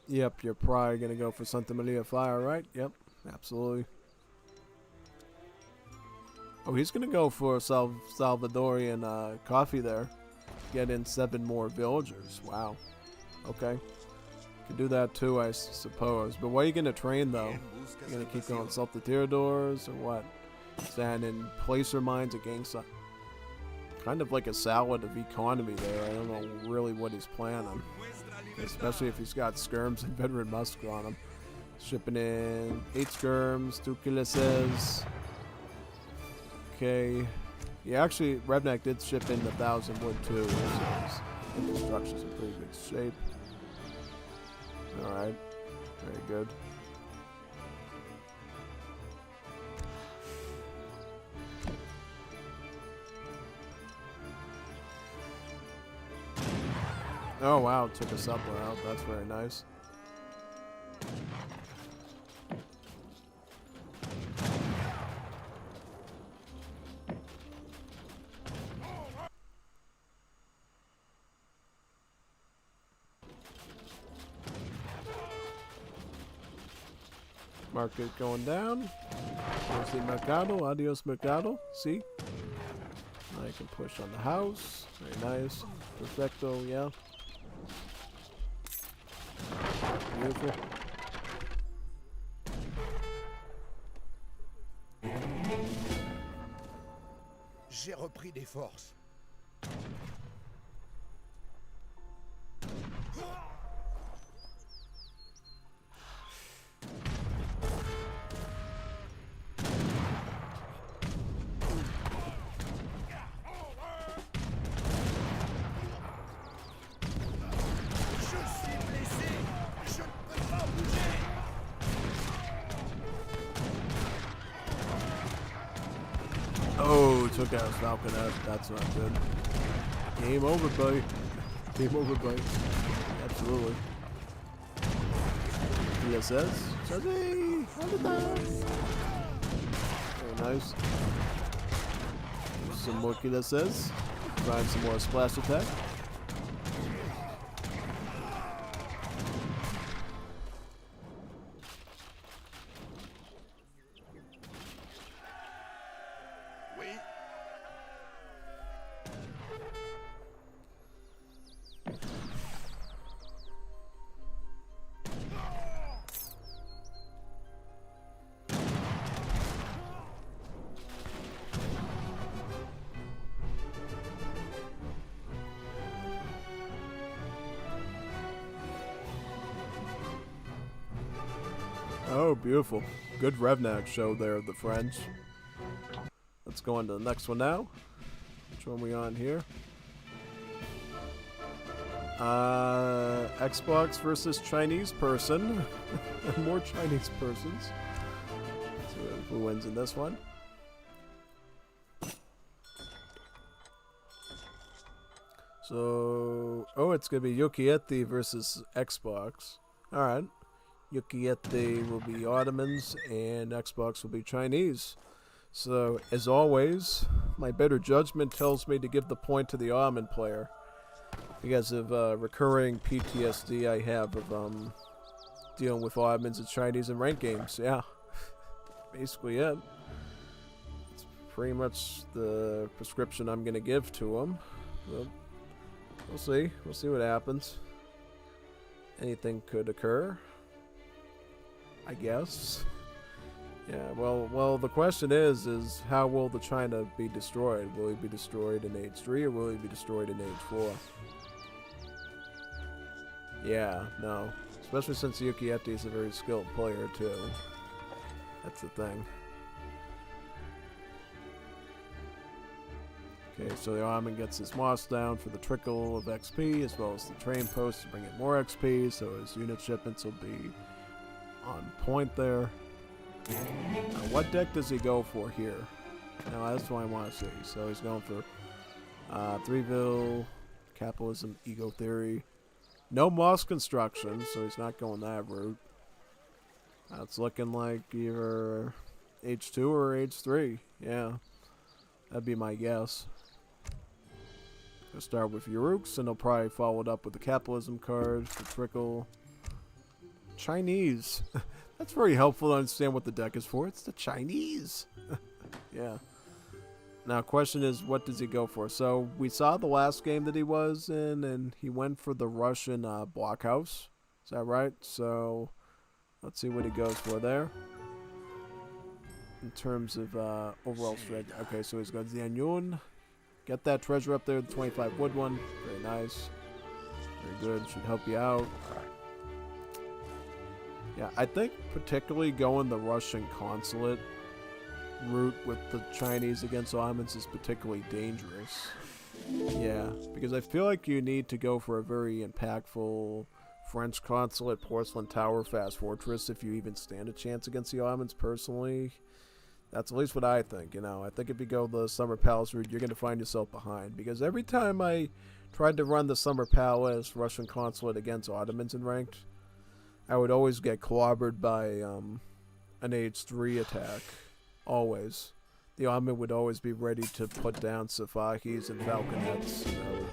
Yep, you're probably going to go for Santa Maria Fire, right? Yep, absolutely. Oh, he's going to go for Salvadorian coffee there. Get in 7 more villagers. Wow. Okay. Could do that too, I suppose. But what are you going to train, though? You going to keep going Salted Tiradors or what? Stand in placer mines at Gangsa. Kind of like a salad of economy there. I don't know really what he's planning. especially if he's got skirms and veteran musk on him. Shipping in 8 skirms, 2 killises. Okay. Yeah, actually, Revnak did ship in 1,000 wood too, so his infrastructure's in pretty good shape. Alright. Very good. Oh wow, took a suppler out. That's very nice. Market going down. There's the Mercado. Adios, Mercado. See? Now you can push on the house. Very nice. Perfecto, yeah. Beautiful. J'ai repris des forces. Oh, took out his Falconet. That's not good. Game over, buddy. Game over, buddy. Absolutely. PSS. Shazzy! Very nice. Some more PSS. Find some more splash attack. Oh, beautiful. Good Revnak show there of the French. Let's go on to the next one now. Which one are we on here? Xbox versus Chinese person. More Chinese persons. Let's see who wins in this one. So, oh, it's going to be Yukieti versus Xbox. Alright. Yukieti will be Ottomans and Xbox will be Chinese. So, as always, my better judgment tells me to give the point to the Ottoman player. Because of recurring PTSD I have of dealing with Ottomans and Chinese in ranked games. Yeah, basically it. It's pretty much the prescription I'm going to give to them. But we'll see. We'll see what happens. Anything could occur, I guess. Yeah, well, the question is how will the China be destroyed? Will he be destroyed in Age 3 or will he be destroyed in Age 4? Yeah, no. Especially since Yukieti is a very skilled player, too. That's the thing. Okay, so the Ottoman gets his moss down for the trickle of XP, as well as the train post to bring in more XP, so his unit shipments will be on point there. Now, what deck does he go for here? Now, that's what I want to see. So he's going for Threeville, Capitalism, Ego Theory. No moss construction, so he's not going that route. It's looking like either H2 or H3. Yeah, that'd be my guess. We'll start with Uruks, and he'll probably follow it up with the Capitalism card for Trickle. Chinese. That's very helpful to understand what the deck is for. It's the Chinese. Yeah. Now, question is, what does he go for? So, we saw the last game that he was in, and he went for the Russian blockhouse. Is that right? So, let's see what he goes for there. In terms of overall strategy. Okay, so he's got Xianyun. Get that treasure up there, the 25 wood one. Very nice. Very good. Should help you out. Yeah, I think particularly going the Russian consulate route with the Chinese against Ottomans is particularly dangerous. Yeah, because I feel like you need to go for a very impactful French consulate, porcelain tower, fast fortress if you even stand a chance against the Ottomans personally. That's at least what I think, you know. I think if you go the Summer Palace route, you're going to find yourself behind. Because every time I tried to run the Summer Palace Russian consulate against Ottomans in ranked, I would always get clobbered by an age 3 attack. Always. The Ottoman would always be ready to put down Safahis and Falconets. And I would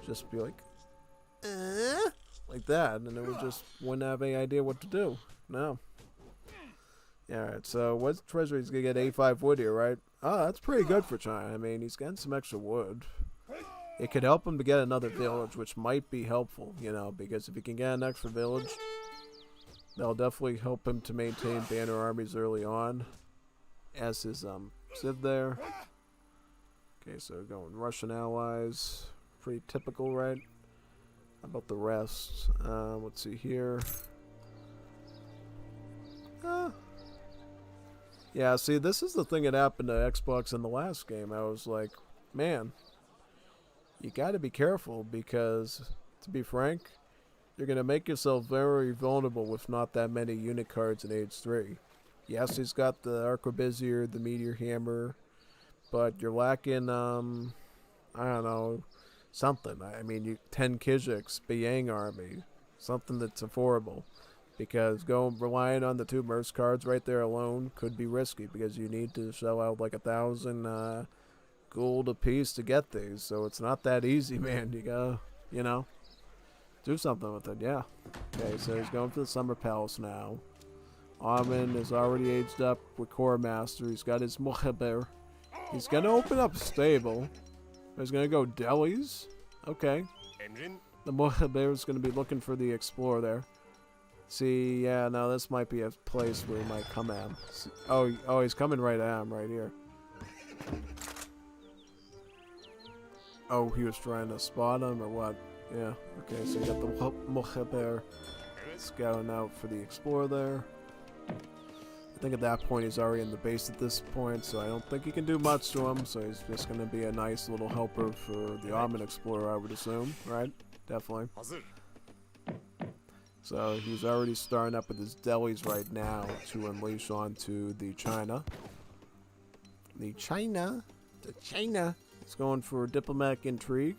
just be like, like that. And it would just wouldn't have any idea what to do. No. Alright, so what's the treasure? He's going to get A5 wood here, right? Oh, that's pretty good for China. I mean, he's getting some extra wood. It could help him to get another village, which might be helpful, you know, because if he can get an extra village, that'll definitely help him to maintain banner armies early on. As his civ there. Okay, so going Russian allies. Pretty typical, right? How about the rest? Let's see here. Yeah, see, this is the thing that happened to Xbox in the last game. I was like, man, you gotta be careful because, to be frank, you're gonna make yourself very vulnerable with not that many unit cards in Age 3. Yes, he's got the Arquebusier, the Meteor Hammer, but you're lacking, I don't know, something. I mean, 10 Kijiks, Bayang Army, something that's affordable. Because relying on the 2 Merc cards right there alone could be risky because you need to shell out like 1,000 gold a piece to get these. So it's not that easy, man. You gotta, you know, do something with it, yeah. Okay, so he's going for the Summer Palace now. Armin is already aged up with Core Master. He's got his Mohaber. He's going to open up a stable. He's going to go delis. Okay. The Mohaber is going to be looking for the Explorer there. See, yeah, no, this might be a place where he might come at him. Oh, he's coming right at him right here. Oh, he was trying to spot him or what? Yeah, okay, so you got the Mohaber scouting out for the Explorer there. I think at that point he's already in the base at this point, so I don't think he can do much to him, so he's just going to be a nice little helper for the Ottoman Explorer, I would assume, right? Definitely. So he's already starting up with his delis right now to unleash onto the China. The China. He's going for diplomatic intrigue.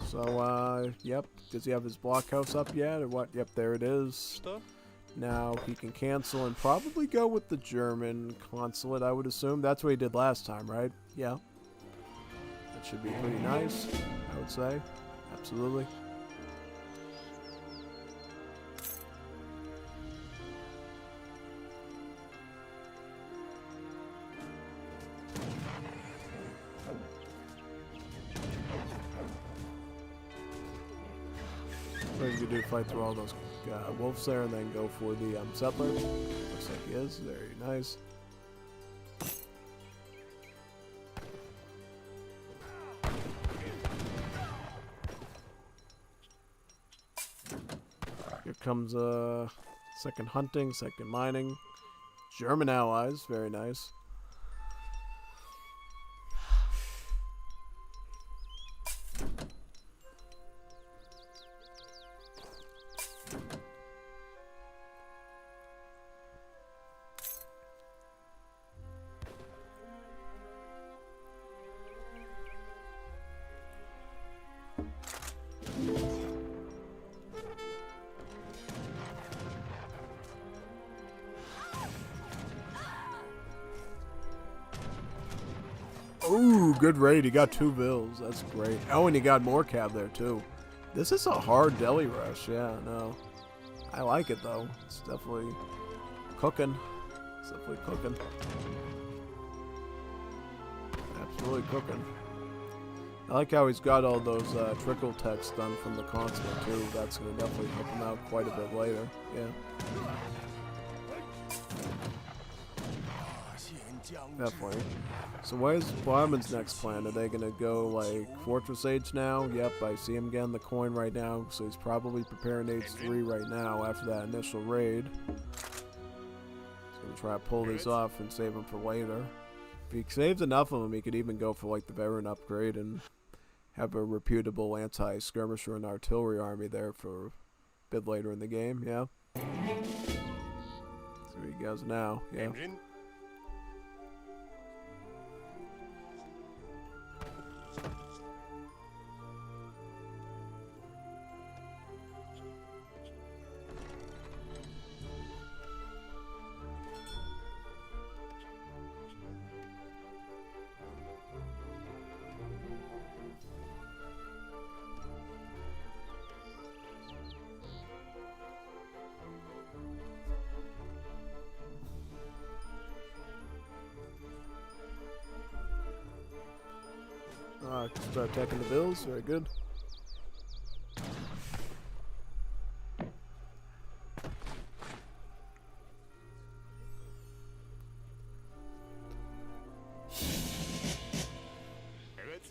So, yep. Does he have his blockhouse up yet, or what? Yep, there it is. Now he can cancel and probably go with the German consulate, I would assume. That's what he did last time, right? Yeah. That should be pretty nice, I would say. Absolutely. What are you gonna do? Fight through all those wolves there and then go for the settler? Looks like he is. Very nice. Here comes second hunting, second mining. German allies. Very nice. Ooh, good raid. He got 2 bills. That's great. Oh, and he got more cab there, too. This is a hard deli rush. Yeah, no. I like it, though. It's definitely cooking. It's definitely cooking. Absolutely cooking. I like how he's got all those trickle texts done from the console, too. That's going to definitely help him out quite a bit later. Yeah. Definitely. So what is Bauman's next plan? Are they gonna go like Fortress Age now? Yep, I see him getting the coin right now, so he's probably preparing Age 3 right now after that initial raid. He's gonna try to pull these off and save them for later. If he saves enough of them, he could even go for like the veteran upgrade and have a reputable anti-skirmisher and artillery army there for a bit later in the game, yeah. So he goes now, yeah. Engine. Start attacking the bills. Very good. Evet.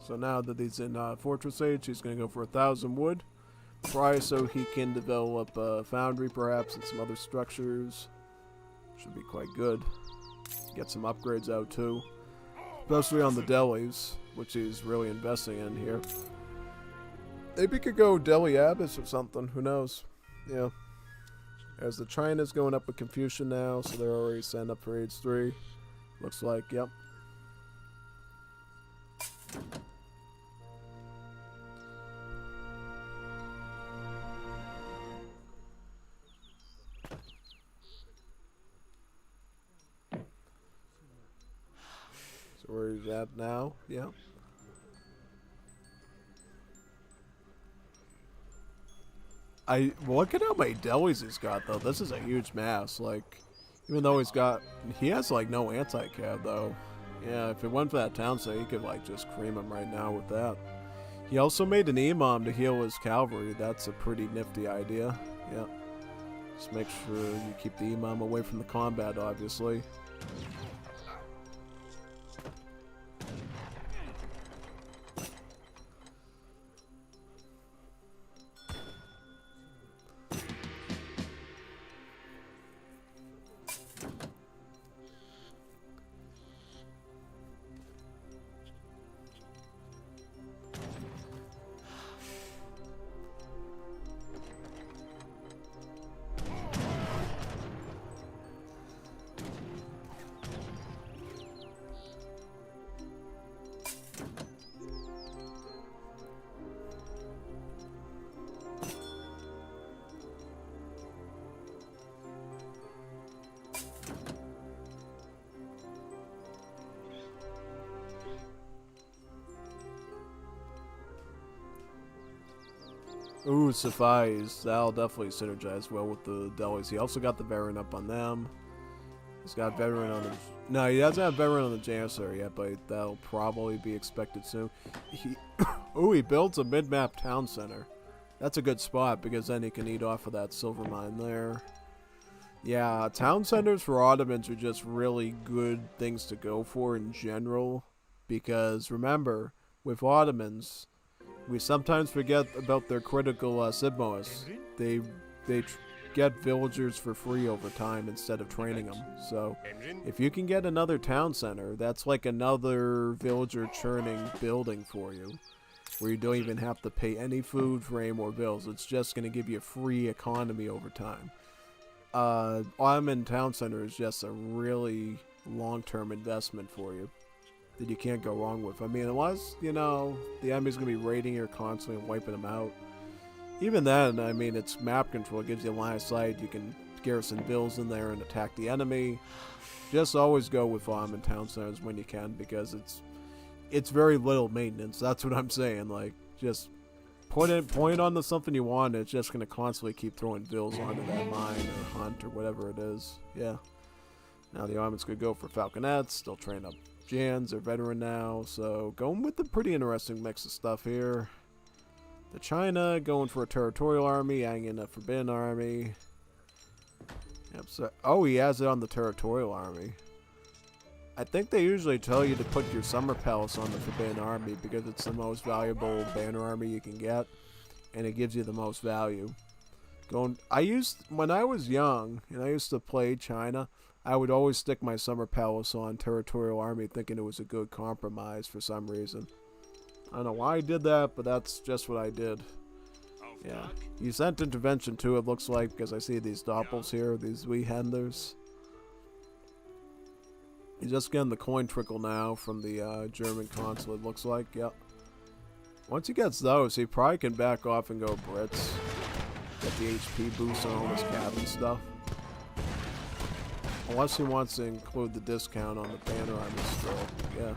So now that he's in Fortress Age, he's going to go for 1,000 wood. Probably so he can develop a foundry perhaps and some other structures. Should be quite good. Get some upgrades out too. Especially on the delis, which he's really investing in here. Maybe could go Delhi Abyss or something, who knows. Yeah. As the China's going up with Confucian now, so they're already signed up for Age 3. Looks like, yep. So where he's at now, yeah. Look at how many delis he's got though. This is a huge mass. Like, even though he has like no anti-cab though. Yeah, if it went for that town center, he could like just cream him right now with that. He also made an imam to heal his cavalry. That's a pretty nifty idea. Yeah. Just make sure you keep the imam away from the combat, obviously. Ooh, Suffice. That'll definitely synergize well with the delis. He also got the veteran up on them. He's got veteran on the... No, he doesn't have veteran on the Janissary yet, but that'll probably be expected soon. Ooh, he builds a mid-map town center. That's a good spot, because then he can eat off of that silver mine there. Yeah, town centers for Ottomans are just really good things to go for in general. Because, remember, with Ottomans... we sometimes forget about their critical Sibmois. They get villagers for free over time instead of training them. So if you can get another town center, that's like another villager churning building for you, where you don't even have to pay any food for any more bills. It's just going to give you a free economy over time. Ottoman town center is just a really long-term investment for you that you can't go wrong with. I mean, unless, you know, the enemy's going to be raiding you constantly and wiping them out. Even then, I mean, it's map control. It gives you a line of sight. You can garrison bills in there and attack the enemy. Just always go with Ottoman town centers when you can, because it's very little maintenance. That's what I'm saying. Like, just point onto something you want, and it's just going to constantly keep throwing bills onto that mine or hunt or whatever it is. Yeah. Now the Ottomans could go for falconets, still train up Jans are veteran now, so going with a pretty interesting mix of stuff here. The China going for a territorial army, adding in a forbidden army. Yep, so, oh, he has it on the Territorial Army. I think they usually tell you to put your Summer Palace on the Forbidden Army because it's the most valuable banner army you can get, and it gives you the most value. When I was young and I used to play China, I would always stick my Summer Palace on Territorial Army thinking it was a good compromise for some reason. I don't know why I did that, but that's just what I did. Yeah. You sent intervention too, it looks like, because I see these doppels here, these wee handlers. He's just getting the coin trickle now from the German consulate, looks like, yep. Once he gets those, he probably can back off and go Brits. Get the HP boost on all his cabin stuff. Unless he wants to include the discount on the banner army still, yeah.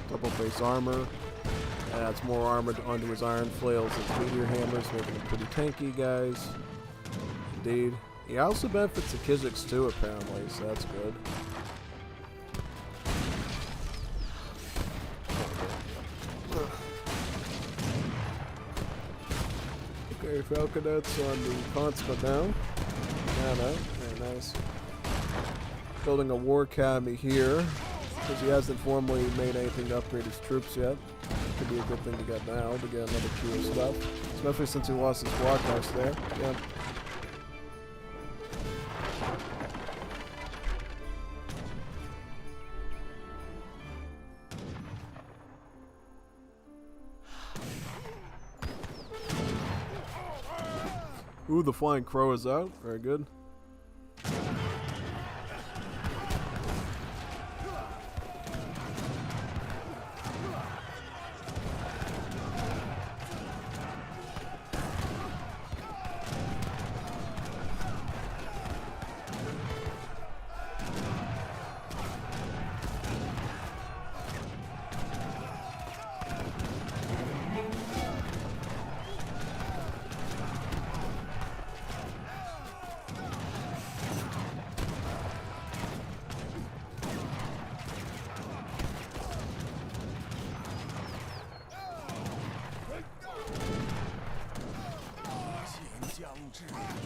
Double face armor. Adds more armor onto his iron flails and meteor hammers, making him pretty tanky, guys. Indeed. He also benefits the Kiziks too, apparently, so that's good. Okay, Falconets on the consulate now. No, very nice. Building a war academy here, because he hasn't formally made anything to upgrade his troops yet. Could be a good thing to get now, to get another queue of stuff. Especially since he lost his blockhouse there. Yep. Ooh, the flying crow is out. Very good.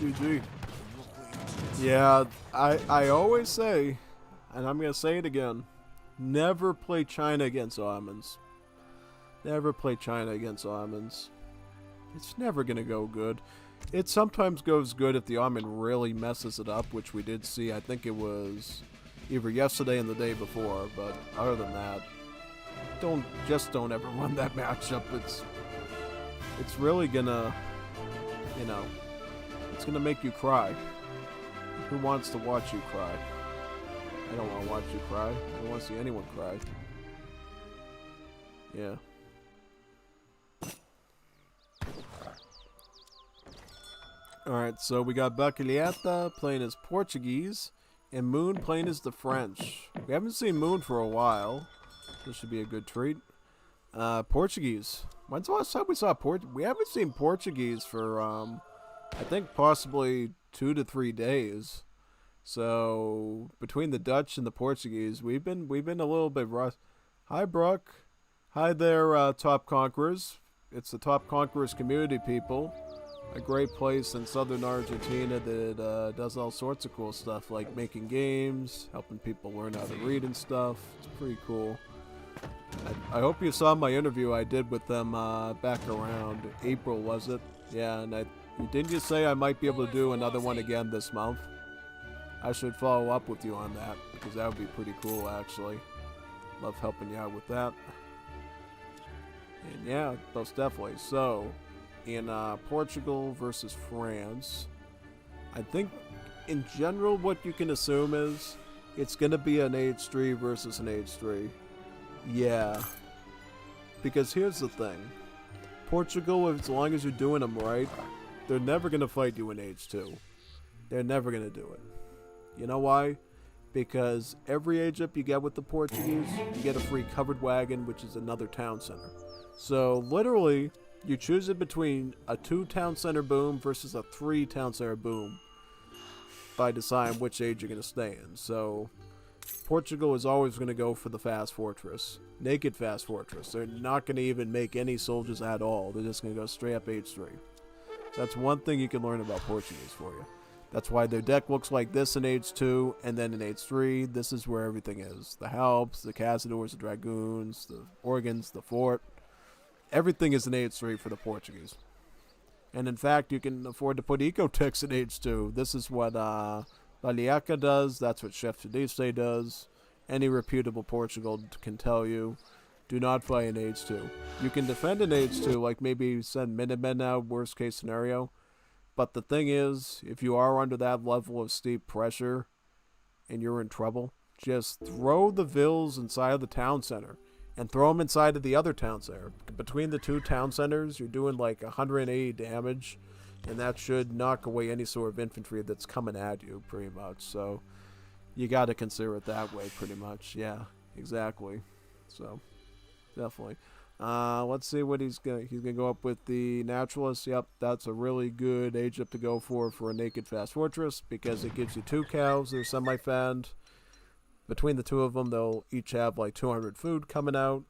GG. Yeah, I always say, and I'm going to say it again, never play China against Ottomans. Never play China against Ottomans. It's never going to go good. It sometimes goes good if the Ottoman really messes it up, which we did see. I think it was either yesterday and the day before, but other than that, don't ever run that matchup. It's really gonna, you know, it's gonna make you cry. Who wants to watch you cry? I don't want to watch you cry. I don't want to see anyone cry. Yeah. Alright, so we got Bacaliata playing as Portuguese, and Moon playing as the French. We haven't seen Moon for a while. This should be a good treat. Portuguese. When's the last time we saw We haven't seen Portuguese for, I think possibly 2 to 3 days. So, between the Dutch and the Portuguese, we've been a little bit rough. Hi, Brooke. Hi there, Top Conquerors. It's the Top Conquerors community, people. A great place in southern Argentina that does all sorts of cool stuff, like making games, helping people learn how to read and stuff. It's pretty cool. I hope you saw my interview I did with them back around April, was it? Yeah, and didn't you say I might be able to do another one again this month? I should follow up with you on that, because that would be pretty cool, actually. Love helping you out with that. And yeah, most definitely. So, in Portugal versus France, I think in general what you can assume is it's going to be an age 3 versus an age 3. Yeah. Because here's the thing. Portugal, as long as you're doing them right, they're never going to fight you in age 2. They're never going to do it. You know why? Because every age up you get with the Portuguese, you get a free covered wagon, which is another town center. So, literally, you choose it between a 2 town center boom versus a 3 town center boom by deciding which age you're going to stay in. So, Portugal is always going to go for the fast fortress. Naked fast fortress. They're not going to even make any soldiers at all. They're just going to go straight up age 3. That's one thing you can learn about Portuguese for you. That's why their deck looks like this in Age 2, and then in Age 3, this is where everything is. The Halps, the Cazadors, the Dragoons, the Organs, the Fort. Everything is in Age 3 for the Portuguese. And in fact, you can afford to put Ecotechs in Age 2. This is what Baliaca does. That's what Chef Felice does. Any reputable Portugal can tell you. Do not fight in Age 2. You can defend in Age 2, like maybe send Minutemen out, worst case scenario. But the thing is, if you are under that level of steep pressure and you're in trouble, just throw the Vills inside of the town center and throw them inside of the other town center. Between the two town centers, you're doing like 180 damage, and that should knock away any sort of infantry that's coming at you, pretty much. So you got to consider it that way, pretty much. Yeah, exactly. So definitely. Let's see what he's gonna go up with. The Naturalist. Yep, that's a really good age up to go for a naked fast fortress, because it gives you 2 cows. They're semi-fanned. Between the two of them, they'll each have like 200 food coming out.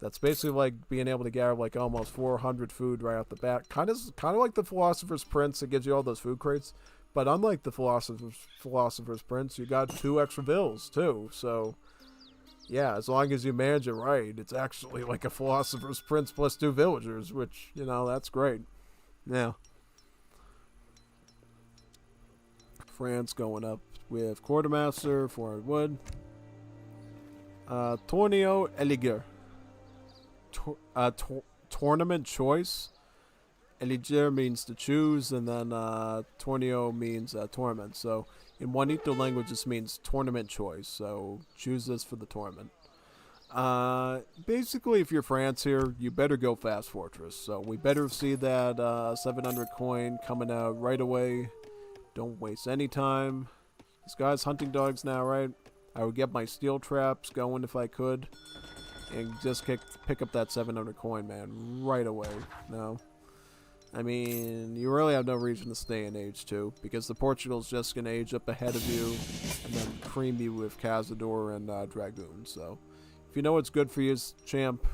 That's basically like being able to gather like almost 400 food right off the bat. Kind of like the Philosopher's Prince. It gives you all those food crates. But unlike the Philosopher's Prince, you got 2 extra vills too. So yeah, as long as you manage it right, it's actually like a Philosopher's Prince plus 2 villagers, which, you know, that's great. Yeah. France going up with Quartermaster, 400 wood. Torneo Eliger. Tournament choice. Eliger means to choose, and then Torneo means tournament. So in Juanito language, this means tournament choice. So choose this for the tournament. Basically, if you're France here, you better go Fast Fortress. So we better see that 700 coin coming out right away. Don't waste any time. This guy's hunting dogs now, right? I would get my steel traps going if I could, and just pick up that 700 coin, man, right away. No. I mean, you really have no reason to stay in Age 2, because the Portugal's just going to age up ahead of you and then cream you with Cazador and Dragoon. So, if you know what's good for you, champ,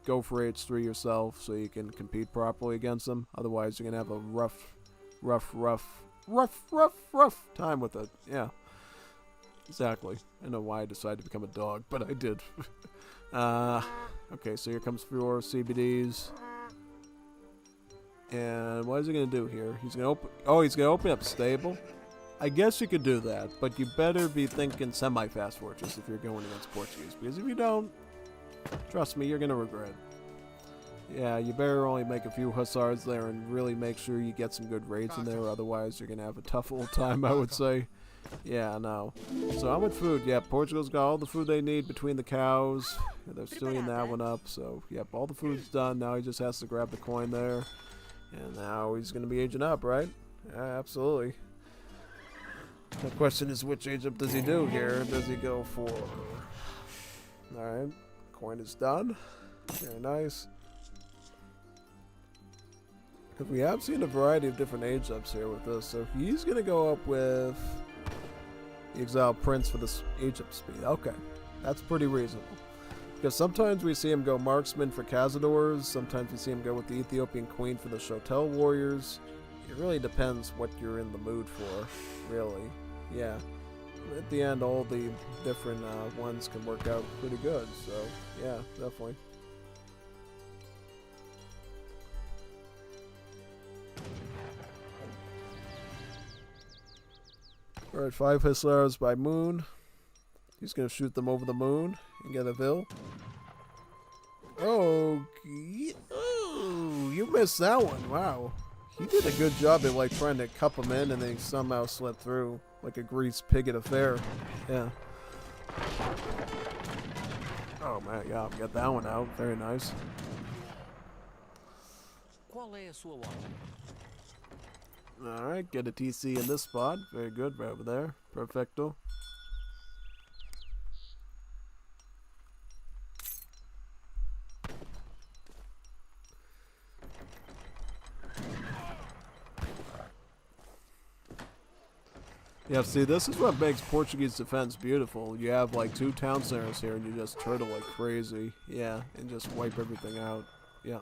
go for Age 3 yourself so you can compete properly against them. Otherwise, you're going to have a rough time with it. Yeah. Exactly. I don't know why I decided to become a dog, but I did. Okay, so here comes 4 CBDs. And what is he going to do here? He's going to open... Oh, he's going to open up stable? I guess you could do that, but you better be thinking semi-fast fortress if you're going against Portuguese. Because if you don't, trust me, you're going to regret it. Yeah, you better only make a few hussars there and really make sure you get some good raids in there. Otherwise, you're going to have a tough old time, I would say. Yeah, no. So I'm with food. Yeah, Portugal's got all the food they need between the cows. Yeah, they're stewing that one up. So, yep, all the food's done. Now he just has to grab the coin there. And now he's going to be aging up, right? Yeah, absolutely. The question is, which age up does he do here? Does he go for... Alright, coin is done. Very nice. Because we have seen a variety of different age ups here with this. So he's going to go up with the Exiled Prince for this age up speed. Okay, that's pretty reasonable. Because sometimes we see him go Marksman for Cazadors. Sometimes we see him go with the Ethiopian Queen for the Chotel Warriors. It really depends what you're in the mood for, really. Yeah. At the end, all the different ones can work out pretty good. So, yeah, definitely. Alright, 5 Hussars by Moon. He's going to shoot them over the moon and get a Vil. Oh, you missed that one. Wow. He did a good job at like trying to cup him in, and then he somehow slipped through like a greased pig at a fair. Yeah. Oh man, yeah, got that one out. Very nice. Alright, get a TC in this spot. Very good, right over there. Perfecto. Yeah, see, this is what makes Portuguese defense beautiful. You have like 2 town centers here, and you just turtle like crazy. Yeah, and just wipe everything out. Yeah.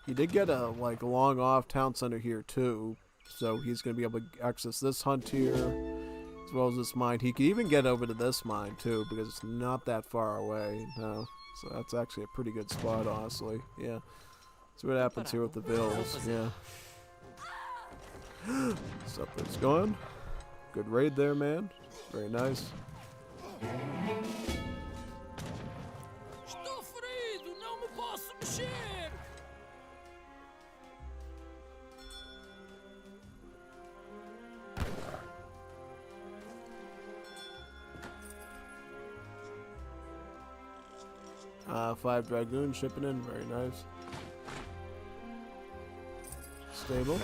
He did get a like long off town center here too, so he's gonna be able to access this hunt here as well as this mine. He can even get over to this mine too because it's not that far away. No, so that's actually a pretty good spot, honestly. Yeah. See what happens here with the bills. Yeah. Something's going. Good raid there, man. Very nice. Estou ferido, não me posso mexer. 5 dragoons shipping in. Very nice. Stable.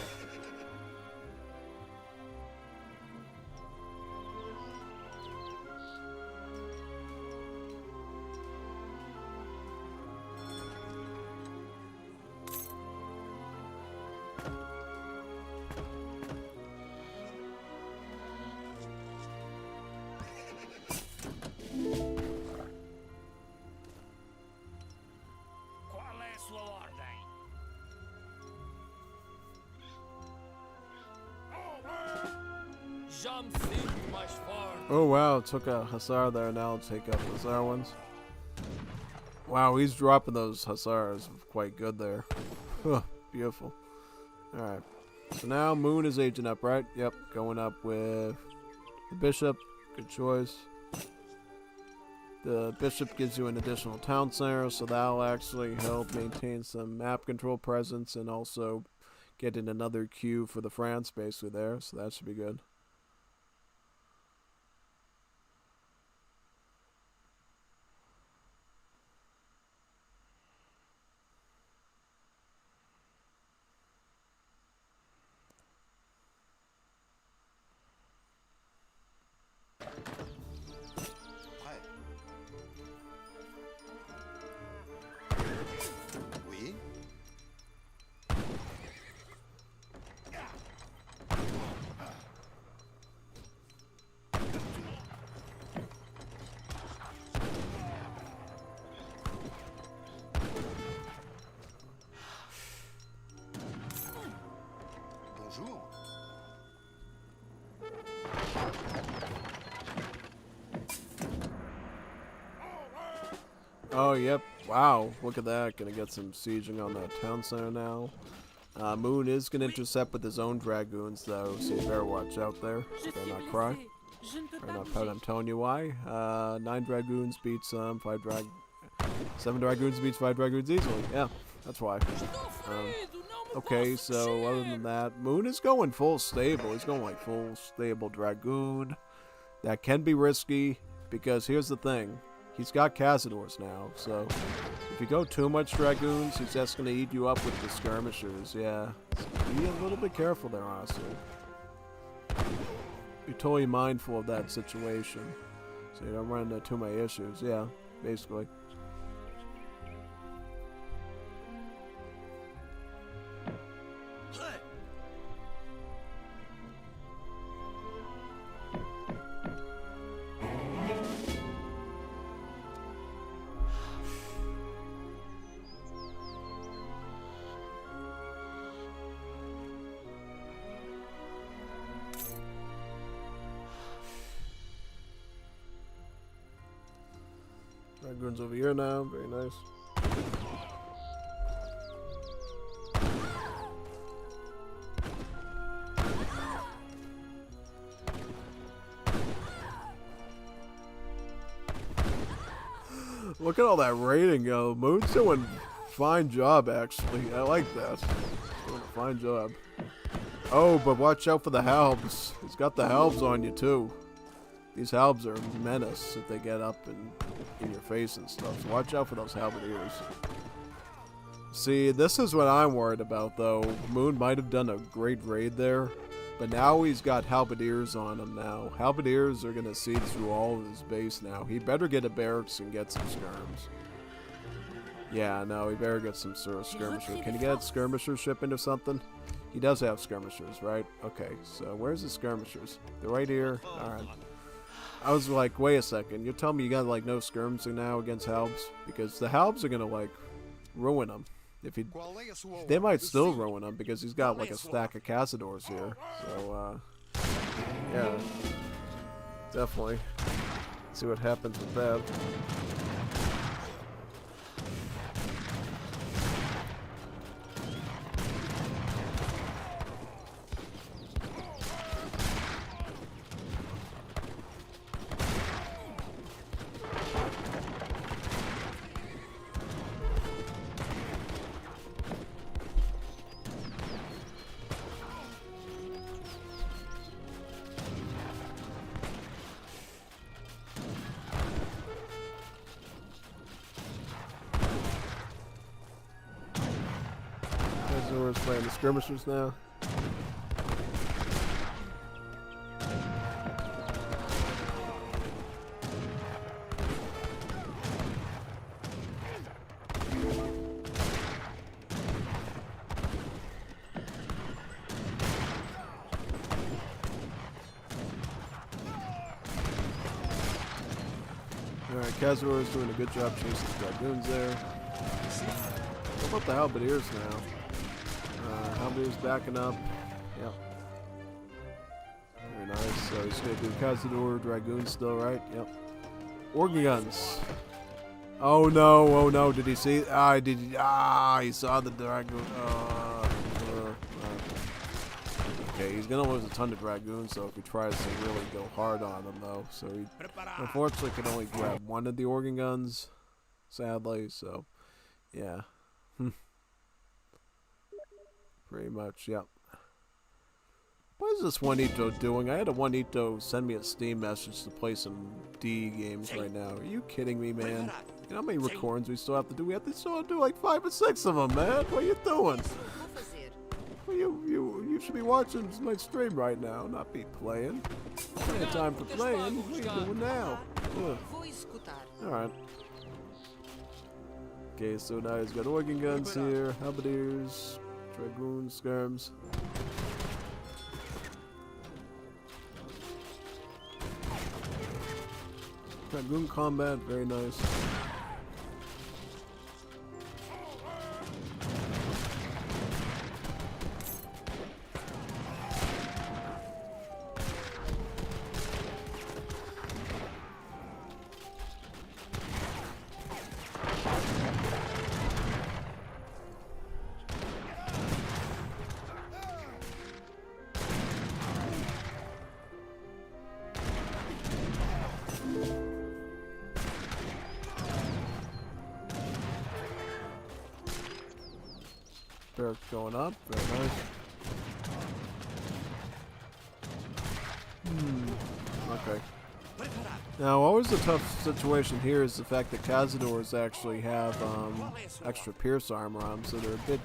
Qual é a sua ordem? Já me sinto mais forte. Oh wow, took a Hussar there, now take up Hussar ones. Wow, he's dropping those Hussars quite good there. Beautiful. Alright. So now Moon is aging up, right? Yep, going up with the Bishop. Good choice. The Bishop gives you an additional town center, so that'll actually help maintain some map control presence and also get in another queue for the France basically there, so that should be good. Prêt. Oui. Bonjour. Oh, yep. Wow. Look at that. Gonna get some sieging on that town center now. Moon is gonna intercept with his own dragoons, though, so you better watch out there. Better not cry. Better not pout. I'm telling you why. 9 dragoons beats 7 dragoons beats 5 dragoons easily. Yeah, that's why. Okay, so other than that, Moon is going full stable. He's going like full stable dragoon. That can be risky because here's the thing. He's got Cazadors now, so if you go too much dragoons, he's just going to eat you up with the skirmishers, yeah. So be a little bit careful there, honestly. Be totally mindful of that situation, so you don't run into too many issues, yeah, basically. Dragoons over here now, very nice. Look at all that raiding go. Moon's doing a fine job, actually. I like that. Doing a fine job. Oh, but watch out for the halbs. He's got the halbs on you, too. These halbs are a menace if they get up and in your face and stuff. So watch out for those halberdiers. See, this is what I'm worried about, though. Moon might have done a great raid there, but now he's got halberdiers on him now. Halberdiers are going to siege through all of his base now. He better get a barracks and get some skirms. Yeah, no, he better get some sort of skirmisher. Can you get skirmisher ship into something? He does have skirmishers, right? Okay, so where's the skirmishers? They're right here. Alright. I was like, wait a second. You're telling me you got like no skirmishing now against halbs? Because the halbs are going to like ruin them. If he, Qual é a sua they ordem? might still ruin him because he's got like a stack of Cazadors here. So, yeah, definitely. See what happens with that. Azor's playing the skirmishers now. Alright, Kazor is doing a good job chasing the dragoons there. What about the halberdiers now? Halberdiers backing up. Yep. Very nice. So he's going to do Cazador, dragoons still, right? Yep. Organ guns. Oh no, did he see? He saw the dragoon. Okay, he's gonna lose a ton of dragoons, so if he tries to really go hard on them though. So he unfortunately can only grab one of the organ guns, sadly, so yeah. Pretty much, yep. What is this Juanito doing? I had a Juanito send me a Steam message to play some D games right now. Are you kidding me, man? You know how many recordings we still have to do? We have to still do like 5 or 6 of them, man. What are you doing? Well, you should be watching my stream right now, not be playing. Plenty of time for playing. What are you doing now? Alright. Okay, so now he's got organ guns here, halberdiers, dragoons, skirms. Dragoon combat, very nice. Barracks going up, very nice. Okay. Now, always the tough situation here is the fact that Cazadors actually have extra pierce armor on them, so they're a bit,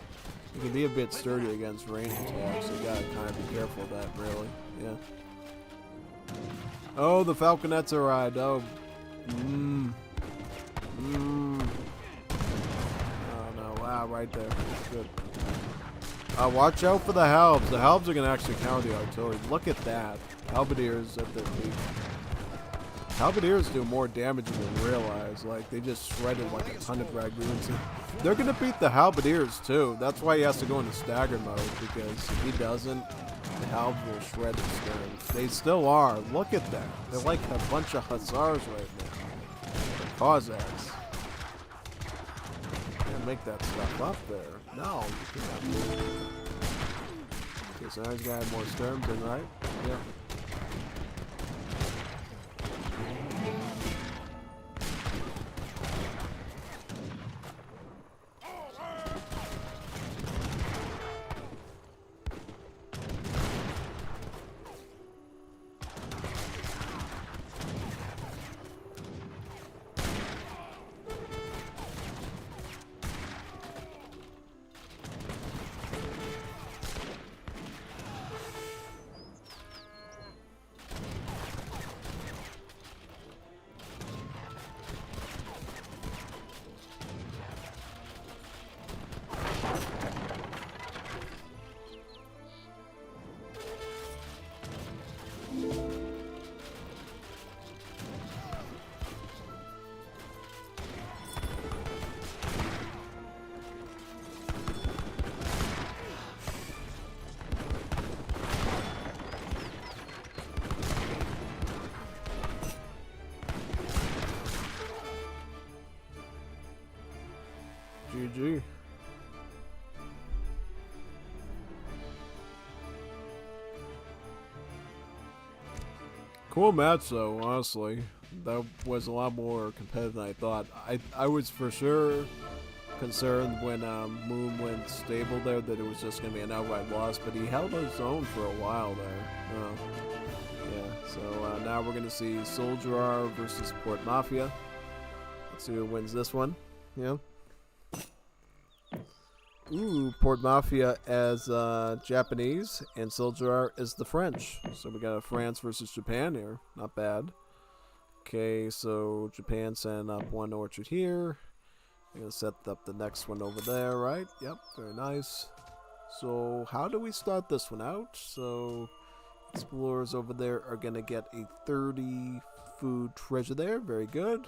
they can be a bit sturdy against ranged attacks. So you gotta kind of be careful of that, really. Yeah. Oh, the falconets arrived. Oh. Oh no! Wow, right there. Good. Watch out for the halbs. The halbs are going to actually counter the artillery. Look at that. Halberdiers at their peak. Halberdiers do more damage than you realize. Like, they just shredded like a ton of dragoons. They're going to beat the halberdiers too. That's why he has to go into stagger mode, because if he doesn't, the halbs will shred the skirms. They still are. Look at that. They're like a bunch of hussars right now. The Cossacks. Can't make that stuff up there. No, you can't. Okay, so now he's got more skirms in, right? Yeah. GG. Cool match though, honestly. That was a lot more competitive than I thought. I was for sure concerned when Moon went stable there that it was just going to be an outright loss, but he held his own for a while there. Yeah, so now we're going to see Soldier R versus Port Mafia. Let's see who wins this one. Yeah. Ooh, Port Mafia as Japanese and Soldier R is the French. So we got a France versus Japan here. Not bad. Okay, so Japan setting up one orchard here. I'm going to set up the next one over there, right? Yep, very nice. So how do we start this one out? So explorers over there are going to get a 30 food treasure there. Very good.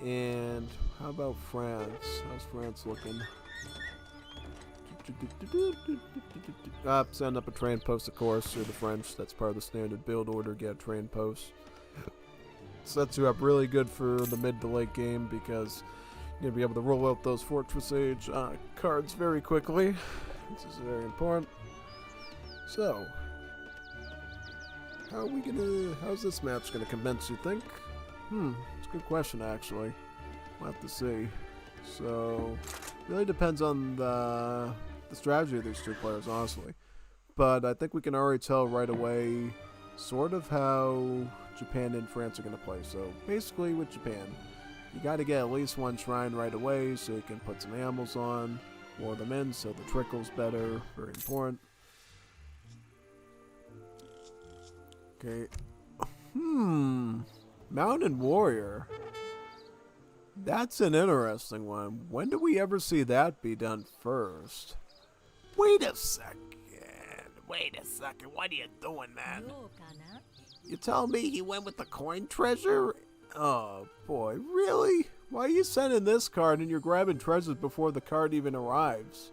And how about France? How's France looking? Setting up a train post, of course, through the French. That's part of the standard build order, get a train post. Sets you up really good for the mid to late game because you're going to be able to roll out those Fortress Age cards very quickly. This is very important. So, how's this match gonna commence, you think? It's a good question, actually. We'll have to see. So, really depends on the strategy of these two players, honestly. But I think we can already tell right away sort of how Japan and France are going to play. So basically with Japan, you got to get at least one shrine right away so you can put some animals on, lure them in so the trickle's better. Very important. Okay. Mountain Warrior. That's an interesting one. When do we ever see that be done first? Wait a second. What are you doing, man? You telling me he went with the coin treasure? Oh, boy. Really? Why are you sending this card and you're grabbing treasures before the card even arrives?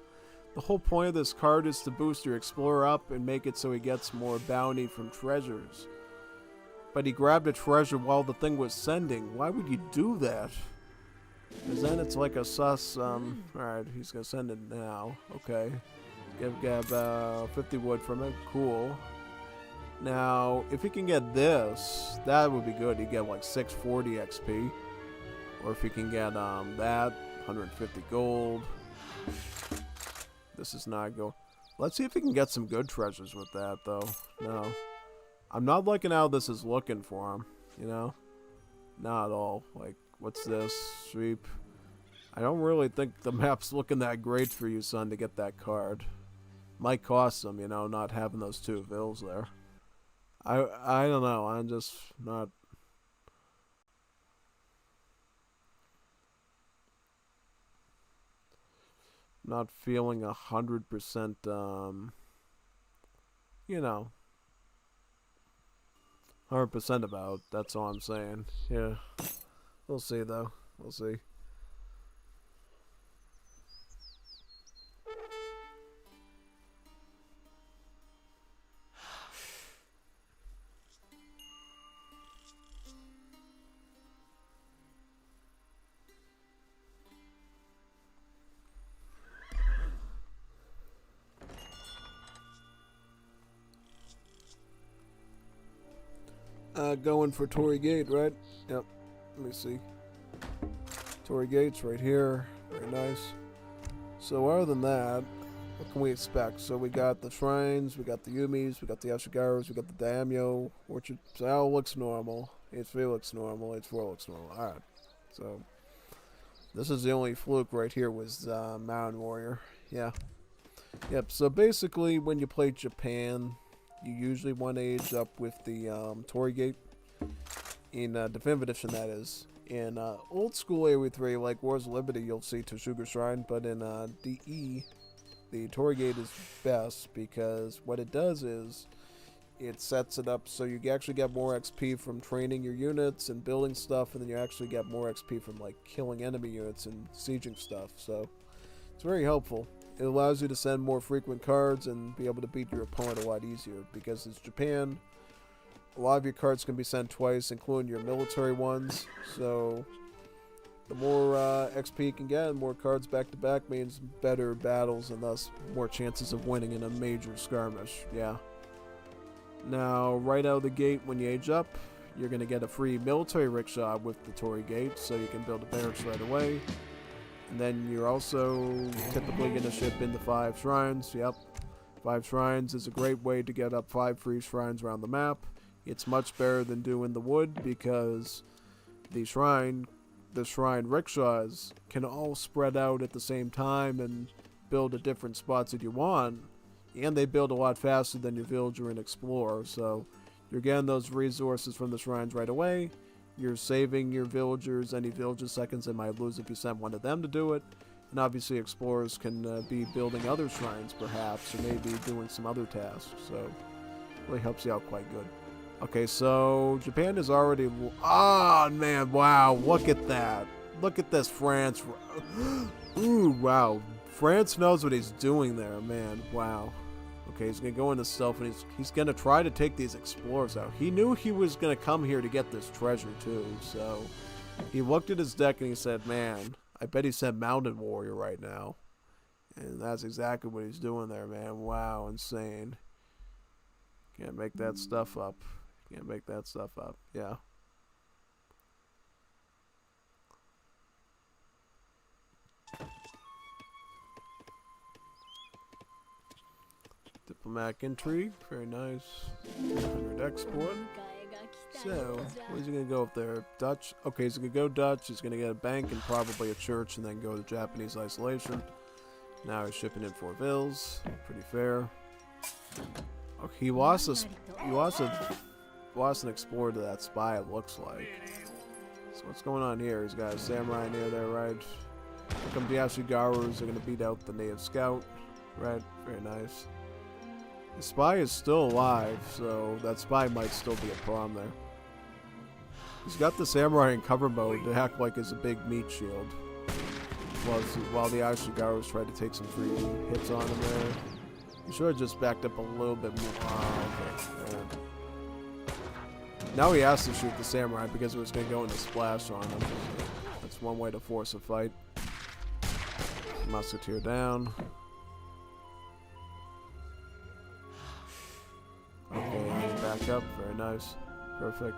The whole point of this card is to boost your explorer up and make it so he gets more bounty from treasures. But he grabbed a treasure while the thing was sending. Why would you do that? Because then it's like a sus, alright, he's gonna send it now. Okay. Get 50 wood from it. Cool. Now, if he can get this, that would be good. He'd get like 640 XP. Or if he can get that, 150 gold. This is not go. Let's see if he can get some good treasures with that, though. No. I'm not liking how this is looking for him, you know? Not at all. Like, what's this? Sweep. I don't really think the map's looking that great for you, son, to get that card. Might cost them, you know, not having those two vills there. I don't know. I'm just not feeling 100%, you know, 100% about. That's all I'm saying. Yeah. We'll see, though. We'll see. Going for Torii Gate, right? Yep. Let me see. Torii Gate's right here. Very nice. So other than that, what can we expect? So we got the shrines, we got the Yumis, we got the Ashigaras, we got the Daimyo, Orchard. So all looks normal. H3 looks normal. H4 looks normal. Alright. So this is the only fluke right here was Mountain Warrior. Yeah. Yep. So basically when you play Japan, you usually want to age up with the Torii Gate. In Definitive Edition, that is. In old school AoE3, like Wars of Liberty, you'll see Toshuga Shrine, but in DE, the Torii Gate is best because what it does is it sets it up so you actually get more XP from training your units and building stuff, and then you actually get more XP from like killing enemy units and sieging stuff. So it's very helpful. It allows you to send more frequent cards and be able to beat your opponent a lot easier because it's Japan. A lot of your cards can be sent twice, including your military ones. So The more XP you can get and more cards back to back means better battles and thus more chances of winning in a major skirmish. Yeah. Now, right out of the gate when you age up, you're going to get a free military rickshaw with the Torii Gate, so you can build a barracks right away. And then you're also typically going to ship into 5 shrines. Yep. 5 shrines is a great way to get up 5 free shrines around the map. It's much better than doing the wood because the shrine rickshaws can all spread out at the same time and build at different spots that you want. And they build a lot faster than your villager and explorer, so you're getting those resources from the shrines right away. You're saving your villagers any villager seconds they might lose if you send one of them to do it. And obviously explorers can be building other shrines perhaps, or maybe doing some other tasks, so it really helps you out quite good. Okay, so Japan is already... Oh, man, wow, look at that. Look at this, France. Ooh, wow. France knows what he's doing there, man. Wow. Okay, he's going to go into stealth, and he's going to try to take these explorers out. He knew he was going to come here to get this treasure, too, so... He looked at his deck, and he said, man, I bet he said Mountain Warrior right now. And that's exactly what he's doing there, man. Wow, insane. Can't make that stuff up. Can't make that stuff up. Yeah. Diplomatic intrigue. Very nice. 100 export. So, where's he going to go up there? Dutch? Okay, he's going to go Dutch. He's going to get a bank and probably a church and then go to Japanese isolation. Now he's shipping in 4 vills. Pretty fair. Oh, he lost an explorer to that spy, it looks like. So what's going on here? He's got a samurai near there, right? Here come the Ashigarus. They're going to beat out the native scout. Right, very nice. The spy is still alive, so that spy might still be a problem there. He's got the samurai in cover mode to act like it's a big meat shield. While the Ashigarus try to take some free hits on him there. He should have just backed up a little bit more. Okay. Now he has to shoot the samurai because it was going to go into splash on him. That's one way to force a fight. Musketeer down. Okay, back up. Very nice. Perfect.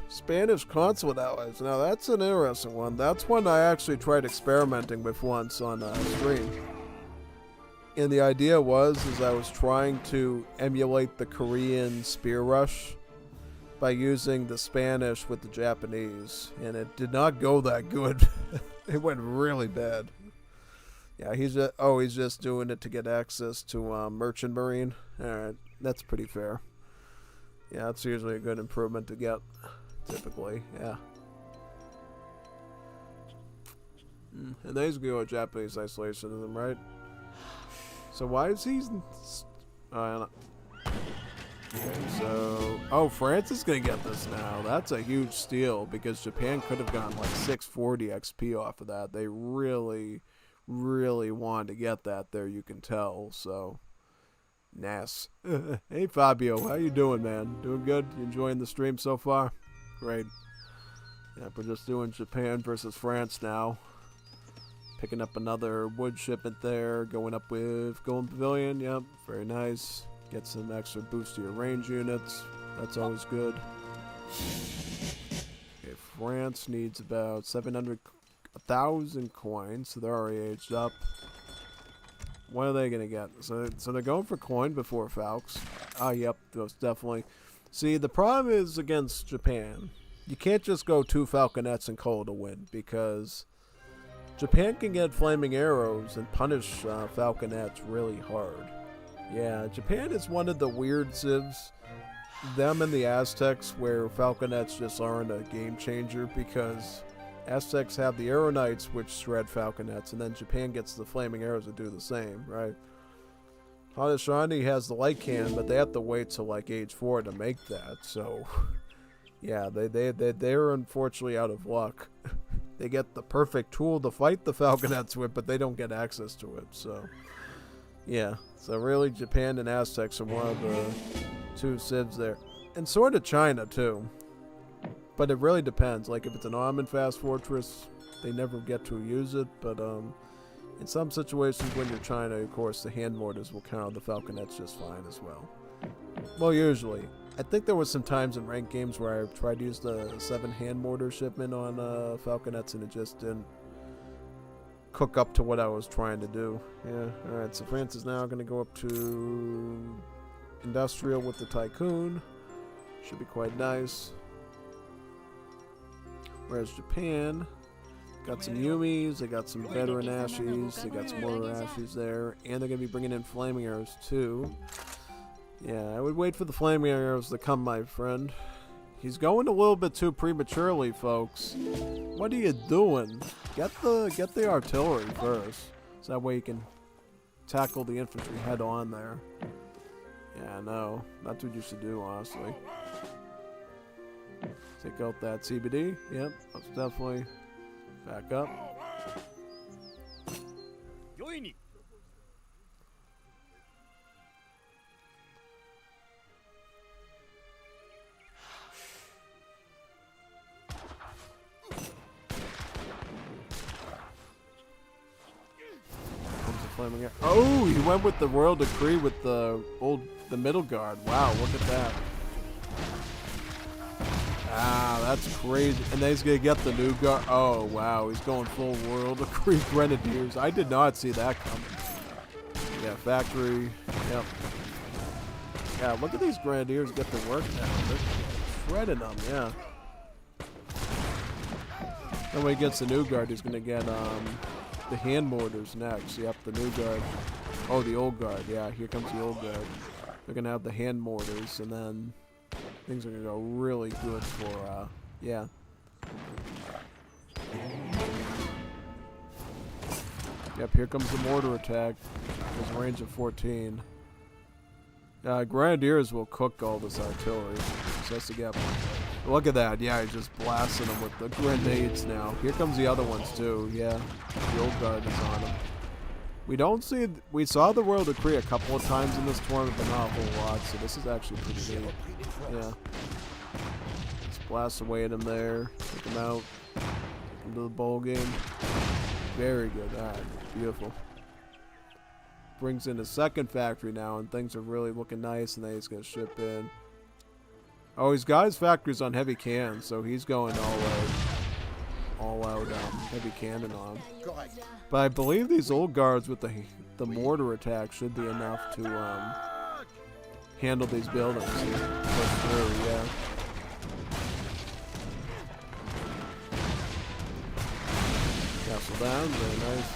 Spanish consulate allies. Now that's an interesting one. That's one I actually tried experimenting with once on stream. And the idea was I was trying to emulate the Korean spear rush by using the Spanish with the Japanese, and it did not go that good. It went really bad. Yeah, he's just doing it to get access to Merchant Marine. All right, that's pretty fair. Yeah, that's usually a good improvement to get, typically, yeah. And then he's going to go with Japanese isolationism, right? So why is he... Oh, I don't know. Okay, so... Oh, France is going to get this now. That's a huge steal, because Japan could have gotten like 640 XP off of that. They really, really wanted to get that there, you can tell, so... Nice. Hey Fabio, how you doing, man? Doing good? You enjoying the stream so far? Great. Yeah, we're just doing Japan versus France now. Picking up another wood shipment there. Going up with Golden Pavilion. Yep, very nice. Get some extra boost to your range units. That's always good. Okay, France needs about 1,000 coins, so they're already aged up. What are they going to get? So they're going for coin before Falcons. Ah, yep, most definitely. See, the problem is against Japan. You can't just go 2 Falconets and call it a win, because Japan can get flaming arrows and punish Falconets really hard. Yeah, Japan is one of the weird civs them and the Aztecs, where Falconets just aren't a game changer, because Aztecs have the Arrow Knights, which shred Falconets, and then Japan gets the Flaming Arrows that do the same, right? Haudenosaunee has the light cannon, but they have to wait till like age 4 to make that. So, yeah, they're unfortunately out of luck. They get the perfect tool to fight the Falconets with, but they don't get access to it. So, yeah. So really, Japan and Aztecs are one of the two civs there, and sort of China too. But it really depends. Like if it's an arm and fast fortress, they never get to use it. But in some situations when you're China, of course, the hand mortars will counter the Falconets just fine as well. Well, usually. I think there was some times in ranked games where I tried to use the 7 hand mortar shipment on Falconets, and it just didn't cook up to what I was trying to do. Yeah, alright, so France is now going to go up to Industrial with the Tycoon. Should be quite nice. Whereas Japan got some Yumis, they got some veteran Ashies, they got some mortar Ashies there, and they're going to be bringing in Flaming Arrows too. Yeah, I would wait for the Flaming Arrows to come, my friend. He's going a little bit too prematurely, folks. What are you doing? Get the artillery first, so that way you can tackle the infantry head on there. Yeah, no, that's what you should do, honestly. Take out that CBD. Yep, let's definitely back up. Oh, he went with the Royal Decree with the middle guard. Wow, look at that. Ah, that's crazy. And then he's going to get the new guard. Oh, wow. He's going full Royal Decree Grenadiers. I did not see that coming. Yeah, factory. Yep. Yeah, look at these Grenadiers get the work now. They're shredding them, yeah. Then when he gets the new guard, he's going to get the hand mortars next. Yep, the new guard. Oh, the old guard. Yeah, here comes the old guard. They're going to have the hand mortars, and then things are going to go really good for, yeah. Yep, here comes the mortar attack. There's a range of 14. Grenadiers will cook all this artillery. Just to get one. Look at that. Yeah, he's just blasting them with the grenades now. Here comes the other ones, too. Yeah, the old guard is on them. We saw the Royal Decree a couple of times in this tournament, but not a whole lot, so this is actually pretty neat. Yeah. Just blast away at him there. Take him out. Take him to the bowl game. Very good. Alright, beautiful. Brings in a second factory now, and things are really looking nice, and then he's going to ship in. Oh, he's got his factories on heavy cannons, so he's going all out heavy cannon on. But I believe these old guards with the mortar attack should be enough to handle these buildings. Push through, yeah. Castle down, very nice.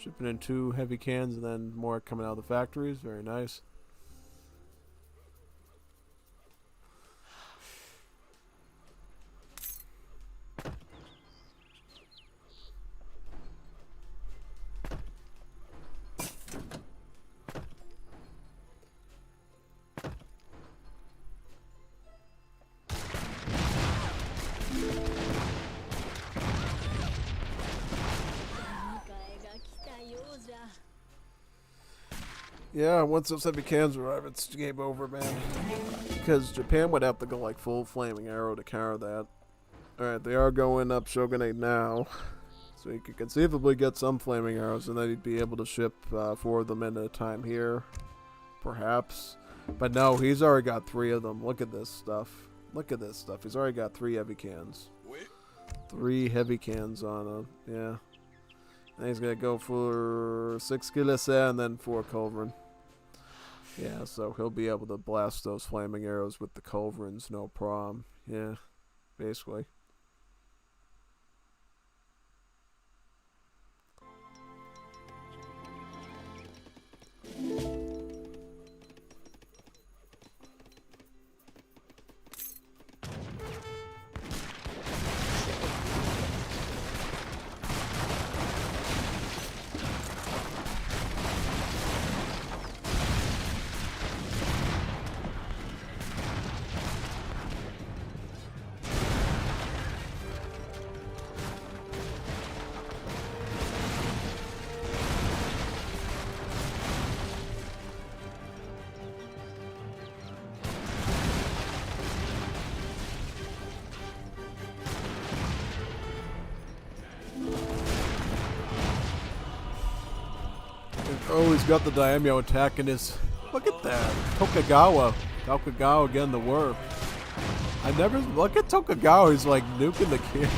Shipping in 2 heavy cans and then more coming out of the factories. Very nice. Yeah, once those heavy cans arrive, it's game over, man. Because Japan would have to go like full flaming arrow to counter that. Alright, they are going up Shogunate now. So he could conceivably get some flaming arrows, and then he'd be able to ship 4 of them in at a time here. Perhaps. But no, he's already got 3 of them. Look at this stuff. Look at this stuff. He's already got 3 heavy cans. 3 heavy cans on him. Yeah. And he's going to go for 6 Gilese and then 4 Culverin. Yeah, so he'll be able to blast those flaming arrows with the Culverins, no problem. Yeah, basically. Oh, he's got the Daimyo attacking his... Look at that. Tokugawa. Tokugawa getting the work. I never... Look at Tokugawa. He's like nuking the kid.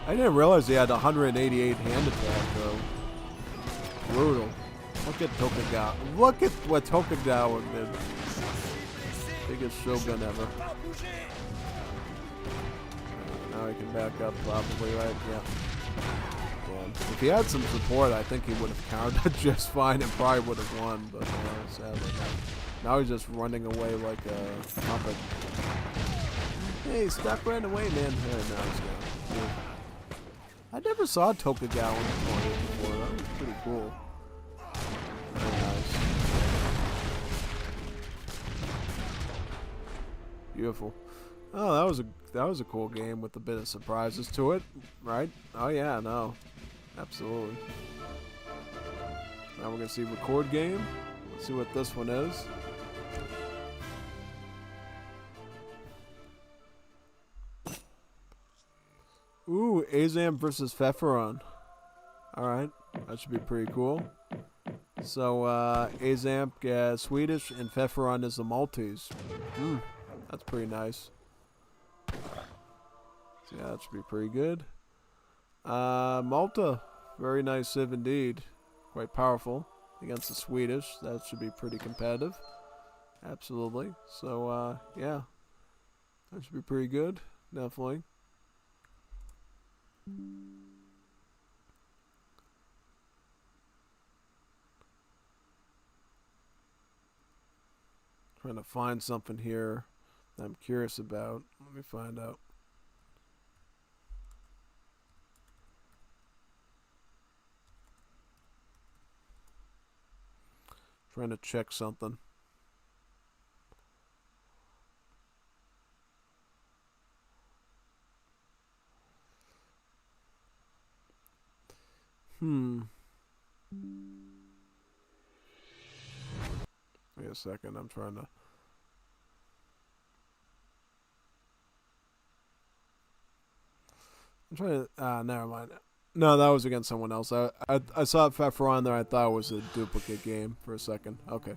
I didn't realize he had 188 hand attack, though. Brutal. Look at Tokugawa. Look at what Tokugawa did. Biggest shogun ever. Now he can back up probably, right? Yeah. If he had some support, I think he would have countered just fine and probably would have won, but sadly now he's just running away like a puppet. Hey, stop running away, man. Yeah, now he's gone. Yeah. I never saw Tokugawa in the corner before. That was pretty cool. Very nice. Beautiful. Oh, that was a cool game with a bit of surprises to it, right? Oh yeah, no. Absolutely. Now we're going to see record game. Let's see what this one is. Ooh, Azam versus Pfefferon. Alright, that should be pretty cool. So, Azam Swedish and Pfefferon is the Maltese. That's pretty nice. So yeah, that should be pretty good. Malta, very nice civ indeed. Quite powerful against the Swedish. That should be pretty competitive. Absolutely. So, yeah. That should be pretty good. Definitely. Trying to find something here that I'm curious about. Let me find out. Trying to check something. Wait a second, I'm trying to... never mind. No, that was against someone else. I saw Pfefferon there. I thought it was a duplicate game for a second. Okay.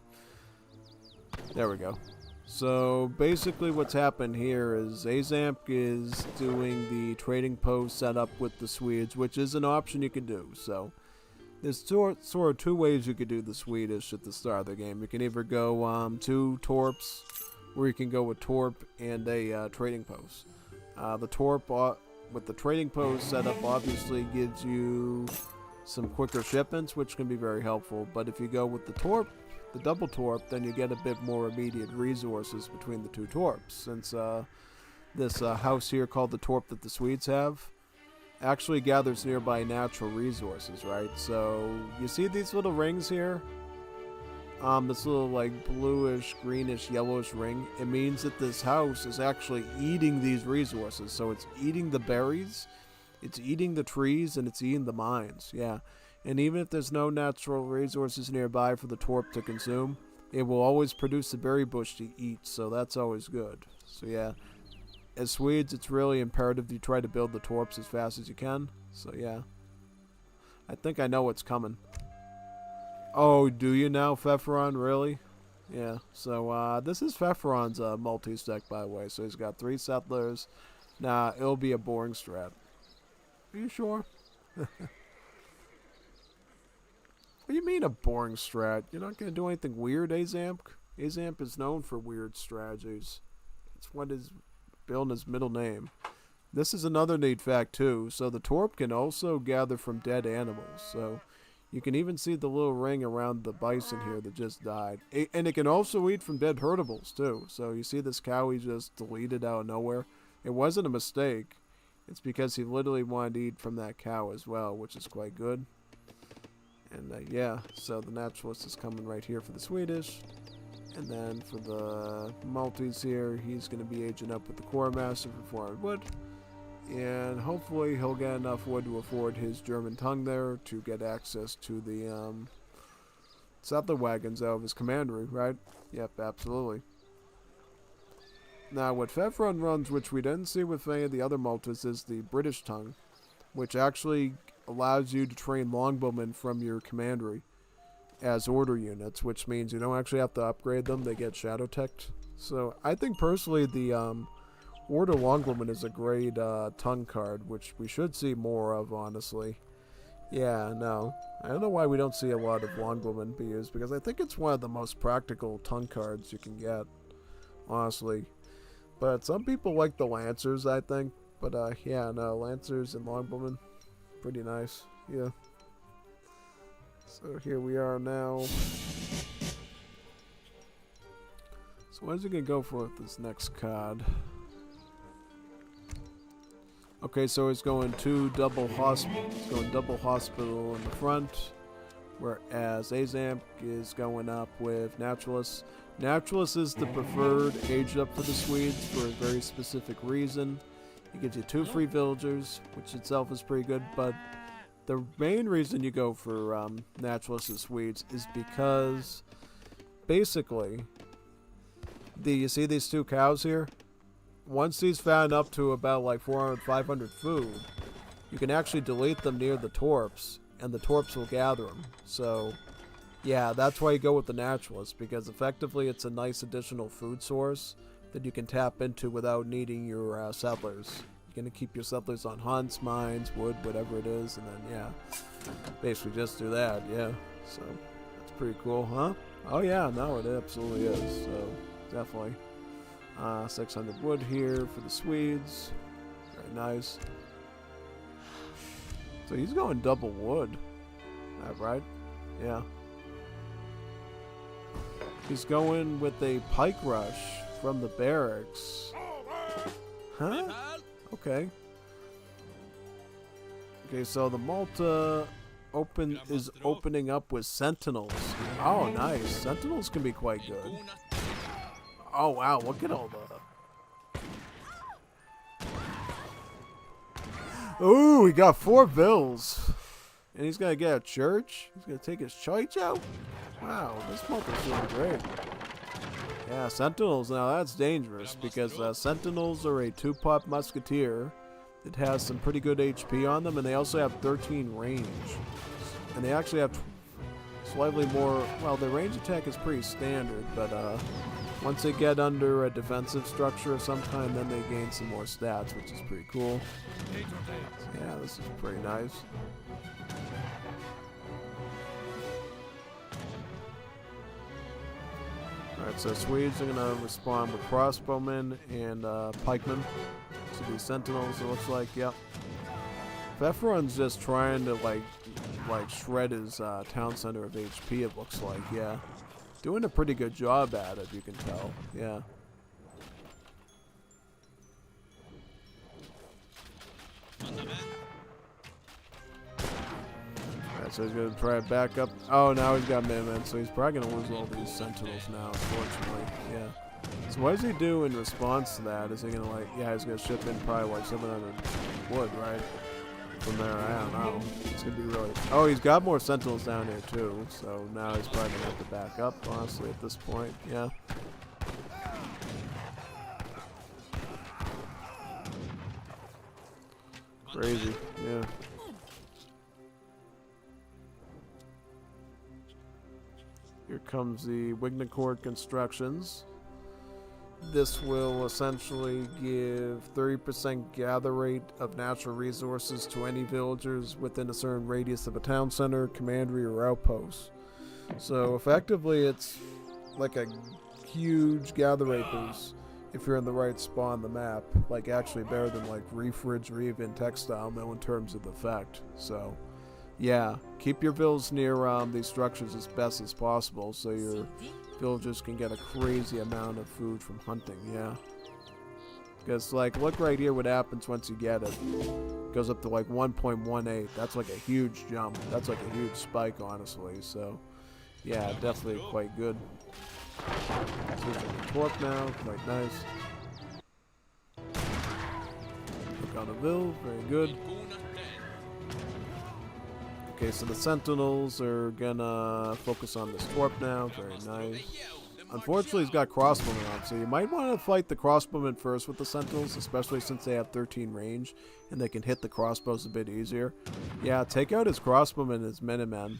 There we go. So, basically what's happened here is Azamp is doing the trading post setup with the Swedes, which is an option you can do. So, there's sort of 2 ways you could do the Swedish at the start of the game. You can either go 2 Torps, or you can go with Torp and a trading post. The Torp... with the trading post setup obviously gives you some quicker shipments, which can be very helpful. But if you go with the Torp, the double Torp, then you get a bit more immediate resources between the 2 Torps. Since this house here called the Torp that the Swedes have actually gathers nearby natural resources, right? So you see these little rings here? This little like bluish, greenish, yellowish ring, it means that this house is actually eating these resources. So it's eating the berries, it's eating the trees, and it's eating the mines. Yeah. And even if there's no natural resources nearby for the torp to consume, it will always produce a berry bush to eat, so that's always good. So yeah, as Swedes, it's really imperative that you try to build the torps as fast as you can. So yeah, I think I know what's coming. Oh, do you now, Pfefferon? Really? Yeah, so this is Pfefferon's multi-stack, by the way. So he's got 3 settlers. Nah, it'll be a boring strat. Are you sure? What do you mean a boring strat? You're not going to do anything weird, Azamp? Azamp is known for weird strategies. It's what is built in his middle name. This is another neat fact, too. So the torp can also gather from dead animals. So you can even see the little ring around the bison here that just died. And it can also eat from dead herdables, too. So you see this cow he just deleted out of nowhere. It wasn't a mistake. It's because he literally wanted to eat from that cow as well, which is quite good. And yeah, so the naturalist is coming right here for the Swedish. And then for the Maltese here, he's going to be aging up with the Core Master for 400 wood. And hopefully he'll get enough wood to afford his German tongue there to get access to the settler wagons out of his commandery, right? Yep, absolutely. Now, what Pfefferon runs, which we didn't see with any of the other Maltas, is the British tongue, which actually allows you to train longbowmen from your commandery as order units, which means you don't actually have to upgrade them. They get shadow teched. So I think personally the order longbowman is a great tongue card, which we should see more of, honestly. Yeah, no. I don't know why we don't see a lot of longbowmen be used, because I think it's one of the most practical tongue cards you can get, honestly. But some people like the Lancers, I think. But yeah, no, Lancers and longbowmen, pretty nice. Yeah. So here we are now. So what is he gonna go for with this next card? Okay, so he's going double hospital. He's going double hospital in the front, whereas Azamp is going up with Naturalist. Naturalist is the preferred age up for the Swedes for a very specific reason. It gives you 2 free villagers, which itself is pretty good, but the main reason you go for Naturalist and Swedes is because basically, you see these 2 cows here? Once these fatten up to about like 400, 500 food, you can actually delete them near the torps, and the torps will gather them. So, yeah, that's why you go with the Naturalist, because effectively it's a nice additional food source that you can tap into without needing your settlers. You're going to keep your settlers on hunts, mines, wood, whatever it is, and then, yeah, basically just do that, yeah. So, that's pretty cool, huh? Oh, yeah, no, it absolutely is, so, definitely. 600 wood here for the Swedes. Very nice. So he's going double wood. That right? Yeah. He's going with a pike rush from the barracks. Huh? Okay. Okay, so the Malta is opening up with Sentinels. Oh, nice. Sentinels can be quite good. Oh, wow, look at all the... Ooh, we got 4 bills. And he's going to get a church? He's going to take his church out? Wow, this month is doing great. Yeah, Sentinels, now that's dangerous, because Sentinels are a 2-pop musketeer that has some pretty good HP on them, and they also have 13 range. And they actually have slightly more... Well, their range attack is pretty standard, but... once they get under a defensive structure of some kind, then they gain some more stats, which is pretty cool. Yeah, this is pretty nice. Alright, so Swedes are going to respond with crossbowmen and pikemen to these sentinels, it looks like, yep. Pfefferon's just trying to, like shred his town center of HP, it looks like, yeah. Doing a pretty good job at it, you can tell. Yeah. Alright, so he's going to try it back up. Oh, now he's got Min-Men, so he's probably going to lose all these Sentinels now, unfortunately. Yeah. So what does he do in response to that? Is he going to, like... Yeah, he's going to ship in probably, like, 700 wood, right? from there. I don't know. It's gonna be really. Oh, he's got more sentinels down here too. So now he's probably gonna have to back up. Honestly, at this point, yeah. Crazy, yeah. Here comes the Wignacourt constructions. This will essentially give 30% gather rate of natural resources to any villagers within a certain radius of a town center, commandery, or outpost. So effectively, it's like a huge gather rate boost if you're in the right spot on the map. Like actually better than like Refridge or even Textile Mill in terms of the effect. So yeah, keep your villas near these structures as best as possible so your villagers can get a crazy amount of food from hunting, yeah. Because, like, look right here what happens once you get it. It goes up to, like, 1.18. That's, like, a huge jump. That's, like, a huge spike, honestly. So, yeah, definitely quite good. Switching to torque now. Quite nice. Look on the Ville. Very good. Okay, so the Sentinels are gonna focus on this Torp now. Very nice. Unfortunately, he's got crossbowmen on, so you might want to fight the crossbowmen first with the Sentinels, especially since they have 13 range, and they can hit the crossbows a bit easier. Yeah, take out his crossbowmen and his Minutemen,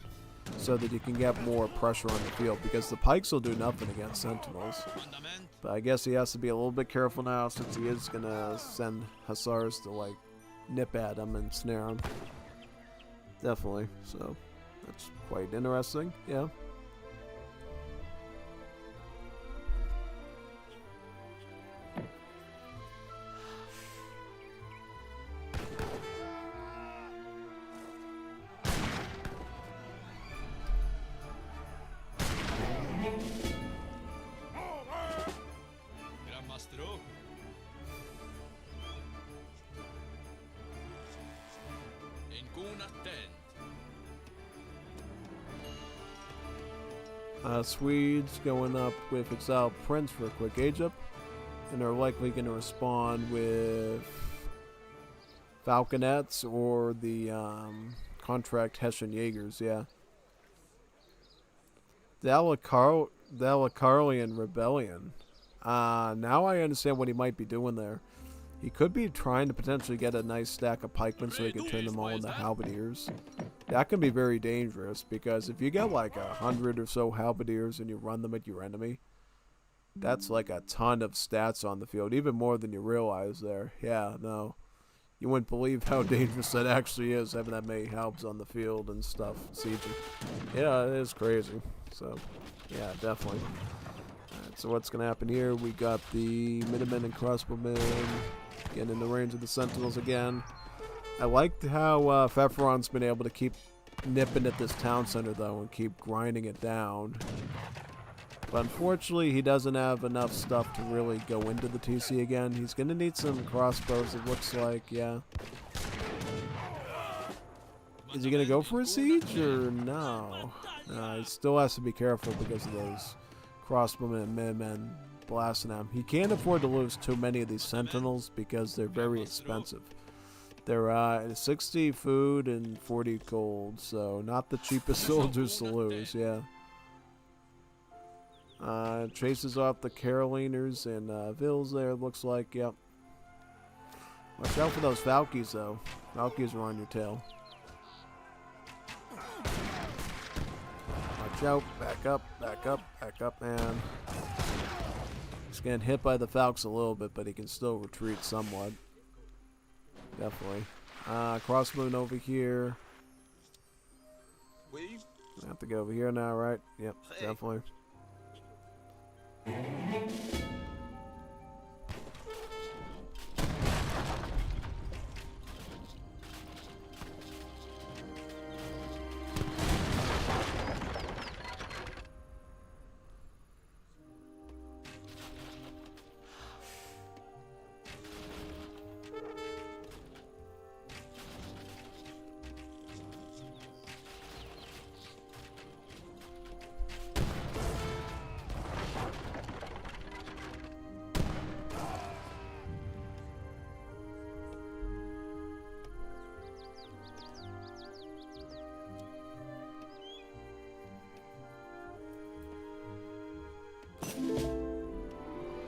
so that you can get more pressure on the field, because the pikes will do nothing against Sentinels. But I guess he has to be a little bit careful now, since he is gonna send Hussars to, like, nip at him and snare him. Definitely, so that's quite interesting, yeah. Swedes going up with Exiled Prince for a quick age up, and are likely going to respond with Falconets or the contract Hessian Jaegers, yeah. The Alacarlian Rebellion. Now I understand what he might be doing there. He could be trying to potentially get a nice stack of pikemen so he can turn them all into halberdiers. That can be very dangerous, because if you get like 100 or so halberdiers and you run them at your enemy, that's like a ton of stats on the field, even more than you realize there. Yeah, no. You wouldn't believe how dangerous that actually is, having that many halbs on the field and stuff, sieging. Yeah, it is crazy. So, yeah, definitely. Alright, so what's going to happen here? We got the Minutemen and Crossbowmen getting in the range of the Sentinels again. I liked how Pfefferon's been able to keep nipping at this town center, though, and keep grinding it down. But unfortunately, he doesn't have enough stuff to really go into the TC again. He's going to need some crossbows, it looks like, yeah. Is he going to go for a siege, or no? No, he still has to be careful because of those crossbowmen and Minutemen blasting him. He can't afford to lose too many of these Sentinels because they're very expensive. They're 60 food and 40 gold, so not the cheapest soldiers to lose, yeah. Chases off the Caroliners and Villes there, looks like, yep. Watch out for those Valkies, though. Valkies are on your tail. Watch out, back up, back up, back up, man. He's getting hit by the Falcons a little bit, but he can still retreat somewhat. Definitely. Crossmoon over here. I have to go over here now, right? Yep, definitely.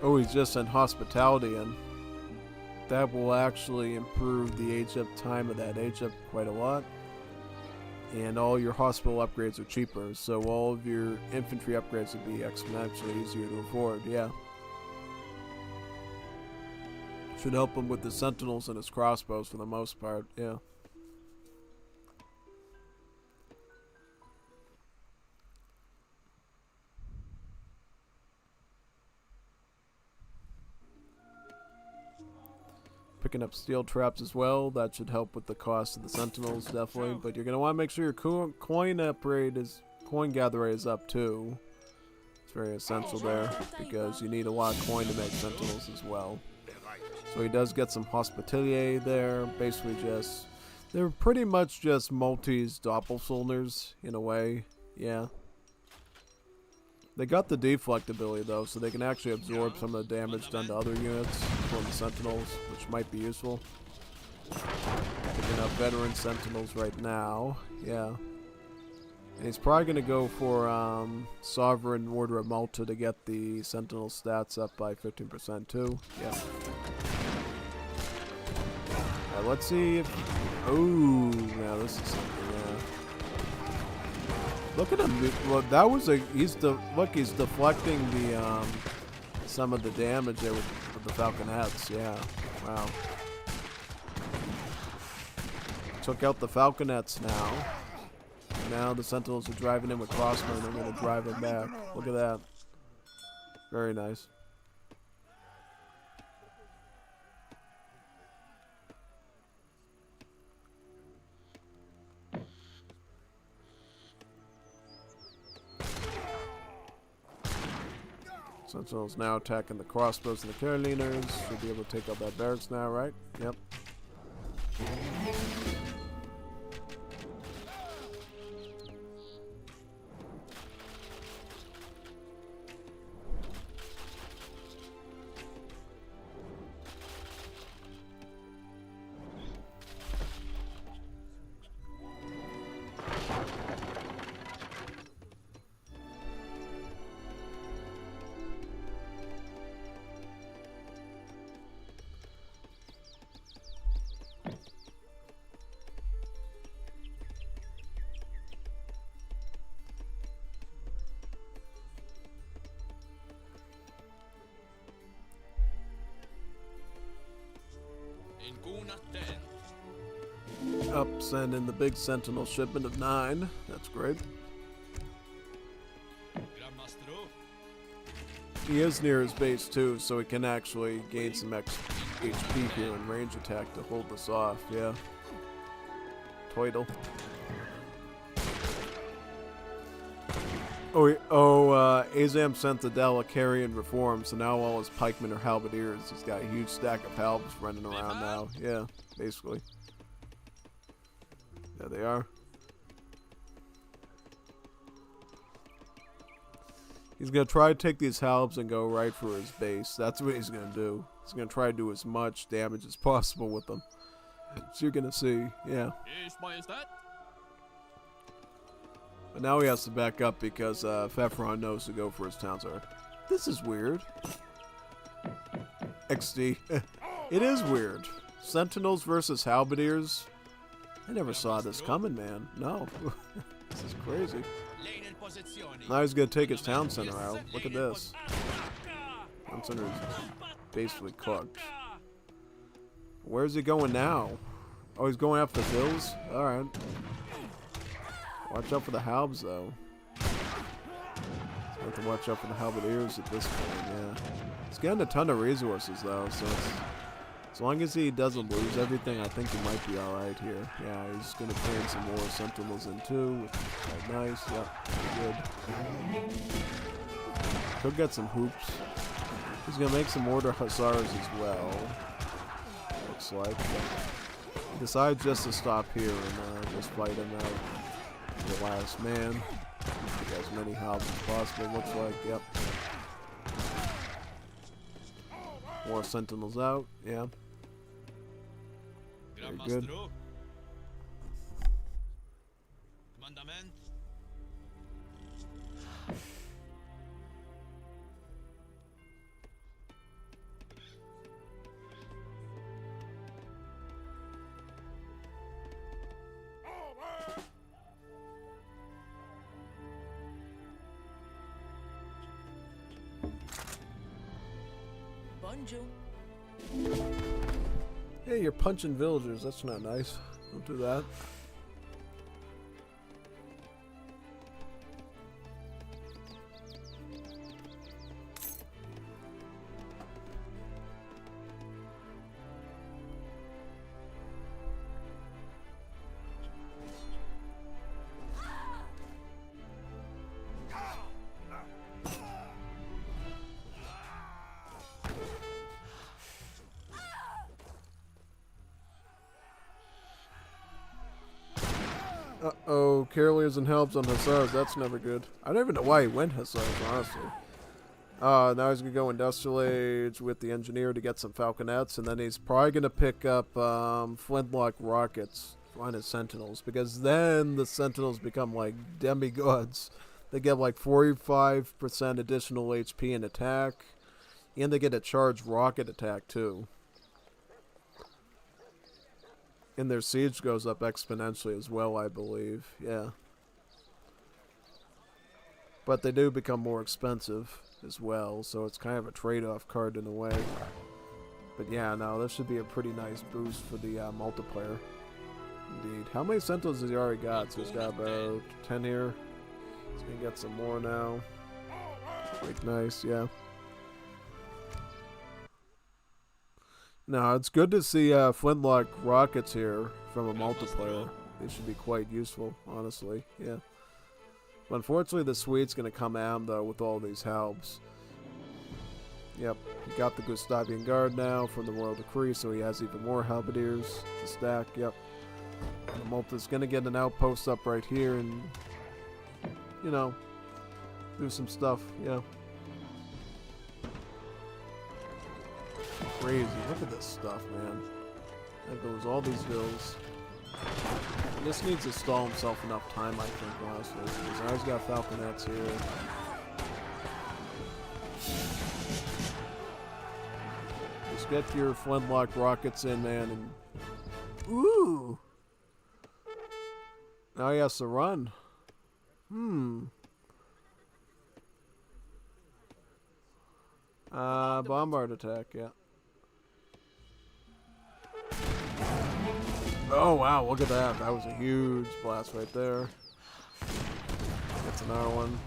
Oh, he's just sent hospitality in. That will actually improve the age up time of that age up quite a lot. And all your hospital upgrades are cheaper, so all of your infantry upgrades would be exponentially easier to afford, yeah. Should help him with the sentinels and his crossbows for the most part, yeah. Picking up steel traps as well. That should help with the cost of the sentinels, definitely. But you're gonna want to make sure your coin gatherer is up too. It's very essential there because you need a lot of coin to make sentinels as well. So he does get some hospitalier there. Basically, they're pretty much just Maltese doppelsolners in a way. Yeah. They got the deflect ability though, so they can actually absorb some of the damage done to other units from the sentinels, which might be useful. Picking up veteran sentinels right now, yeah. And he's probably going to go for Sovereign Order of Malta to get the sentinel stats up by 15% too, yeah. Alright, let's see if... Oh, yeah, this is something, yeah. Look at him. Well, that was a. He's deflecting the some of the damage there with the falconets. Yeah. Wow. Took out the falconets now. Now the sentinels are driving in with crossbow. They're going to drive him back. Look at that. Very nice. Sentinels now attacking the crossbows and the carabiners. Should be able to take out that barracks now, right? Yep. Up, sending the big sentinel shipment of 9. That's great. He is near his base too, so he can actually gain some HP here in range attack to hold this off. Yeah. Toidle. Azam sent the Dalakarian reform, so now all his pikemen are halberdiers. He's got a huge stack of halbs running around now. Yeah, basically. There they are. He's going to try to take these halbs and go right for his base. That's what he's going to do. He's going to try to do as much damage as possible with them. So you're going to see, yeah. But now he has to back up because Fefron knows to go for his town center. This is weird. XD. It is weird. Sentinels versus halberdiers. I never saw this coming, man. No. This is crazy. Now he's going to take his town center out. Look at this. Town center is basically cooked. Where's he going now? Oh, he's going after the hills? Alright. Watch out for the halbs, though. He's going to watch out for the halberdiers at this point, yeah. He's getting a ton of resources, though, so as long as he doesn't lose everything, I think he might be alright here. Yeah, he's going to clear some more sentinels in too, which is quite nice. Yep, good. Could get some hoops. He's going to make some mortar hussars as well. Looks like. He decides just to stop here and just fight him out. The last man. Get as many halbs as possible, looks like. Yep. More sentinels out, yeah. Very good. Hey, you're punching villagers. That's not nice. Don't do that. Uh-oh, Caroliers and helps on Hussars. That's never good. I don't even know why he went Hussars, honestly. Now he's going to go Industrial Age with the Engineer to get some Falconets, and then he's probably going to pick up Flintlock Rockets on his Sentinels, because then the Sentinels become like demigods. They get like 45% additional HP and attack, and they get a charged rocket attack too. And their siege goes up exponentially as well, I believe. Yeah. But they do become more expensive as well, so it's kind of a trade-off card in a way. But yeah, no, this should be a pretty nice boost for the multiplayer. Indeed. How many Sentinels has he already got? So he's got about 10 here. He's going to get some more now. Like, nice, yeah. No, it's good to see Flintlock Rockets here from a multiplayer. They should be quite useful, honestly, yeah. But unfortunately, the Swede's going to come at him, though, with all these helps. Yep, he got the Gustavian Guard now from the Royal Decree, so he has even more Halberdiers to stack, yep. And the Malta's going to get an outpost up right here and, you know, do some stuff, yeah. Crazy. Look at this stuff, man. That goes all these bills. He just needs to stall himself enough time, I think, honestly. He's always got Falconets here. Just get your Flintlock Rockets in, man, and... Ooh! Now he has to run. Bombard attack, yeah. Oh wow, look at that. That was a huge blast right there. That's another one.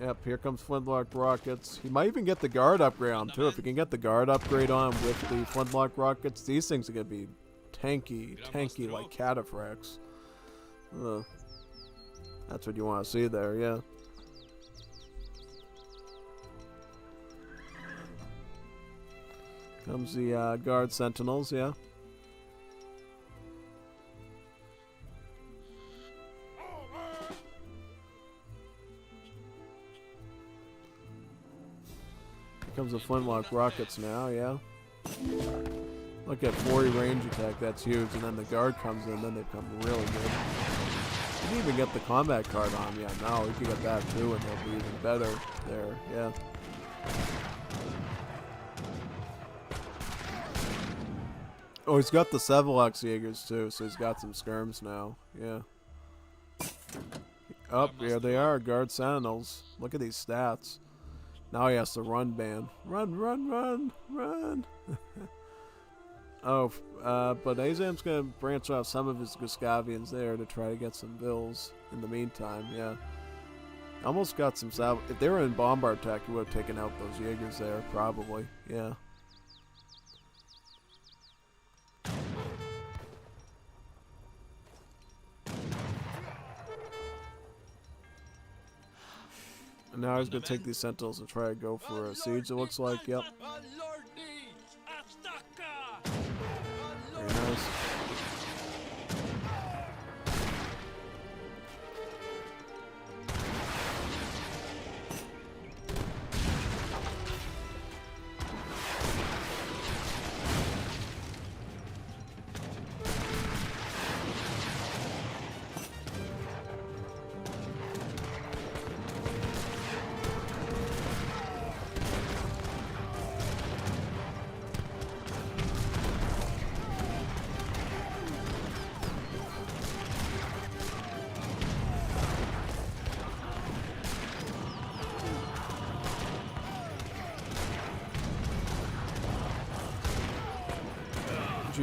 Yep, here comes Flintlock Rockets. He might even get the guard upgrade on too. If he can get the guard upgrade on with the Flintlock Rockets, these things are gonna be tanky like cataphracts. That's what you want to see there, yeah. Comes the guard sentinels, yeah. Here comes the Flintlock Rockets now, yeah. Look at 40 range attack, that's huge. And then the guard comes in, then they become really good. You can even get the combat card on him, yeah. No, you can get that too, and they'll be even better there, yeah. Oh, he's got the Sevelex Jaegers too, so he's got some skirms now. Yeah. Up, here they are, guard sentinels. Look at these stats. Now he has to run, ban. Run, run, run, run. Oh, but Azam's gonna branch off some of his Gustavians there to try to get some bills in the meantime. Yeah. Almost got some salv. If they were in bombard attack, he would have taken out those Jaegers there, probably. Yeah. And now he's going to take these sentinels and try to go for a siege, it looks like. Yep. Very nice.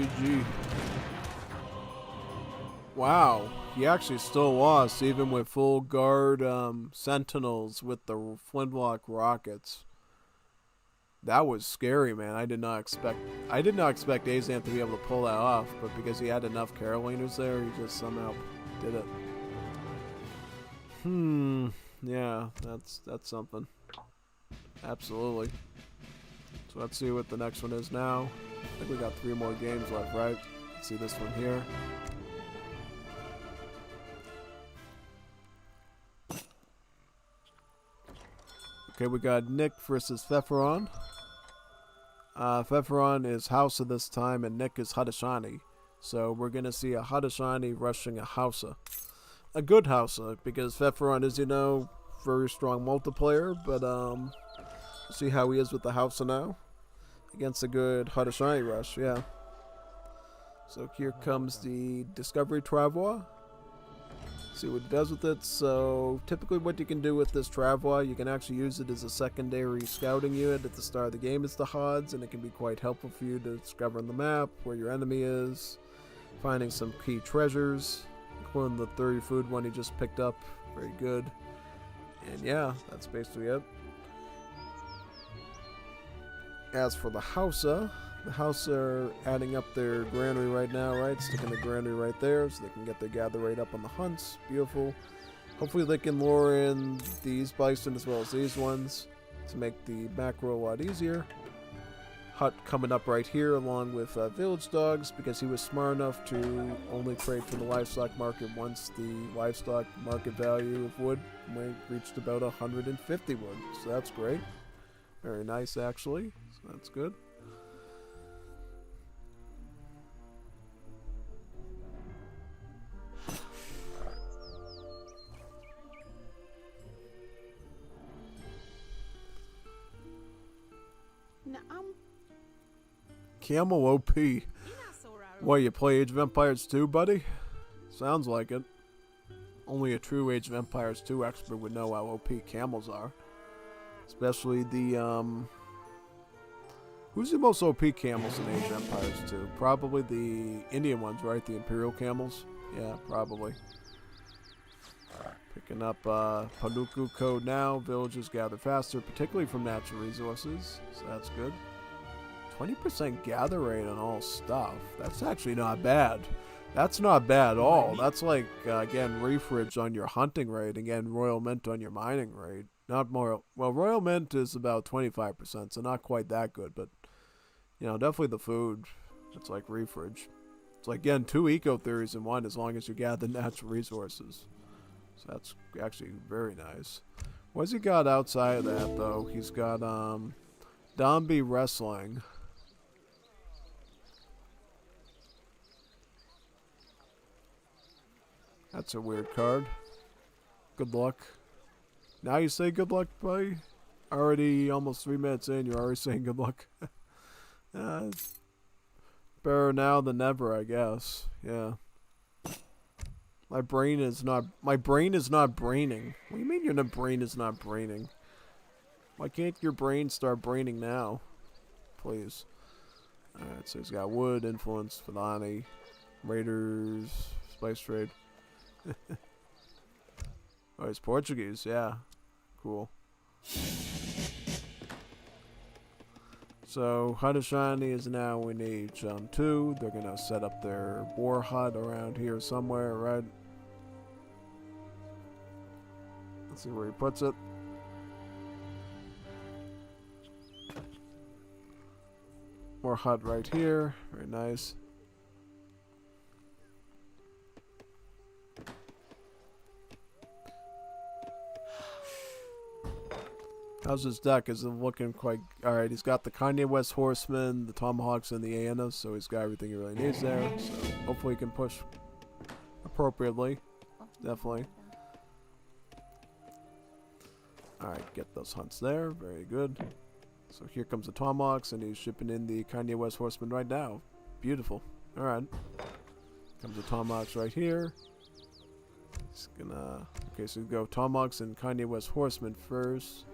GG. Wow, he actually still lost even with full guard sentinels with the flintlock rockets. That was scary, man. I did not expect Azan to be able to pull that off, but because he had enough Caroliners there, he just somehow did it. Yeah, that's something. Absolutely. So let's see what the next one is now. I think we got 3 more games left, right? Let's see this one here. Okay, we got Nick versus Pfefferon. Pfefferon is Hausa this time, and Nick is Hadashani. So we're going to see a Hadashani rushing a Hausa. A good Hausa, because Pfefferon is, you know, very strong multiplayer, but see how he is with the Hausa now. Against a good Hadashani rush, yeah. So here comes the Discovery Travois. See what it does with it. So typically what you can do with this Travois, you can actually use it as a secondary scouting unit at the start of the game as the HODs, and it can be quite helpful for you to discover on the map where your enemy is, finding some key treasures, including the 30 food one he just picked up. Very good. And yeah, that's basically it. As for the Hausa are adding up their granary right now, right? Sticking the granary right there so they can get their gather rate up on the hunts. Beautiful. Hopefully they can lure in these bison as well as these ones to make the macro a lot easier. Hut coming up right here along with village dogs, because he was smart enough to only trade from the livestock market once the livestock market value of wood reached about 150 wood. So that's great. Very nice, actually. So that's good. Camel OP. What, you play Age of Empires 2, buddy? Sounds like it. Only a true Age of Empires 2 expert would know how OP camels are. Especially the, who's the most OP camels in Age of Empires 2? Probably the Indian ones, right? The Imperial camels? Yeah, probably. Picking up Panuku code now. Villages gather faster, particularly from natural resources. So that's good. 20% gather rate on all stuff. That's actually not bad. That's not bad at all. That's like, again, reefage on your hunting rate. Again, Royal Mint on your mining rate. Not more. Well, Royal Mint is about 25%, so not quite that good. But, you know, definitely the food. It's like reefage. It's like, again, 2 eco theories in one as long as you gather natural resources. So that's actually very nice. What's he got outside of that, though? He's got, Domby Wrestling. That's a weird card. Good luck. Now you say good luck, buddy? Already almost 3 minutes in, you're already saying good luck. Better now than never, I guess. Yeah. My brain is not braining. What do you mean your brain is not braining? Why can't your brain start braining now? Please. Alright, so he's got wood, influence, Filani, Raiders, spice trade. Oh, he's Portuguese, yeah. Cool. So, Hadashani is now in age 2. They're going to set up their war hut around here somewhere, right? Let's see where he puts it. War hut right here. Very nice. How's his deck? Is it looking quite... Alright, he's got the Kanye West Horseman, the Tomahawks, and the Aenas, so he's got everything he really needs there. So hopefully he can push appropriately. Definitely. Alright, get those hunts there. Very good. So here comes the Tomahawks, and he's shipping in the Kanye West Horseman right now. Beautiful. Alright. Comes the Tomahawks right here. He's gonna... Okay, so we go Tomahawks and Kanye West Horseman first.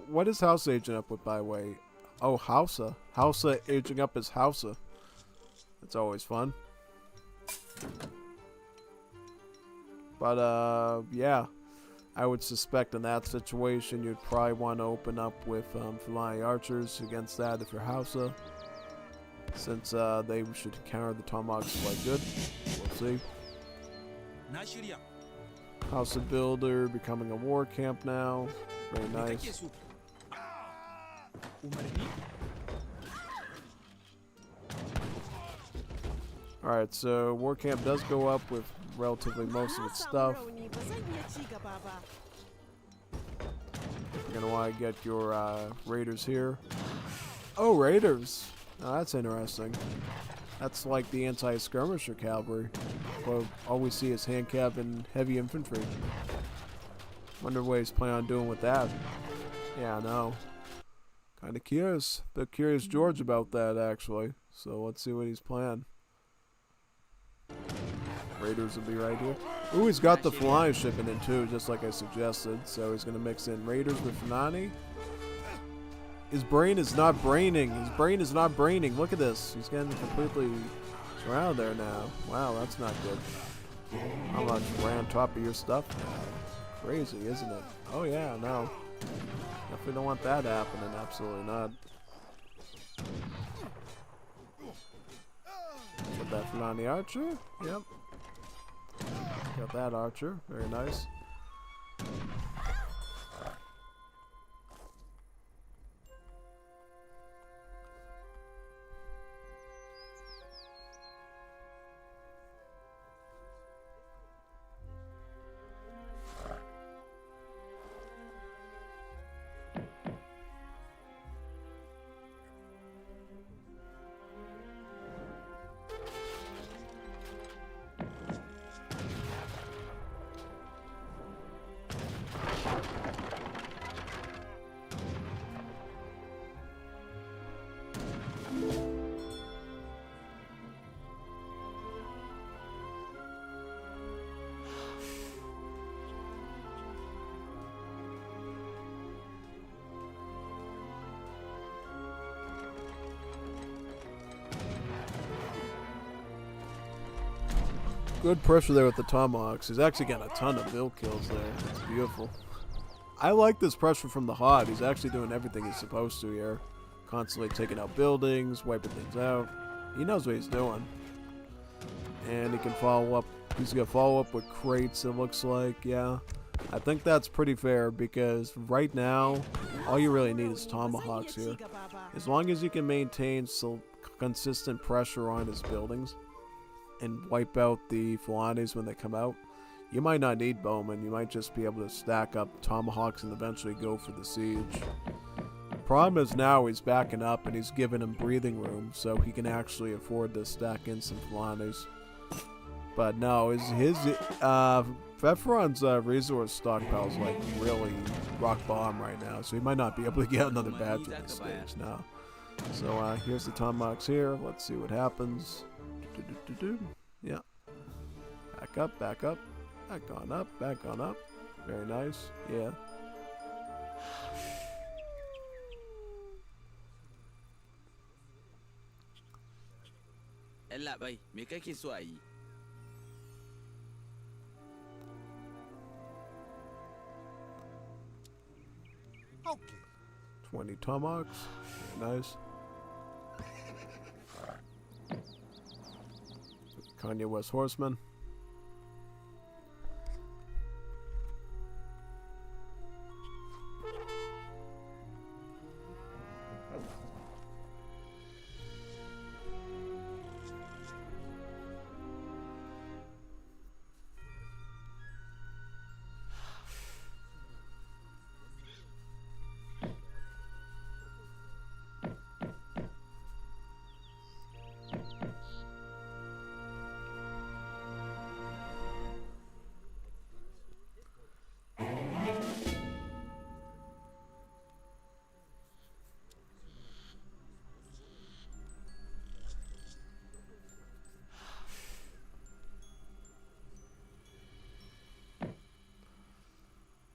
What is Hausa aging up with, by the way? Oh, Hausa. Hausa aging up as Hausa. It's always fun. But, yeah. I would suspect in that situation you'd probably want to open up with Flying Archers against that if you're Hausa. Since they should counter the Tomahawks quite good. We'll see. Hausa Builder becoming a war camp now. Very nice. Alright, so war camp does go up with relatively most of its stuff. You're gonna want to get your raiders here. Oh, raiders! Oh, that's interesting. That's like the anti-skirmisher cavalry. Well, all we see is hand cab and heavy infantry. Wonder what he's planning on doing with that. Yeah, I know. Kinda curious. Bit curious George about that, actually. So let's see what he's planning. Raiders will be right here. Ooh, he's got the flying shipping in too, just like I suggested. So he's gonna mix in raiders with Fanani. His brain is not braining. His brain is not braining. Look at this. He's getting completely surrounded there now. Wow, that's not good. How much right on top of your stuff? Crazy, isn't it? Oh yeah, no. Definitely don't want that happening. Absolutely not. Put that Fulani Archer. Yep. Got that Archer. Very nice. Good pressure there with the Tomahawks. He's actually getting a ton of bill kills there. It's beautiful. I like this pressure from the Hod. He's actually doing everything he's supposed to here. Constantly taking out buildings, wiping things out. He knows what he's doing. And he can follow up. He's going to follow up with crates, it looks like. Yeah. I think that's pretty fair because right now, all you really need is Tomahawks here. As long as you can maintain some consistent pressure on his buildings and wipe out the Falanis when they come out, you might not need bowmen. You might just be able to stack up Tomahawks and eventually go for the siege. Problem is now he's backing up and he's giving him breathing room so he can actually afford to stack in some Falanis. But no, his Vefron's resource stockpile is like really rock bottom right now, so he might not be able to get another badge at this stage now. So here's the Tomahawks here. Let's see what happens. Yeah. Back up, back up. Back on up, back on up. Very nice. Yeah. Ella bai, me kake so a yi? 20 Tomahawks. Very nice. Kanye West Horseman.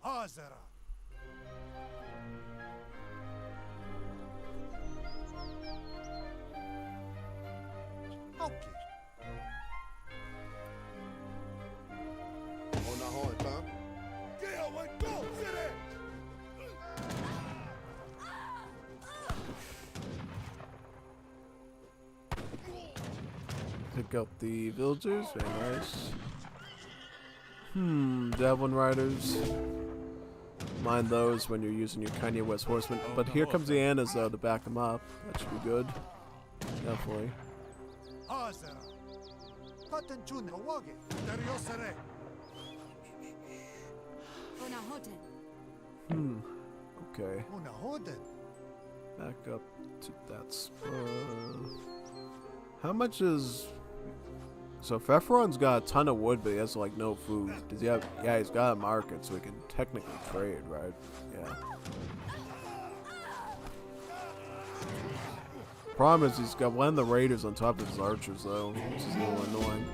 Hazara. Okay. What, huh? Pick up the villagers. Very nice. Javelin riders. Mind those when you're using your Kanye West horsemen. But here comes the Annas though to back them up. That should be good. Definitely. Hazara. Patanchun Hawage. Dariosare. Okay. Unahoden. Back up to that spot. How much is... So Fefron's got a ton of wood, but he has like no food. Does he have... Yeah, he's got a market, so he can technically trade, right? Yeah. Problem is he's got one of the raiders on top of his archers, though, which is a little annoying.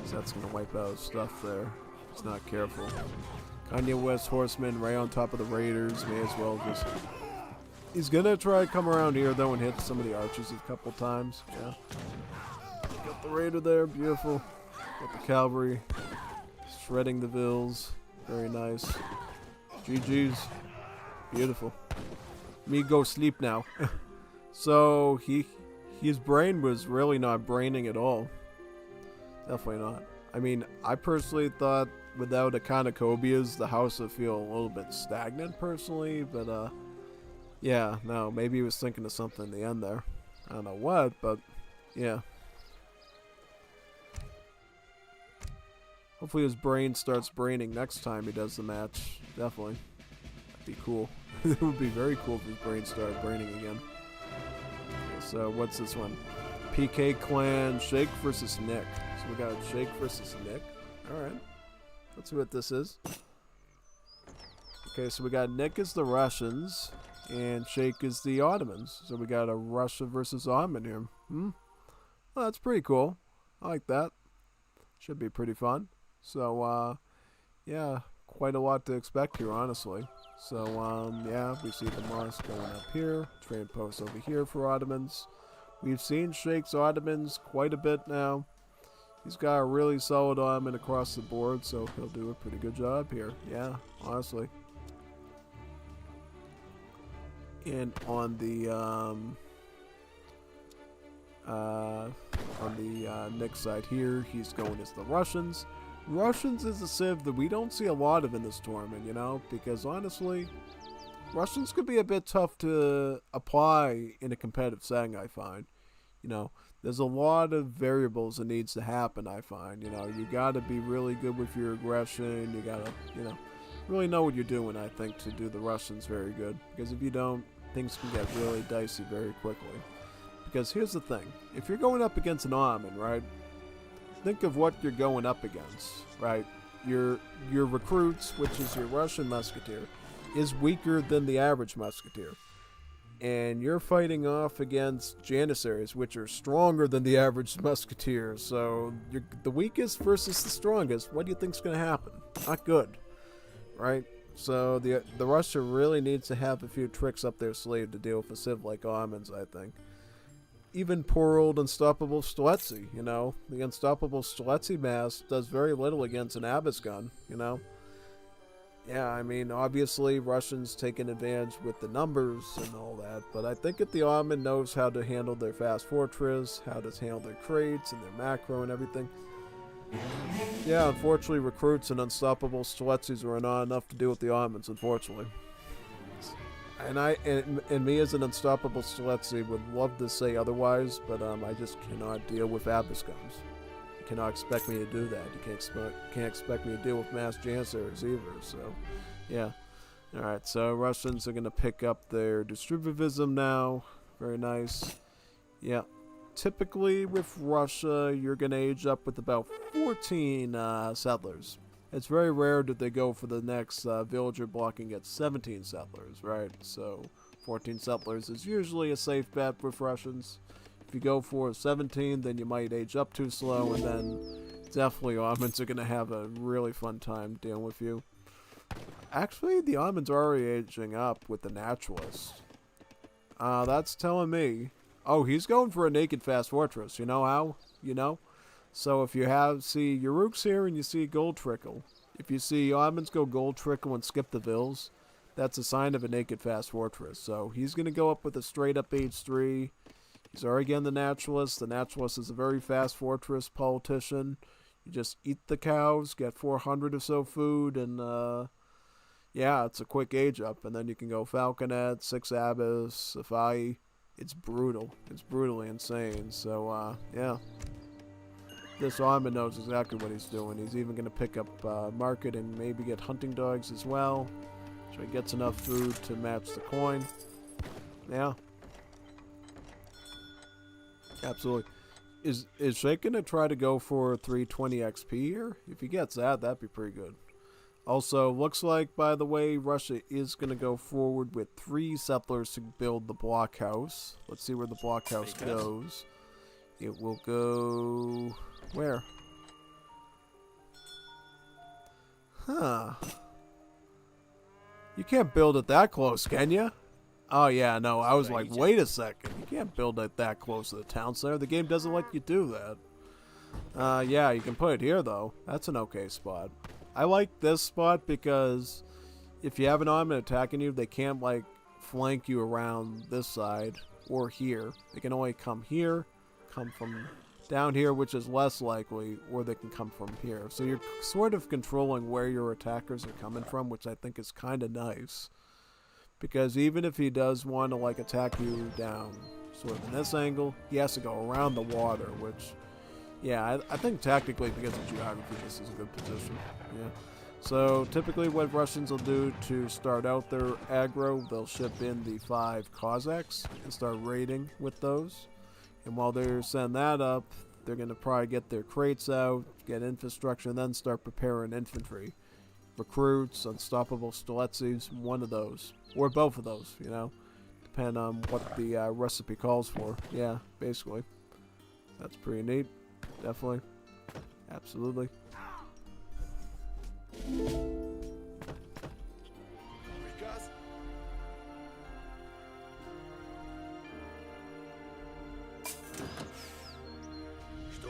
So that's going to wipe out his stuff there. If he's not careful. Kanye West horseman right on top of the raiders. May as well just... He's going to try to come around here, though, and hit some of the archers a couple times. Yeah. Got the raider there. Beautiful. Got the cavalry. Shredding the vills. Very nice. GG's. Beautiful. Me go sleep now. So, his brain was really not braining at all. Definitely not. I mean, I personally thought without a Konocobias, the house would feel a little bit stagnant personally, but yeah, no, maybe he was thinking of something in the end there. I don't know what, but yeah. Hopefully his brain starts braining next time he does the match. Definitely. That'd be cool. It would be very cool if his brain started braining again. Okay, so what's this one? PK Clan Shake versus Nick. So we got Shake versus Nick. Alright. Let's see what this is. Okay, so we got Nick is the Russians, and Shake is the Ottomans. So we got a Russia versus Ottoman here. Well, that's pretty cool. I like that. Should be pretty fun. So, yeah, quite a lot to expect here, honestly. So, yeah, we see the Mars going up here. Trade post over here for Ottomans. We've seen Shake's Ottomans quite a bit now. He's got a really solid Ottoman across the board, so he'll do a pretty good job here. Yeah, honestly. And on the Nick side here, he's going as the Russians. Russians is a civ that we don't see a lot of in this tournament, you know, because honestly, Russians could be a bit tough to apply in a competitive setting, I find. You know, there's a lot of variables that needs to happen, I find. You know, you got to be really good with your aggression. You got to, you know, really know what you're doing, I think, to do the Russians very good. Because if you don't, things can get really dicey very quickly. Because here's the thing. If you're going up against an Ottoman, right, think of what you're going up against, right? Your recruits, which is your Russian musketeer, is weaker than the average musketeer. And you're fighting off against Janissaries, which are stronger than the average musketeer. So you're the weakest versus the strongest. What do you think's going to happen? Not good, right? So the Russia really needs to have a few tricks up their sleeve to deal with a civ like Ottomans, I think. Even poor old Unstoppable Streletsy, you know. The Unstoppable Streletsy mass does very little against an Abbas gun, you know. Yeah, I mean, obviously, Russians taking advantage with the numbers and all that, but I think if the Ottoman knows how to handle their fast fortress, how to handle their crates and their macro and everything. Yeah, unfortunately, recruits and Unstoppable Streletsis were not enough to deal with the Ottomans, unfortunately. And me as an Unstoppable Streletsy would love to say otherwise, but I just cannot deal with Abbas guns. You cannot expect me to do that. You can't expect me to deal with mass Janissaries either. So, yeah. All right. So Russians are gonna pick up their distributivism now. Very nice. Yeah. Typically with Russia, you're gonna age up with about 14 settlers. It's very rare that they go for the next villager block and get 17 settlers, right? So 14 settlers is usually a safe bet with Russians. If you go for 17, then you might age up too slow, and then definitely Ottomans are going to have a really fun time dealing with you. Actually, the Ottomans are already aging up with the Naturalist. That's telling me... Oh, he's going for a naked fast fortress. You know how? You know? So if you see Uruk's here and you see Gold Trickle, If you see Ottomans go gold trickle and skip the vills, that's a sign of a naked fast fortress. So he's going to go up with a straight up H3. He's already getting the Naturalist. The Naturalist is a very fast fortress politician. You just eat the cows, get 400 or so food, and yeah, it's a quick age up. And then you can go Falconet, 6 Abbas, Safai. It's brutal. It's brutally insane. So, yeah. This Ottoman knows exactly what he's doing. He's even going to pick up market and maybe get hunting dogs as well. So he gets enough food to match the coin. Yeah. Absolutely. Is Sheikh going to try to go for 320 XP here? If he gets that, that'd be pretty good. Also, looks like, by the way, Russia is going to go forward with 3 settlers to build the blockhouse. Let's see where the blockhouse goes. It will go... where? Huh. You can't build it that close, can you? Oh, yeah, no, I was like, wait a second. You can't build it that close to the town center. The game doesn't let you do that. Yeah, you can put it here, though. That's an okay spot. I like this spot because if you have an Ottoman attacking you, they can't, like, flank you around this side or here. They can only come here, come from down here, which is less likely, or they can come from here. So you're sort of controlling where your attackers are coming from, which I think is kind of nice. Because even if he does want to, like, attack you down sort of in this angle, he has to go around the water, which, yeah, I think tactically, because of geography, this is a good position. Yeah. So typically what Russians will do to start out their aggro, they'll ship in the 5 Cossacks and start raiding with those. And while they're setting that up, they're going to probably get their crates out, get infrastructure, and then start preparing infantry. Recruits, unstoppable Steletsys, one of those. Or both of those, you know. Depending on what the recipe calls for. Yeah, basically. That's pretty neat. Definitely. Absolutely. Приказ? Что?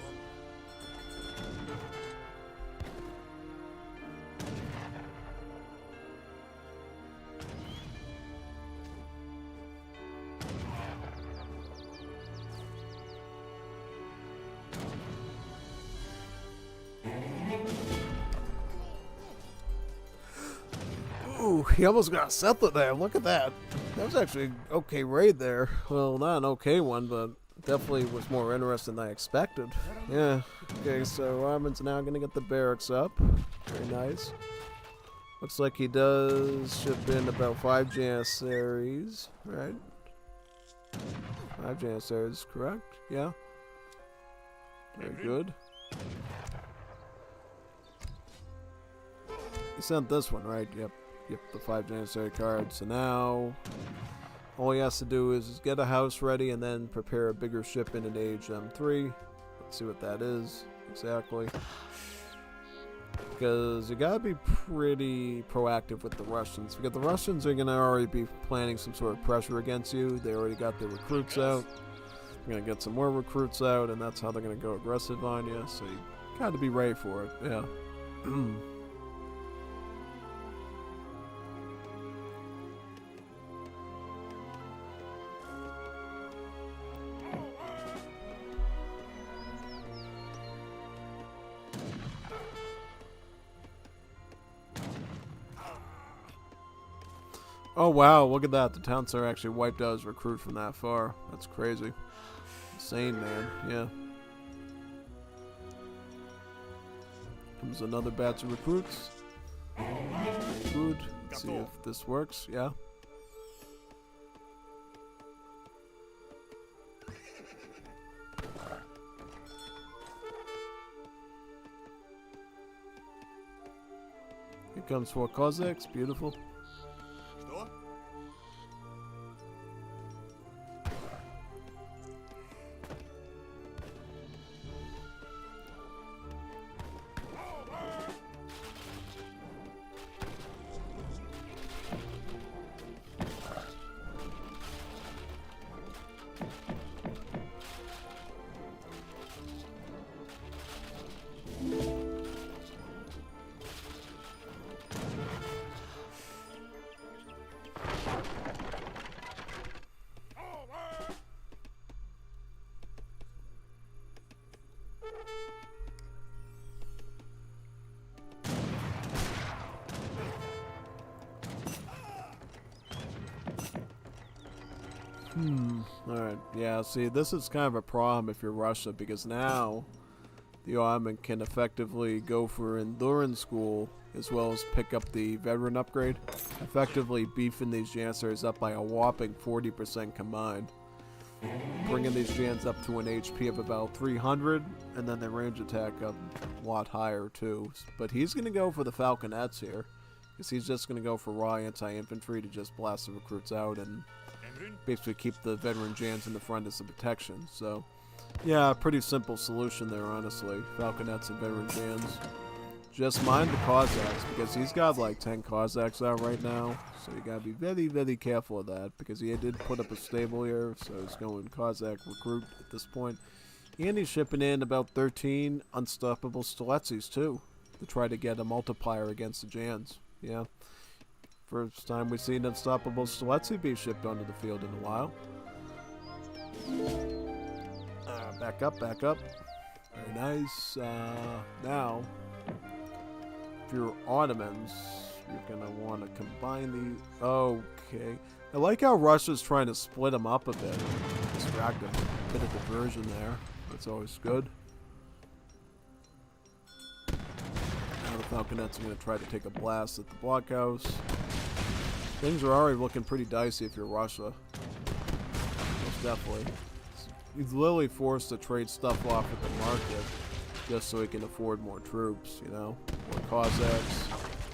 Ooh, he almost got a settler there. Look at that. That was actually an okay raid there. Well, not an okay one, but definitely was more interesting than I expected. Yeah. Okay, so Armin's now going to get the barracks up. Very nice. Looks like he does ship in about 5 Janissaries, right? 5 Janissaries, correct? Yeah. Very good. He sent this one, right? Yep. Yep, the 5 Janissary cards. So now, all he has to do is get a house ready and then prepare a bigger ship in an age M3. Let's see what that is exactly. Because you gotta be pretty proactive with the Russians. Because the Russians are gonna already be planning some sort of pressure against you. They already got their recruits out. They're gonna get some more recruits out, and that's how they're gonna go aggressive on you. So you gotta be ready for it. Yeah. Oh wow, look at that. The town center actually wiped out his recruit from that far. That's crazy. Insane, man. Yeah. Comes another batch of recruits. Good. Let's see if this works. Yeah. Here comes 4 Cossacks. Beautiful. Что? Alright, yeah, see, this is kind of a problem if you're Russia, because now the Ottoman can effectively go for Endurance School as well as pick up the Veteran upgrade, effectively beefing these Janissaries up by a whopping 40% combined. Bringing these Jans up to an HP of about 300, and then their range attack up a lot higher too. But he's going to go for the Falconets here, because he's just going to go for raw anti-infantry to just blast the recruits out and basically keep the veteran Jans in the front as a protection. So, yeah, pretty simple solution there, honestly. Falconets and veteran Jans. Just mind the Cossacks, because he's got like 10 Cossacks out right now. So you gotta be very, very careful of that, because he did put up a stable here, so he's going Cossack recruit at this point. And he's shipping in about 13 unstoppable Stiletzis too, to try to get a multiplier against the Jans. Yeah. First time we've seen unstoppable Stiletzi be shipped onto the field in a while. Back up, back up. Very nice. Now, if you're Ottomans, you're going to want to combine the... Okay. I like how Russia's trying to split them up a bit. Distract them. A bit of diversion there. That's always good. Now the Falconets are going to try to take a blast at the blockhouse. Things are already looking pretty dicey if you're Russia. Most definitely. He's literally forced to trade stuff off at the market just so he can afford more troops, you know? More Cossacks.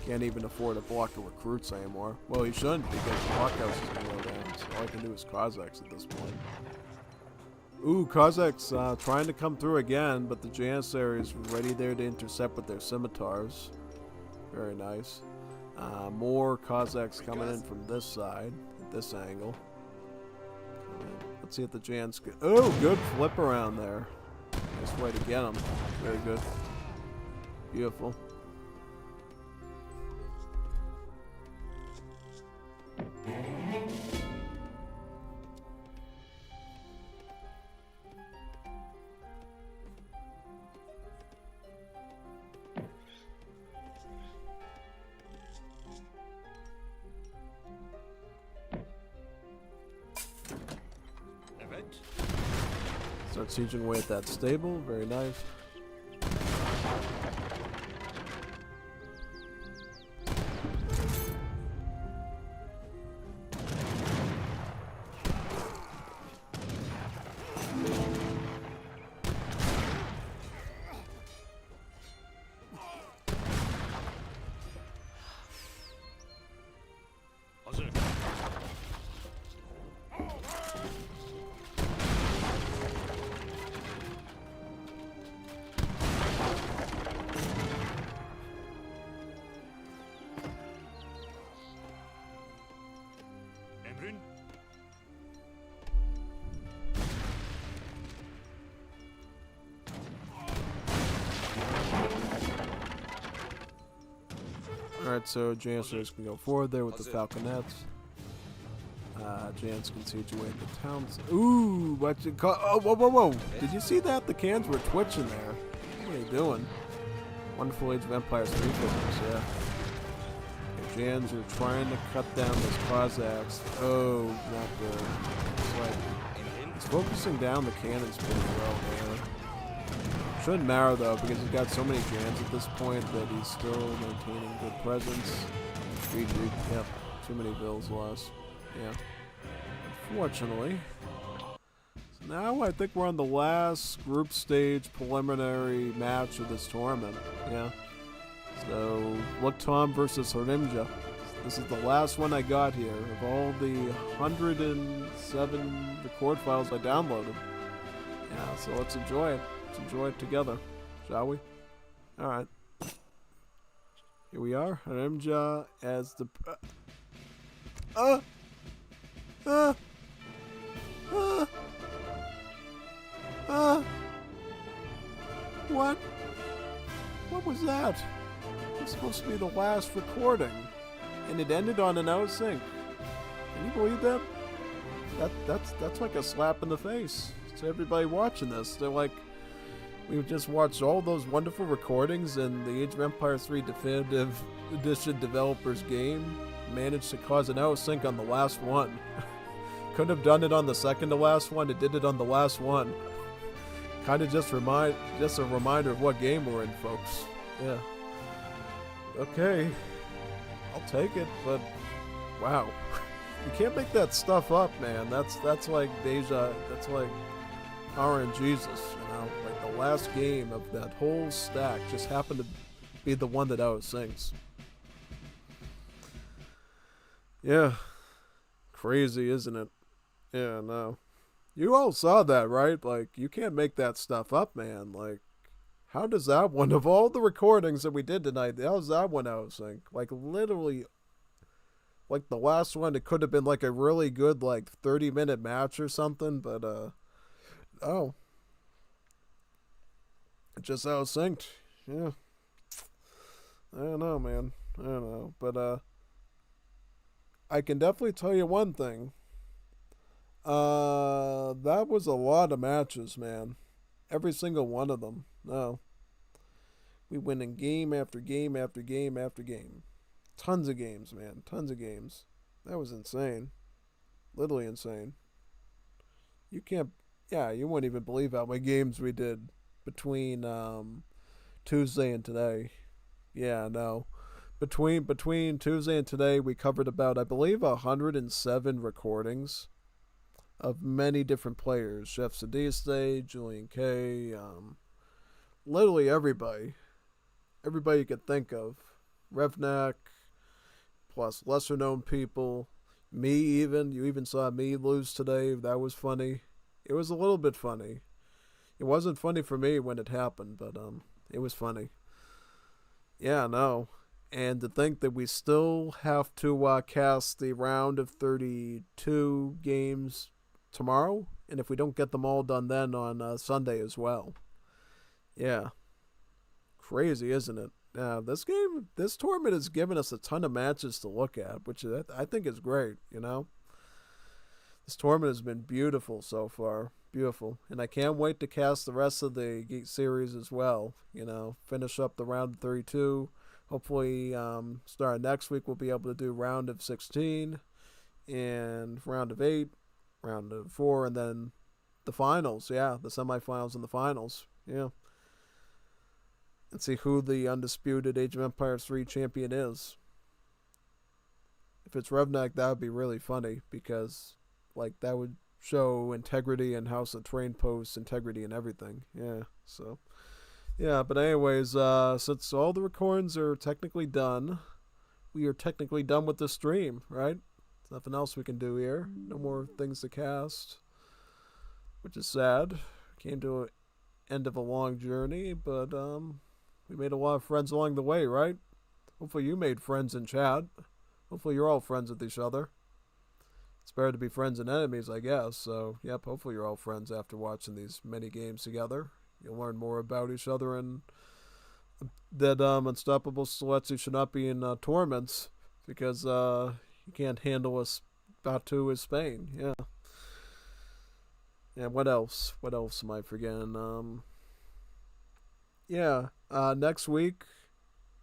Can't even afford a block of recruits anymore. Well, he shouldn't, because the blockhouse is going to go down, so all I can do is Cossacks at this point. Ooh, Cossacks trying to come through again, but the Janissary is ready there to intercept with their scimitars. Very nice. More Cossacks coming in from this side, at this angle. Let's see if the Jans get... Oh, good flip around there. Nice way to get them. Very good. Beautiful. Start sieging away at that stable. Very nice. Alright, so Janissaries can go forward there with the Falconets. Jans can siege away at the towns. Ooh, what you call? Oh, whoa, whoa, whoa! Did you see that? The cans were twitching there. What are you doing? Wonderful Age of Empires 3 physics, yeah. Okay, Jans are trying to cut down those Cossacks. Oh, not good. It's like, he's focusing down the cannons pretty well there. Shouldn't matter though, because he's got so many Jans at this point that he's still maintaining good presence. GG, yep, too many vills lost. Yeah. Unfortunately. So now I think we're on the last group stage preliminary match of this tournament. Yeah. So, Luktom versus Harimja. This is the last one I got here of all the 107 record files I downloaded. Yeah, so let's enjoy it. Let's enjoy it together, shall we? Alright. Here we are. Harimja as the... What? What was that? It was supposed to be the last recording, and it ended on an outsync. Can you believe that? That's like a slap in the face to everybody watching this. They're like, we've just watched all those wonderful recordings, and the Age of Empires 3 Definitive Edition developers game managed to cause an outsync on the last one. couldn't have done it on the second to last one. It did it on the last one. Kind of just a reminder of what game we're in, folks. Yeah. Okay. I'll take it, but wow. You can't make that stuff up, man. That's like that's like RNGesus, you know? Like the last game of that whole stack just happened to be the one that out-syncs. Yeah. Crazy, isn't it? Yeah, no. You all saw that, right? Like, you can't make that stuff up, man. Like, how does that one, of all the recordings that we did tonight, how does that one out of sync? Like, literally, like the last one, it could have been like a really good, like, 30-minute match or something, but, oh. It just out of synced. Yeah. I don't know, man. I don't know. But, I can definitely tell you one thing. That was a lot of matches, man. Every single one of them. No. We win in game after game after game after game. Tons of games, man. Tons of games. That was insane. Literally insane. You can't, yeah, you wouldn't even believe how many games we did between, Tuesday and today. Yeah, no. Between Tuesday and today, we covered about, I believe, 107 recordings of many different players. Chef Sadiste, Julian K, literally everybody. Everybody you could think of. Revnak, plus lesser known people. Me even. You even saw me lose today. That was funny. It was a little bit funny. It wasn't funny for me when it happened, but it was funny. Yeah, no. And to think that we still have to cast the round of 32 games tomorrow, and if we don't get them all done then on Sunday as well. Yeah. Crazy, isn't it? This tournament has given us a ton of matches to look at, which I think is great, you know? This tournament has been beautiful so far. Beautiful. And I can't wait to cast the rest of the Geek series as well, you know? Finish up the round of 32. Hopefully, starting next week, we'll be able to do round of 16 and round of 8, round of 4, and then the finals. Yeah, the semifinals and the finals. Yeah. And see who the undisputed Age of Empires 3 champion is. If it's Revnak, that would be really funny because, like, that would show integrity and House of Train Post integrity and everything. Yeah, so. Yeah, but anyways, since all the recordings are technically done, we are technically done with the stream, right? There's nothing else we can do here. No more things to cast, which is sad. Came to an end of a long journey, but we made a lot of friends along the way, right? Hopefully you made friends in chat. Hopefully you're all friends with each other. It's better to be friends than enemies, I guess. So, yep, hopefully you're all friends after watching these many games together. You'll learn more about each other, and that Unstoppable Seletsi should not be in tournaments because you can't handle us. Batu is Spain, yeah. And what else? What else am I forgetting? Yeah, next week,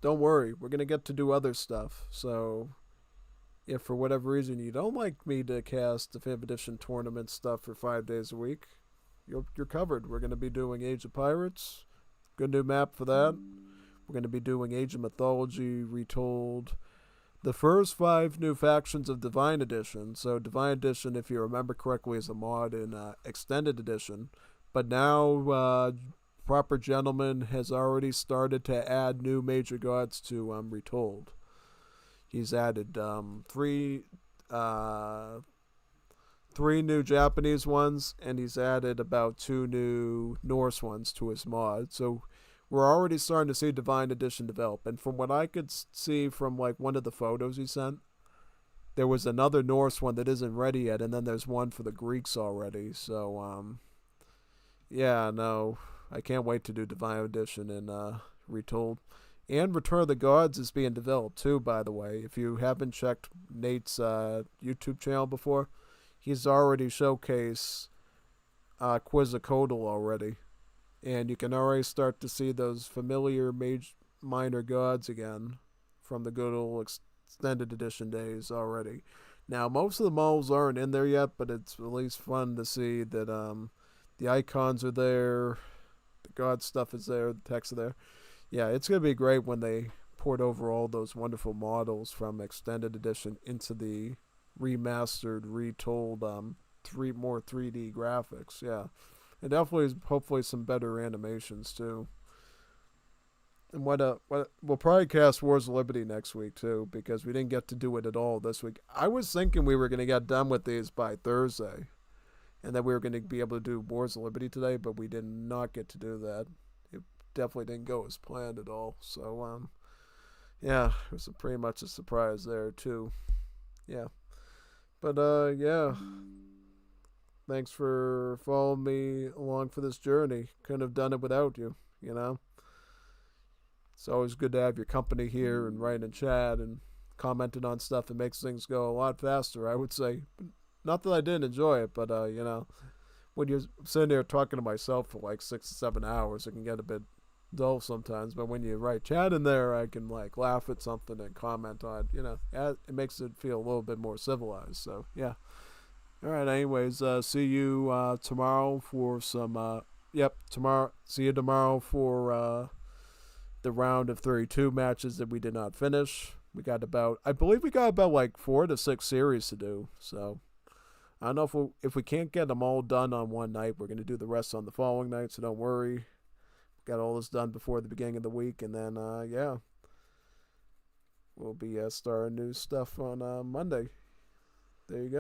don't worry, we're going to get to do other stuff. So, if for whatever reason you don't like me to cast Definitive Edition tournament stuff for 5 days a week, you're covered. We're going to be doing Age of Pirates. Good new map for that. We're going to be doing Age of Mythology Retold. The first 5 new factions of Divine Edition. So Divine Edition, if you remember correctly, is a mod in Extended Edition. But now Proper Gentleman has already started to add new major gods to Retold. He's added 3 new Japanese ones, and he's added about 2 new Norse ones to his mod. So we're already starting to see Divine Edition develop. And from what I could see from like one of the photos he sent, there was another Norse one that isn't ready yet, and then there's one for the Greeks already. So yeah, no, I can't wait to do Divine Edition and Retold. And Return of the Gods is being developed too, by the way. If you haven't checked Nate's YouTube channel before, he's already showcased Quetzalcoatl already. And you can already start to see those familiar minor gods again from the good old Extended Edition days already. Now, most of the models aren't in there yet, but it's at least fun to see that the icons are there, the god stuff is there, the text are there. Yeah, it's going to be great when they port over all those wonderful models from Extended Edition into the remastered, retold, more 3D graphics. Yeah, and definitely, hopefully, some better animations too. And we'll probably cast Wars of Liberty next week too, because we didn't get to do it at all this week. I was thinking we were going to get done with these by Thursday, and that we were going to be able to do Wars of Liberty today, but we did not get to do that. It definitely didn't go as planned at all. So yeah, it was pretty much a surprise there too. Yeah, but yeah. Thanks for following me along for this journey. Couldn't have done it without you, you know? It's always good to have your company here and writing in chat and commenting on stuff. It makes things go a lot faster, I would say. Not that I didn't enjoy it, but, when you're sitting there talking to myself for like 6 to 7 hours, it can get a bit dull sometimes. But when you write chat in there, I can, laugh at something and comment on it. It makes it feel a little bit more civilized. So, yeah. All right, anyways, see you tomorrow for some, tomorrow. See you tomorrow for the round of 32 matches that we did not finish. I believe we got about 4 to 6 series to do. So I don't know if we can't get them all done on one night. We're going to do the rest on the following night, so don't worry. Got all this done before the beginning of the week, and then we'll be starting new stuff on Monday. There you go.